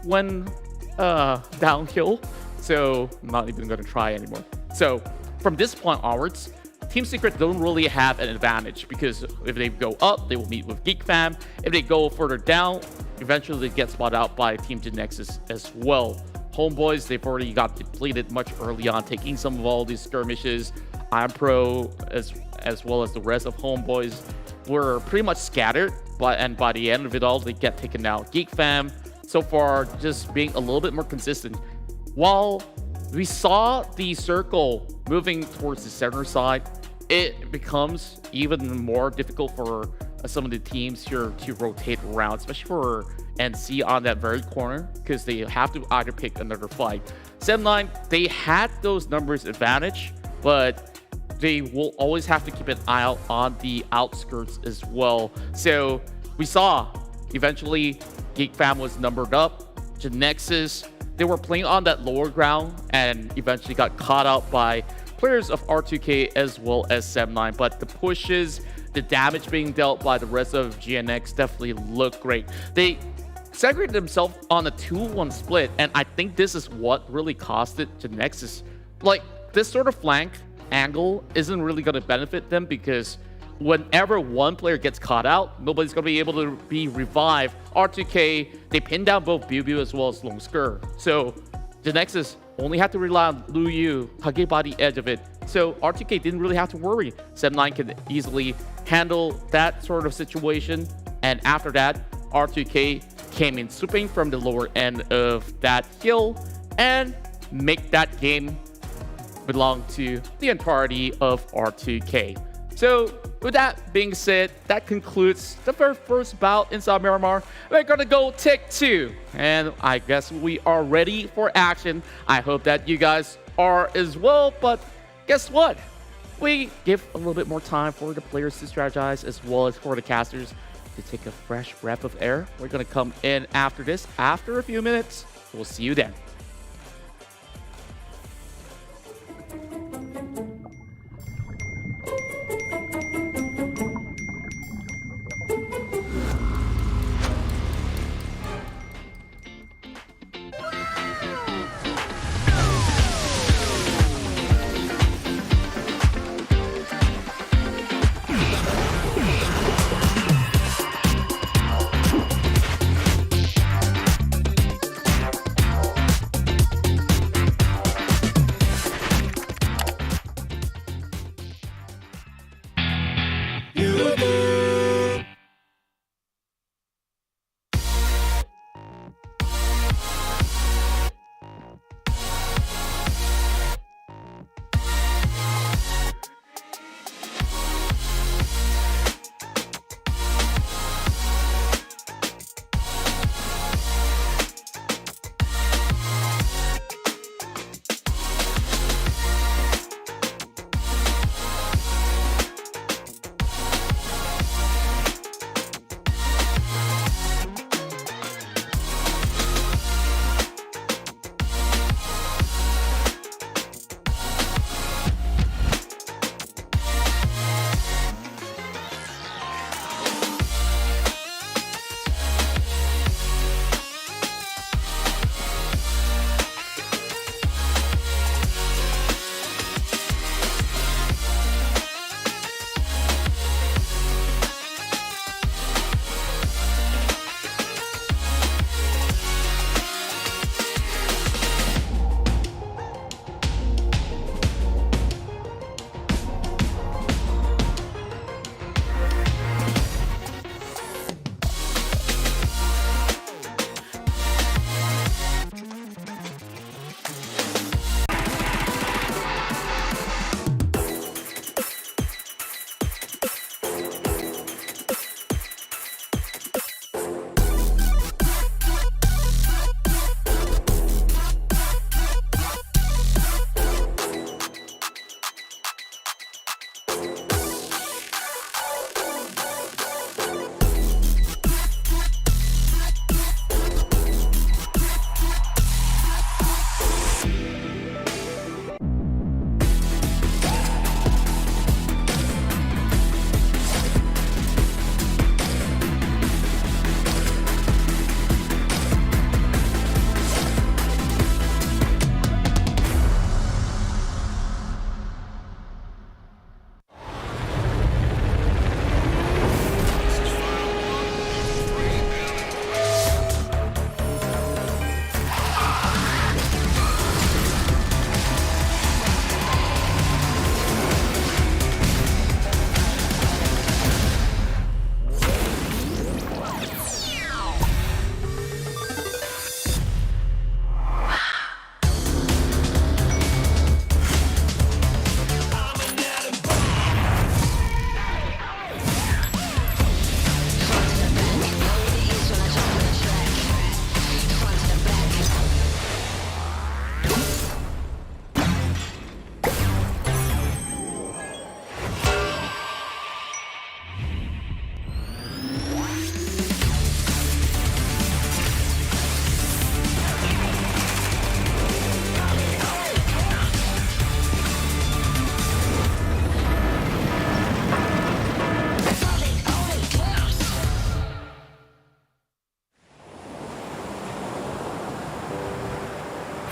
when downhill. So I'm not even going to try anymore. So from this point onwards, Team Secret don't really have an advantage because if they go up, they will meet with Geek Fam. If they go further down, eventually they get spotted out by Team GENEXUS as well. Homeboys, they've already got depleted much early on, taking some of all these skirmishes. I'm Pro, as well as the rest of Homeboys, were pretty much scattered, and by the end of it all, they get taken out. Geek Fam, so far, just being a little bit more consistent. While we saw the circle moving towards the center side, it becomes even more difficult for some of the teams here to rotate around, especially for NSEA on that very corner, because they have to either pick another fight. 7-9, they had those numbers advantage, but they will always have to keep an eye out on the outskirts as well. So we saw eventually Geek Fam was numbered up. GENEXUS, they were playing on that lower ground and eventually got caught out by players of R2K as well as 7-9. But the pushes, the damage being dealt by the rest of GNX definitely look great. They segregated themselves on a 2-1 split, and I think this is what really costed GENEXUS. Like, this sort of flank angle isn't really going to benefit them because whenever one player gets caught out, nobody's going to be able to be revived. R2K, they pinned down both Biu as well as Bosskur. So GENEXUS only had to rely on Lu Yu, Hage by the edge of it. So R2K didn't really have to worry. 7-9 could easily handle that sort of situation. And after that, R2K came in swooping from the lower end of that hill and make that game belong to the entirety of R2K. So with that being said, that concludes the very first bout inside Miramar. We're gonna go take 2, and I guess we are ready for action. I hope that you guys are as well, but guess what? We give a little bit more time for the players to strategize as well as for the casters to take a fresh breath of air. We're gonna come in after this, after a few minutes. We'll see you then.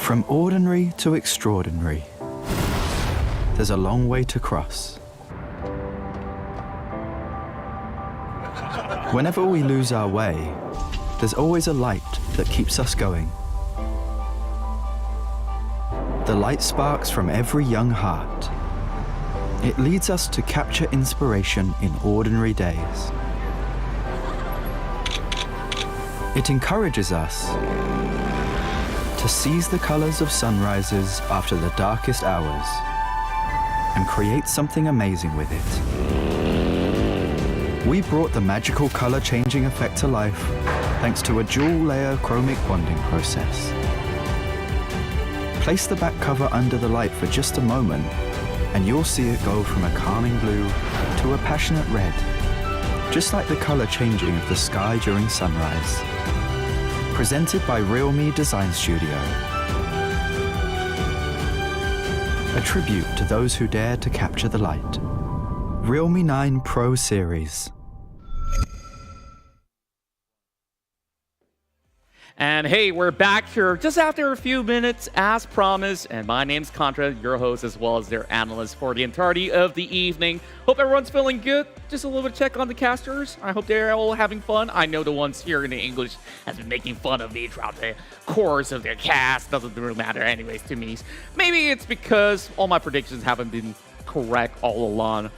From ordinary to extraordinary, there's a long way to cross. Whenever we lose our way, there's always a light that keeps us going. The light sparks from every young heart. It leads us to capture inspiration in ordinary days. It encourages us to seize the colors of sunrises after the darkest hours and create something amazing with it. We brought the magical color-changing effect to life thanks to a dual-layer chromic bonding process. Place the back cover under the light for just a moment and you'll see it go from a calming blue to a passionate red, just like the color changing of the sky during sunrise. Presented by Realme Design Studio. A tribute to those who dare to capture the light. Realme 9 Pro Series. And hey, we're back here just after a few minutes, as promised. And my name's Contra, your host, as well as their analyst for the entirety of the evening. Hope everyone's feeling good. Just a little bit of check on the casters. I hope they're all having fun. I know the ones here in the English has been making fun of me throughout the course of their cast. Doesn't really matter anyways to me. Maybe it's because all my predictions haven't been correct all along.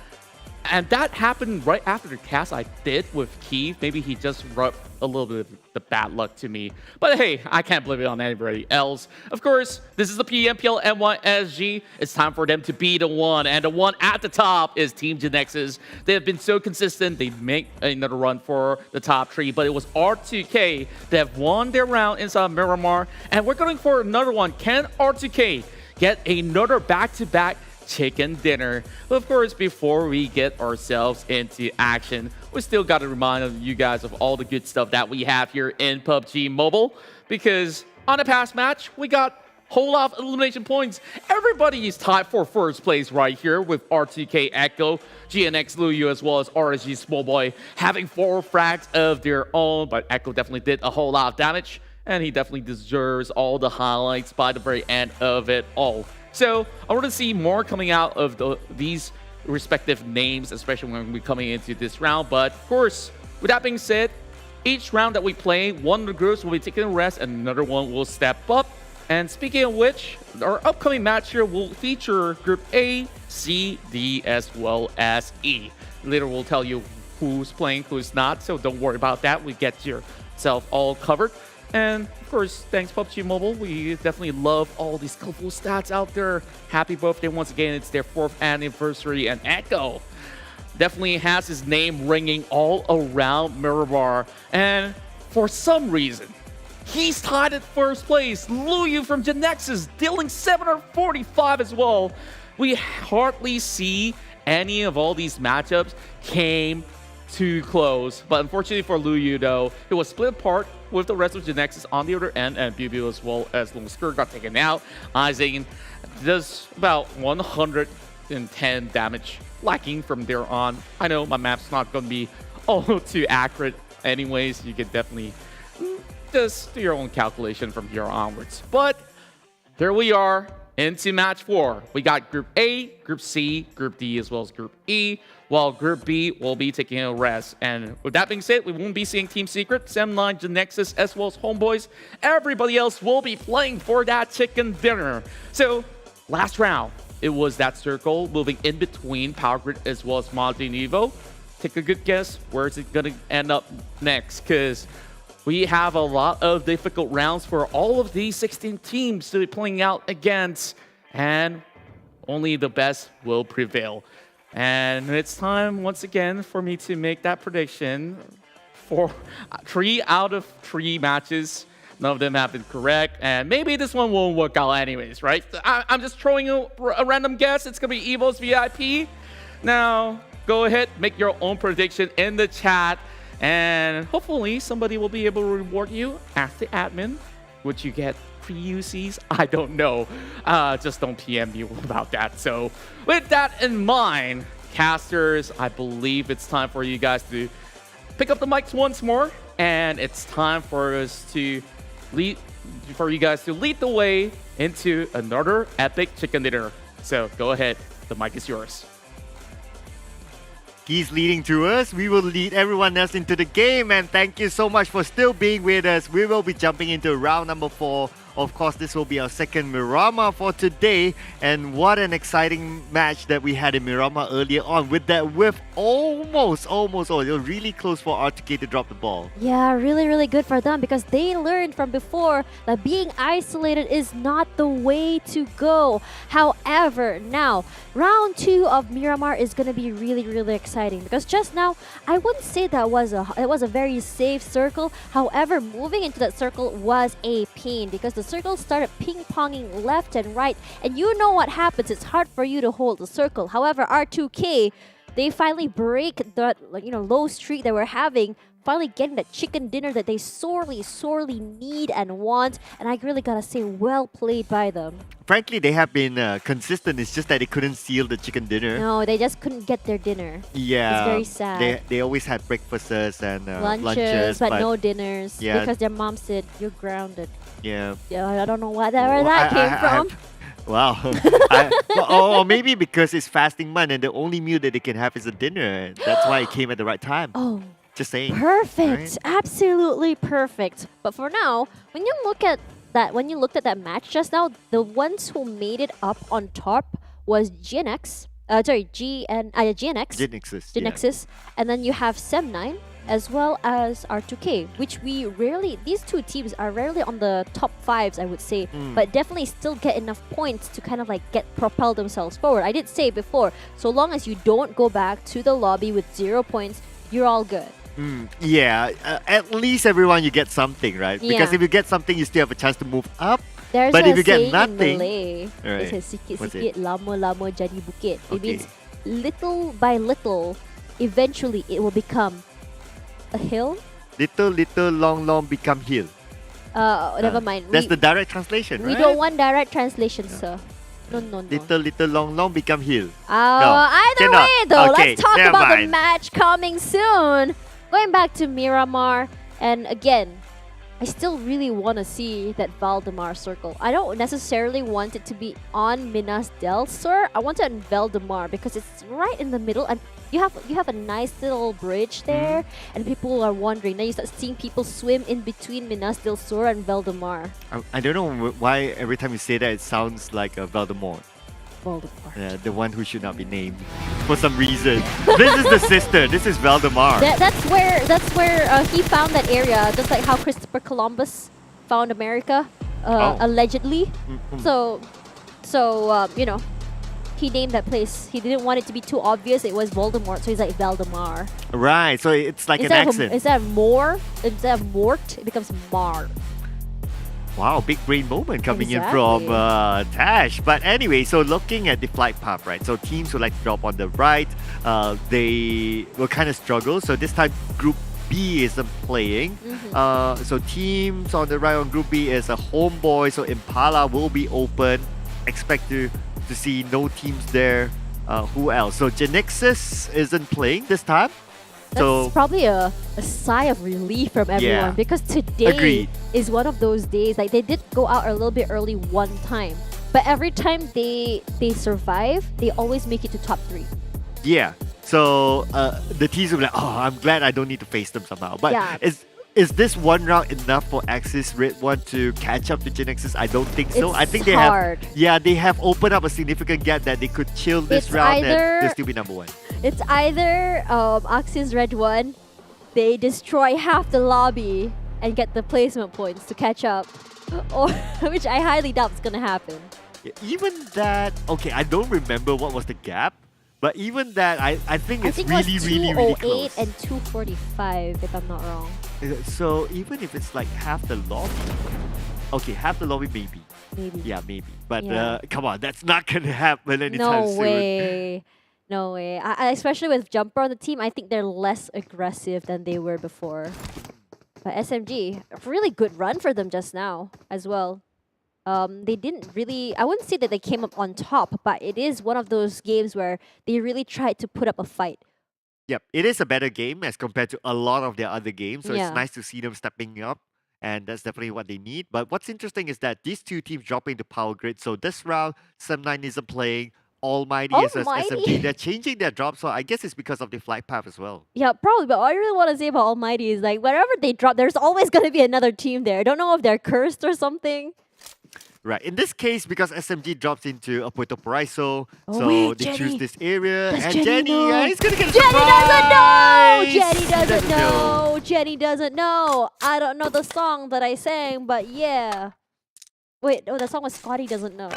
And that happened right after the cast I did with Keith. Maybe he just rubbed a little bit of the bad luck to me. But hey, I can't blame it on anybody else. Of course, this is the PMPL MYSG. It's time for them to be the one. And the one at the top is Team GENEXUS. They have been so consistent. They make another run for the top 3. But it was R2K that have won their round inside Miramar. And we're going for another one. Can R2K get another back-to-back chicken dinner? But of course, before we get ourselves into action, we still got to remind you guys of all the good stuff that we have here in PUBG Mobile, because on the past match we got a whole lot of elimination points. Everybody is tied for first place right here, with R2K Echo, GNX Luyu, as well as RSG Homebois having 4 frags of their own. But Echo definitely did a whole lot of damage, and he definitely deserves all the highlights by the very end of it all. So I want to see more coming out of these respective names, especially when we're coming into this round. But of course, with that being said, each round that we play, one of the groups will be taking a rest and another one will step up. And speaking of which, our upcoming match here will feature Group A, C, D, as well as E. Later we'll tell you who's playing, who's not, so don't worry about that. We get yourself all covered. And of course, thanks PUBG Mobile, we definitely love all these colorful stats out there. Happy birthday once again, it's their 4th anniversary, and Echo definitely has his name ringing all around Miramar. And for some reason, he's tied at first place. Luyu from GENEXUS dealing 745 as well. We hardly see any of all these matchups came too close. But unfortunately for Luyu though, it was split apart with the rest of GENEXUS on the other end, and Bubu as well as Bosskur got taken out. Isaac does about 110 damage, lacking from there on. I know my map's not going to be all too accurate anyways. You can definitely just do your own calculation from here onwards. But here we are into match 4. We got Group A, Group C, Group D, as well as Group E, while Group B will be taking a rest. And with that being said, we won't be seeing Team Secret, Sam9, GENEXUS, as well as Homebois. Everybody else will be playing for that chicken dinner. So last round, it was that circle moving in between Power Grid as well as Monty and Evo. Take a good guess, where is it going to end up next? Because we have a lot of difficult rounds for all of these 16 teams to be playing out against, and only the best will prevail. And it's time once again for me to make that prediction. For 3 out of 3 matches, none of them have been correct, and maybe this one won't work out anyways, right? I'm just throwing a random guess. It's gonna be EVOS VIP. Now, go ahead, make your own prediction in the chat, and hopefully somebody will be able to reward you as the admin. Would you get pre-UCs? I don't know. Just don't PM me about that. So with that in mind, casters, I believe it's time for you guys to pick up the mics once more, and it's time for us to for you guys to lead the way into another epic chicken dinner. So go ahead, the mic is yours. He's leading to us. We will lead everyone else into the game. And thank you so much for still being with us. We will be jumping into round number 4. Of course, this will be our second Miramar for today. And what an exciting match that we had in Miramar earlier on. With that whiff almost. It was really close for RTK to drop the ball. Yeah, really, really good for them because they learned from before that being isolated is not the way to go. However, now, round 2 of Miramar is going to be really, really exciting because just now, I wouldn't say that it was a very safe circle. However, moving into that circle was a pain because the circle started ping-ponging left and right, and you know what happens. It's hard for you to hold the circle. However, R2K, they finally break that low streak that we're having, finally getting that chicken dinner that they sorely need and want. And I really gotta say, well played by them. Frankly, they have been consistent. It's just that they couldn't seal the chicken dinner. No, they just couldn't get their dinner. Yeah, it's very sad. They always had breakfasts and lunches, but no dinners because their mom said you're grounded. Yeah. I don't know where that came from. Wow. Or maybe because it's fasting month and the only meal that they can have is a dinner. That's why it came at the right time. Oh. Just saying. Perfect. Right? Absolutely perfect. But for now, when you looked at that match just now, the ones who made it up on top was GENEXUS. GENEXUS. And then you have Sem9 as well as R2K, which these two teams are rarely on the top 5s, I would say, but definitely still get enough points to kind of propel themselves forward. I did say before, so long as you don't go back to the lobby with 0 points, you're all good. At least everyone you get something, right? Because if you get something, you still have a chance to move up. But if you get nothing, in Malay, it says sikit-sikit lama-lama jadi bukit. It means little by little, eventually it will become a hill. Little, long become hill. Never mind. That's the direct translation, right? We don't want direct translation, sir. No. Little, long become hill. Either way, though, let's talk about the match coming soon. Going back to Miramar, and again, I still really want to see that Valdemar circle. I don't necessarily want it to be on Minas del Sur. I want it on Valdemar because it's right in the middle, and you have a nice little bridge there, and people are wondering. Then you start seeing people swim in between Minas del Sur and Valdemar. I don't know why every time you say that it sounds like a Valdemar. Yeah, the one who should not be named for some reason. This is the sister. This is Valdemar. That's where he found that area, just like how Christopher Columbus found America, allegedly. So he named that place. He didn't want it to be too obvious. It was Voldemort, so he's like Valdemar. Right. So it's like an accent. Instead of Mort, it becomes Mar. Wow, big brain moment coming in from Tash. But anyway, so looking at the flight path, right? So teams who like to drop on the right, they will kind of struggle. So this time, Group B isn't playing. So teams on the right on Group B is a Homebois. So Impala will be open. Expect to see no teams there. Who else? So GENEXUS isn't playing this time. That's probably a sigh of relief from everyone because today is one of those days. Like, they did go out a little bit early one time, but every time they survive, they always make it to top 3. Yeah. So the teams will be like, oh, I'm glad I don't need to face them somehow. But is this one round enough for Axis Red One to catch up to GENEXUS? I don't think so. I think they have opened up a significant gap that they could chill this round and they'll still be number 1. It's either Axis Red One, they destroy half the lobby and get the placement points to catch up, or which I highly doubt is gonna happen. Even that, okay, I don't remember what was the gap. But even that, I think it's really close. And 245, if I'm not wrong. So even if it's like half the lobby, okay, half the lobby maybe. Yeah, maybe. But come on, that's not gonna happen anytime soon. No way. I, especially with Jumper on the team, I think they're less aggressive than they were before. But SMG, a really good run for them just now as well. They didn't really, I wouldn't say that they came up on top, but it is one of those games where they really tried to put up a fight. Yep, it is a better game as compared to a lot of their other games. So it's nice to see them stepping up and that's definitely what they need. But what's interesting is that these two teams dropping the power grid. So this round, Sem9 isn't playing. Almighty as SMG, they're changing their drop, so I guess it's because of the flight path as well. Yeah, probably. But what I really want to say about Almighty is like wherever they drop, there's always going to be another team there. I don't know if they're cursed or something. Right. In this case, because SMG drops into a Puerto Paraiso, so wait, they Jenny. choose this area, Does and Jenny know? Jenny is gonna get a Jenny doesn't know. surprise! Jenny doesn't He know. Jenny doesn't know. I don't know the song that I sang, but yeah. Wait, oh, the song was Scotty doesn't know.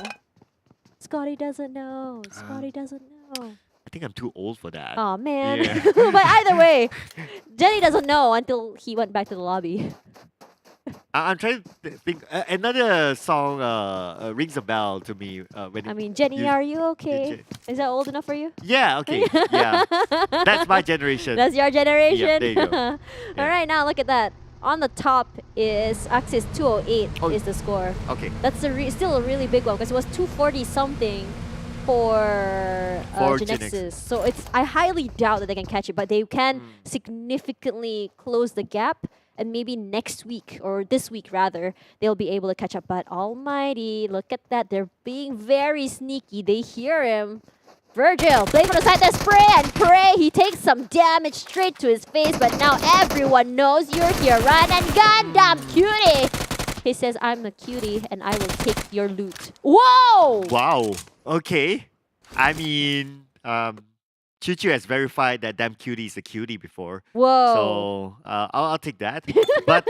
Scotty doesn't know. Scotty doesn't know. I think I'm too old for that. Oh man. Yeah. But either way, Jenny doesn't know until he went back to the lobby. I'm trying to think. Another song rings a bell to me. When I mean, Jenny, are you okay? Is that old enough for you? Yeah, okay. Yeah. That's my generation. That's your generation? Yeah, there you go. All right, now look at that. On the top is Axis 208 is the score. Okay. That's still a really big one because it was 240 something for GENEXUS. So I highly doubt that they can catch it, but they can significantly close the gap. And maybe next week, or this week rather, they'll be able to catch up. But Almighty, look at that. They're being very sneaky. They hear him. Virgil, play for the side, there's Spray, and Prey, he takes some damage straight to his face, but now everyone knows you're here. Run and gun, damn cutie! He says, I'm a cutie, and I will take your loot. Whoa! Wow. Okay. I mean, Choo has verified that damn cutie is a cutie before. Whoa. So I'll take that. But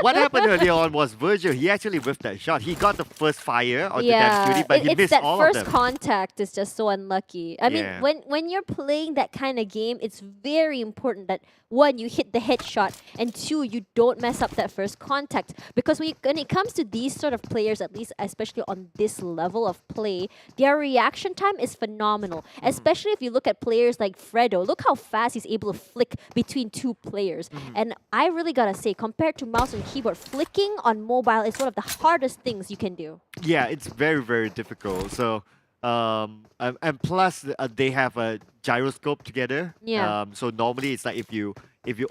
what happened earlier on was Virgil, he actually whiffed that shot. He got the first fire on the damn cutie, but he missed all of them. It's that first contact is just so unlucky. I mean, Yeah. when you're playing that kind of game, it's very important that one, you hit the headshot, and two, you don't mess up that first contact. Because when it comes to these sort of players, at least especially on this level of play, their reaction time is phenomenal. Especially if you look at players like Fredo. Look how fast he's able to flick between two players. And I really gotta say, compared to mouse and keyboard, flicking on mobile is one of the hardest things you can do. Yeah, it's very, very difficult. So, and plus they have a gyroscope together. Yeah. So normally it's like if you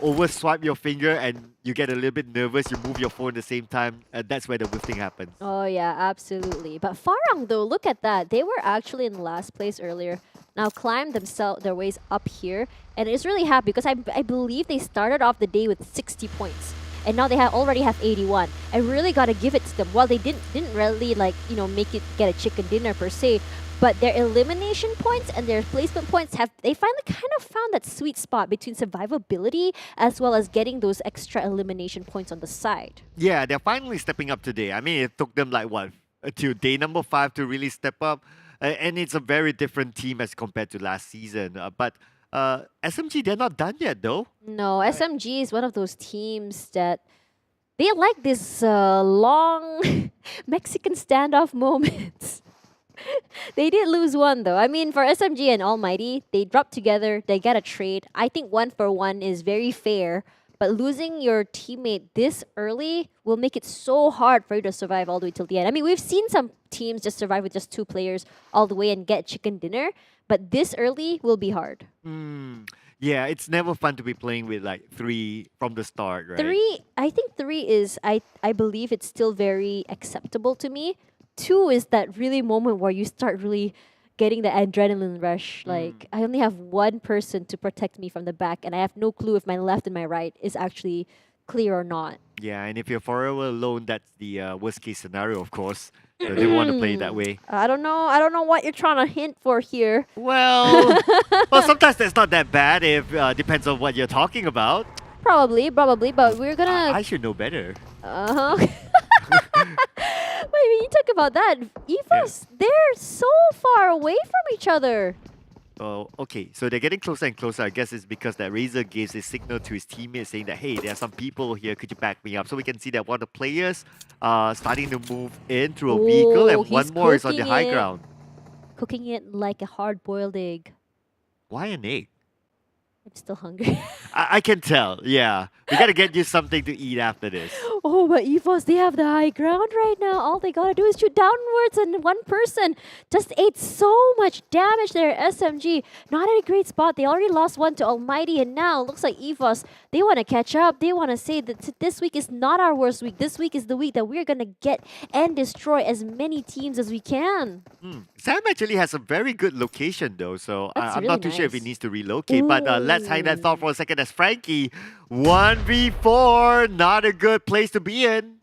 over swipe your finger and you get a little bit nervous, you move your phone at the same time, that's where the whiffing happens. Oh yeah, absolutely. But Farang though, look at that. They were actually in last place earlier. Now climbed their ways up here, and it's really happy because I believe they started off the day with 60 points. And now they already have 81. I really gotta give it to them. While they didn't really make it get a chicken dinner per se, but their elimination points and their placement points they finally kind of found that sweet spot between survivability as well as getting those extra elimination points on the side. Yeah, they're finally stepping up today. I mean, it took them like what, till day number 5 to really step up, and it's a very different team as compared to last season. But SMG, they're not done yet though. No, SMG is one of those teams that they like this long Mexican standoff moments. They did lose one though. I mean, for SMG and Almighty, they dropped together, they get a trade. I think 1-for-1 is very fair, but losing your teammate this early will make it so hard for you to survive all the way till the end. I mean, we've seen some teams just survive with just 2 players all the way and get chicken dinner, but this early will be hard. Yeah, it's never fun to be playing with like 3 from the start, right? I think 3 is, I believe it's still very acceptable to me. 2 is that really moment where you start really getting the adrenaline rush. Like, I only have one person to protect me from the back, and I have no clue if my left and my right is actually clear or not. Yeah, and if you're forever alone, that's the worst case scenario, of course. So they want to play it that way. I don't know what you're trying to hint for here. Well, sometimes that's not that bad. If depends on what you're talking about. Probably, but we're gonna. I should know better. Wait, when you talk about that, EVOS, they're so far away from each other. Oh, okay. So they're getting closer and closer. I guess it's because that Razor gives a signal to his teammates saying that, hey, there are some people here. Could you back me up? So we can see that one of the players starting to move in through a vehicle, and one more is on the high ground. Cooking it like a hard-boiled egg. Why an egg? I'm still hungry. I can tell, yeah. We gotta get you something to eat after this. Oh, but EVOS, they have the high ground right now. All they gotta do is shoot downwards, and one person just ate so much damage there. SMG, not in a great spot. They already lost one to ALMGHTY, and now looks like EVOS, they want to catch up. They want to say that this week is not our worst week. This week is the week that we're gonna get and destroy as many teams as we can. Sam actually has a very good location though, so That's I'm really not too sure if he nice. needs to relocate. But let's hang that thought for a second as Frankie. 1v4, not a good place to be in.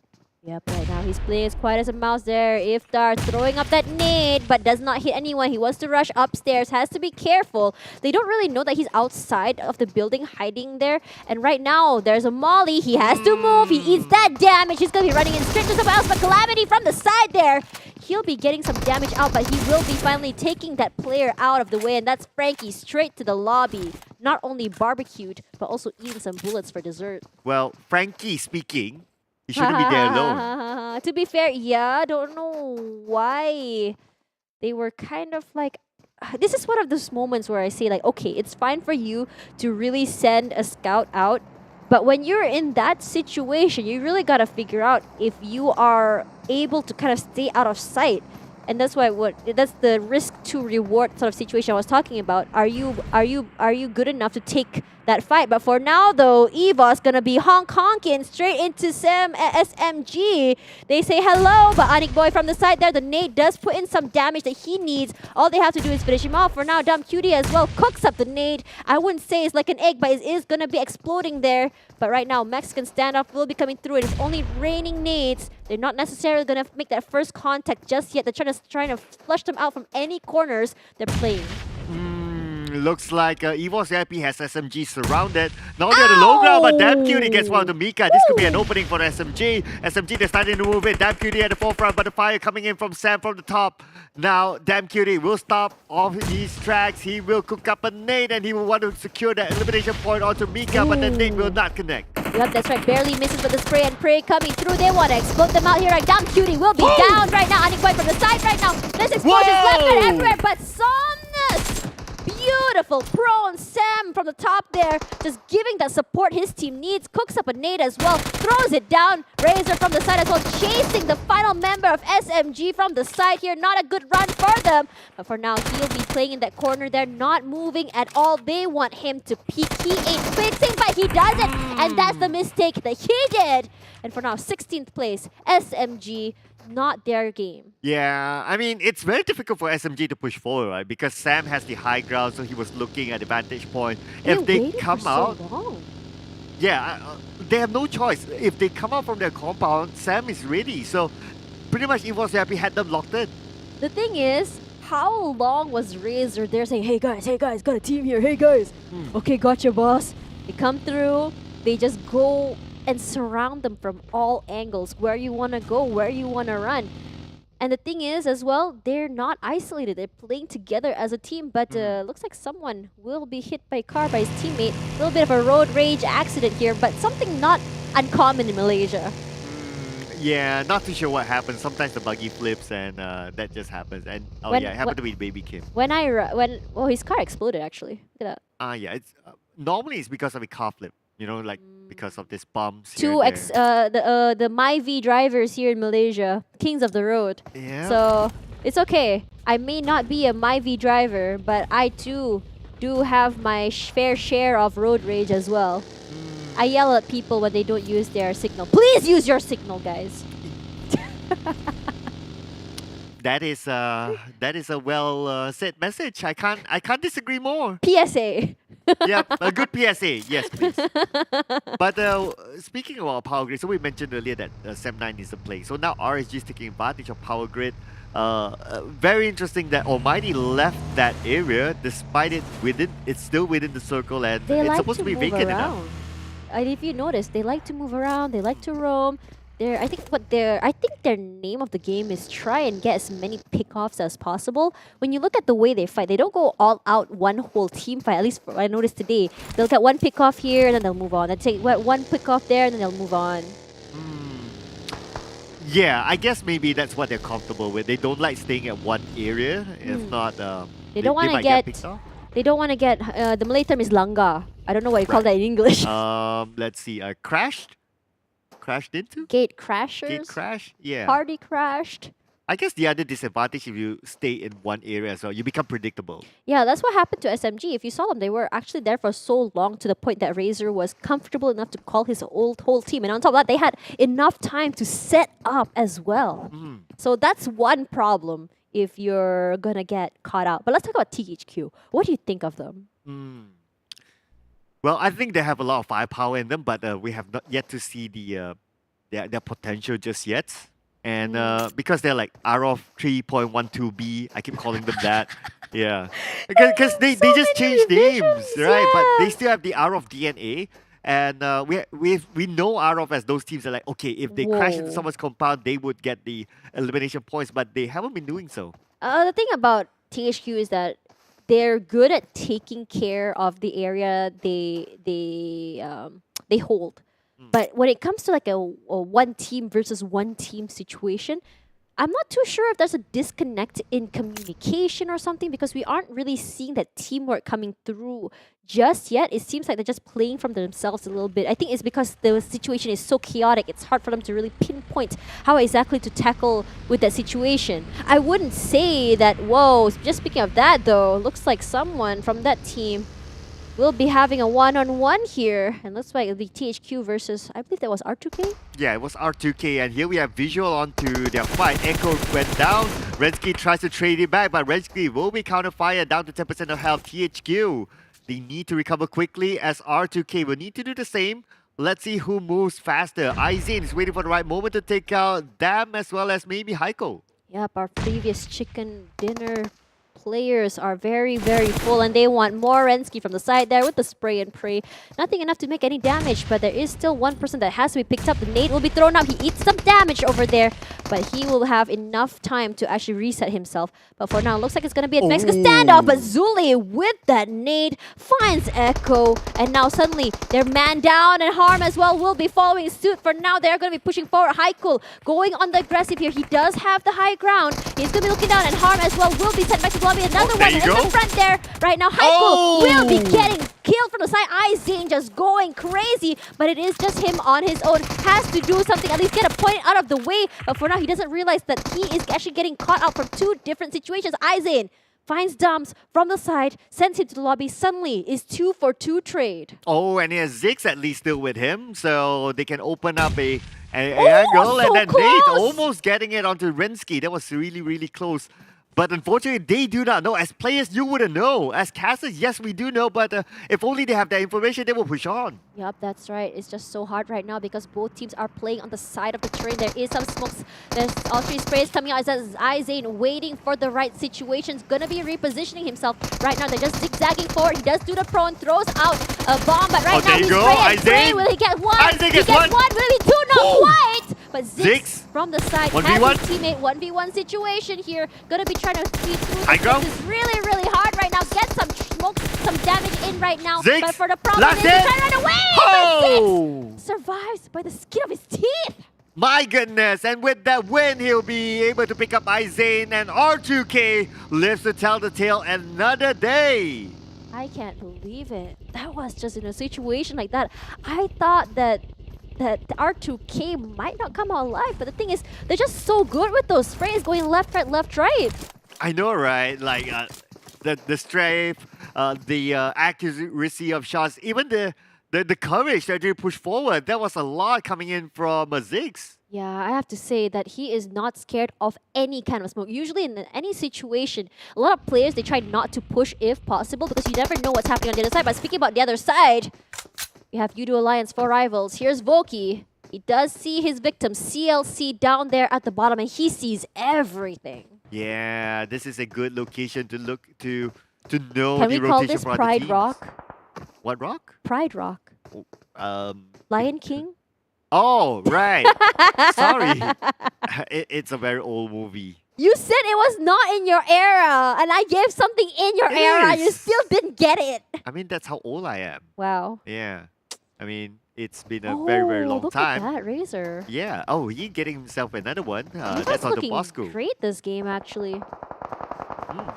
Yep, right now he's playing as quiet as a mouse there. Iftar throwing up that nade, but does not hit anyone. He wants to rush upstairs, has to be careful. They don't really know that he's outside of the building, hiding there. And right now, there's a molly. He has to move. He eats that damage. He's going to be running in straight to someone else, but Calamity from the side there. He'll be getting some damage out, but he will be finally taking that player out of the way. And that's Frankie straight to the lobby. Not only barbecued, but also eating some bullets for dessert. Well, Frankie speaking, he shouldn't be there alone. To be fair, yeah, I don't know why they were kind of like... This is one of those moments where I say like, okay, it's fine for you to really send a scout out, but when you're in that situation, you really got to figure out if you are able to kind of stay out of sight. And that's why that's the risk to reward sort of situation I was talking about. Are you good enough to take that fight? But for now though, EVOS gonna be honking straight into SMG. They say hello, but Homebois from the side there, the nade does put in some damage that he needs. All they have to do is finish him off. For now, W2D as well cooks up the nade. I wouldn't say it's like an egg, but it is gonna be exploding there. But right now, Mexican standoff will be coming through. It is only raining nades. They're not necessarily gonna make that first contact just yet. They're trying to flush them out from any corners they're playing. Looks like EVOS VIP has SMG surrounded. Not only on the low ground, but W2D gets one to Mika. This could be an opening for SMG. SMG, they're starting to move in. W2D at the forefront, but the fire coming in from Sam from the top. Now, W2D will stop all these tracks. He will cook up a nade, and he will want to secure that elimination point onto Mika, but the nade will not connect. Yep, that's right. Barely misses with the spray and pray coming through. They want to explode them out here. Right, W2D will be down right now. Homebois from the side right now. There's explosions left and everywhere, but Somnus! Beautiful prone Sam from the top there, just giving that support his team needs. Cooks up a nade as well, throws it down. Razor from the side as well, chasing the final member of SMG from the side here. Not a good run for them, but for now he'll be playing in that corner there, not moving at all. They want him to peek. He ain't fixing, but he doesn't, and that's the mistake that he did. And for now, 16th place, SMG. Not their game. Yeah, I mean, it's very difficult for SMG to push forward, right? Because Sam has the high ground, so he was looking at the vantage point. If they come out, yeah, they have no choice. If they come out from their compound, Sam is ready. So pretty much EVOS VIP had them locked in. The thing is, how long was Razor there saying, hey guys, got a team here, hey guys. Okay, gotcha, boss. They come through, they just go and surround them from all angles, where you want to go, where you want to run. And the thing is as well, they're not isolated. They're playing together as a team, but looks like someone will be hit by a car by his teammate. A little bit of a road rage accident here, but something not uncommon in Malaysia. Yeah, not too sure what happens. Sometimes the buggy flips and that just happens. And it happened to be Baby Kim. His car exploded actually. Look at that. Yeah, it's normally it's because of a car flip. You know, like because of these bumps. The MyV drivers here in Malaysia, kings of the road. Yeah. So it's okay. I may not be a MyV driver, but I too do have my fair share of road rage as well. I yell at people when they don't use their signal. Please use your signal, guys. That is a well said message. I can't disagree more. PSA. Yeah, a good PSA. Yes, please. But speaking about power grid, so we mentioned earlier that Sem9 is the play. So now RSG is taking advantage of power grid. Very interesting that ALMGHTY left that area despite it's still within the circle, and it's supposed to be vacant enough. And if you notice, they like to move around. They like to roam. I think their name of the game is try and get as many pickoffs as possible. When you look at the way they fight, they don't go all out one whole team fight. At least I noticed today, they'll get one pickoff here and then they'll move on. They take one pickoff there and then they'll move on. Yeah, I guess maybe that's what they're comfortable with. They don't like staying at one area. If not, they don't want to get. They don't want to get. The Malay term is langgar. I don't know what you call that in English. Let's see. Crashed into? Gate crashers? Gate crash? Yeah. Party crashed? I guess the other disadvantage if you stay in one area as well, you become predictable. Yeah, that's what happened to SMG. If you saw them, they were actually there for so long to the point that Razor was comfortable enough to call his whole team. And on top of that, they had enough time to set up as well. So that's one problem if you're going to get caught out. But let's talk about THQ. What do you think of them? Well, I think they have a lot of firepower in them, but we have not yet to see their potential just yet. And because they're like RF 3.12B, I keep calling them that. Yeah. Because they just changed names, right? But they still have the RF DNA. And we know RF as those teams are like, okay, if they crash into someone's compound, they would get the elimination points, but they haven't been doing so. The thing about THQ is that they're good at taking care of the area they hold. But when it comes to like a one team versus one team situation, I'm not too sure if there's a disconnect in communication or something, because we aren't really seeing that teamwork coming through just yet. It seems like they're just playing from themselves a little bit. I think it's because the situation is so chaotic. It's hard for them to really pinpoint how exactly to tackle with that situation. I wouldn't say that, whoa, just speaking of that though, looks like someone from that team will be having a one-on-one here. And looks like it'll be THQ versus, I believe that was R2K? Yeah, it was R2K, and here we have visual onto their fight. Echo went down. Rensky tries to trade it back, but Rensky will be counter-fired down to 10% of health. THQ, they need to recover quickly as R2K will need to do the same. Let's see who moves faster. Aizen is waiting for the right moment to take out Dam as well as maybe Heiko. Yep, our previous chicken dinner players are very, very full, and they want more Rensky from the side there with the spray and pray. Nothing enough to make any damage, but there is still one person that has to be picked up. The nade will be thrown up. He eats some damage over there, but he will have enough time to actually reset himself. But for now, looks like it's going to be a Mexico standoff, but Zuli with that nade finds Echo, and now suddenly they're man down, and Harm as well will be following suit. For now, they're going to be pushing forward. Heiko going on the aggressive here. He does have the high ground. He's going to be looking down, and Harm as well will be sent back to the lobby. Another one in the front there. Right now, Heiko will be getting killed from the side. Aizen just going crazy, but it is just him on his own. Has to do something, at least get a point out of the way. But for now, he doesn't realize that he is actually getting caught out from two different situations. Aizen finds Dums from the side, sends him to the lobby. Suddenly, is 2-for-2 trade. Oh, and he has Ziggs at least still with him, so they can open up an angle. So and then close. Nate almost getting it onto Rensky. That was really, really close. But unfortunately, they do not know. As players, you wouldn't know. As casters, yes, we do know. But if only they have that information, they will push on. Yep, that's right. It's just so hard right now because both teams are playing on the side of the terrain. There is some smokes. There's all three sprays coming out as Aizen waiting for the right situations. Gonna be repositioning himself right now. They're just zigzagging forward. He does do the prone, throws out a bomb. But right now, he's spraying. Will he get one? He gets one. Will he two? Not quite. But Ziggs from the side has his teammate 1v1 situation here. Gonna be trying to speed through this. This is really, really hard right now. Get some smoke, some damage in right now. Ziggs, but for the problem is he's trying to run away. But Ziggs survives by the skin of his teeth. My goodness, and with that win, he'll be able to pick up Aizen, and R2K lives to tell the tale another day. I can't believe it. That was just in a situation like that. I thought that R2K might not come out alive, but the thing is, they're just so good with those sprays going left, right. I know, right? Like the strength, the accuracy of shots, even the courage that they push forward. That was a lot coming in from Ziggs. Yeah, I have to say that he is not scared of any kind of smoke. Usually in any situation, a lot of players, they try not to push if possible because you never know what's happening on the other side. But speaking about the other side, we have Yoodo Alliance for Rivals. Here's Voki. He does see his victim, CLC, down there at the bottom, and he sees everything. Yeah, this is a good location to look to know Can the we call rotation this for Pride the teams. Rock? What rock? Pride Rock. Lion King? Oh, right. Sorry. It's a very old movie. You said it was not in your era, and I gave something in your era, and you still didn't get it. I mean, that's how old I am. Wow. Yeah. I mean, it's been a very, very long look time. At that, Razor. Yeah. Oh, he getting himself another one. He's That's on the looking Bosskur. great this game, actually.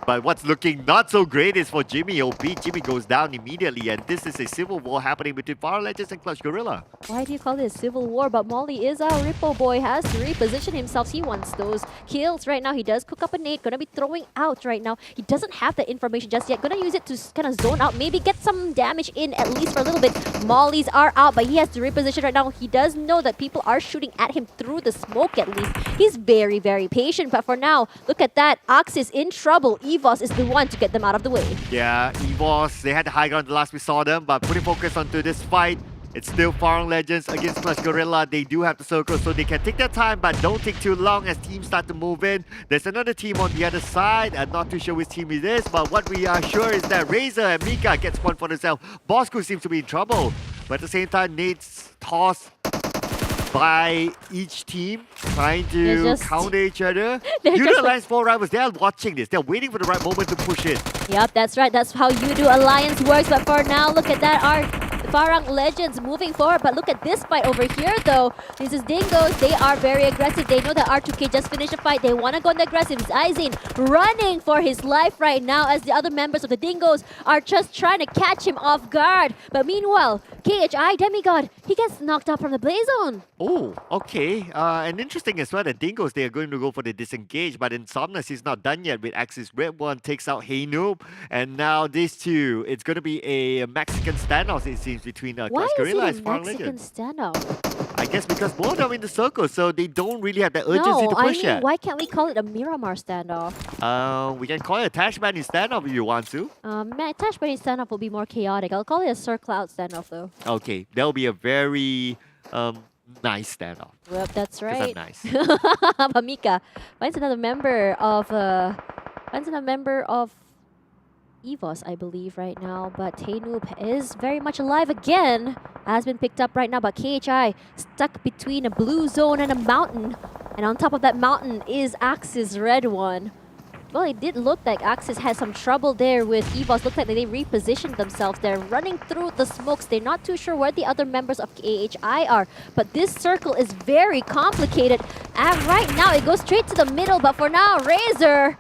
But what's looking not so great is for Jimmy OP. Jimmy goes down immediately, and this is a civil war happening between Farang Legends and Clutch Guerilla. Why do you call this civil war? But Molly is out. Rippo Boy has to reposition himself. He wants those kills right now. He does cook up a nade. Gonna be throwing out right now. He doesn't have that information just yet. Gonna use it to kind of zone out. Maybe get some damage in at least for a little bit. Molly's are out, but he has to reposition right now. He does know that people are shooting at him through the smoke at least. He's very, very patient. But for now, look at that. Ox is in trouble. EVOS is the one to get them out of the way. Yeah, EVOS, they had the high ground the last we saw them, but putting focus onto this fight, it's still Farang Legends against Clutch Guerilla. They do have the circle, so they can take their time, but don't take too long as teams start to move in. There's another team on the other side. I'm not too sure which team it is, but what we are sure is that Razor and Mika gets one for themselves. Bosskur seems to be in trouble, but at the same time, Nate's toss by each team, trying to counter each other. Yoodo Alliance 4 rivals, they are watching this. They're waiting for the right moment to push it. Yep, that's right. That's how Yoodo Alliance works. But for now, look at that. Our Farang Legends moving forward. But look at this fight over here, though. This is Dingoz. They are very aggressive. They know that R2K just finished the fight. They want to go on the aggressive. It's Izin running for his life right now as the other members of the Dingoz are just trying to catch him off guard. But meanwhile, KHI Demigod, he gets knocked out from the Blaze Zone. Oh, okay. And interesting as well that Dingoz, they are going to go for the disengage, but Insomnus, he's not done yet with Axis. Red One takes out Hey Noob, and now these two, it's going to be a Mexican standoff, it seems, between Clutch Guerilla and Farang Legends. Mexican standoff? I guess because both of them in the circle, so they don't really have the urgency to push yet. Why can't we call it a Miramar standoff? We can call it a Tashbanding standoff if you want to. Tashbanding standoff will be more chaotic. I'll call it a Sir Cloud standoff, though. Okay, that'll be a very nice standoff. Yep, that's right. Because I'm nice. But Mika finds another member of EVOS, I believe, right now. But Taynoob is very much alive again. Has been picked up right now, but KHI stuck between a blue zone and a mountain. And on top of that mountain is Axis Red One. Well, it did look like Axis had some trouble there with EVOS. Looked like they repositioned themselves. They're running through the smokes. They're not too sure where the other members of KHI are. But this circle is very complicated. And right now, it goes straight to the middle. But for now, Razor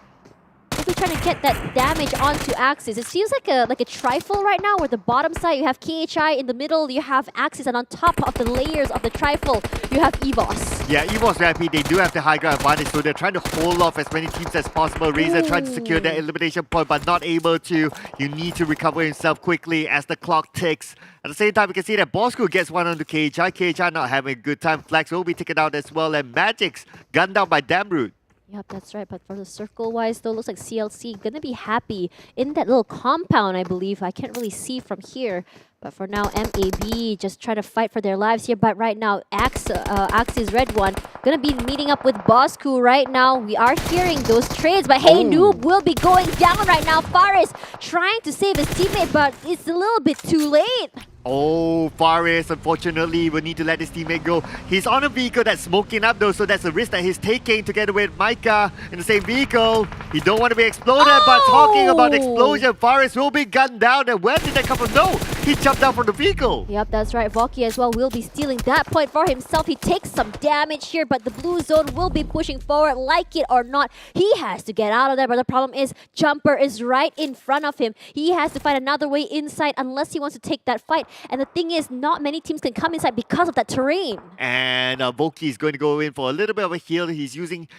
will be trying to get that damage onto Axis. It feels like a trifle right now, where the bottom side, you have KHI, in the middle, you have Axis, and on top of the layers of the trifle, you have EVOS. Yeah, EVOS Rapid, they do have the high ground advantage, so they're trying to hold off as many teams as possible. Razor trying to secure that elimination point, but not able to. You need to recover himself quickly as the clock ticks. At the same time, we can see that Bosskur gets one onto KHI. KHI not having a good time. Flax will be taken out as well, and Magic's gunned down by Damroot. Yep, that's right. But for the circle-wise, though, looks like CLC gonna be happy in that little compound, I believe. I can't really see from here. But for now, MAB just try to fight for their lives here. But right now, Axis Red One gonna be meeting up with Bosskur right now. We are hearing those trades, but Hey Noob will be going down right now. Faris trying to save his teammate, but it's a little bit too late. Oh, Faris, unfortunately, will need to let his teammate go. He's on a vehicle that's smoking up though, so that's a risk that he's taking together with Micah in the same vehicle. He don't want to be exploded, but talking about explosion, Faris will be gunned down. And where did that come from? No, he jumped out from the vehicle. Yep, that's right. Valky as well will be stealing that point for himself. He takes some damage here, but the blue zone will be pushing forward, like it or not. He has to get out of there, but the problem is Jumper is right in front of him. He has to find another way inside unless he wants to take that fight. And the thing is, not many teams can come inside because of that terrain. And Valky is going to go in for a little bit of a heal. He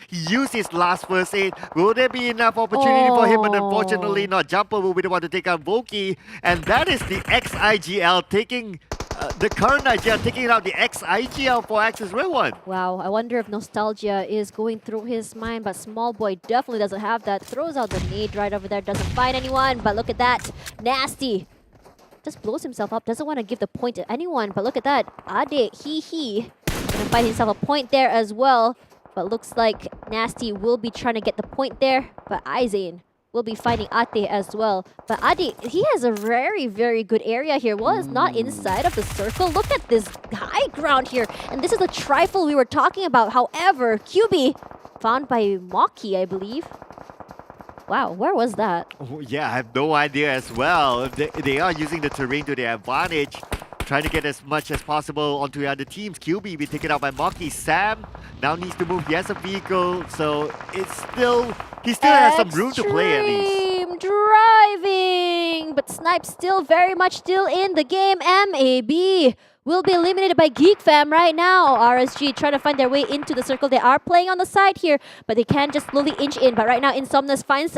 used his last first aid. Will there be enough opportunity for him? And unfortunately not. Jumper will be the one to take out Valky. And that is the XIGL taking the current IGL taking out the XIGL for Axis Red One. Wow, I wonder if nostalgia is going through his mind, but Small Boy definitely doesn't have that. Throws out the nade right over there, doesn't find anyone, but look at that. Nasty. Just blows himself up, doesn't want to give the point to anyone, but look at that. Ade, he. Gonna find himself a point there as well, but looks like Nasty will be trying to get the point there, but Izane will be finding Ate as well. But Ade, he has a very, very good area here. Well, it's not inside of the circle. Look at this high ground here. And this is the trifle we were talking about. However, QB found by Maki, I believe. Wow, where was that? Oh, yeah, I have no idea as well. They are using the terrain to their advantage, trying to get as much as possible onto the other teams. QB be taken out by Maki. Sam now needs to move. He has a vehicle, so it's still He still has some room to play at least. Extreme driving, but Snipe still very much still in the game. MAB will be eliminated by Geek fam right now. RSG trying to find their way into the circle. They are playing on the side here, but they can just slowly inch in. But right now, Insomnus finds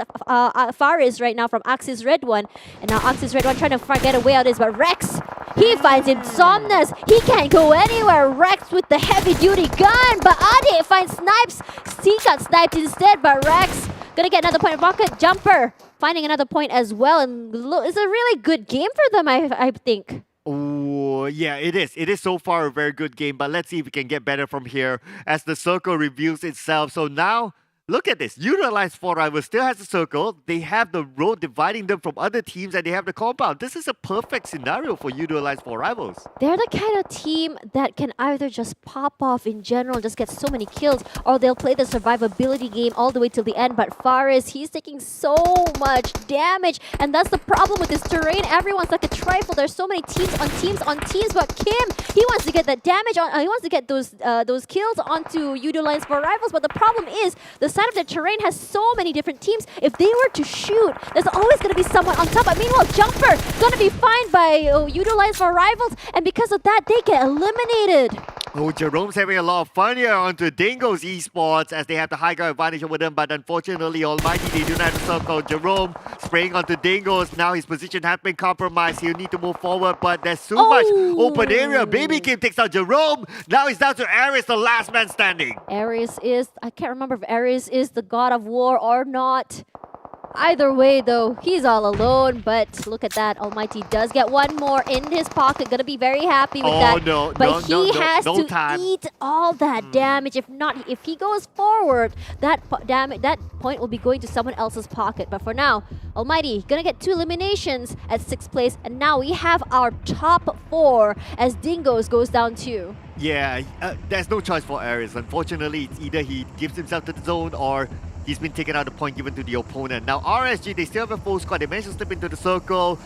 Faris right now from Axis redONE. And now Axis redONE trying to get a way out of this. But Rex, he finds Insomnus. He can't go anywhere. Rex with the heavy-duty gun. But Ade finds Snipes. He got sniped instead, but Rex gonna get another point. Rocket Jumper finding another point as well. And it's a really good game for them, I think. Oh, yeah, it is. It is so far a very good game, but let's see if we can get better from here as the circle reveals itself. So now, look at this. Yoodo Alliance 4 Rivals still has a circle. They have the road dividing them from other teams, and they have the compound. This is a perfect scenario for Yoodo Alliance 4 Rivals. They're the kind of team that can either just pop off in general, just get so many kills, or they'll play the survivability game all the way till the end. But Faris, he's taking so much damage, and that's the problem with this terrain. Everyone's like a trifle. There's so many teams on teams on teams, but Kim, he wants to get that damage on. He wants to get those kills onto Yoodo Alliance 4 Rivals. But the problem is the side of the terrain has so many different teams. If they were to shoot, there's always going to be someone on top. But meanwhile, Jumper going to be fined by Yoodo Alliance 4 Rivals, and because of that, they get eliminated. Oh, Jerome's having a lot of fun here onto Dingoz Esports as they have the high ground advantage over them, but unfortunately, Almighty, they do not have a circle. Jerome spraying onto Dingoz. Now his position has been compromised. He'll need to move forward, but there's so much open area. Baby Kim takes out Jerome. Now it's down to Ares, the last man standing. Ares is, I can't remember if Ares is the god of war or not. Either way, though, he's all alone. But look at that. Almighty does get one more in his pocket. Gonna be very happy with that. But he has to eat all that damage. If not, if he goes forward, that point will be going to someone else's pocket. But for now, Almighty gonna get 2 eliminations at 6th place. And now we have our top 4 as Dingoz goes down 2. Yeah, there's no choice for Ares. Unfortunately, it's either he gives himself to the zone or he's been taken out the point given to the opponent. Now RSG, they still have a full squad. They managed to slip into the circle.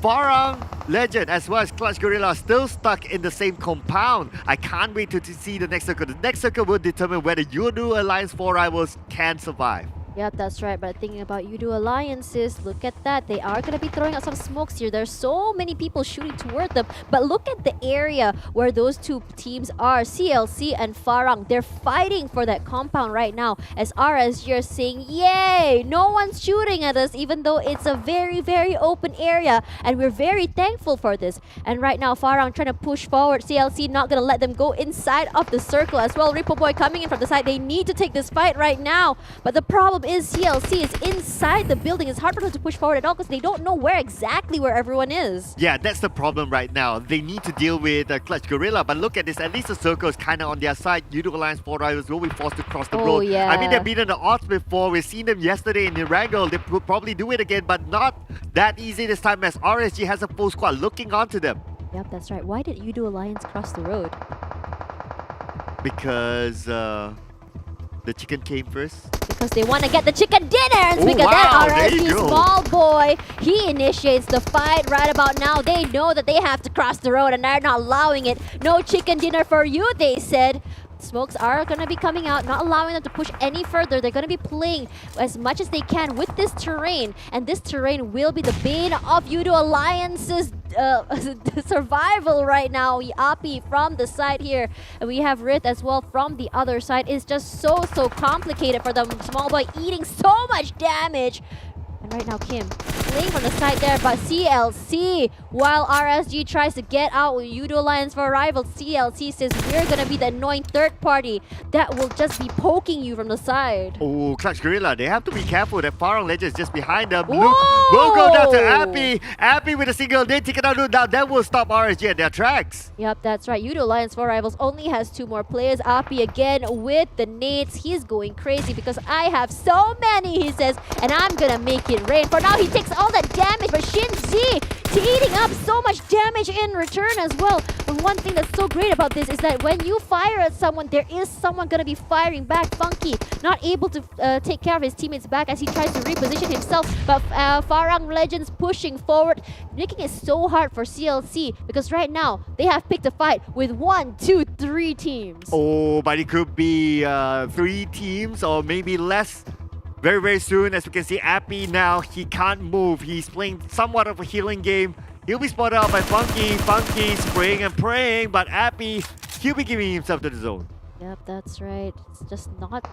Farang, Lejund, as well as Clutch Guerilla still stuck in the same compound. I can't wait to see the next circle. The next circle will determine whether Yoodo Alliance 4 Rivals can survive. Yep, that's right. But thinking about Yoodo Alliances, look at that. They are going to be throwing out some smokes here. There's so many people shooting toward them. But look at the area where those two teams are. CLC and Farang. They're fighting for that compound right now. As RSG are saying, yay! No one's shooting at us, even though it's a very, very open area. And we're very thankful for this. And right now, Farang trying to push forward. CLC not going to let them go inside of the circle as well. Ripple Boy coming in from the side. They need to take this fight right now. But the problem is CLC is inside the building. It's hard for them to push forward at all because they don't know where everyone is. Yeah, that's the problem right now. They need to deal with Clutch Guerilla, but look at this. At least the circle is kind of on their side. Yoodo Alliance 4 Rivals will be forced to cross the road. Yeah. I mean, they've beaten the odds before. We've seen them yesterday in the Wrangle. They could probably do it again, but not that easy this time as RSG has a full squad looking onto them. Yep, that's right. Why did Yoodo Alliance cross the road? Because the chicken came first. Because they want to get the chicken dinners. Because that RSG small boy, he initiates the fight right about now. They know that they have to cross the road and they're not allowing it. No chicken dinner for you, they said. Smokes are going to be coming out, not allowing them to push any further. They're going to be playing as much as they can with this terrain. And this terrain will be the bane of Yoodo Alliance's survival right now. Api from the side here. And we have Rith as well from the other side. It's just so complicated for them. Small boy eating so much damage. And right now, Kim playing from the side there, but CLC, while RSG tries to get out with Yoodo Alliance for Rivals, CLC says we're going to be the annoying third party that will just be poking you from the side. Oh, Clutch Guerilla, they have to be careful. That Farang Legend is just behind them. Luke will go down to Appy. Appy with a single, they take it out. Now that will stop RSG at their tracks. Yep, that's right. Yoodo Alliance for Rivals only has 2 more players. Appy again with the nades. He's going crazy because I have so many, he says, and I'm going to make it rain. For now, he takes all that damage, but Shin Z eating up so much damage in return as well. But one thing that's so great about this is that when you fire at someone, there is someone going to be firing back. Funky not able to take care of his teammates back as he tries to reposition himself. But Farang Legends pushing forward, making it so hard for CLC because right now they have picked a fight with 1, 2, 3 teams. Oh, but it could be 3 teams or maybe less. very, very soon. As we can see, Appy now, he can't move. He's playing somewhat of a healing game. He'll be spotted out by Funky. Funky spraying and praying, but Appy, he'll be giving himself to the zone. Yep, that's right. It's just not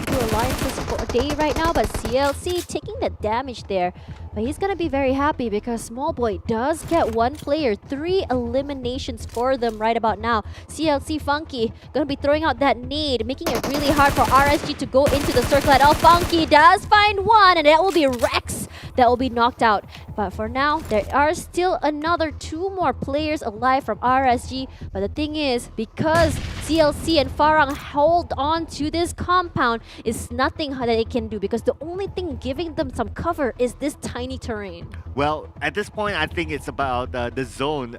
two alliances for a day right now, but CLC taking the damage there. But he's gonna be very happy because Small Boy does get one player, 3 eliminations for them right about now. CLC Funky gonna be throwing out that nade, making it really hard for RSG to go into the circle at all. Funky does find one, and that will be Rex that will be knocked out. But for now, there are still another 2 more players alive from RSG. But the thing is, because CLC and Farang hold on to this compound, is nothing that they can do because the only thing giving them some cover is this tiny terrain. Well, at this point, I think it's about the zone.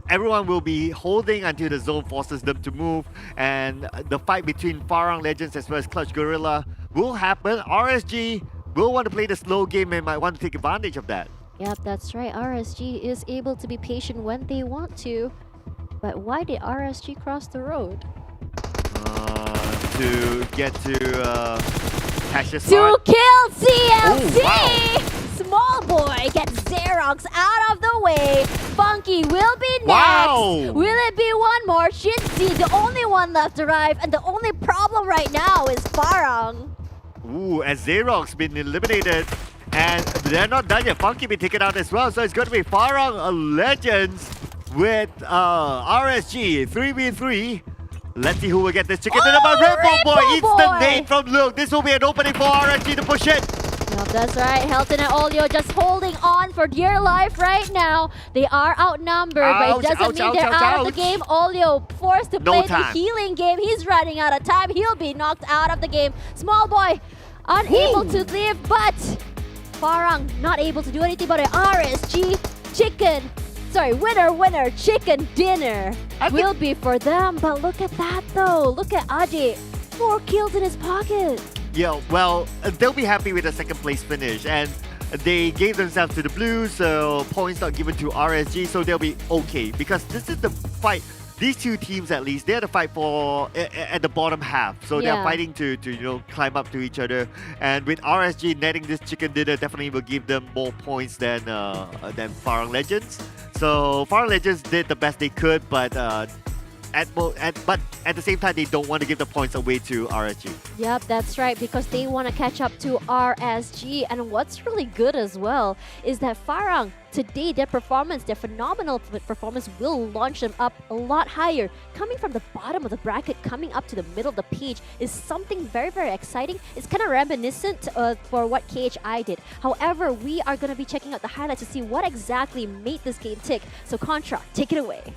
Everyone will be holding until the zone forces them to move, and the fight between Farang Legends as well as Clutch Guerilla will happen. RSG will want to play the slow game and might want to take advantage of that. Yep, that's right. RSG is able to be patient when they want to. But why did RSG cross the road? To get to Cash's To heart. kill CLC! Oh, wow. Small Boy gets Xerox out of the way. Funky will be next. Wow. Will it be one more? Shinzi, the only one left alive. And the only problem right now is Farang. Ooh, as Xerox been eliminated. And they're not done yet. Funky been taken out as well. So it's going to be Farang Legends with RSG 3v3. Let's see who will get this chicken dinner. But Rainbow Boy eats the nade from Luke. This will be an opening for RSG to push it. Yep, that's right. Helton and Olio just holding on for dear life right now. They are outnumbered, but it doesn't mean they're out of the game. Olio forced to play the healing game. He's running out of time. He'll be knocked out of the game. Small Boy unable to live, but Farang not able to do anything about it. RSG winner chicken dinner will be for them. But look at that though. Look at Ajay. 4 kills in his pocket. Yeah, well, they'll be happy with the second place finish. And they gave themselves to the Blues, so points not given to RSG, so they'll be okay. Because this is the fight. These 2 teams, at least, they're the fight for at the bottom half. So they're fighting to climb up to each other. And with RSG netting this chicken dinner, definitely will give them more points than Farang Legends. So Farang Legends did the best they could, but at the same time, they don't want to give the points away to RSG. Yep, that's right, because they want to catch up to RSG. And what's really good as well is that Farang, today, their phenomenal performance will launch them up a lot higher. Coming from the bottom of the bracket, coming up to the middle of the page is something very, very exciting. It's kind of reminiscent for what KHI did. However, we are going to be checking out the highlights to see what exactly made this game tick. So Contra, take it away.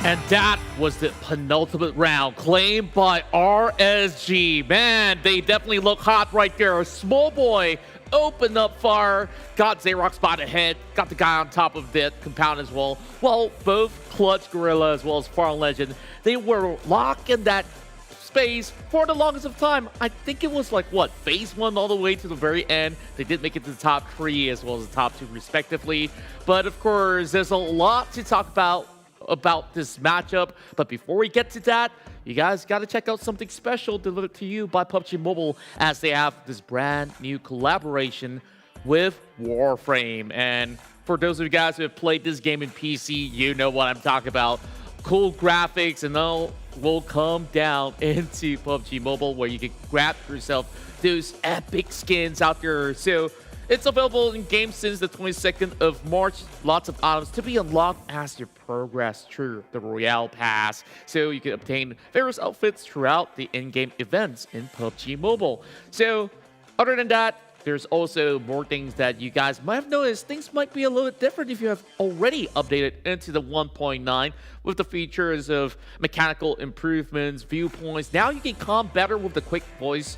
And that was the penultimate round claimed by RSG. Man, they definitely look hot right there. Small boy opened up fire, got Xerox spot ahead, got the guy on top of the compound as well. Well, both Clutch Guerilla as well as Farang Lejund, they were locked in that space for the longest of time. I think it was like, what, phase 1 all the way to the very end. They did make it to the top 3 as well as the top 2 respectively. But of course, there's a lot to talk about this matchup. But before we get to that, you guys got to check out something special delivered to you by PUBG Mobile, as they have this brand new collaboration with Warframe. And for those of you guys who have played this game in PC, you know what I'm talking about. Cool graphics and all will come down into PUBG Mobile, where you can grab yourself those epic skins out there. So it's available in game since the 22nd of March. Lots of items to be unlocked as you progress through the Royale Pass. So you can obtain various outfits throughout the in-game events in PUBG Mobile. So other than that, there's also more things that you guys might have noticed. Things might be a little bit different if you have already updated into the 1.9 with the features of mechanical improvements, viewpoints. Now you can calm better with the quick voice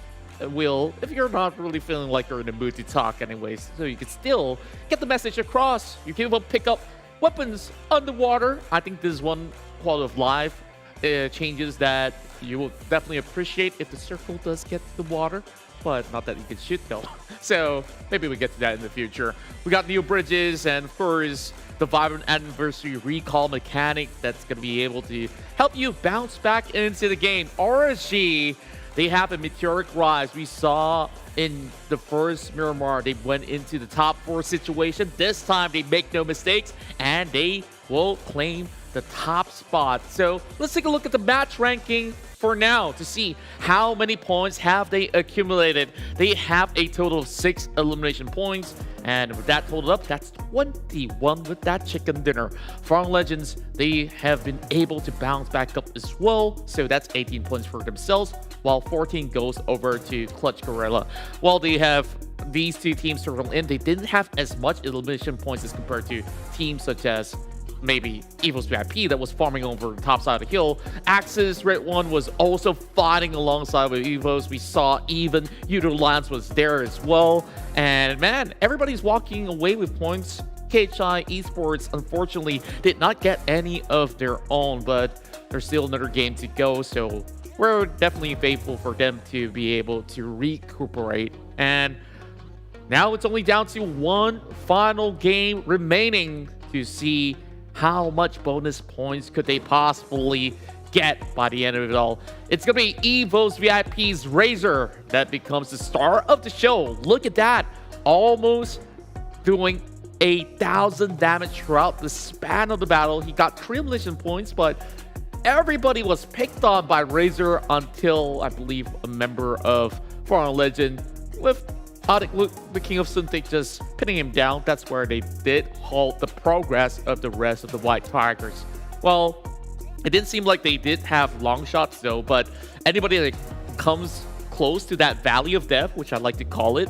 wheel if you're not really feeling like you're in the mood to talk anyways. So you can still get the message across. You can even pick up weapons underwater. I think this is one quality of life changes that you will definitely appreciate if the circle does get to the water. But not that you can shoot though. So maybe we get to that in the future. We got new bridges and of course the Vibrant Anniversary recall mechanic that's going to be able to help you bounce back into the game. RSG, they have a meteoric rise. We saw in the first Miramar, they went into the top 4 situation. This time they make no mistakes and they will claim the top spot. So let's take a look at the match ranking for now to see how many points have they accumulated. They have a total of 6 elimination points, and with that totaled up, that's 21 with that chicken dinner. Farang Legends, they have been able to bounce back up as well, so that's 18 points for themselves, while 14 goes over to Clutch Guerilla. While they have these two teams total in, they didn't have as much elimination points as compared to teams such as maybe EVOS VIP that was farming over the top side of the hill. Axis redONE was also fighting alongside with EVOS. We saw even Yoodo Lance was there as well. And man, everybody's walking away with points. KHI Esports, unfortunately, did not get any of their own, but there's still another game to go. So we're definitely faithful for them to be able to recuperate. And now it's only down to one final game remaining to see how much bonus points could they possibly get by the end of it all. It's going to be EVOS VIP's Razor that becomes the star of the show. Look at that. Almost doing 1,000 damage throughout the span of the battle. He got 3 elimination points, but everybody was picked on by Razor until, I believe, a member of Farang Lejund with the King of Suntik just pinning him down. That's where they did halt the progress of the rest of the White Tigers. Well, it didn't seem like they did have long shots though, but anybody that comes close to that Valley of Death, which I like to call it,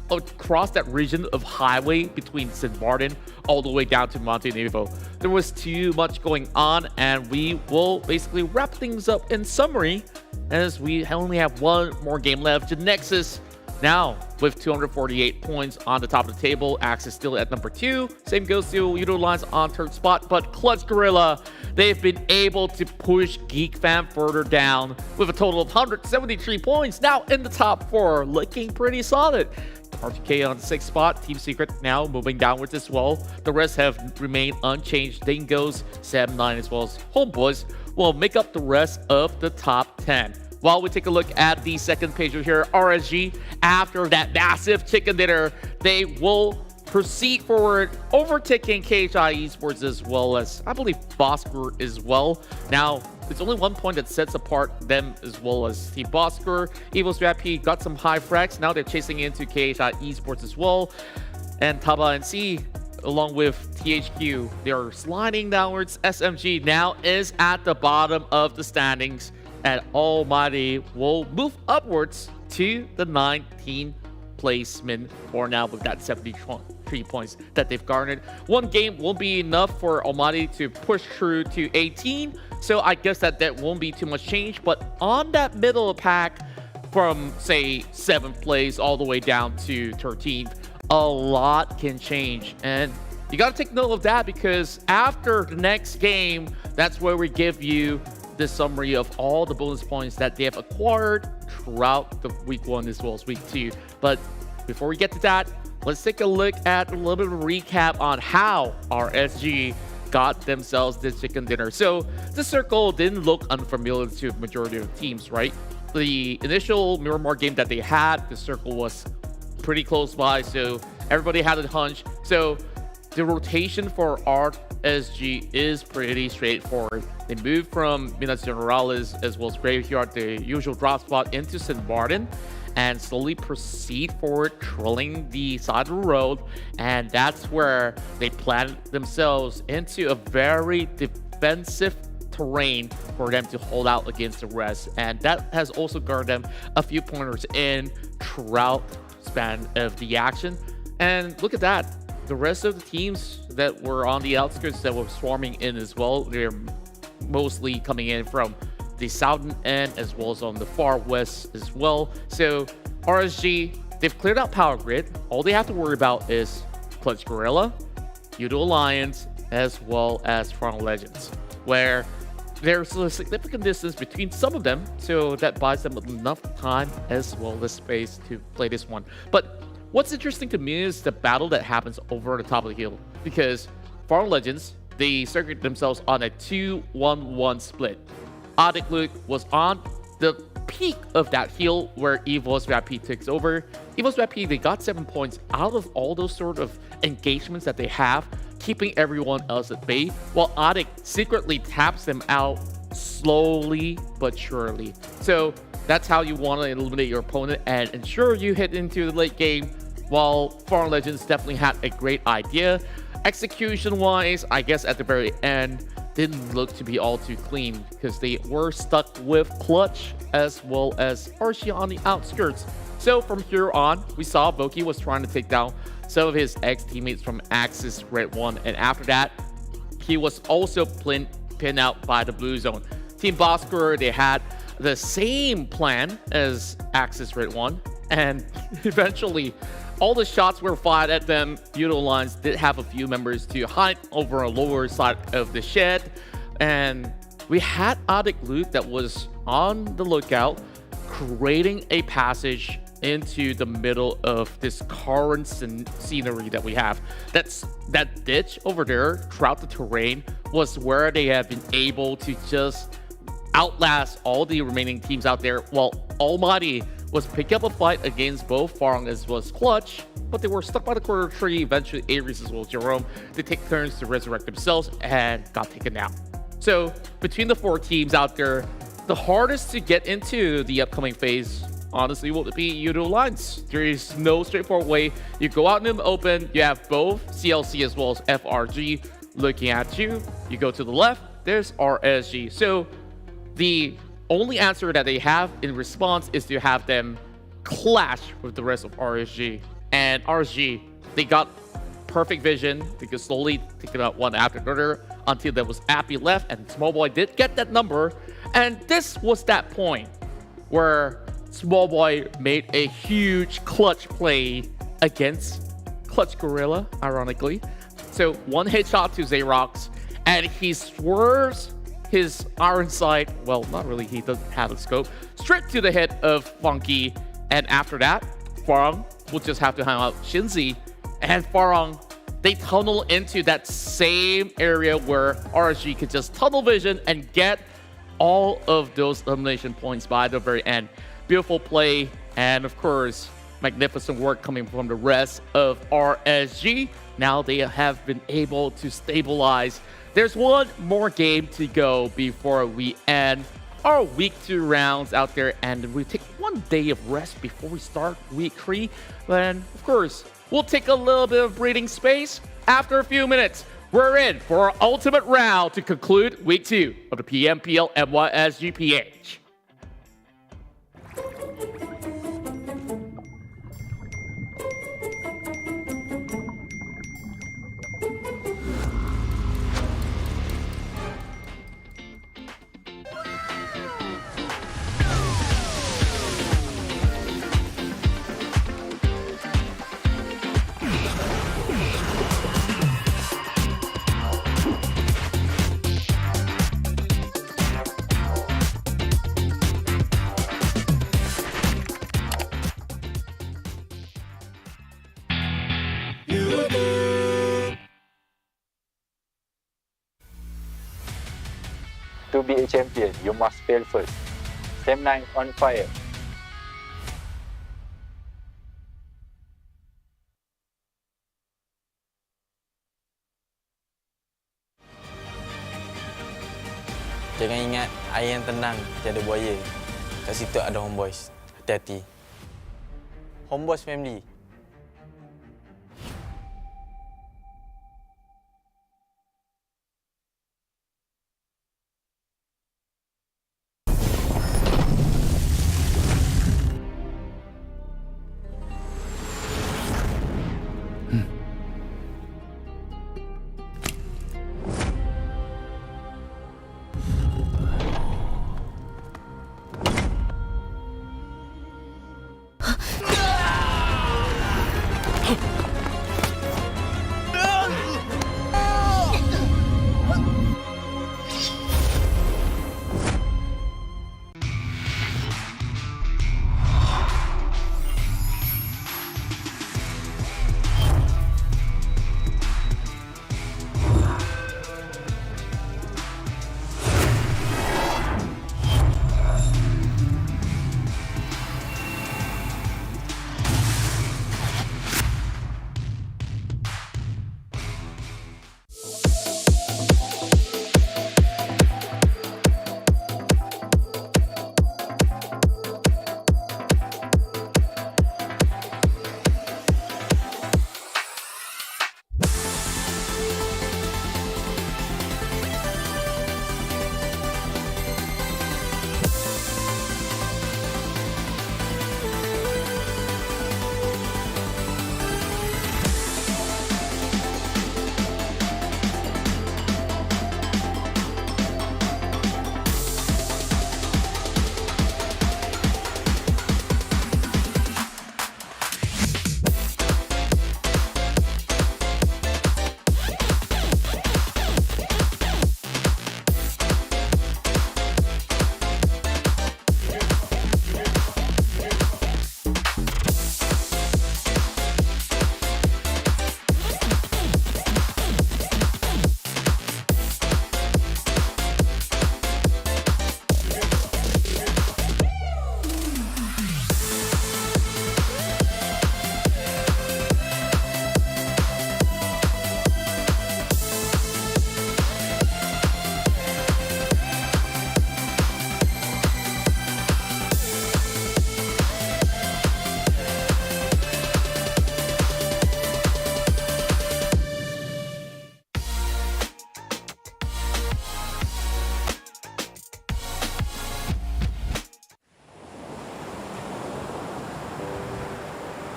across that region of highway between St. Martin all the way down to Monte Nevo, there was too much going on, and we will basically wrap things up in summary as we only have one more game left. GENEXUS now with 248 points on the top of the table. Axis still at number 2. Same goes to Yoodo Lines on third spot. But Clutch Guerilla, they've been able to push Geek Fam further down with a total of 173 points. Now in the top 4, looking pretty solid. RTK on the 6th spot. Team Secret now moving downwards as well. The rest have remained unchanged. Dingoz, 7-9 as well as Homebois will make up the rest of the top 10. While we take a look at the second page over here, RSG, after that massive chicken dinner, they will proceed forward, overtaking KHI Esports as well as, I believe, Bosskur as well. Now, it's only 1 point that sets apart them as well as Team Bosskur. EVOS VIP got some high frags. Now they're chasing into KHI Esports as well. And TABAH NSEA, along with THQ, they are sliding downwards. SMG now is at the bottom of the standings, and ALMGHTY will move upwards to the 19th placement for now with that 73 points that they've garnered. One game won't be enough for ALMGHTY to push through to 18, so I guess that won't be too much change. But on that middle pack, from say 7th place all the way down to 13th, a lot can change. And you got to take note of that, because after the next game, that's where we give you the summary of all the bonus points that they have acquired throughout the week 1 as well as week 2. But before we get to that, let's take a look at a little bit of a recap on how RSG got themselves this chicken dinner. So the circle didn't look unfamiliar to the majority of teams, right? The initial Miramar game that they had, the circle was pretty close by, so everybody had a hunch. So the rotation for RSG is pretty straightforward. They moved from Minas Generalis as well as Graveyard, the usual drop spot, into St. Martin, and slowly proceed forward, trolling the side of the road. And that's where they planted themselves into a very defensive terrain for them to hold out against the rest. And that has also garnered them a few pointers in throughout the span of the action. And look at that. The rest of the teams that were on the outskirts that were swarming in as well, they're mostly coming in from the southern end as well as on the far west as well. So RSG, they've cleared out Power Grid. All they have to worry about is Clutch Guerilla, Yoodo Alliance, as well as Farang Legends, where there's a significant distance between some of them, so that buys them enough time as well as space to play this one. But what's interesting to me is the battle that happens over the top of the hill, because Farang Legends, they circuit themselves on a 2-1-1 split. Adik Luke was on the peak of that hill where EVOS Rapid takes over. EVOS Rapid, they got 7 points out of all those sort of engagements that they have, keeping everyone else at bay, while Adik secretly taps them out slowly but surely. So that's how you want to eliminate your opponent and ensure you hit into the late game, while Farang Legends definitely had a great idea. Execution-wise, I guess at the very end, didn't look to be all too clean, because they were stuck with Clutch as well as RSG on the outskirts. So from here on, we saw Voki was trying to take down some of his ex-teammates from Axis Red 1, and after that, he was also pinned out by the blue zone. Team Bosskur, they had the same plan as Axis Red 1, and eventually all the shots were fired at them. Yoodo Alliance did have a few members to hide over a lower side of the shed, and we had Adik Luke that was on the lookout, creating a passage into the middle of this current scenery that we have. That ditch over there throughout the terrain was where they have been able to just outlast all the remaining teams out there, while ALMGHTY was picking up a fight against both Farang as well as Clutch, but they were stuck by the corner tree. Eventually, Ares as well as Jerome, they take turns to resurrect themselves and got taken out. So between the 4 teams out there, the hardest to get into the upcoming phase honestly will be Yoodo Alliance. There is no straightforward way. You go out in the open, you have both CLC as well as FRG looking at you. You go to the left, there's RSG. So the only answer that they have in response is to have them clash with the rest of RSG. And RSG, they got perfect vision. They could slowly take it out one after another until there was Appy left, and Homebois did get that number. And this was that point where Homebois made a huge clutch play against Clutch Guerilla, ironically. So one headshot to Xerox, and he swerves his iron sight, well, not really, he doesn't have a scope, straight to the head of Funky. And after that, Farang will just have to hang out Shinzi. And Farang, they tunnel into that same area where RSG could just tunnel vision and get all of those elimination points by the very end. Beautiful play, and of course, magnificent work coming from the rest of RSG. Now they have been able to stabilize. There's one more game to go before we end our week 2 rounds out there, and we take one day of rest before we start week 3. Then, of course, we'll take a little bit of breathing space. After a few minutes, we're in for our ultimate round to conclude week 2 of the PMPL MYSGPH. To be a champion, you must fail first. Sam9 on fire. Jangan ingat air yang tenang tiada buaya. Kat situ ada Homebois. Hati-hati. Homebois family.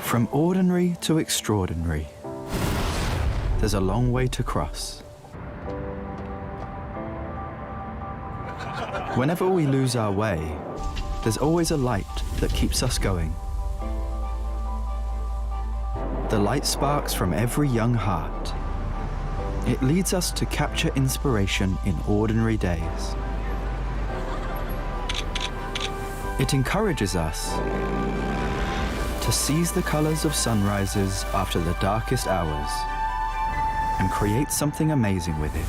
From ordinary to extraordinary, there's a long way to cross. Whenever we lose our way, there's always a light that keeps us going. The light sparks from every young heart. It leads us to capture inspiration in ordinary days. It encourages us to seize the colors of sunrises after the darkest hours and create something amazing with it.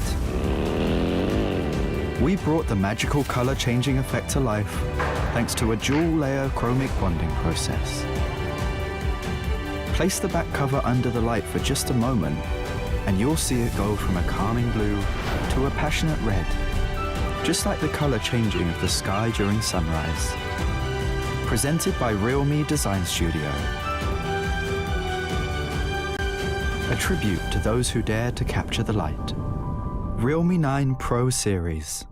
We brought the magical color changing effect to life thanks to a dual layer chromic bonding process. Place the back cover under the light for just a moment and you'll see it go from a calming blue to a passionate red, just like the color changing of the sky during sunrise. Presented by Realme Design Studio. A tribute to those who dare to capture the light. Realme 9 Pro Series.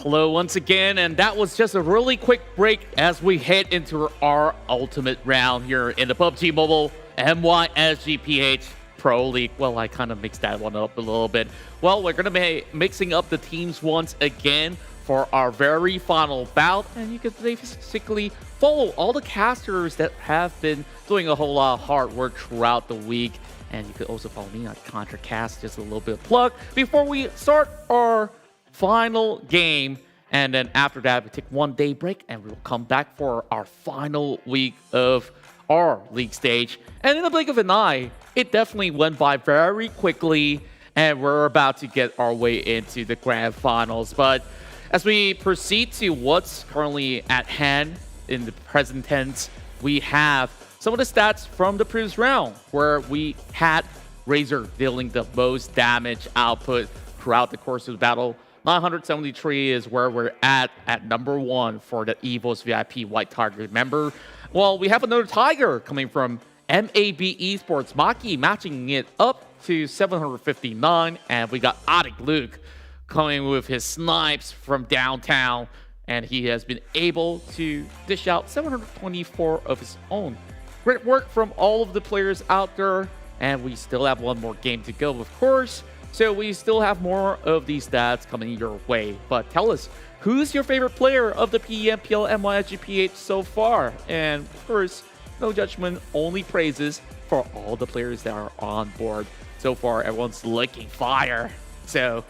Hello once again, and that was just a really quick break as we head into our ultimate round here in the PUBG Mobile MYSGPH Pro League. Well, I kind of mixed that one up a little bit. Well, we're going to be mixing up the teams once again for our very final bout, and you can basically follow all the casters that have been doing a whole lot of hard work throughout the week. And you could also follow me on ContraCast, just a little bit of plug before we start our final game And then after that, we take 1 day break and we will come back for our final week of our league stage. And in the blink of an eye, it definitely went by very quickly, and we're about to get our way into the grand finals. But as we proceed to what's currently at hand in the present tense, we have some of the stats from the previous round, where we had Razor dealing the most damage output throughout the course of the battle. 973 is where we're at number 1 for the EVOS VIP White Tiger. Remember, well, we have another Tiger coming from MAB Esports, Maki matching it up to 759, and we got Adik Luke coming with his snipes from downtown, and he has been able to dish out 724 of his own. Great work from all of the players out there, and we still have one more game to go, of course. So we still have more of these stats coming your way. But tell us, who's your favorite player of the PMPL MYSGPH so far? And of course, no judgment, only praises for all the players that are on board. So far, everyone's licking fire. So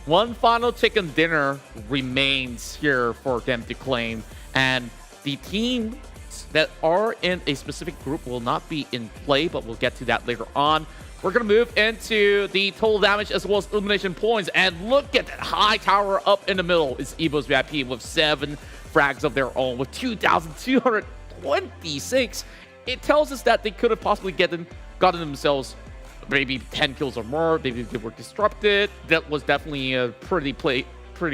one final chicken dinner remains here for them to claim. And the teams that are in a specific group will not be in play, but we'll get to that later on. We're going to move into the total damage as well as elimination points. And look at that high tower up in the middle. It's EVOS VIP with 7 frags of their own with 2,226. It tells us that they could have possibly gotten themselves maybe 10 kills or more. Maybe they were disrupted. That was definitely a pretty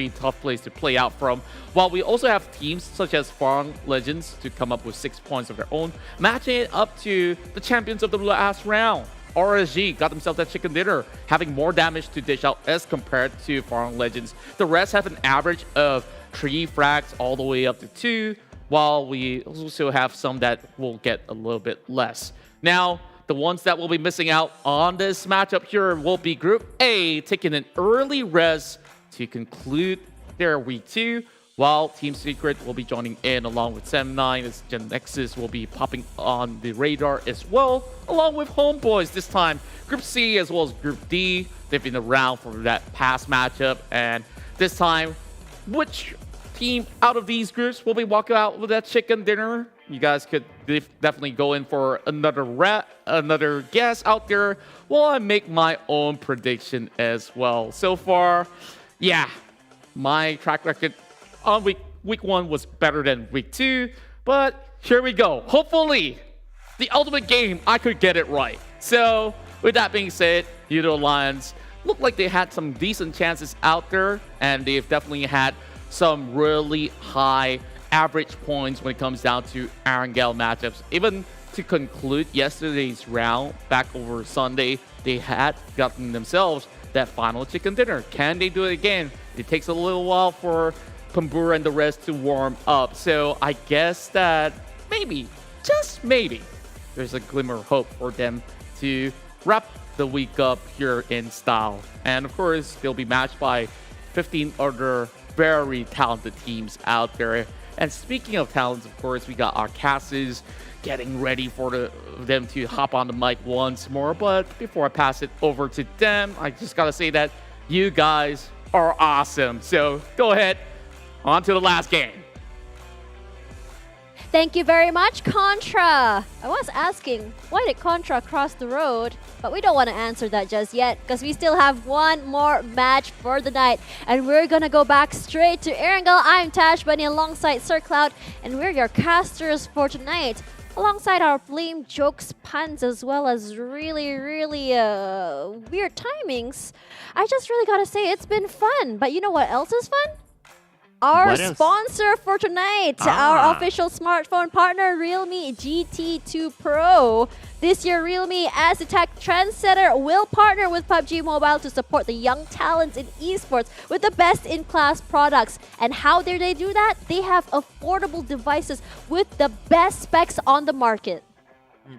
tough place to play out from. While we also have teams such as Farang Legends to come up with 6 points of their own, matching it up to the champions of the last round. RSG got themselves that chicken dinner, having more damage to dish out as compared to Farang Legends. The rest have an average of 3 frags all the way up to 2, while we also have some that will get a little bit less. Now, the ones that will be missing out on this matchup here will be Group A, taking an early rest to conclude their week 2, while Team Secret will be joining in along with 7-9 as GENEXUS will be popping on the radar as well, along with Homebois this time. Group C as well as Group D, they've been around for that past matchup, and this time, which team out of these groups will be walking out with that chicken dinner? You guys could definitely go in for another guess out there while I make my own prediction as well. So far, yeah, my track record on week 1 was better than week 2, but here we go. Hopefully, the ultimate game, I could get it right. So, with that being said, Yoodo Lions look like they had some decent chances out there, and they've definitely had some really high average points when it comes down to Erangel matchups. Even to conclude yesterday's round, back over Sunday, they had gotten themselves that final chicken dinner. Can they do it again? It takes a little while for Pambura and the rest to warm up. So I guess that maybe, just maybe, there's a glimmer of hope for them to wrap the week up here in style. And of course, they'll be matched by 15 other very talented teams out there. And speaking of talents, of course, we got our Casses getting ready for them to hop on the mic once more. But before I pass it over to them, I just gotta say that you guys are awesome. So go ahead, on to the last game. Thank you very much, Contra. I was asking, why did Contra cross the road? But we don't want to answer that just yet, because we still have one more match for the night. And we're going to go back straight to Erangel. I'm Tash Bunny alongside Sir Cloud, and we're your casters for tonight. Alongside our flame jokes, puns, as well as really weird timings. I just really gotta say, it's been fun. But you know what else is fun? Our sponsor for tonight, our official smartphone partner, Realme GT2 Pro. This year, Realme, as the tech trendsetter, will partner with PUBG Mobile to support the young talents in esports with the best-in-class products. And how dare they do that? They have affordable devices with the best specs on the market.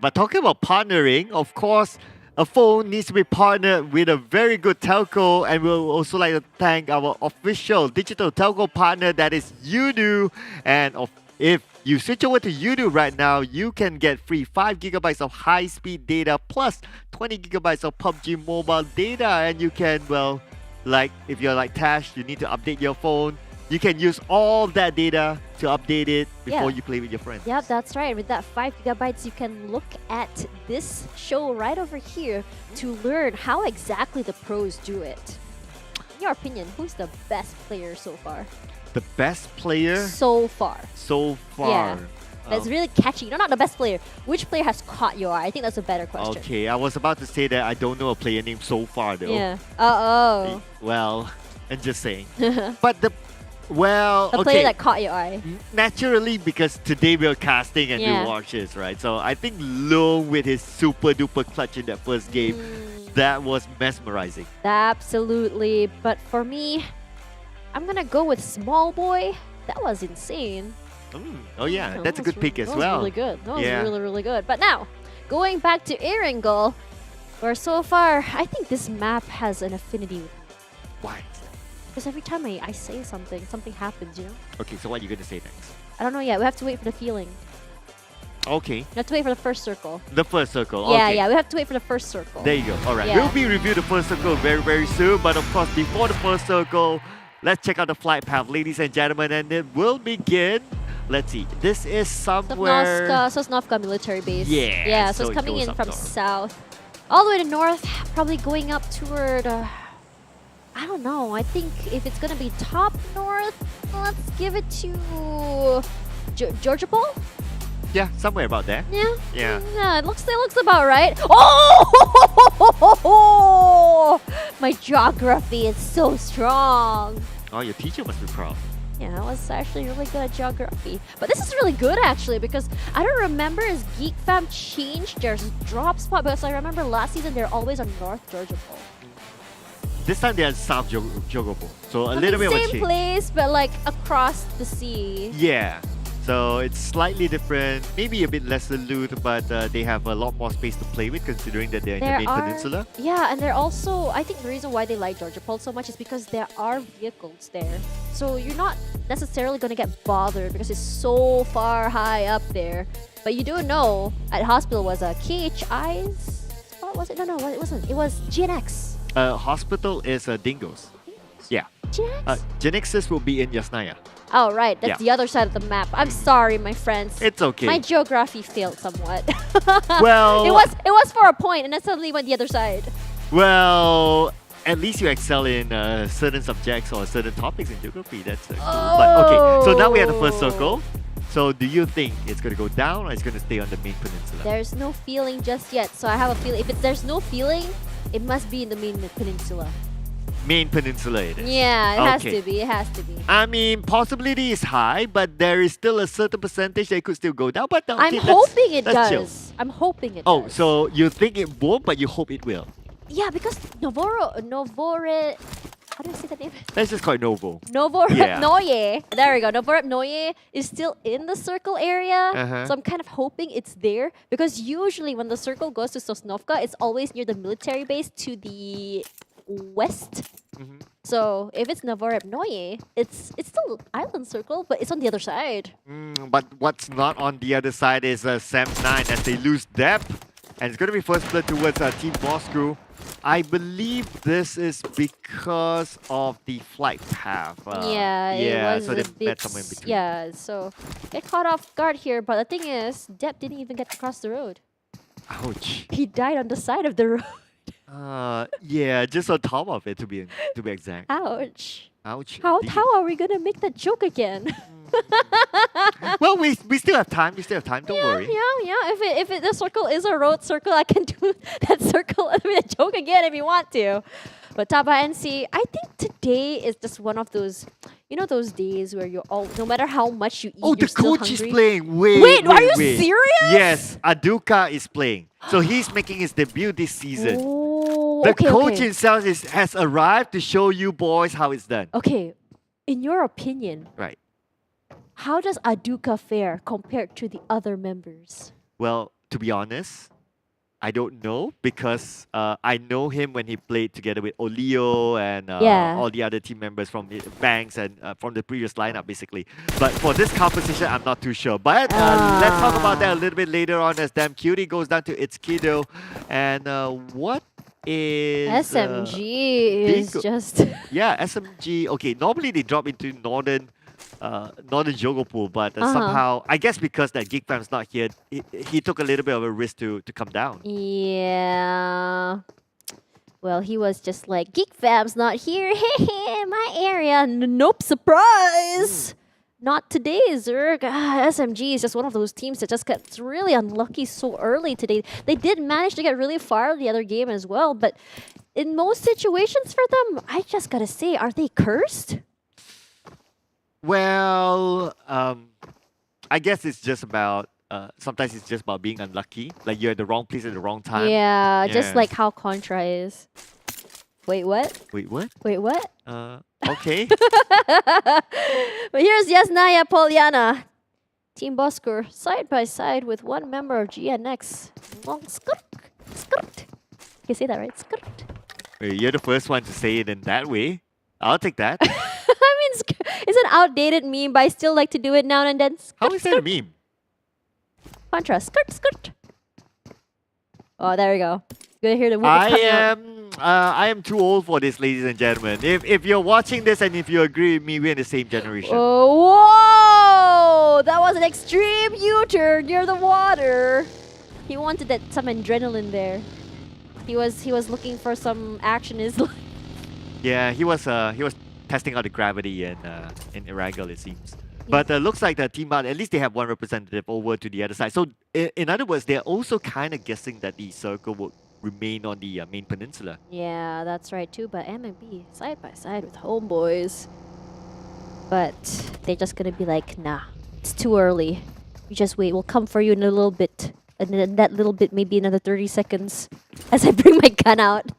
But talking about partnering, of course, a phone needs to be partnered with a very good telco, and we'll also like to thank our official digital telco partner, that is Yoodo. And if you switch over to Yoodo right now, you can get free 5 GB of high-speed data plus 20 GB of PUBG Mobile data, and you can, well, like if you're like Tash, you need to update your phone, you can use all that data to update it before you play with your friends. Yep, that's right. With that 5 gigabytes, you can look at this show right over here to learn how exactly the pros do it. In your opinion, who's the best player so far? The best player? So far. So far. Yeah. That's really catchy. No, not the best player. Which player has caught your eye? I think that's a better question. Okay, I was about to say that I don't know a player named so far though. Yeah. Uh-oh. Well, I'm just saying. But the player that caught your eye. Naturally, because today we're casting and we watch this, right? So I think Long with his super duper clutch in that first game, that was mesmerizing. Absolutely. But for me, I'm gonna go with Small Boy. That was insane. Oh yeah, that's a good pick as well. That was really good. That was really, really good. But now, going back to Erangel, where so far, I think this map has an affinity with me. Why? Because every time I say something, something happens, you know? Okay, so what are you going to say next? I don't know yet. We have to wait for the feeling. Okay. We have to wait for the first circle. The first circle, Yeah, okay. yeah, we have to wait for the first circle. There you go. All right, Yeah. we'll be reviewing the first circle very, very soon. But of course, before the first circle, let's check out the flight path, ladies and gentlemen, and it will begin. Let's see. This is somewhere... Sosnovka military base. Yeah. Yeah, so so it's it coming goes in up from north. south. All the way to north, probably going up toward... I don't know. I think if it's going to be top north, let's give it to... Georgia Pole? Yeah, somewhere about there. Yeah. Yeah. Yeah, it looks about right. Oh! My geography is so strong. Oh, your teacher must be proud. Yeah, I was actually really good at geography. But this is really good actually because I don't remember as Geek Fam changed their drop spot because I remember last season they're always on North Georgia Pole. This time they're South Georgia Pole. So a little bit of a Same change. place but like across the sea. Yeah. So it's slightly different, maybe a bit lesser loot, but they have a lot more space to play with considering that they're in the main peninsula. Yeah, and they're also, I think the reason why they like Georgia Pole so much is because there are vehicles there. So you're not necessarily going to get bothered because it's so far high up there. But you do know, at hospital was a KHI's, what was it? No, it wasn't. It was GENEXUS. Hospital is Dingoz. Yeah. GENEXUS? GENEXUS will be in Yasnaya. Oh, right. That's the other side of the map. I'm sorry, my friends. It's okay. My geography failed somewhat. Well... It was for a point, and then suddenly went the other side. Well, at least you excel in certain subjects or certain topics in geography. That's cool. But okay, so now we have the first circle. So do you think it's going to go down or it's going to stay on the main peninsula? There's no feeling just yet, so I have a feeling. If there's no feeling, it must be in the main peninsula. Main peninsula it is. Yeah, it has to be. It has to be. I mean, possibility is high, but there is still a certain percentage that it could still go down. But okay, I'm hoping it does. chill. I'm hoping it Oh, does. so you think it won't, but you hope it will. Yeah, because how do I say that name? Let's just call it Novo. Novorep There we go. Novorep is still in the circle area. So I'm kind of hoping it's there. Because usually when the circle goes to Sosnovka, it's always near the military base to the west. So if it's Novorep it's still island circle, but it's on the other side. But what's not on the other side is Sam 9 as they lose depth. And it's going to be first blood towards Team Bosskur. I believe this is because of the flight path. It was so a they bit, met somewhere in between. Yeah, so get caught off guard here. But the thing is, Depp didn't even get to cross the road. Ouch. He died on the side of the road. Yeah, just on top of it to be exact. Ouch. Ouch. How are we gonna make that joke again? Well, we still have time. We still have time. Don't worry. Yeah. If the circle is a road circle, I can do that circle. I mean, a joke again if you want to. But TABAH NC, I think today is just one of those, you know, those days where you're all, no matter how much you eat, Oh, you're the still coach hungry. is playing. Wait, are you serious? Yes, Aduka is playing. So he's making his debut this season. The coach himself has arrived to show you boys how it's done. Okay, in your opinion, Right. how does Aduka fare compared to the other members? Well, to be honest, I don't know because I know him when he played together with Olio and all the other team members from the Banks and from the previous lineup, basically. But for this composition, I'm not too sure. But let's talk about that a little bit later on as Damn Cutie goes down to its Kiddo. And what is SMG is just yeah, SMG. Okay, normally they drop into northern Jogopul, but somehow I guess because that Geek fam's not here, he took a little bit of a risk to come down. Yeah. Well, he was just like, Geek fam's not here. My area. Nope, surprise. Not today, Zerg. SMG is just one of those teams that just got really unlucky so early today. They did manage to get really far the other game as well, but in most situations for them, I just gotta say, are they cursed? Well, I guess it's just about sometimes it's just about being unlucky. Like you're at the wrong place at the wrong time. Yeah, just like how Contra is. Wait, what? Wait, what? Wait, what? Okay. But here's Yasnaya Poliana. Team Bosskur side by side with one member of GNX. Long skirt. Skirt. You can say that right? Skirt. Wait, you're the first one to say it in that way. I'll take that. I mean, it's an outdated meme, but I still like to do it now and then. Skirt, How is that a meme? Contra. Skirt, skirt. Oh, there we go. You're gonna hear the movie coming out. I am too old for this, ladies and gentlemen. If you're watching this and if you agree with me, we're in the same generation. Oh, whoa! That was an extreme U-turn near the water. He wanted some adrenaline there. He was looking for some action in his life. Yeah, he was testing out the gravity in Irangel, it seems. But looks like the team at least they have one representative over to the other side. So in other words, they're also kind of guessing that the circle would remain on the main peninsula. Yeah, that's right too. But M&B side by side with Homebois. But they're just gonna be like, nah, it's too early. You just wait. We'll come for you in a little bit. And then that little bit, maybe another 30 seconds as I bring my gun out.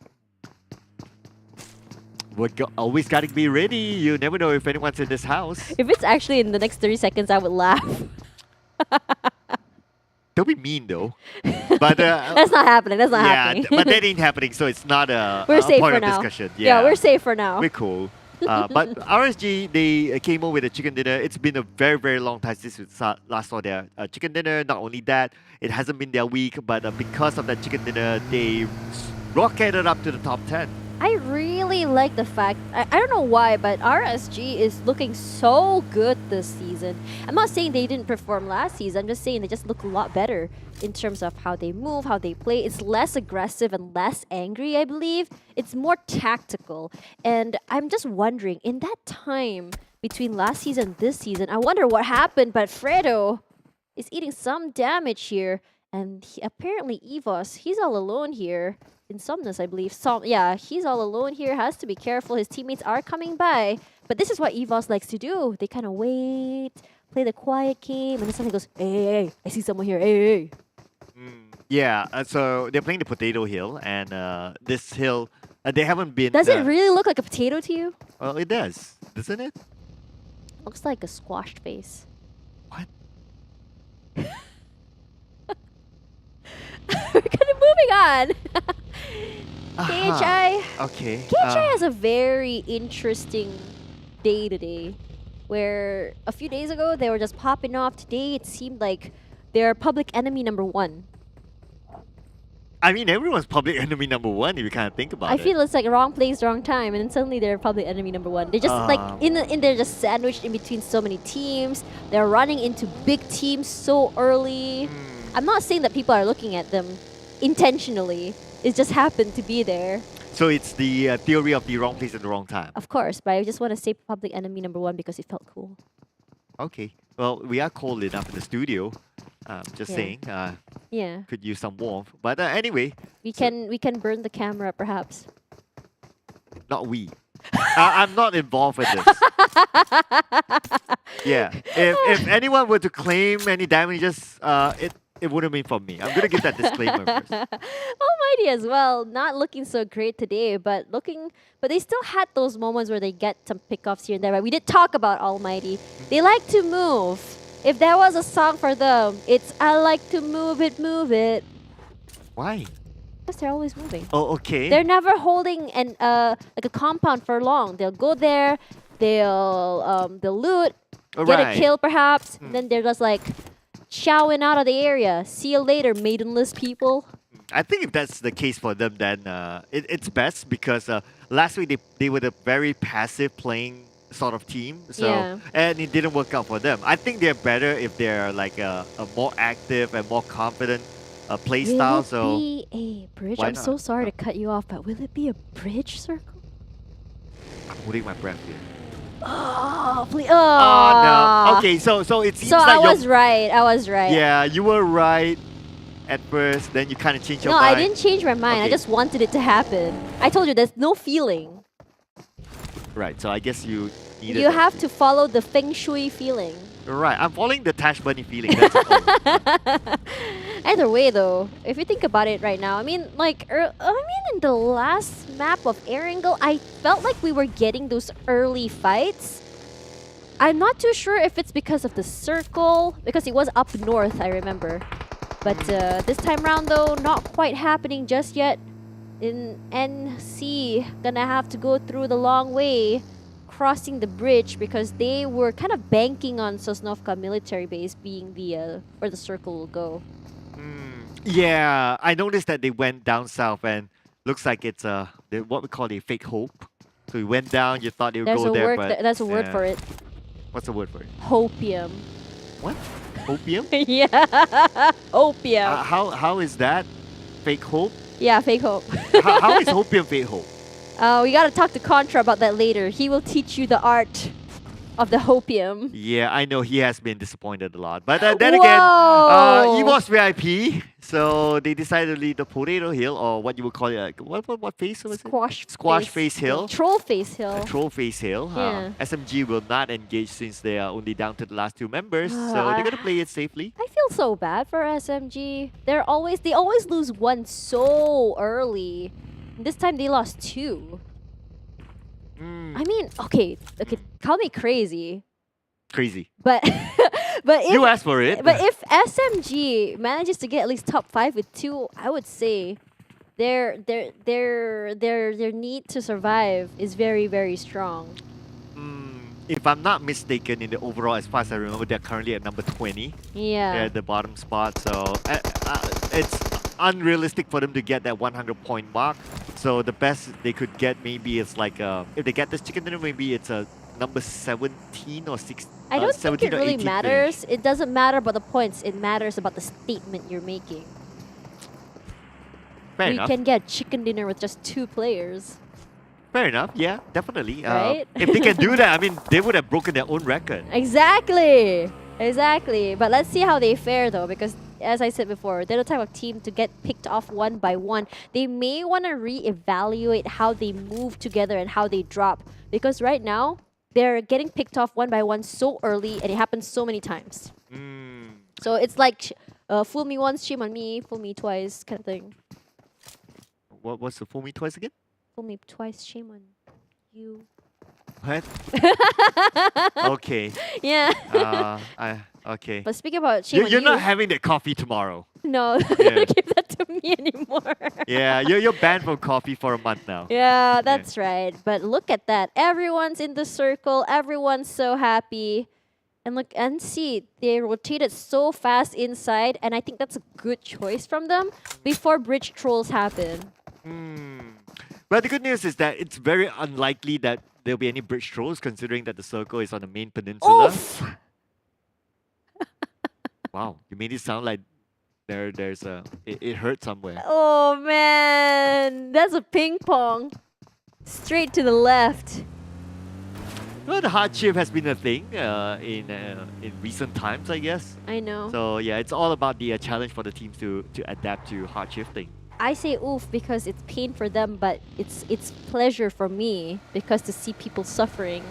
Always gotta be ready. You never know if anyone's in this house. If it's actually in the next 30 seconds, I would laugh. Don't be mean though. But that's not happening. That's not happening. But that ain't happening, so it's not a we're safe point for of now. discussion. Yeah, we're safe for now. We're cool. But RSG, they came over with a chicken dinner. It's been a very, very long time since we last saw their chicken dinner. Not only that, it hasn't been their week, but because of that chicken dinner, they rocketed up to the top 10. I really like the fact, I don't know why, but RSG is looking so good this season. I'm not saying they didn't perform last season, I'm just saying they just look a lot better in terms of how they move, how they play. It's less aggressive and less angry, I believe. It's more tactical. And I'm just wondering, in that time between last season and this season, I wonder what happened, but Fredo is eating some damage here. And apparently EVOS, he's all alone here. Insomnus, I believe. Yeah, he's all alone here. Has to be careful. His teammates are coming by. But this is what EVOS likes to do. They kind of wait, play the quiet game, and then suddenly goes, hey, I see someone here. Hey. Yeah, so they're playing the potato hill, and this hill, they haven't been... Does it really look like a potato to you? Well, it does, doesn't it? Looks like a squashed face. What? We're kind of moving on. KHI. Okay. KHI has a very interesting day today, where a few days ago they were just popping off. Today it seemed like they're public enemy #1. I mean, everyone's public enemy #1 if you kind of think about it. I feel it's like wrong place, wrong time, and then suddenly they're public enemy #1. They're just like they're just sandwiched in between so many teams. They're running into big teams so early. I'm not saying that people are looking at them intentionally. It just happened to be there. So it's the theory of the wrong place at the wrong time. Of course, but I just want to say public enemy #1 because it felt cool. Okay. Well, we are cold enough in the studio. Just saying. Yeah. Could use some warmth. But anyway. We can burn the camera perhaps. Not we. I'm not involved in this. Yeah. If anyone were to claim any damages, it wouldn't be from me. I'm gonna give that disclaimer first. Almighty as well, not looking so great today, but they still had those moments where they get some pickoffs here and there. Right? We did talk about Almighty. They like to move. If there was a song for them, it's I like to move it, move it. Why? Because they're always moving. Oh, okay. They're never holding like a compound for long. They'll go there, they'll loot, get a kill perhaps, and then they're just like showing out of the area. See you later, maidenless people. I think if that's the case for them, then it's best because last week they were a very passive playing sort of team. So Yeah. and it didn't work out for them. I think they're better if they're like a more active and more confident play style. Will it So be a bridge? why I'm so not? sorry to cut you off, but will it be a bridge circle? I'm holding my breath here. Oh, please. Oh no. Okay, so it seems So like I you're- was right. I was right. Yeah, you were right at first. Then you kind of changed your No, mind. I didn't change my mind. I Okay. just wanted it to happen. I told you there's no feeling. Right. So I guess you needed. You that. have to follow the feng shui feeling. Right. I'm following the Tash Bunny feeling. That's it. Either way, though, if you think about it right now, I mean, like, in the last map of Erangel, I felt like we were getting those early fights. I'm not too sure if it's because of the circle, because it was up north, I remember. But this time around, though, not quite happening just yet. In NC, gonna have to go through the long way, crossing the bridge because they were kind of banking on Sosnovka military base being the where the circle will go. Yeah, I noticed that they went down south and looks like it's what we call a fake hope. So you went down, you thought they would There's go a there, word. but There's a word yeah. for it. What's the word for it? Hopium. What? Opium? Yeah, opium. How is that fake hope? Yeah, fake hope. How is opium fake hope? We gotta talk to Contra about that later. He will teach you the art of the hopium. Yeah, I know he has been disappointed a lot. But then again, Whoa! EVOS VIP, so they decided to leave the Potato Hill, or what you would call it, what face was it? Squash Face Hill. Troll Face Hill. Troll Face Hill. Yeah. SMG will not engage since they are only down to the last two members, so they're going to play it safely. I feel so bad for SMG. They always lose one so early. This time they lost two. I mean, okay, call me crazy, Crazy. but if You asked for it. But if SMG manages to get at least top 5 with 2, I would say their need to survive is very, very strong. If I'm not mistaken, in the overall, as far as I remember, they're currently at number 20. Yeah. They're at the bottom spot, so it's unrealistic for them to get that 100-point mark. So the best they could get maybe is like, if they get this chicken dinner, maybe it's a number 17 or 16. I don't think 17 it or really 18 matters. finish. It doesn't matter about the points. It matters about the statement you're making. Fair We enough. can get chicken dinner with just 2 players. Fair enough, yeah, definitely. Right? If they can do that, I mean, they would have broken their own record. Exactly. Exactly. But let's see how they fare though, because as I said before, they're the type of team to get picked off one by one. They may want to reevaluate how they move together and how they drop, because right now they're getting picked off one by one so early, and it happens so many times. So it's like fool me once, shame on me, fool me twice kind of thing. What's the fool me twice again? Fool me twice, shame on you. What? Okay. Yeah. Okay. But speaking about shame on You're you, not having that coffee tomorrow. no, Yeah. don't give that to me anymore. Yeah, you're banned from coffee for a month now. Yeah, that's right. But look at that. Everyone's in the circle. Everyone's so happy. And look, and see, they rotated so fast inside, and I think that's a good choice from them before bridge trolls happen. But the good news is that it's very unlikely that there'll be any bridge trolls, considering that the circle is on the main peninsula. Wow, you made it sound like it hurt somewhere. Oh man, that's a ping pong. Straight to the left. Well, the hard shift has been a thing in recent times, I guess. I know. So yeah, it's all about the challenge for the teams to adapt to hard shifting. I say oof because it's pain for them, but it's pleasure for me because to see people suffering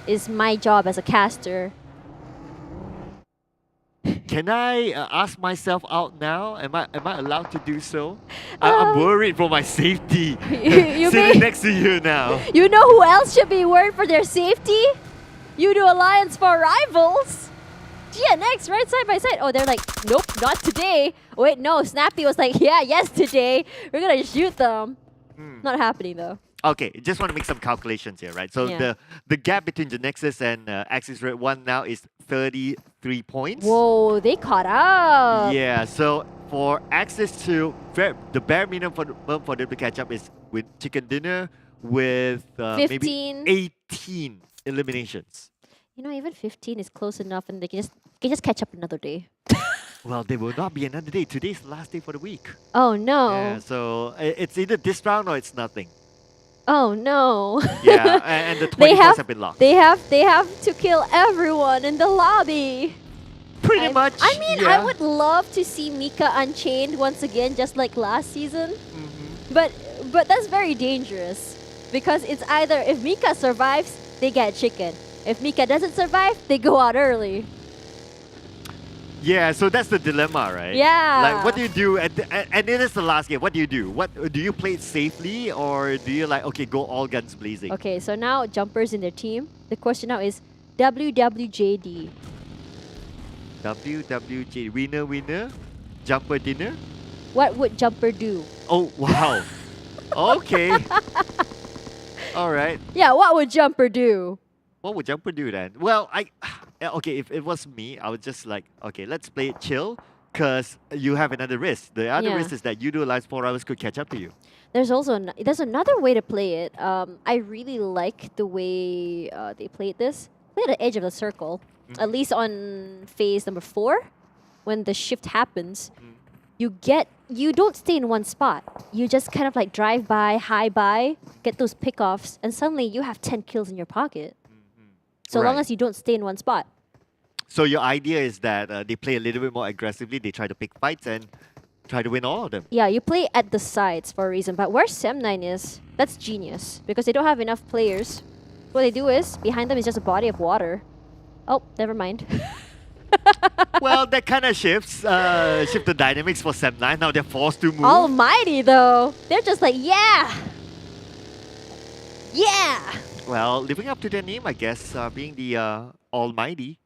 is my job as a caster. Can I ask myself out now? Am I allowed to do so? I'm worried for my safety. You Sitting next to you now. You know who else should be worried for their safety? Yoodo Alliance for Rivals. GNX right side by side. Oh, they're like, nope, not today. Wait, no, Snappy was like, yeah, yes, today. We're gonna shoot them. Not happening though. Okay, just want to make some calculations here, right? So Yeah. the gap between GENEXUS and Axis Red 1 now is 33 points. Whoa, they caught up. Yeah, so for access to the bare minimum for them to catch up is with chicken dinner with maybe 18 eliminations. You know, even 15 is close enough, and they can just catch up another day. Well, there will not be another day. Today's the last day for the week. Oh no! Yeah, so it's either this round or it's nothing. Oh no! Yeah, and the 24s have been locked. They have to kill everyone in the lobby. Pretty much. I mean, yeah. I would love to see Mika Unchained once again, just like last season. But that's very dangerous because it's either if Mika survives, they get chicken. If Mika doesn't survive, they go out early. Yeah, so that's the dilemma, right? Yeah. Like, what do you do? And it is the last game. What do you do? What do you play it safely, or do you like go all guns blazing? Okay, so now Jumper's in their team. The question now is WWJD. WWJ winner, Jumper dinner. What would Jumper do? Oh wow. Okay. All right. Yeah, what would Jumper do? What would Jumper do then? Well, if it was me, I would just okay, let's play it chill, because you have another risk. The other risk is that Yoodo Lives 4 hours could catch up to you. There's also there's another way to play it. I really like the way they played this. Play at the edge of the circle, at least on phase number 4, when the shift happens. You don't stay in one spot. You just kind of like drive by, high by, get those pickoffs, and suddenly you have 10 kills in your pocket. So long as you don't stay in one spot. So your idea is that they play a little bit more aggressively, they try to pick fights and try to win all of them. Yeah, you play at the sides for a reason. But where Sem9 is, that's genius. Because they don't have enough players. What they do is, behind them is just a body of water. Oh, never mind. Well, that kind of shifts the dynamics for Sem9. Now they're forced to move. Almighty, though. They're just like, yeah! Yeah! Well, living up to their name, I guess, being the Almighty.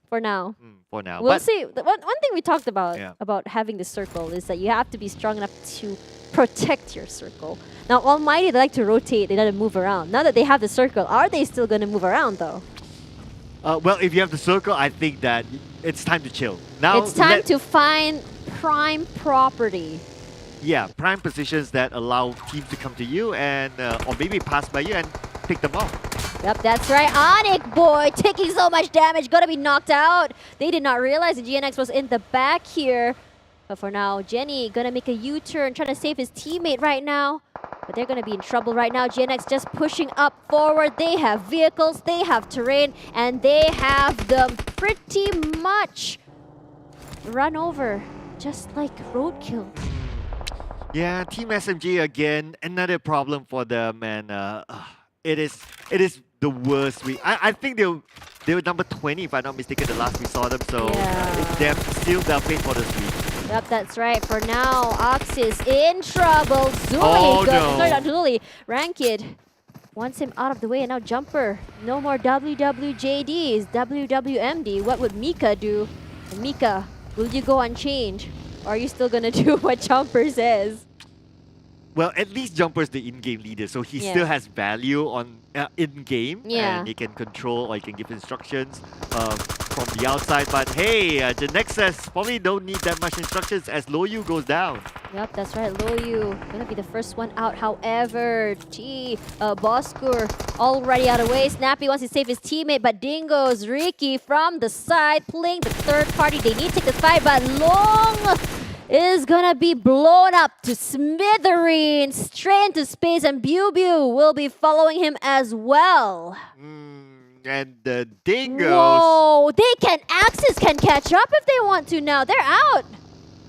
For now. For now. We'll but see. One thing we talked about having the circle is that you have to be strong enough to protect your circle. Now, Almighty, they like to rotate. They like to move around. Now that they have the circle, are they still going to move around, though? Well, if you have the circle, I think that it's time to chill. Now it's time to find prime property. Yeah, prime positions that allow teams to come to you and or maybe pass by you and pick them off. Yep, that's right. Onyx boy taking so much damage, gonna be knocked out. They did not realize that GNX was in the back here. But for now, Jenny gonna make a U-turn, trying to save his teammate right now. But they're gonna be in trouble right now. GNX just pushing up forward. They have vehicles, they have terrain, and they have them pretty much run over, just like roadkill. Yeah, Team SMG again, another problem for them, and it is the worst week. I think they were number 20 if I'm not mistaken the last we saw them, so they're still well-paid for this week. Yep, that's right. For now, Ox is in trouble. Zuli, sorry, not Zuli. Ranked wants him out of the way, and now Jumper. No more WWJDs, WWMD. What would Mika do? And Mika, will you go unchained? Or are you still gonna do what Jumper says? Well, at least Jumper's the in-game leader, so he still has value on in-game, and he can control or he can give instructions from the outside. But hey, GENEXUS probably don't need that much instructions as Loyu goes down. Yep, that's right. Loyu gonna be the first one out. However, Bosskur already out of the way. Snappy wants to save his teammate, but Dingoz, Ricky from the side playing the third party. They need to take this fight, but Long is gonna be blown up to smithereens, straight into space, and Biu will be following him as well. And the Dingoz. Whoa, Axis can catch up if they want to now. They're out.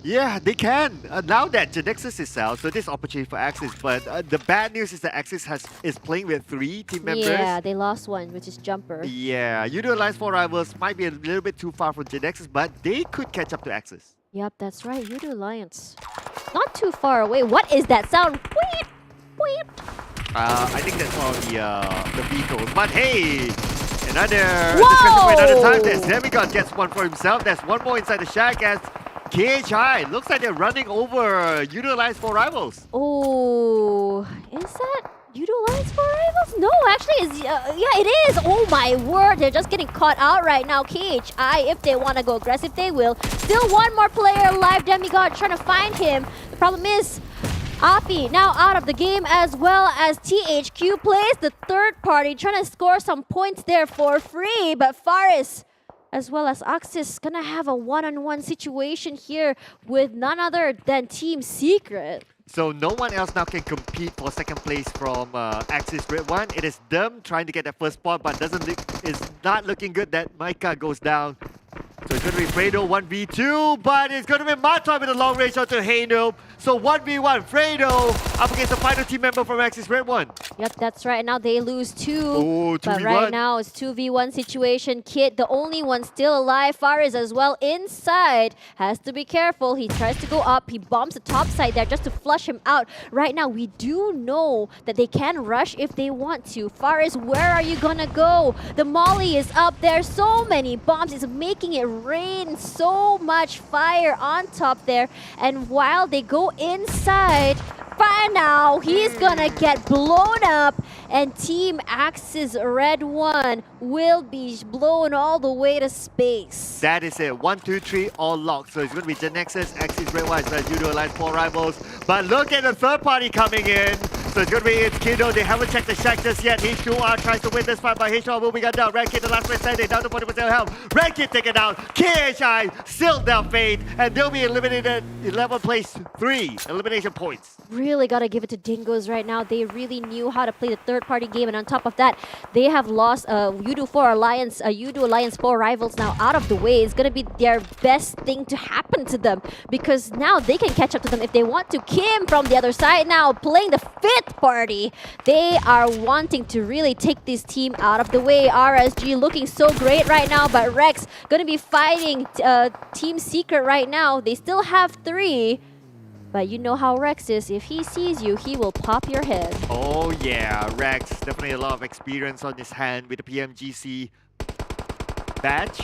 Yeah, they can. Now that GENEXUS is out, so there's opportunity for Axis. But the bad news is that Axis is playing with 3 team members. Yeah, they lost one, which is Jumper. Yeah, Yoodo Alliance 4 Rivals might be a little bit too far from GENEXUS, but they could catch up to Axis. Yep, that's right. Yoodo Alliance. Not too far away. What is that sound? Weep, weep. I think that's all the vehicles. But hey, another discussion for another time. There's Demigod gets one for himself. There's one more inside the shack as KHI. Looks like they're running over Yoodo Alliance 4 Rivals. Oh, is that Yoodo Alliance for rivals? No, actually, yeah, it is. Oh my word, they're just getting caught out right now. KHI, if they want to go aggressive, they will. Still one more player alive. Demigod trying to find him. The problem is, Api now out of the game, as well as THQ plays the third party, trying to score some points there for free. But Faris, as well as Axis, gonna have a one-on-one situation here with none other than Team Secret. So no one else now can compete for second place from Axis Red 1. It is them trying to get that first spot, but it's not looking good that Micah goes down. So it's going to be Fredo 1v2, but it's going to be Maton with a long range onto Haino. So 1v1, Fredo up against the final team member from Axis Red 1. Yep, that's right. Now they lose 2. Oh, 2v1. But right now it's 2v1 situation. Kid, the only one still alive. Faris as well inside. Has to be careful. He tries to go up. He bombs the top side there just to flush him out. Right now, we do know that they can rush if they want to. Faris, where are you gonna go? The molly is up there. So many bombs. It's making it rain so much fire on top there. And while they go inside, by now, he's gonna get blown up, and Team Axis Red 1 will be blown all the way to space. That is it. 1, 2, 3, all locked. So it's going to be GENEXUS, Axis Red 1, as well as Yoodo Alliance 4 rivals. But look at the third party coming in. So it's going to be Kiddo. They haven't checked the shack just yet. H2R tries to win this fight, but H2R will be got down. Red Kid, the last man standing, down to 40% health. Red Kid taken out. KHI sealed their fate, and they'll be eliminated in level place 3 elimination points. Really gotta give it to Dingoz right now. They really knew how to play the third-party game, and on top of that, they have lost Yoodo Alliance 4 rivals now out of the way. It's gonna be their best thing to happen to them, because now they can catch up to them if they want to. Kim from the other side now playing the 5th party. They are wanting to really take this team out of the way. RSG looking so great right now, but Rex gonna be fighting Team Secret right now. They still have 3. But you know how Rex is. If he sees you, he will pop your head. Oh yeah, Rex. Definitely a lot of experience on his hand with the PMGC badge.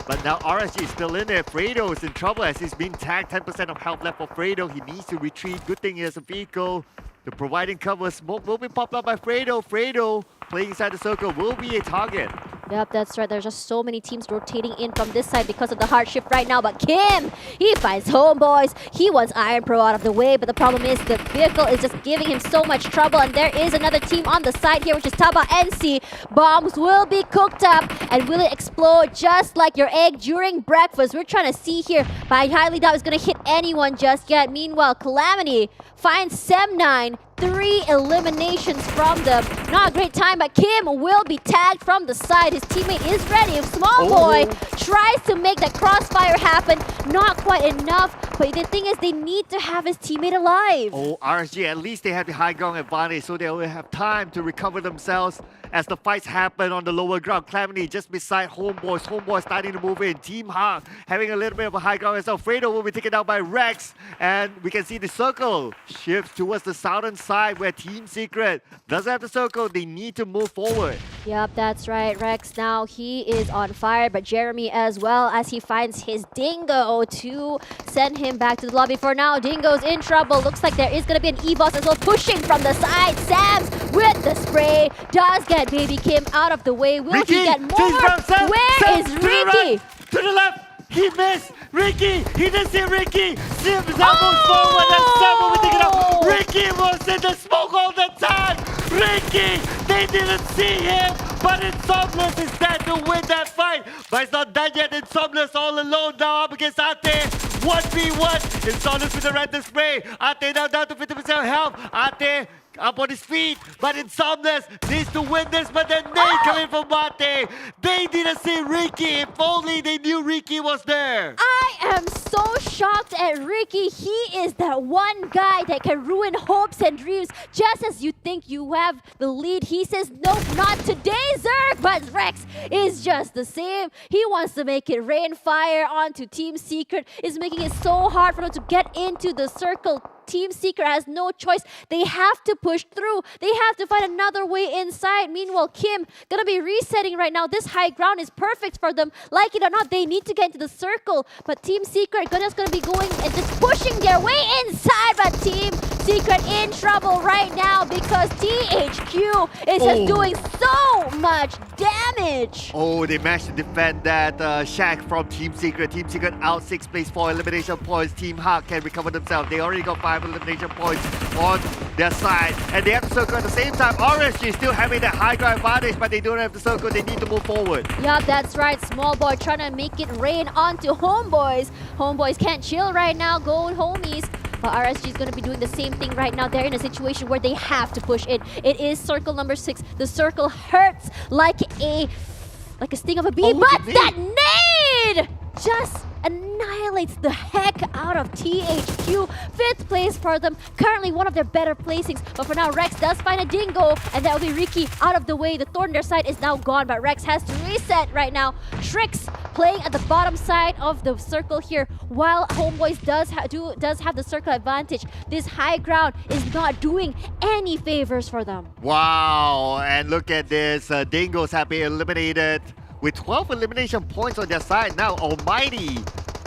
But now RSG is still in there. Fredo is in trouble as he's being tagged. 10% of health left for Fredo. He needs to retreat. Good thing he has a vehicle. The providing cover. Smoke will be popped up by Fredo. Fredo playing inside the circle will be a target. Yep, that's right. There's just so many teams rotating in from this side because of the hard shift right now. But Kim, he finds Homebois. He wants Iron Pro out of the way, but the problem is the vehicle is just giving him so much trouble. And there is another team on the side here, which is TABAH NC. Bombs will be cooked up, and will it explode just like your egg during breakfast? We're trying to see here, but I highly doubt it's going to hit anyone just yet. Meanwhile, Calamity finds Sem9. 3 eliminations from them. Not a great time, but Kim will be tagged from the side. His teammate is ready. Small boy tries to make that crossfire happen. Not quite enough, but the thing is they need to have his teammate alive. Oh, RSG, at least they have the high ground advantage, so they will have time to recover themselves as the fights happen on the lower ground. Calamity just beside Homebois. Homebois starting to move in. Team Hawk having a little bit of a high ground as well. Fredo will be taken out by Rex, and we can see the circle shifts towards the southern side where Team Secret doesn't have the circle. They need to move forward. Yep, that's right. Rex now, he is on fire, but Jeremy as well, as he finds his Dingo to send him back to the lobby. For now, Dingo's in trouble. Looks like there is going to be an EVOS as well, pushing from the side. Sam's with the spray does get Baby Kim out of the way. Will Ricky, he get more? Where is Ricky? To the left, he missed. Ricky, he didn't see Ricky. Sim moves forward and Sam will be taken out. Ricky was in the smoke all the time. Ricky, they didn't see him, but Insomnius is there to win that fight. But it's not done yet. Insomnius all alone now up against Ate. 1v1. Insomnius with the random spray. Ate now down to 50% health. Ate up on his feet, but Insomnius needs to win this, but then they coming from Mate. They didn't see Ricky. If only they knew Ricky was there. I am so shocked at Ricky. He is that one guy that can ruin hopes and dreams. Just as you think you have the lead, he says, nope, not today, Zerg. But Rex is just the same. He wants to make it rain fire onto Team Secret. It's making it so hard for them to get into the circle. Team Secret has no choice. They have to push through. They have to find another way inside. Meanwhile, Kim gonna be resetting right now. This high ground is perfect for them. Like it or not, they need to get into the circle. But Team Secret just gonna be going and just pushing their way inside. But Team Secret in trouble right now because THQ is just doing so much damage. Oh, they managed to defend that shack from Team Secret. Team Secret out 6 place 4 elimination points. Team Hawk can recover themselves. They already got 5 elimination points on their side. And they have the circle at the same time. RSG still having that high ground advantage, but they don't have the circle. They need to move forward. Yeah, that's right. Small boy trying to make it rain onto Homebois. Homebois can't chill right now. Go homies. But RSG is going to be doing the same thing right now. They're in a situation where they have to push in. It is circle number 6. The circle hurts like a sting of a bee, but that nade just annihilates the heck out of THQ. 5th place for them. Currently one of their better placings. But for now, Rex does find a Dingo, and that will be Ricky out of the way. The thorn on their side is now gone, but Rex has to reset right now. Tricks playing at the bottom side of the circle here, while Homebois does have the circle advantage. This high ground is not doing any favors for them. Wow, and look at this. Dingoz have been eliminated with 12 elimination points on their side. Now, Almighty,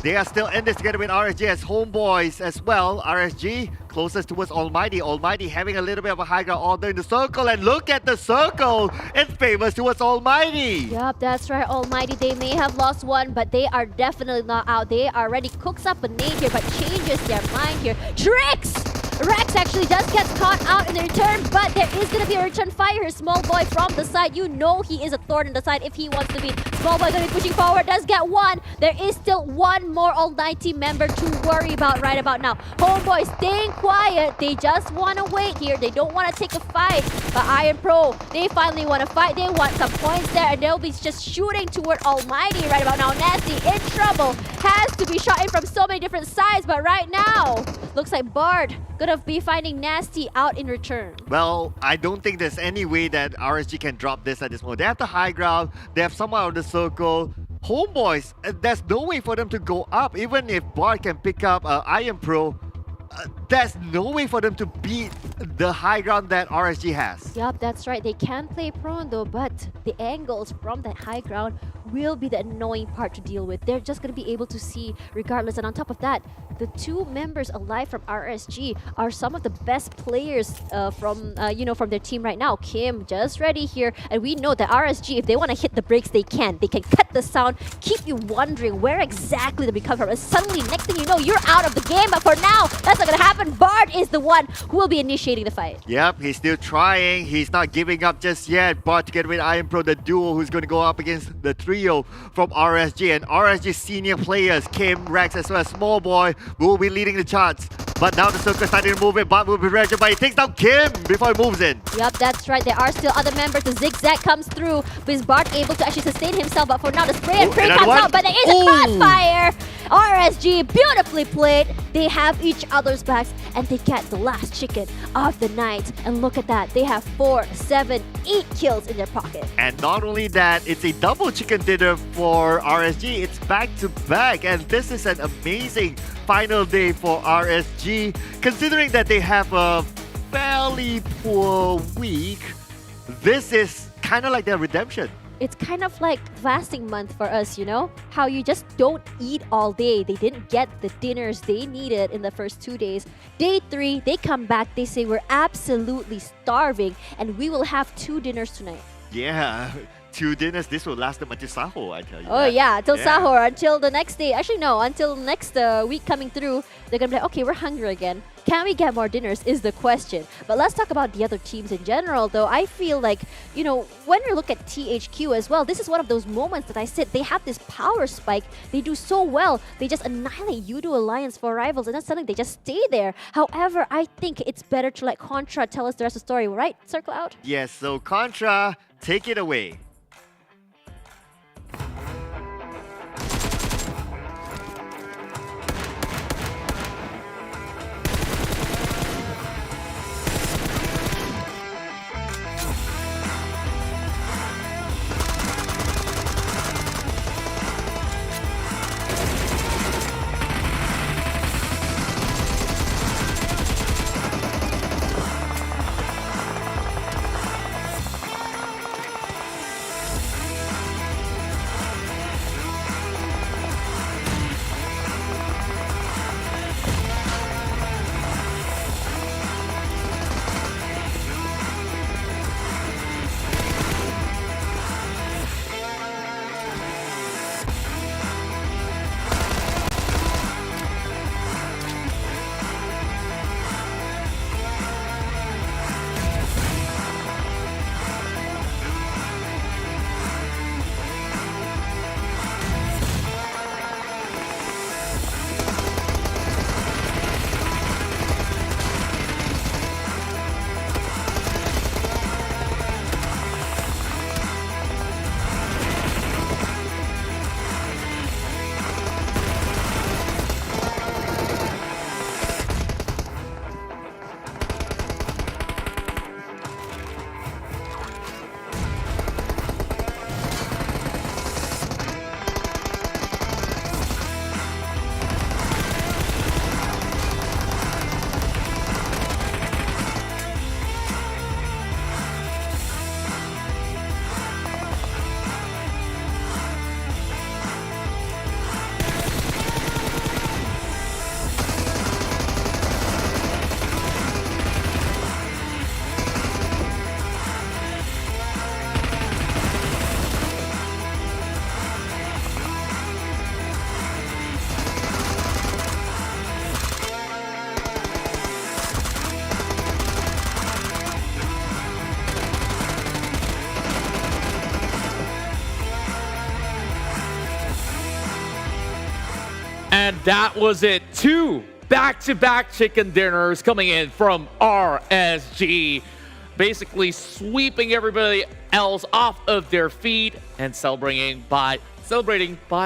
they are still in this together with RSG as Homebois as well. RSG closest towards Almighty. Almighty having a little bit of a high ground order in the circle. And look at the circle. It's famous towards Almighty. Yup, that's right. Almighty, they may have lost one, but they are definitely not out. They already cooks up a nade here, but changes their mind here. Tricks! Rex actually does get caught out in the return, but there is going to be a return fire here. Small boy from the side. You know he is a thorn in the side if he wants to be. Small boy going to be pushing forward. Does get one. There is still one more Almighty member to worry about right about now. Homeboy staying quiet. They just want to wait here. They don't want to take a fight. But Iron Pro, they finally want to fight. They want some points there, and they'll be just shooting toward Almighty right about now. Nasty in trouble. Has to be shot in from so many different sides, but right now, looks like Bard gonna be finding Nasty out in return. Well, I don't think there's any way that RSG can drop this at this moment. They have the high ground, they have someone on the circle. Homebois, there's no way for them to go up. Even if Bard can pick up Iron Pro, there's no way for them to beat the high ground that RSG has. Yup, that's right. They can play prone though, but the angles from that high ground will be the annoying part to deal with. They're just going to be able to see regardless. And on top of that, the 2 members alive from RSG are some of the best players from their team right now. Kim just ready here, and we know that RSG, if they want to hit the brakes, they can. They can cut the sound, keep you wondering where exactly they'll be coming from. And suddenly, next thing you know, you're out of the game. But for now, that's not going to happen. Bard is the one who will be initiating the fight. Yep, he's still trying. He's not giving up just yet. Bard together with Iron Pro, the duo who's going to go up against the trio from RSG. And RSG senior players, Kim, Rex, as well as Small Boy, will be leading the charts. But now the circle starting to move in. Bard will be ready, but he takes down Kim before he moves in. Yup, that's right. There are still other members. The zigzag comes through. Is Bard able to actually sustain himself? But for now, the spray and pray comes out. But there is a crossfire. RSG, beautifully played. They have each other's backs, and they get the last chicken of the night. And look at that. They have 4, 7, 8 kills in their pocket. And not only that, it's a double chicken dinner for RSG. It's back to back. And this is an amazing final day for RSG. Considering that they have a fairly poor week, this is kind of like their redemption. It's kind of like fasting month for us, you know? How you just don't eat all day. They didn't get the dinners they needed in the first 2 days. Day 3, they come back, they say we're absolutely starving and we will have 2 dinners tonight. Yeah, 2 dinners. This will last them until Sahur, I tell you. Oh that. yeah, until Sahur, until the next day. Actually no, until next week coming through, they're gonna be like, okay, we're hungry again. Can we get more dinners is the question. But let's talk about the other teams in general though. I feel like, you know, when we look at THQ as well, this is one of those moments that I said they have this power spike. They do so well. They just annihilate Yoodo Alliance for rivals, and then suddenly they just stay there. However, I think it's better to let Contra tell us the rest of the story, right? Circle out? Yes, so Contra, take it away. And that was it. 2 back-to-back chicken dinners coming in from RSG. Basically sweeping everybody else off of their feet and celebrating by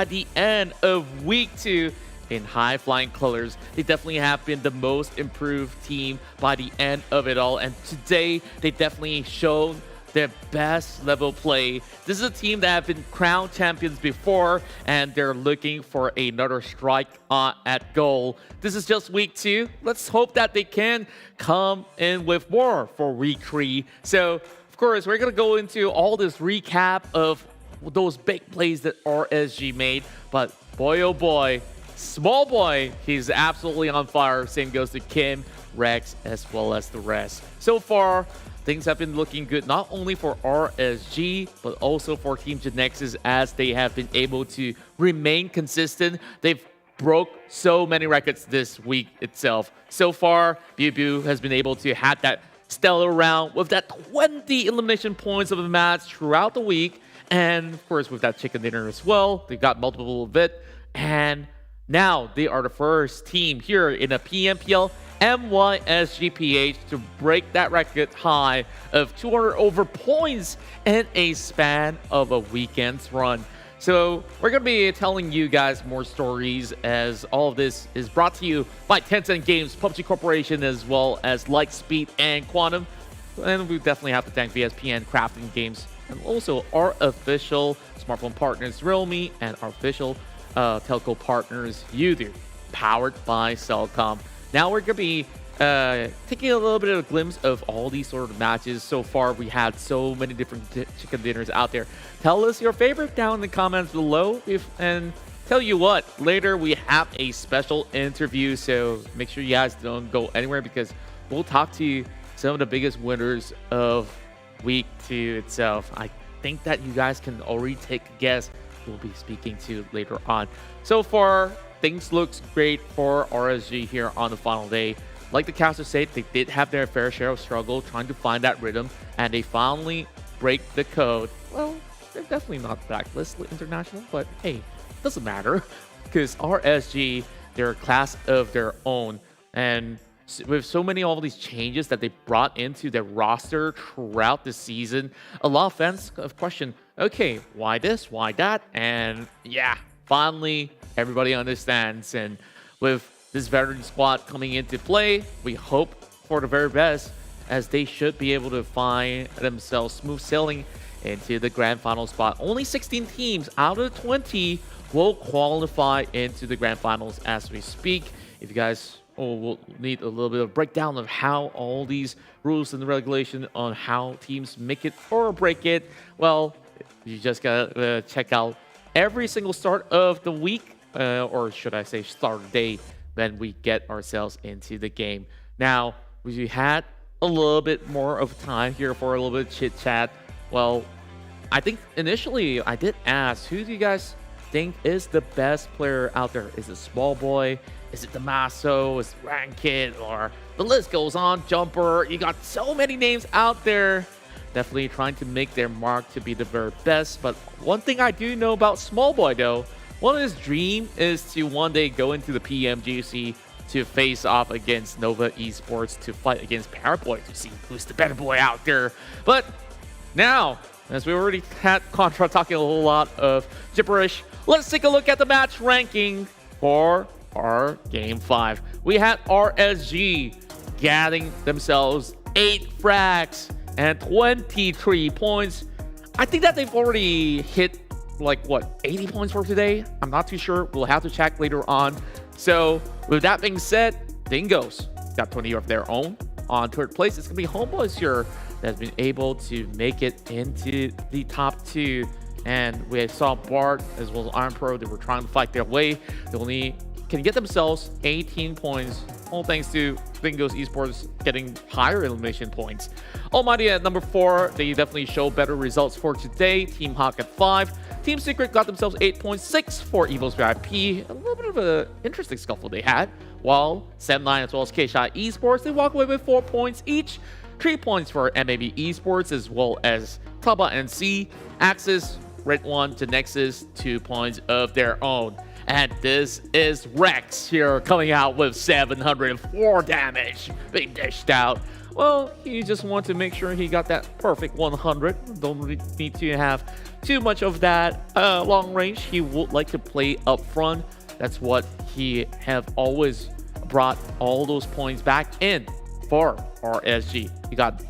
the end of week 2 in high-flying colors. They definitely have been the most improved team by the end of it all. And today, they definitely showed their best level play. This is a team that have been crowned champions before, and they're looking for another strike at goal. This is just week 2. Let's hope that they can come in with more for week 3. So, of course, we're going to go into all this recap of those big plays that RSG made. But boy, oh boy, Small Boy, he's absolutely on fire. Same goes to Kim, Rex, as well as the rest. So far, things have been looking good, not only for RSG, but also for Team GENEXUS, as they have been able to remain consistent. They've broke so many records this week itself. So far, BU has been able to have that stellar round with that 20 elimination points of the match throughout the week. And of course, with that chicken dinner as well, they got multiple of it. And now they are the first team here in a PMPL MYSGPH to break that record high of 200 over points in a span of a weekend's run. So we're going to be telling you guys more stories, as all of this is brought to you by Tencent Games, PUBG Corporation, as well as Lightspeed and Quantum. And we definitely have to thank VSPN Crafting Games, and also our official smartphone partners, Realme, and our official telco partners, Yoodo, powered by Cellcom. Now we're going to be taking a little bit of a glimpse of all these sort of matches. So far, we had so many different chicken dinners out there. Tell us your favorite down in the comments below. And tell you what, later we have a special interview, so make sure you guys don't go anywhere, because we'll talk to some of the biggest winners of week 2 itself. I think that you guys can already take a guess who we'll be speaking to later on. So far, things looks great for RSG here on the final day. Like the caster said, they did have their fair share of struggle trying to find that rhythm, and they finally break the code. Well, they're definitely not Blacklist International, but hey, doesn't matter, because RSG, they're a class of their own. And with so many all these changes that they brought into their roster throughout the season, a lot of fans have questioned, okay, why this, why that? And yeah, finally, everybody understands. And with this veteran squad coming into play, we hope for the very best, as they should be able to find themselves smooth sailing into the grand final spot. Only 16 teams out of 20 will qualify into the grand finals as we speak. If you guys will need a little bit of breakdown of how all these rules and the regulation on how teams make it or break it, well, you just gotta check out every single start of the week, or should I say start of the day, when we get ourselves into the game. Now, we had a little bit more of time here for a little bit of chit chat. Well, I think initially I did ask, who do you guys think is the best player out there? Is it Small Boy? Is it Damaso? Is it Rankit? Or the list goes on, Jumper. You got so many names out there, definitely trying to make their mark to be the very best. But one thing I do know about Small Boy, though, one of his dreams is to one day go into the PMGC to face off against Nova Esports, to fight against Paraboy, to see who's the better boy out there. But now, as we already had Contra talking a whole lot of gibberish, let's take a look at the match ranking for our Game 5. We had RSG getting themselves 8 frags and 23 points. I think that they've already hit, like, what, 80 points for today? I'm not too sure. We'll have to check later on. So, with that being said, Dingoz got 20 of their own. On third place, it's going to be Homebois here that's been able to make it into the top 2. And we saw Bart as well as Iron Pro. They were trying to fight their way. They only can get themselves 18 points, all thanks to Dingoz Esports getting higher elimination points. Almighty at number 4, they definitely show better results for today. Team Hawk at 5. Team Secret got themselves 8.6 for EVOS VIP. A little bit of an interesting scuffle they had. While 7-9 as well as K-Shot Esports, they walk away with 4 points each. 3 points for MAB Esports as well as TABAH NC. Axis, Red One, GENEXUS, 2 points of their own. And this is Rex here coming out with 704 damage being dished out. Well, he just wants to make sure he got that perfect 100. Don't really need to have too much of that long range. He would like to play up front. That's what he have always brought all those points back in for RSG. He got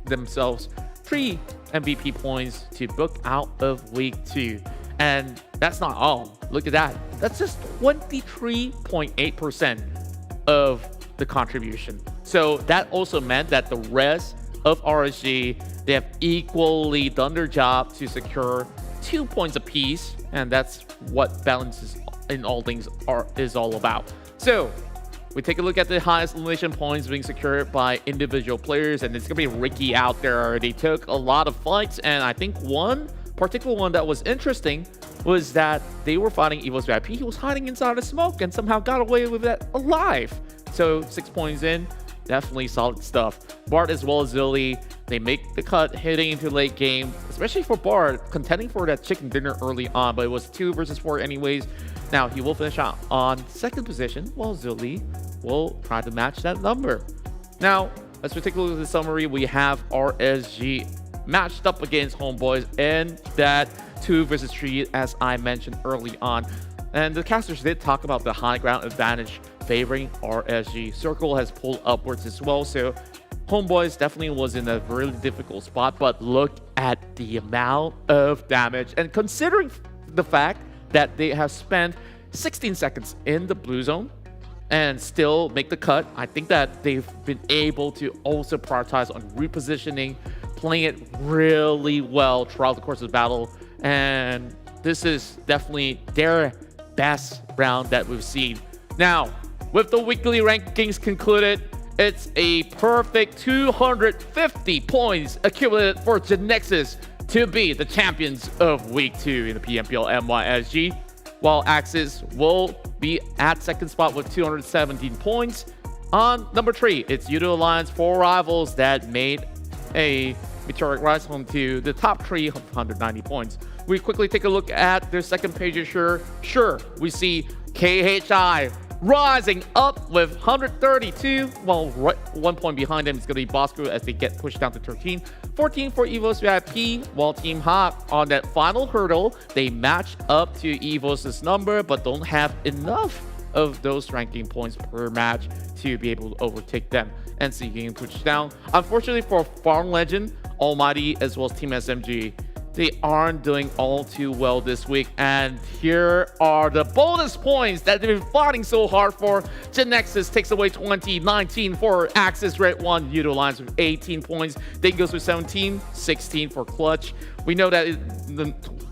themselves 3 MVP points to book out of week 2. And that's not all. Look at that. That's just 23.8% of the contribution. So that also meant that the rest of RSG, they have equally done their job to secure 2 points apiece. And that's what balances in all things is all about. So we take a look at the highest elimination points being secured by individual players, and it's gonna be Ricky out there. They took a lot of fights, and I think one particular one that was interesting was that they were fighting EVOS VIP. He was hiding inside the smoke and somehow got away with that alive. So 6 points in, definitely solid stuff. Bart as well as Zilly, they make the cut heading into late game, especially for Bart, contending for that chicken dinner early on, but it was 2 versus 4 anyways. Now he will finish out on 2nd position, while Zilly will try to match that number. Now, as we take a look at the summary, we have RSG matched up against Homebois in that 2 versus 3, as I mentioned early on. And the casters did talk about the high ground advantage favoring RSG. Circle has pulled upwards as well, so Homebois definitely was in a really difficult spot, but look at the amount of damage. And considering the fact that they have spent 16 seconds in the blue zone and still make the cut, I think that they've been able to also prioritize on repositioning, playing it really well throughout the course of the battle. And this is definitely their best round that we've seen. Now, with the weekly rankings concluded, it's a perfect 250 points accumulated for GENEXUS to be the champions of week 2 in the PMPL MYSG, while Axis will be at 2nd spot with 217 points. On number 3, it's Yoodo Alliance 4 rivals that made a meteoric rise home to the top 3 of 190 points. We quickly take a look at their second pages here. Sure, we see KHI rising up with 132, while right 1 point behind them is going to be Bosskur as they get pushed down to 13. 14 for EVOS VIP, while Team Hawk on that final hurdle, they match up to EVOS's number, but don't have enough of those ranking points per match to be able to overtake them. NSEA getting pushed down. Unfortunately for Farang Lejund, ALMGHTY, as well as Team SMG, they aren't doing all too well this week. And here are the bonus points that they've been fighting so hard for. GENEXUS takes away 20, 19 for Axis Red 1. Yoodo Alliance with 18 points. Dingoz with 17, 16 for Clutch. We know that it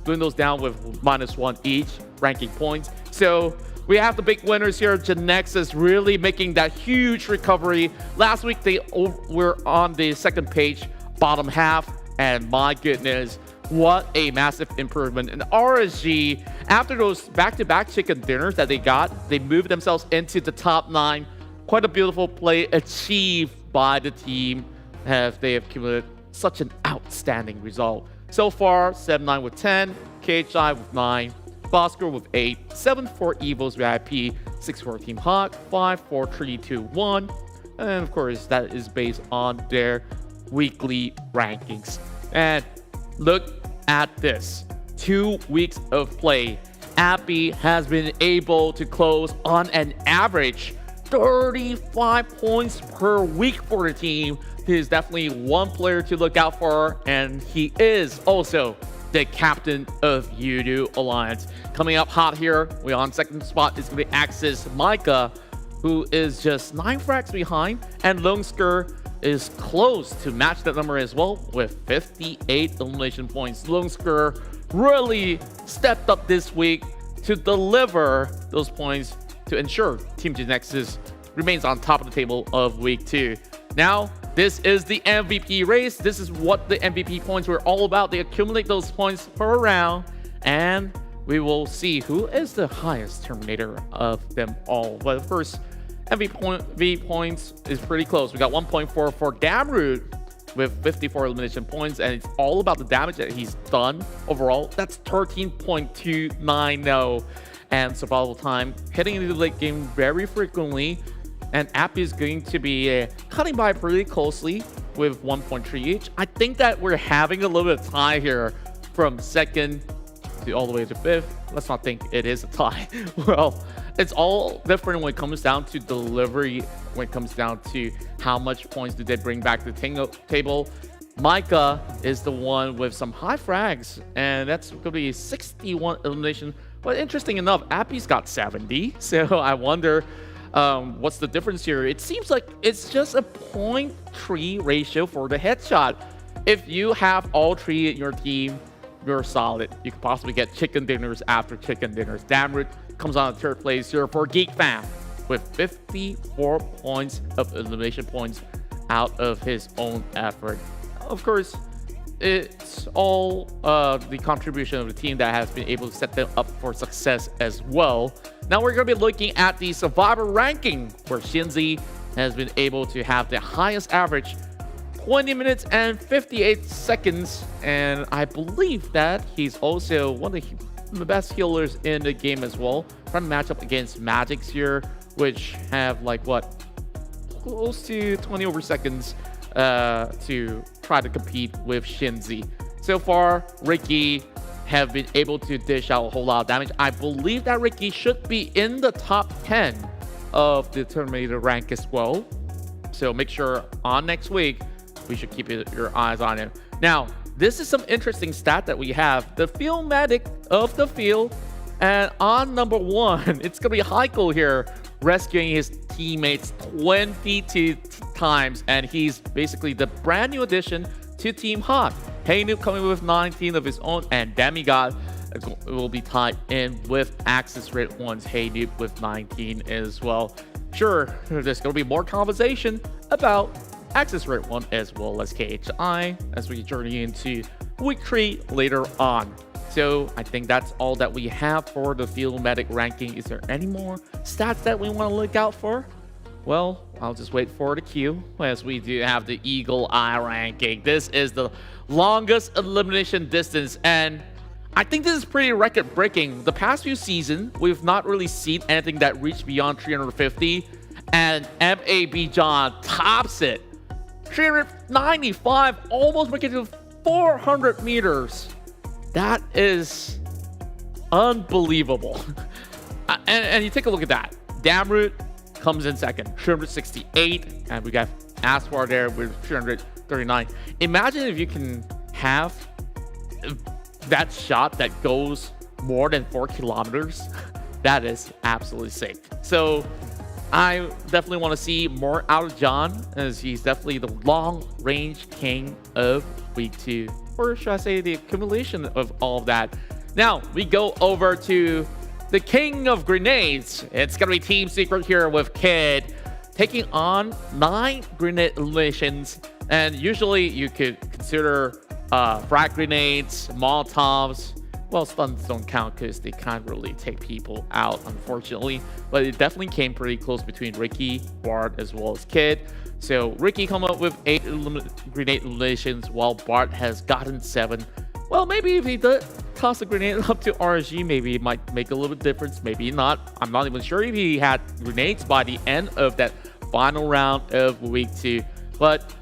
dwindles down with -1 each ranking points. So we have the big winners here. GENEXUS really making that huge recovery. Last week, they were on the 2nd page, bottom half. And my goodness, what a massive improvement. And RSG, after those back-to-back chicken dinners that they got, they moved themselves into the top 9. Quite a beautiful play achieved by the team as they have accumulated such an outstanding result. So far, 7-9 with 10, KHI with 9, Bosskur with 8, 7 for EVOS VIP, 6 for Team Hawk, 5, 4, 3, 2, 1. And of course, that is based on their weekly rankings. And look at this. 2 weeks of play. Appy has been able to close on an average 35 points per week for the team. He is definitely one player to look out for, and he is also the captain of Yoodo Alliance. Coming up hot here, we're on 2nd spot is going to be Axis Micah, who is just 9 frags behind, and Bosskur is close to match that number as well with 58 elimination points. Bosskur really stepped up this week to deliver those points to ensure Team GENEXUS remains on top of the table of week 2. Now, this is the MVP race. This is what the MVP points were all about. They accumulate those points per round, and we will see who is the highest Terminator of them all. But first, MVP points is pretty close. We got 1.4 for Gamroot with 54 elimination points, and it's all about the damage that he's done overall. That's 13.290. and survival time, heading into the late game very frequently. And Appy is going to be cutting by pretty closely with 1.3 each. I think that we're having a little bit of tie here from second to all the way to fifth. Let's not think it is a tie. Well, it's all different when it comes down to delivery, when it comes down to how much points do they bring back to the table. Micah is the one with some high frags, and that's going to be 61 elimination. But interesting enough, Appy's got 70, so I wonder what's the difference here. It seems like it's just a 0.3 ratio for the headshot. If you have all three in your team, you're solid. You could possibly get chicken dinners after chicken dinners. Damroot comes on third place here for Geek Fam with 54 points of elimination points out of his own effort. Of course, it's all the contribution of the team that has been able to set them up for success as well. Now we're going to be looking at the survivor ranking, where Shinzi has been able to have the highest average, 20 minutes and 58 seconds. And I believe that he's also one of the best healers in the game as well. Trying to match up against Magics here, which have like what, close to 20 over seconds to try to compete with Shinzi. So far, Ricky have been able to dish out a whole lot of damage. I believe that Ricky should be in the top 10 of the Terminator rank as well. So make sure on next week, we should keep your eyes on him. Now, this is some interesting stat that we have. The field medic of the field. And on number 1, it's going to be Heiko here, rescuing his teammates 22 times. And he's basically the brand new addition to Team Hot. Noob coming with 19 of his own, and Demigod will be tied in with Axis Red One's Noob with 19 as well. Sure, there's going to be more conversation about Axis Red One as well as KHI as we journey into week 3 later on. So I think that's all that we have for the field medic ranking. Is there any more stats that we want to look out for? Well, I'll just wait for the queue as we do have the Eagle Eye ranking. This is the longest elimination distance, and I think this is pretty record-breaking. The past few seasons, we've not really seen anything that reached beyond 350, and MAB John tops it. 395, almost making it to 400 meters. That is unbelievable. And you take a look at that. Damroot comes in second, 368, and we got Aswar there with 339. Imagine if you can have that shot that goes more than 4 kilometers. That is absolutely sick. So I definitely want to see more out of John, as he's definitely the long-range king of week 2. Or should I say the accumulation of all of that. Now, we go over to the king of grenades. It's going to be Team Secret here with Kid, taking on 9 grenade eliminations. And usually you could consider frag grenades, Molotovs. Well, stuns don't count because they can't really take people out, unfortunately. But it definitely came pretty close between Ricky, Bart, as well as Kid. So Ricky come up with 8 grenade eliminations, while Bart has gotten 7. Well, maybe if he did toss a grenade up to RSG, maybe it might make a little bit difference. Maybe not. I'm not even sure if he had grenades by the end of that final round of week 2. But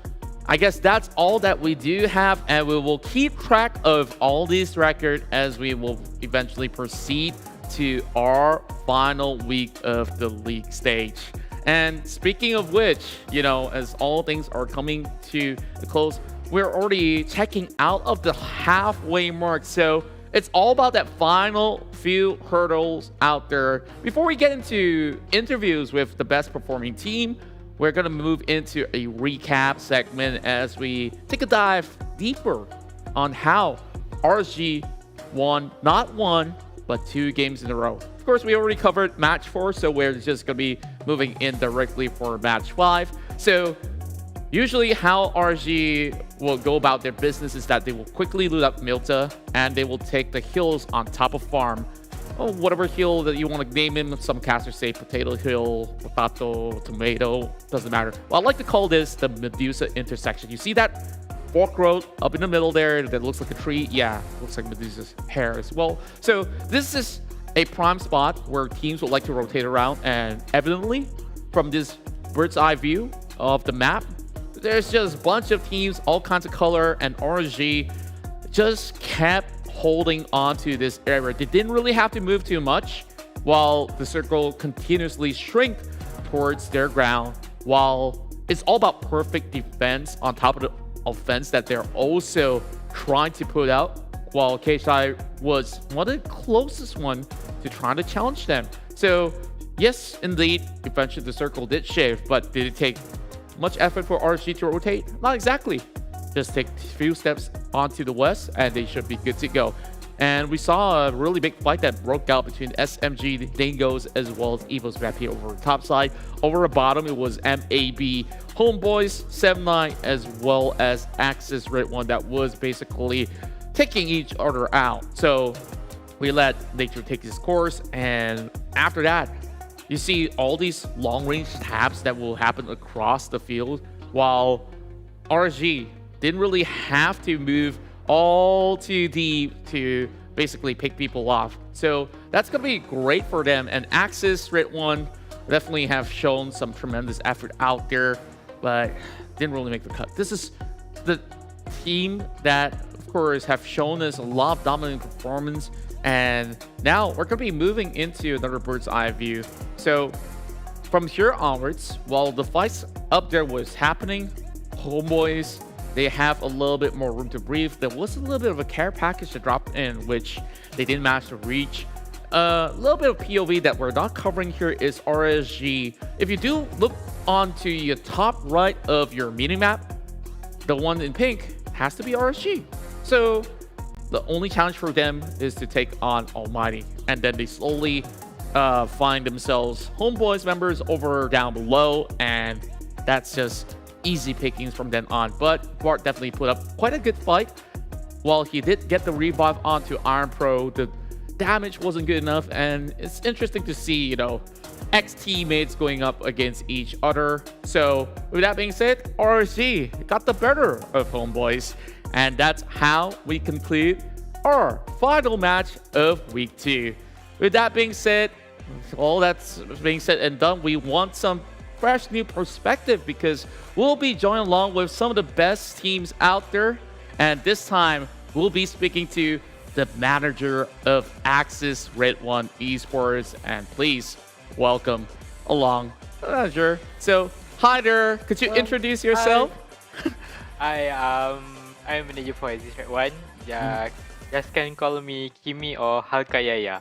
I guess that's all that we do have, and we will keep track of all these records as we will eventually proceed to our final week of the league stage. And speaking of which, you know, as all things are coming to a close, we're already checking out of the halfway mark. So it's all about that final few hurdles out there. Before we get into interviews with the best performing team, we're going to move into a recap segment as we take a dive deeper on how RSG won not 1, but 2 games in a row. Of course, we already covered match 4, so we're just going to be moving in directly for match 5. So usually how RSG will go about their business is that they will quickly loot up Milta, and they will take the hills on top of farm. Oh, whatever hill that you want to name him. Some casters say potato hill, potato, tomato, doesn't matter. Well, I like to call this the Medusa intersection. You see that fork road up in the middle there that looks like a tree? Yeah, looks like Medusa's hair as well. So this is a prime spot where teams would like to rotate around, and evidently, from this bird's eye view of the map, there's just a bunch of teams, all kinds of color, and RSG just kept holding on to this area. They didn't really have to move too much while the circle continuously shrink towards their ground, while it's all about perfect defense on top of the offense that they're also trying to put out, while KSI was one of the closest one to trying to challenge them. So yes, indeed, eventually the circle did shave, but did it take much effort for RSG to rotate? Not exactly. Just take a few steps onto the west and they should be good to go. And we saw a really big fight that broke out between SMG, Dingoz, as well as EVOS Rapid over the top side. Over the bottom, it was MAB, Homebois, 7-9, as well as Axis redONE that was basically taking each other out. So we let nature take his course, and after that, you see all these long-range taps that will happen across the field, while RSG didn't really have to move all too deep to basically pick people off. So that's going to be great for them. And Axis redONE definitely have shown some tremendous effort out there, but didn't really make the cut. This is the team that, of course, have shown us a lot of dominant performance. And now we're going to be moving into another bird's eye view. So from here onwards, while the fights up there was happening, Homebois, they have a little bit more room to breathe. There was a little bit of a care package to drop in, which they didn't manage to reach. A little bit of POV that we're not covering here is RSG. If you do look onto your top right of your mini-map, the one in pink has to be RSG. So the only challenge for them is to take on ALMGHTY. And then they slowly find themselves Homebois members over down below, and that's just easy pickings from then on. But Bart definitely put up quite a good fight. While he did get the revive onto Iron Pro, the damage wasn't good enough, and it's interesting to see, you know, ex-teammates going up against each other. So with that being said, RSG got the better of Homebois, and that's how we conclude our final match of week 2. With that being said, all that's being said and done, we want some fresh new perspective, because we'll be joined along with some of the best teams out there, and this time we'll be speaking to the manager of Axis redONE Esports, and please welcome along the manager. So hi there, could you introduce yourself? I'm manager for Axis redONE. Just can call me Kimi or Halkayaya.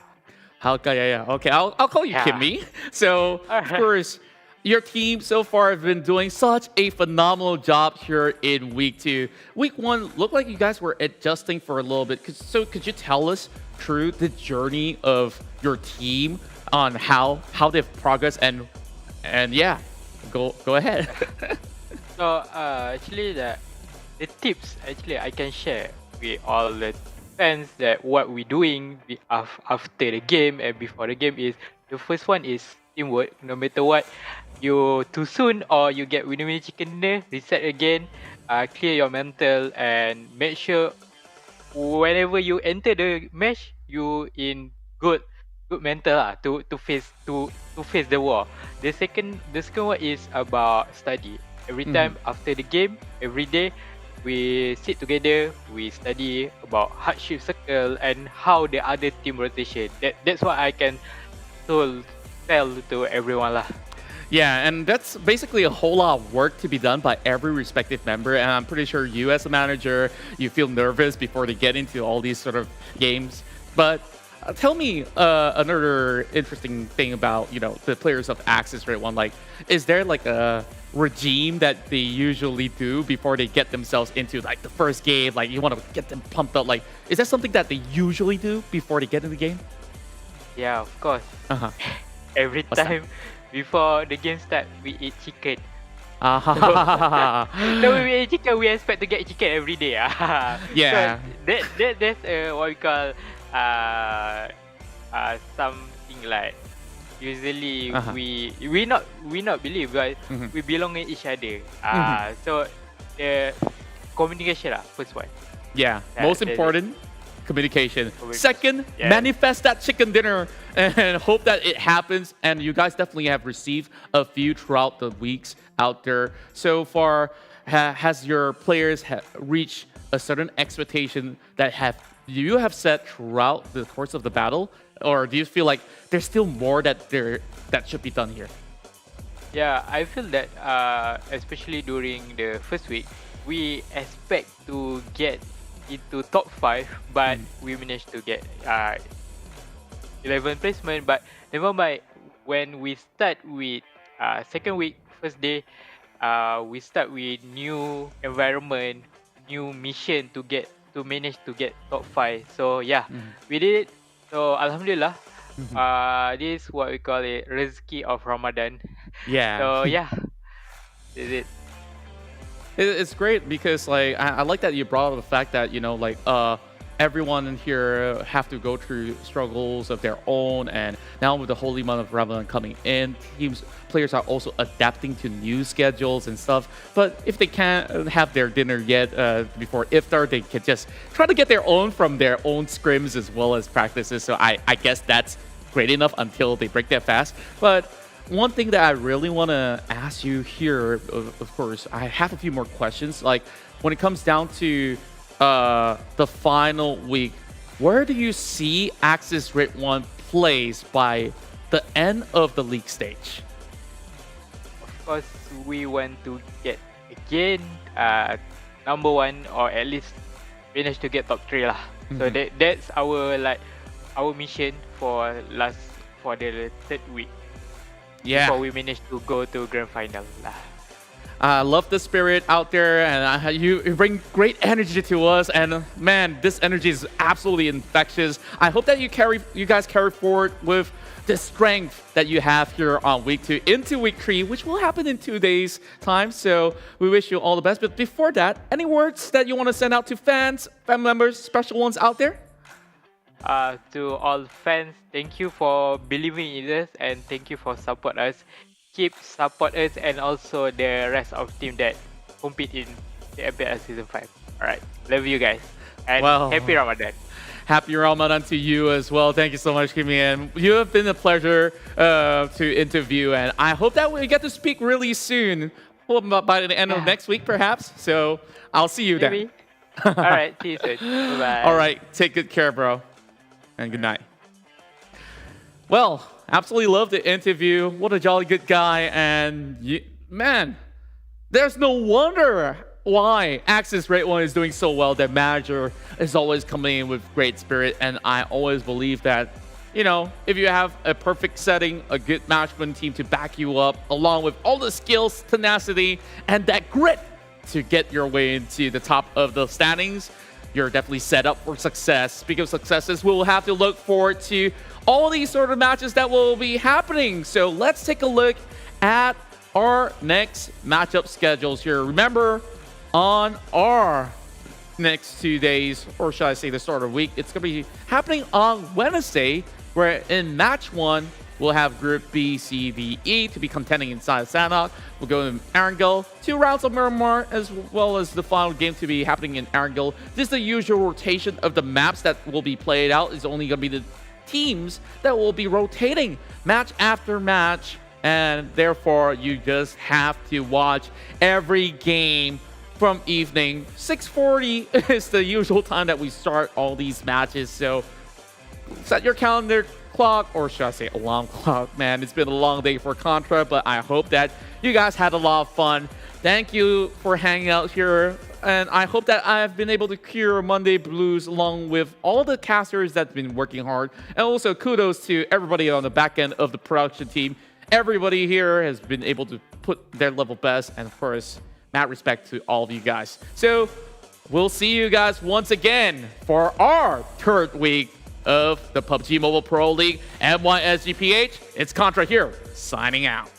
Halkayaya. Okay, I'll call you Kimi. So of course, your team so far have been doing such a phenomenal job here in week 2. Week 1 looked like you guys were adjusting for a little bit. So could you tell us through the journey of your team on how they've progressed, and yeah, go ahead. So actually the tips actually I can share with all the fans that what we're doing after the game and before the game is, the first one is teamwork. No matter what, you too soon or you get winner chicken dinner, reset again, clear your mental, and make sure whenever you enter the match, you in good mental to face the war. The second one is about study. Every time after the game, every day, we sit together, we study about hardship circle and how the other team rotation. That's what I can tell to everyone lah. Yeah, and that's basically a whole lot of work to be done by every respective member, and I'm pretty sure you as a manager, you feel nervous before they get into all these sort of games. But tell me another interesting thing about, you know, the players of Axis redONE. Like, is there like a regime that they usually do before they get themselves into like the first game? Like, you want to get them pumped up. Like, is that something that they usually do before they get in the game? Yeah, of course. Every What's time before the game start, we eat chicken. So when we eat chicken, we expect to get chicken every day. Yeah. So that's what we call something like, usually we not believe, but we belong in each other. So the communication first one. Yeah, most important. communication. Second, manifest that chicken dinner and hope that it happens. And you guys definitely have received a few throughout the weeks out there. So far, has your players reached a certain expectation that you have set throughout the course of the battle? Or do you feel like there's still more that should be done here? Yeah, I feel that especially during the first week, we expect to get into top 5, but we managed to get 11 placement. But never mind, when we start with second week, first day, we start with new environment, new mission to manage to get top 5. So yeah, we did it. So Alhamdulillah, this is what we call it, rezeki of Ramadan. Yeah. So yeah, this is it. It's great because like I like that you brought up the fact that like everyone in here have to go through struggles of their own, and now with the holy month of Ramadan coming in, players are also adapting to new schedules and stuff. But if they can't have their dinner yet before iftar, they can just try to get their own from their own scrims as well as practices. So I guess that's great enough until they break that fast. But one thing that I really want to ask you here, of course, I have a few more questions. Like when it comes down to the final week, where do you see Axis redONE plays by the end of the league stage? Of course, we want to get again number 1 or at least manage to get top 3 lah. So that's our mission for the third week. Yeah. Before we manage to go to grand final lah. I love the spirit out there, and you bring great energy to us. And man, this energy is absolutely infectious. I hope that you guys carry forward with the strength that you have here on week 2 into week 3, which will happen in 2 days' time. So we wish you all the best. But before that, any words that you want to send out to fans, family members, special ones out there? To all fans, thank you for believing in us and thank you for support us. Keep support us and also the rest of team that compete in the MPL Season 5. Alright, love you guys. And happy Ramadan. Happy Ramadan to you as well. Thank you so much, Kimi. And you have been a pleasure to interview, and I hope that we get to speak really soon. By the end of next week, perhaps. So I'll see you Maybe. then. Alright, see you soon. Bye-bye. Alright, take good care, bro. And good night. Well, absolutely loved the interview. What a jolly good guy. And man, there's no wonder why Axis redONE is doing so well. Their manager is always coming in with great spirit. And I always believe that, if you have a perfect setting, a good management team to back you up, along with all the skills, tenacity, and that grit to get your way into the top of the standings, you're definitely set up for success. Speaking of successes, we'll have to look forward to all these sort of matches that will be happening. So let's take a look at our next matchup schedules here. Remember, on our next 2 days, or should I say the start of the week, it's going to be happening on Wednesday, where in match 1, we'll have Group B, C, D, E to be contending inside Sanhok. We'll go to Erangel, 2 rounds of Miramar, as well as the final game to be happening in Erangel. This is the usual rotation of the maps that will be played out. It's only going to be the teams that will be rotating match after match, and therefore you just have to watch every game from evening. 6:40 is the usual time that we start all these matches, so set your calendar clock, or should I say alarm clock. Man, it's been a long day for Contra, but I hope that you guys had a lot of fun. Thank you for hanging out here, and I hope that I've been able to cure Monday blues along with all the casters that's been working hard. And also kudos to everybody on the back end of the production team. Everybody here has been able to put their level best, and of course, mad respect to all of you guys. So we'll see you guys once again for our third week of the PUBG Mobile Pro League MYSGPH. It's Contra here, signing out.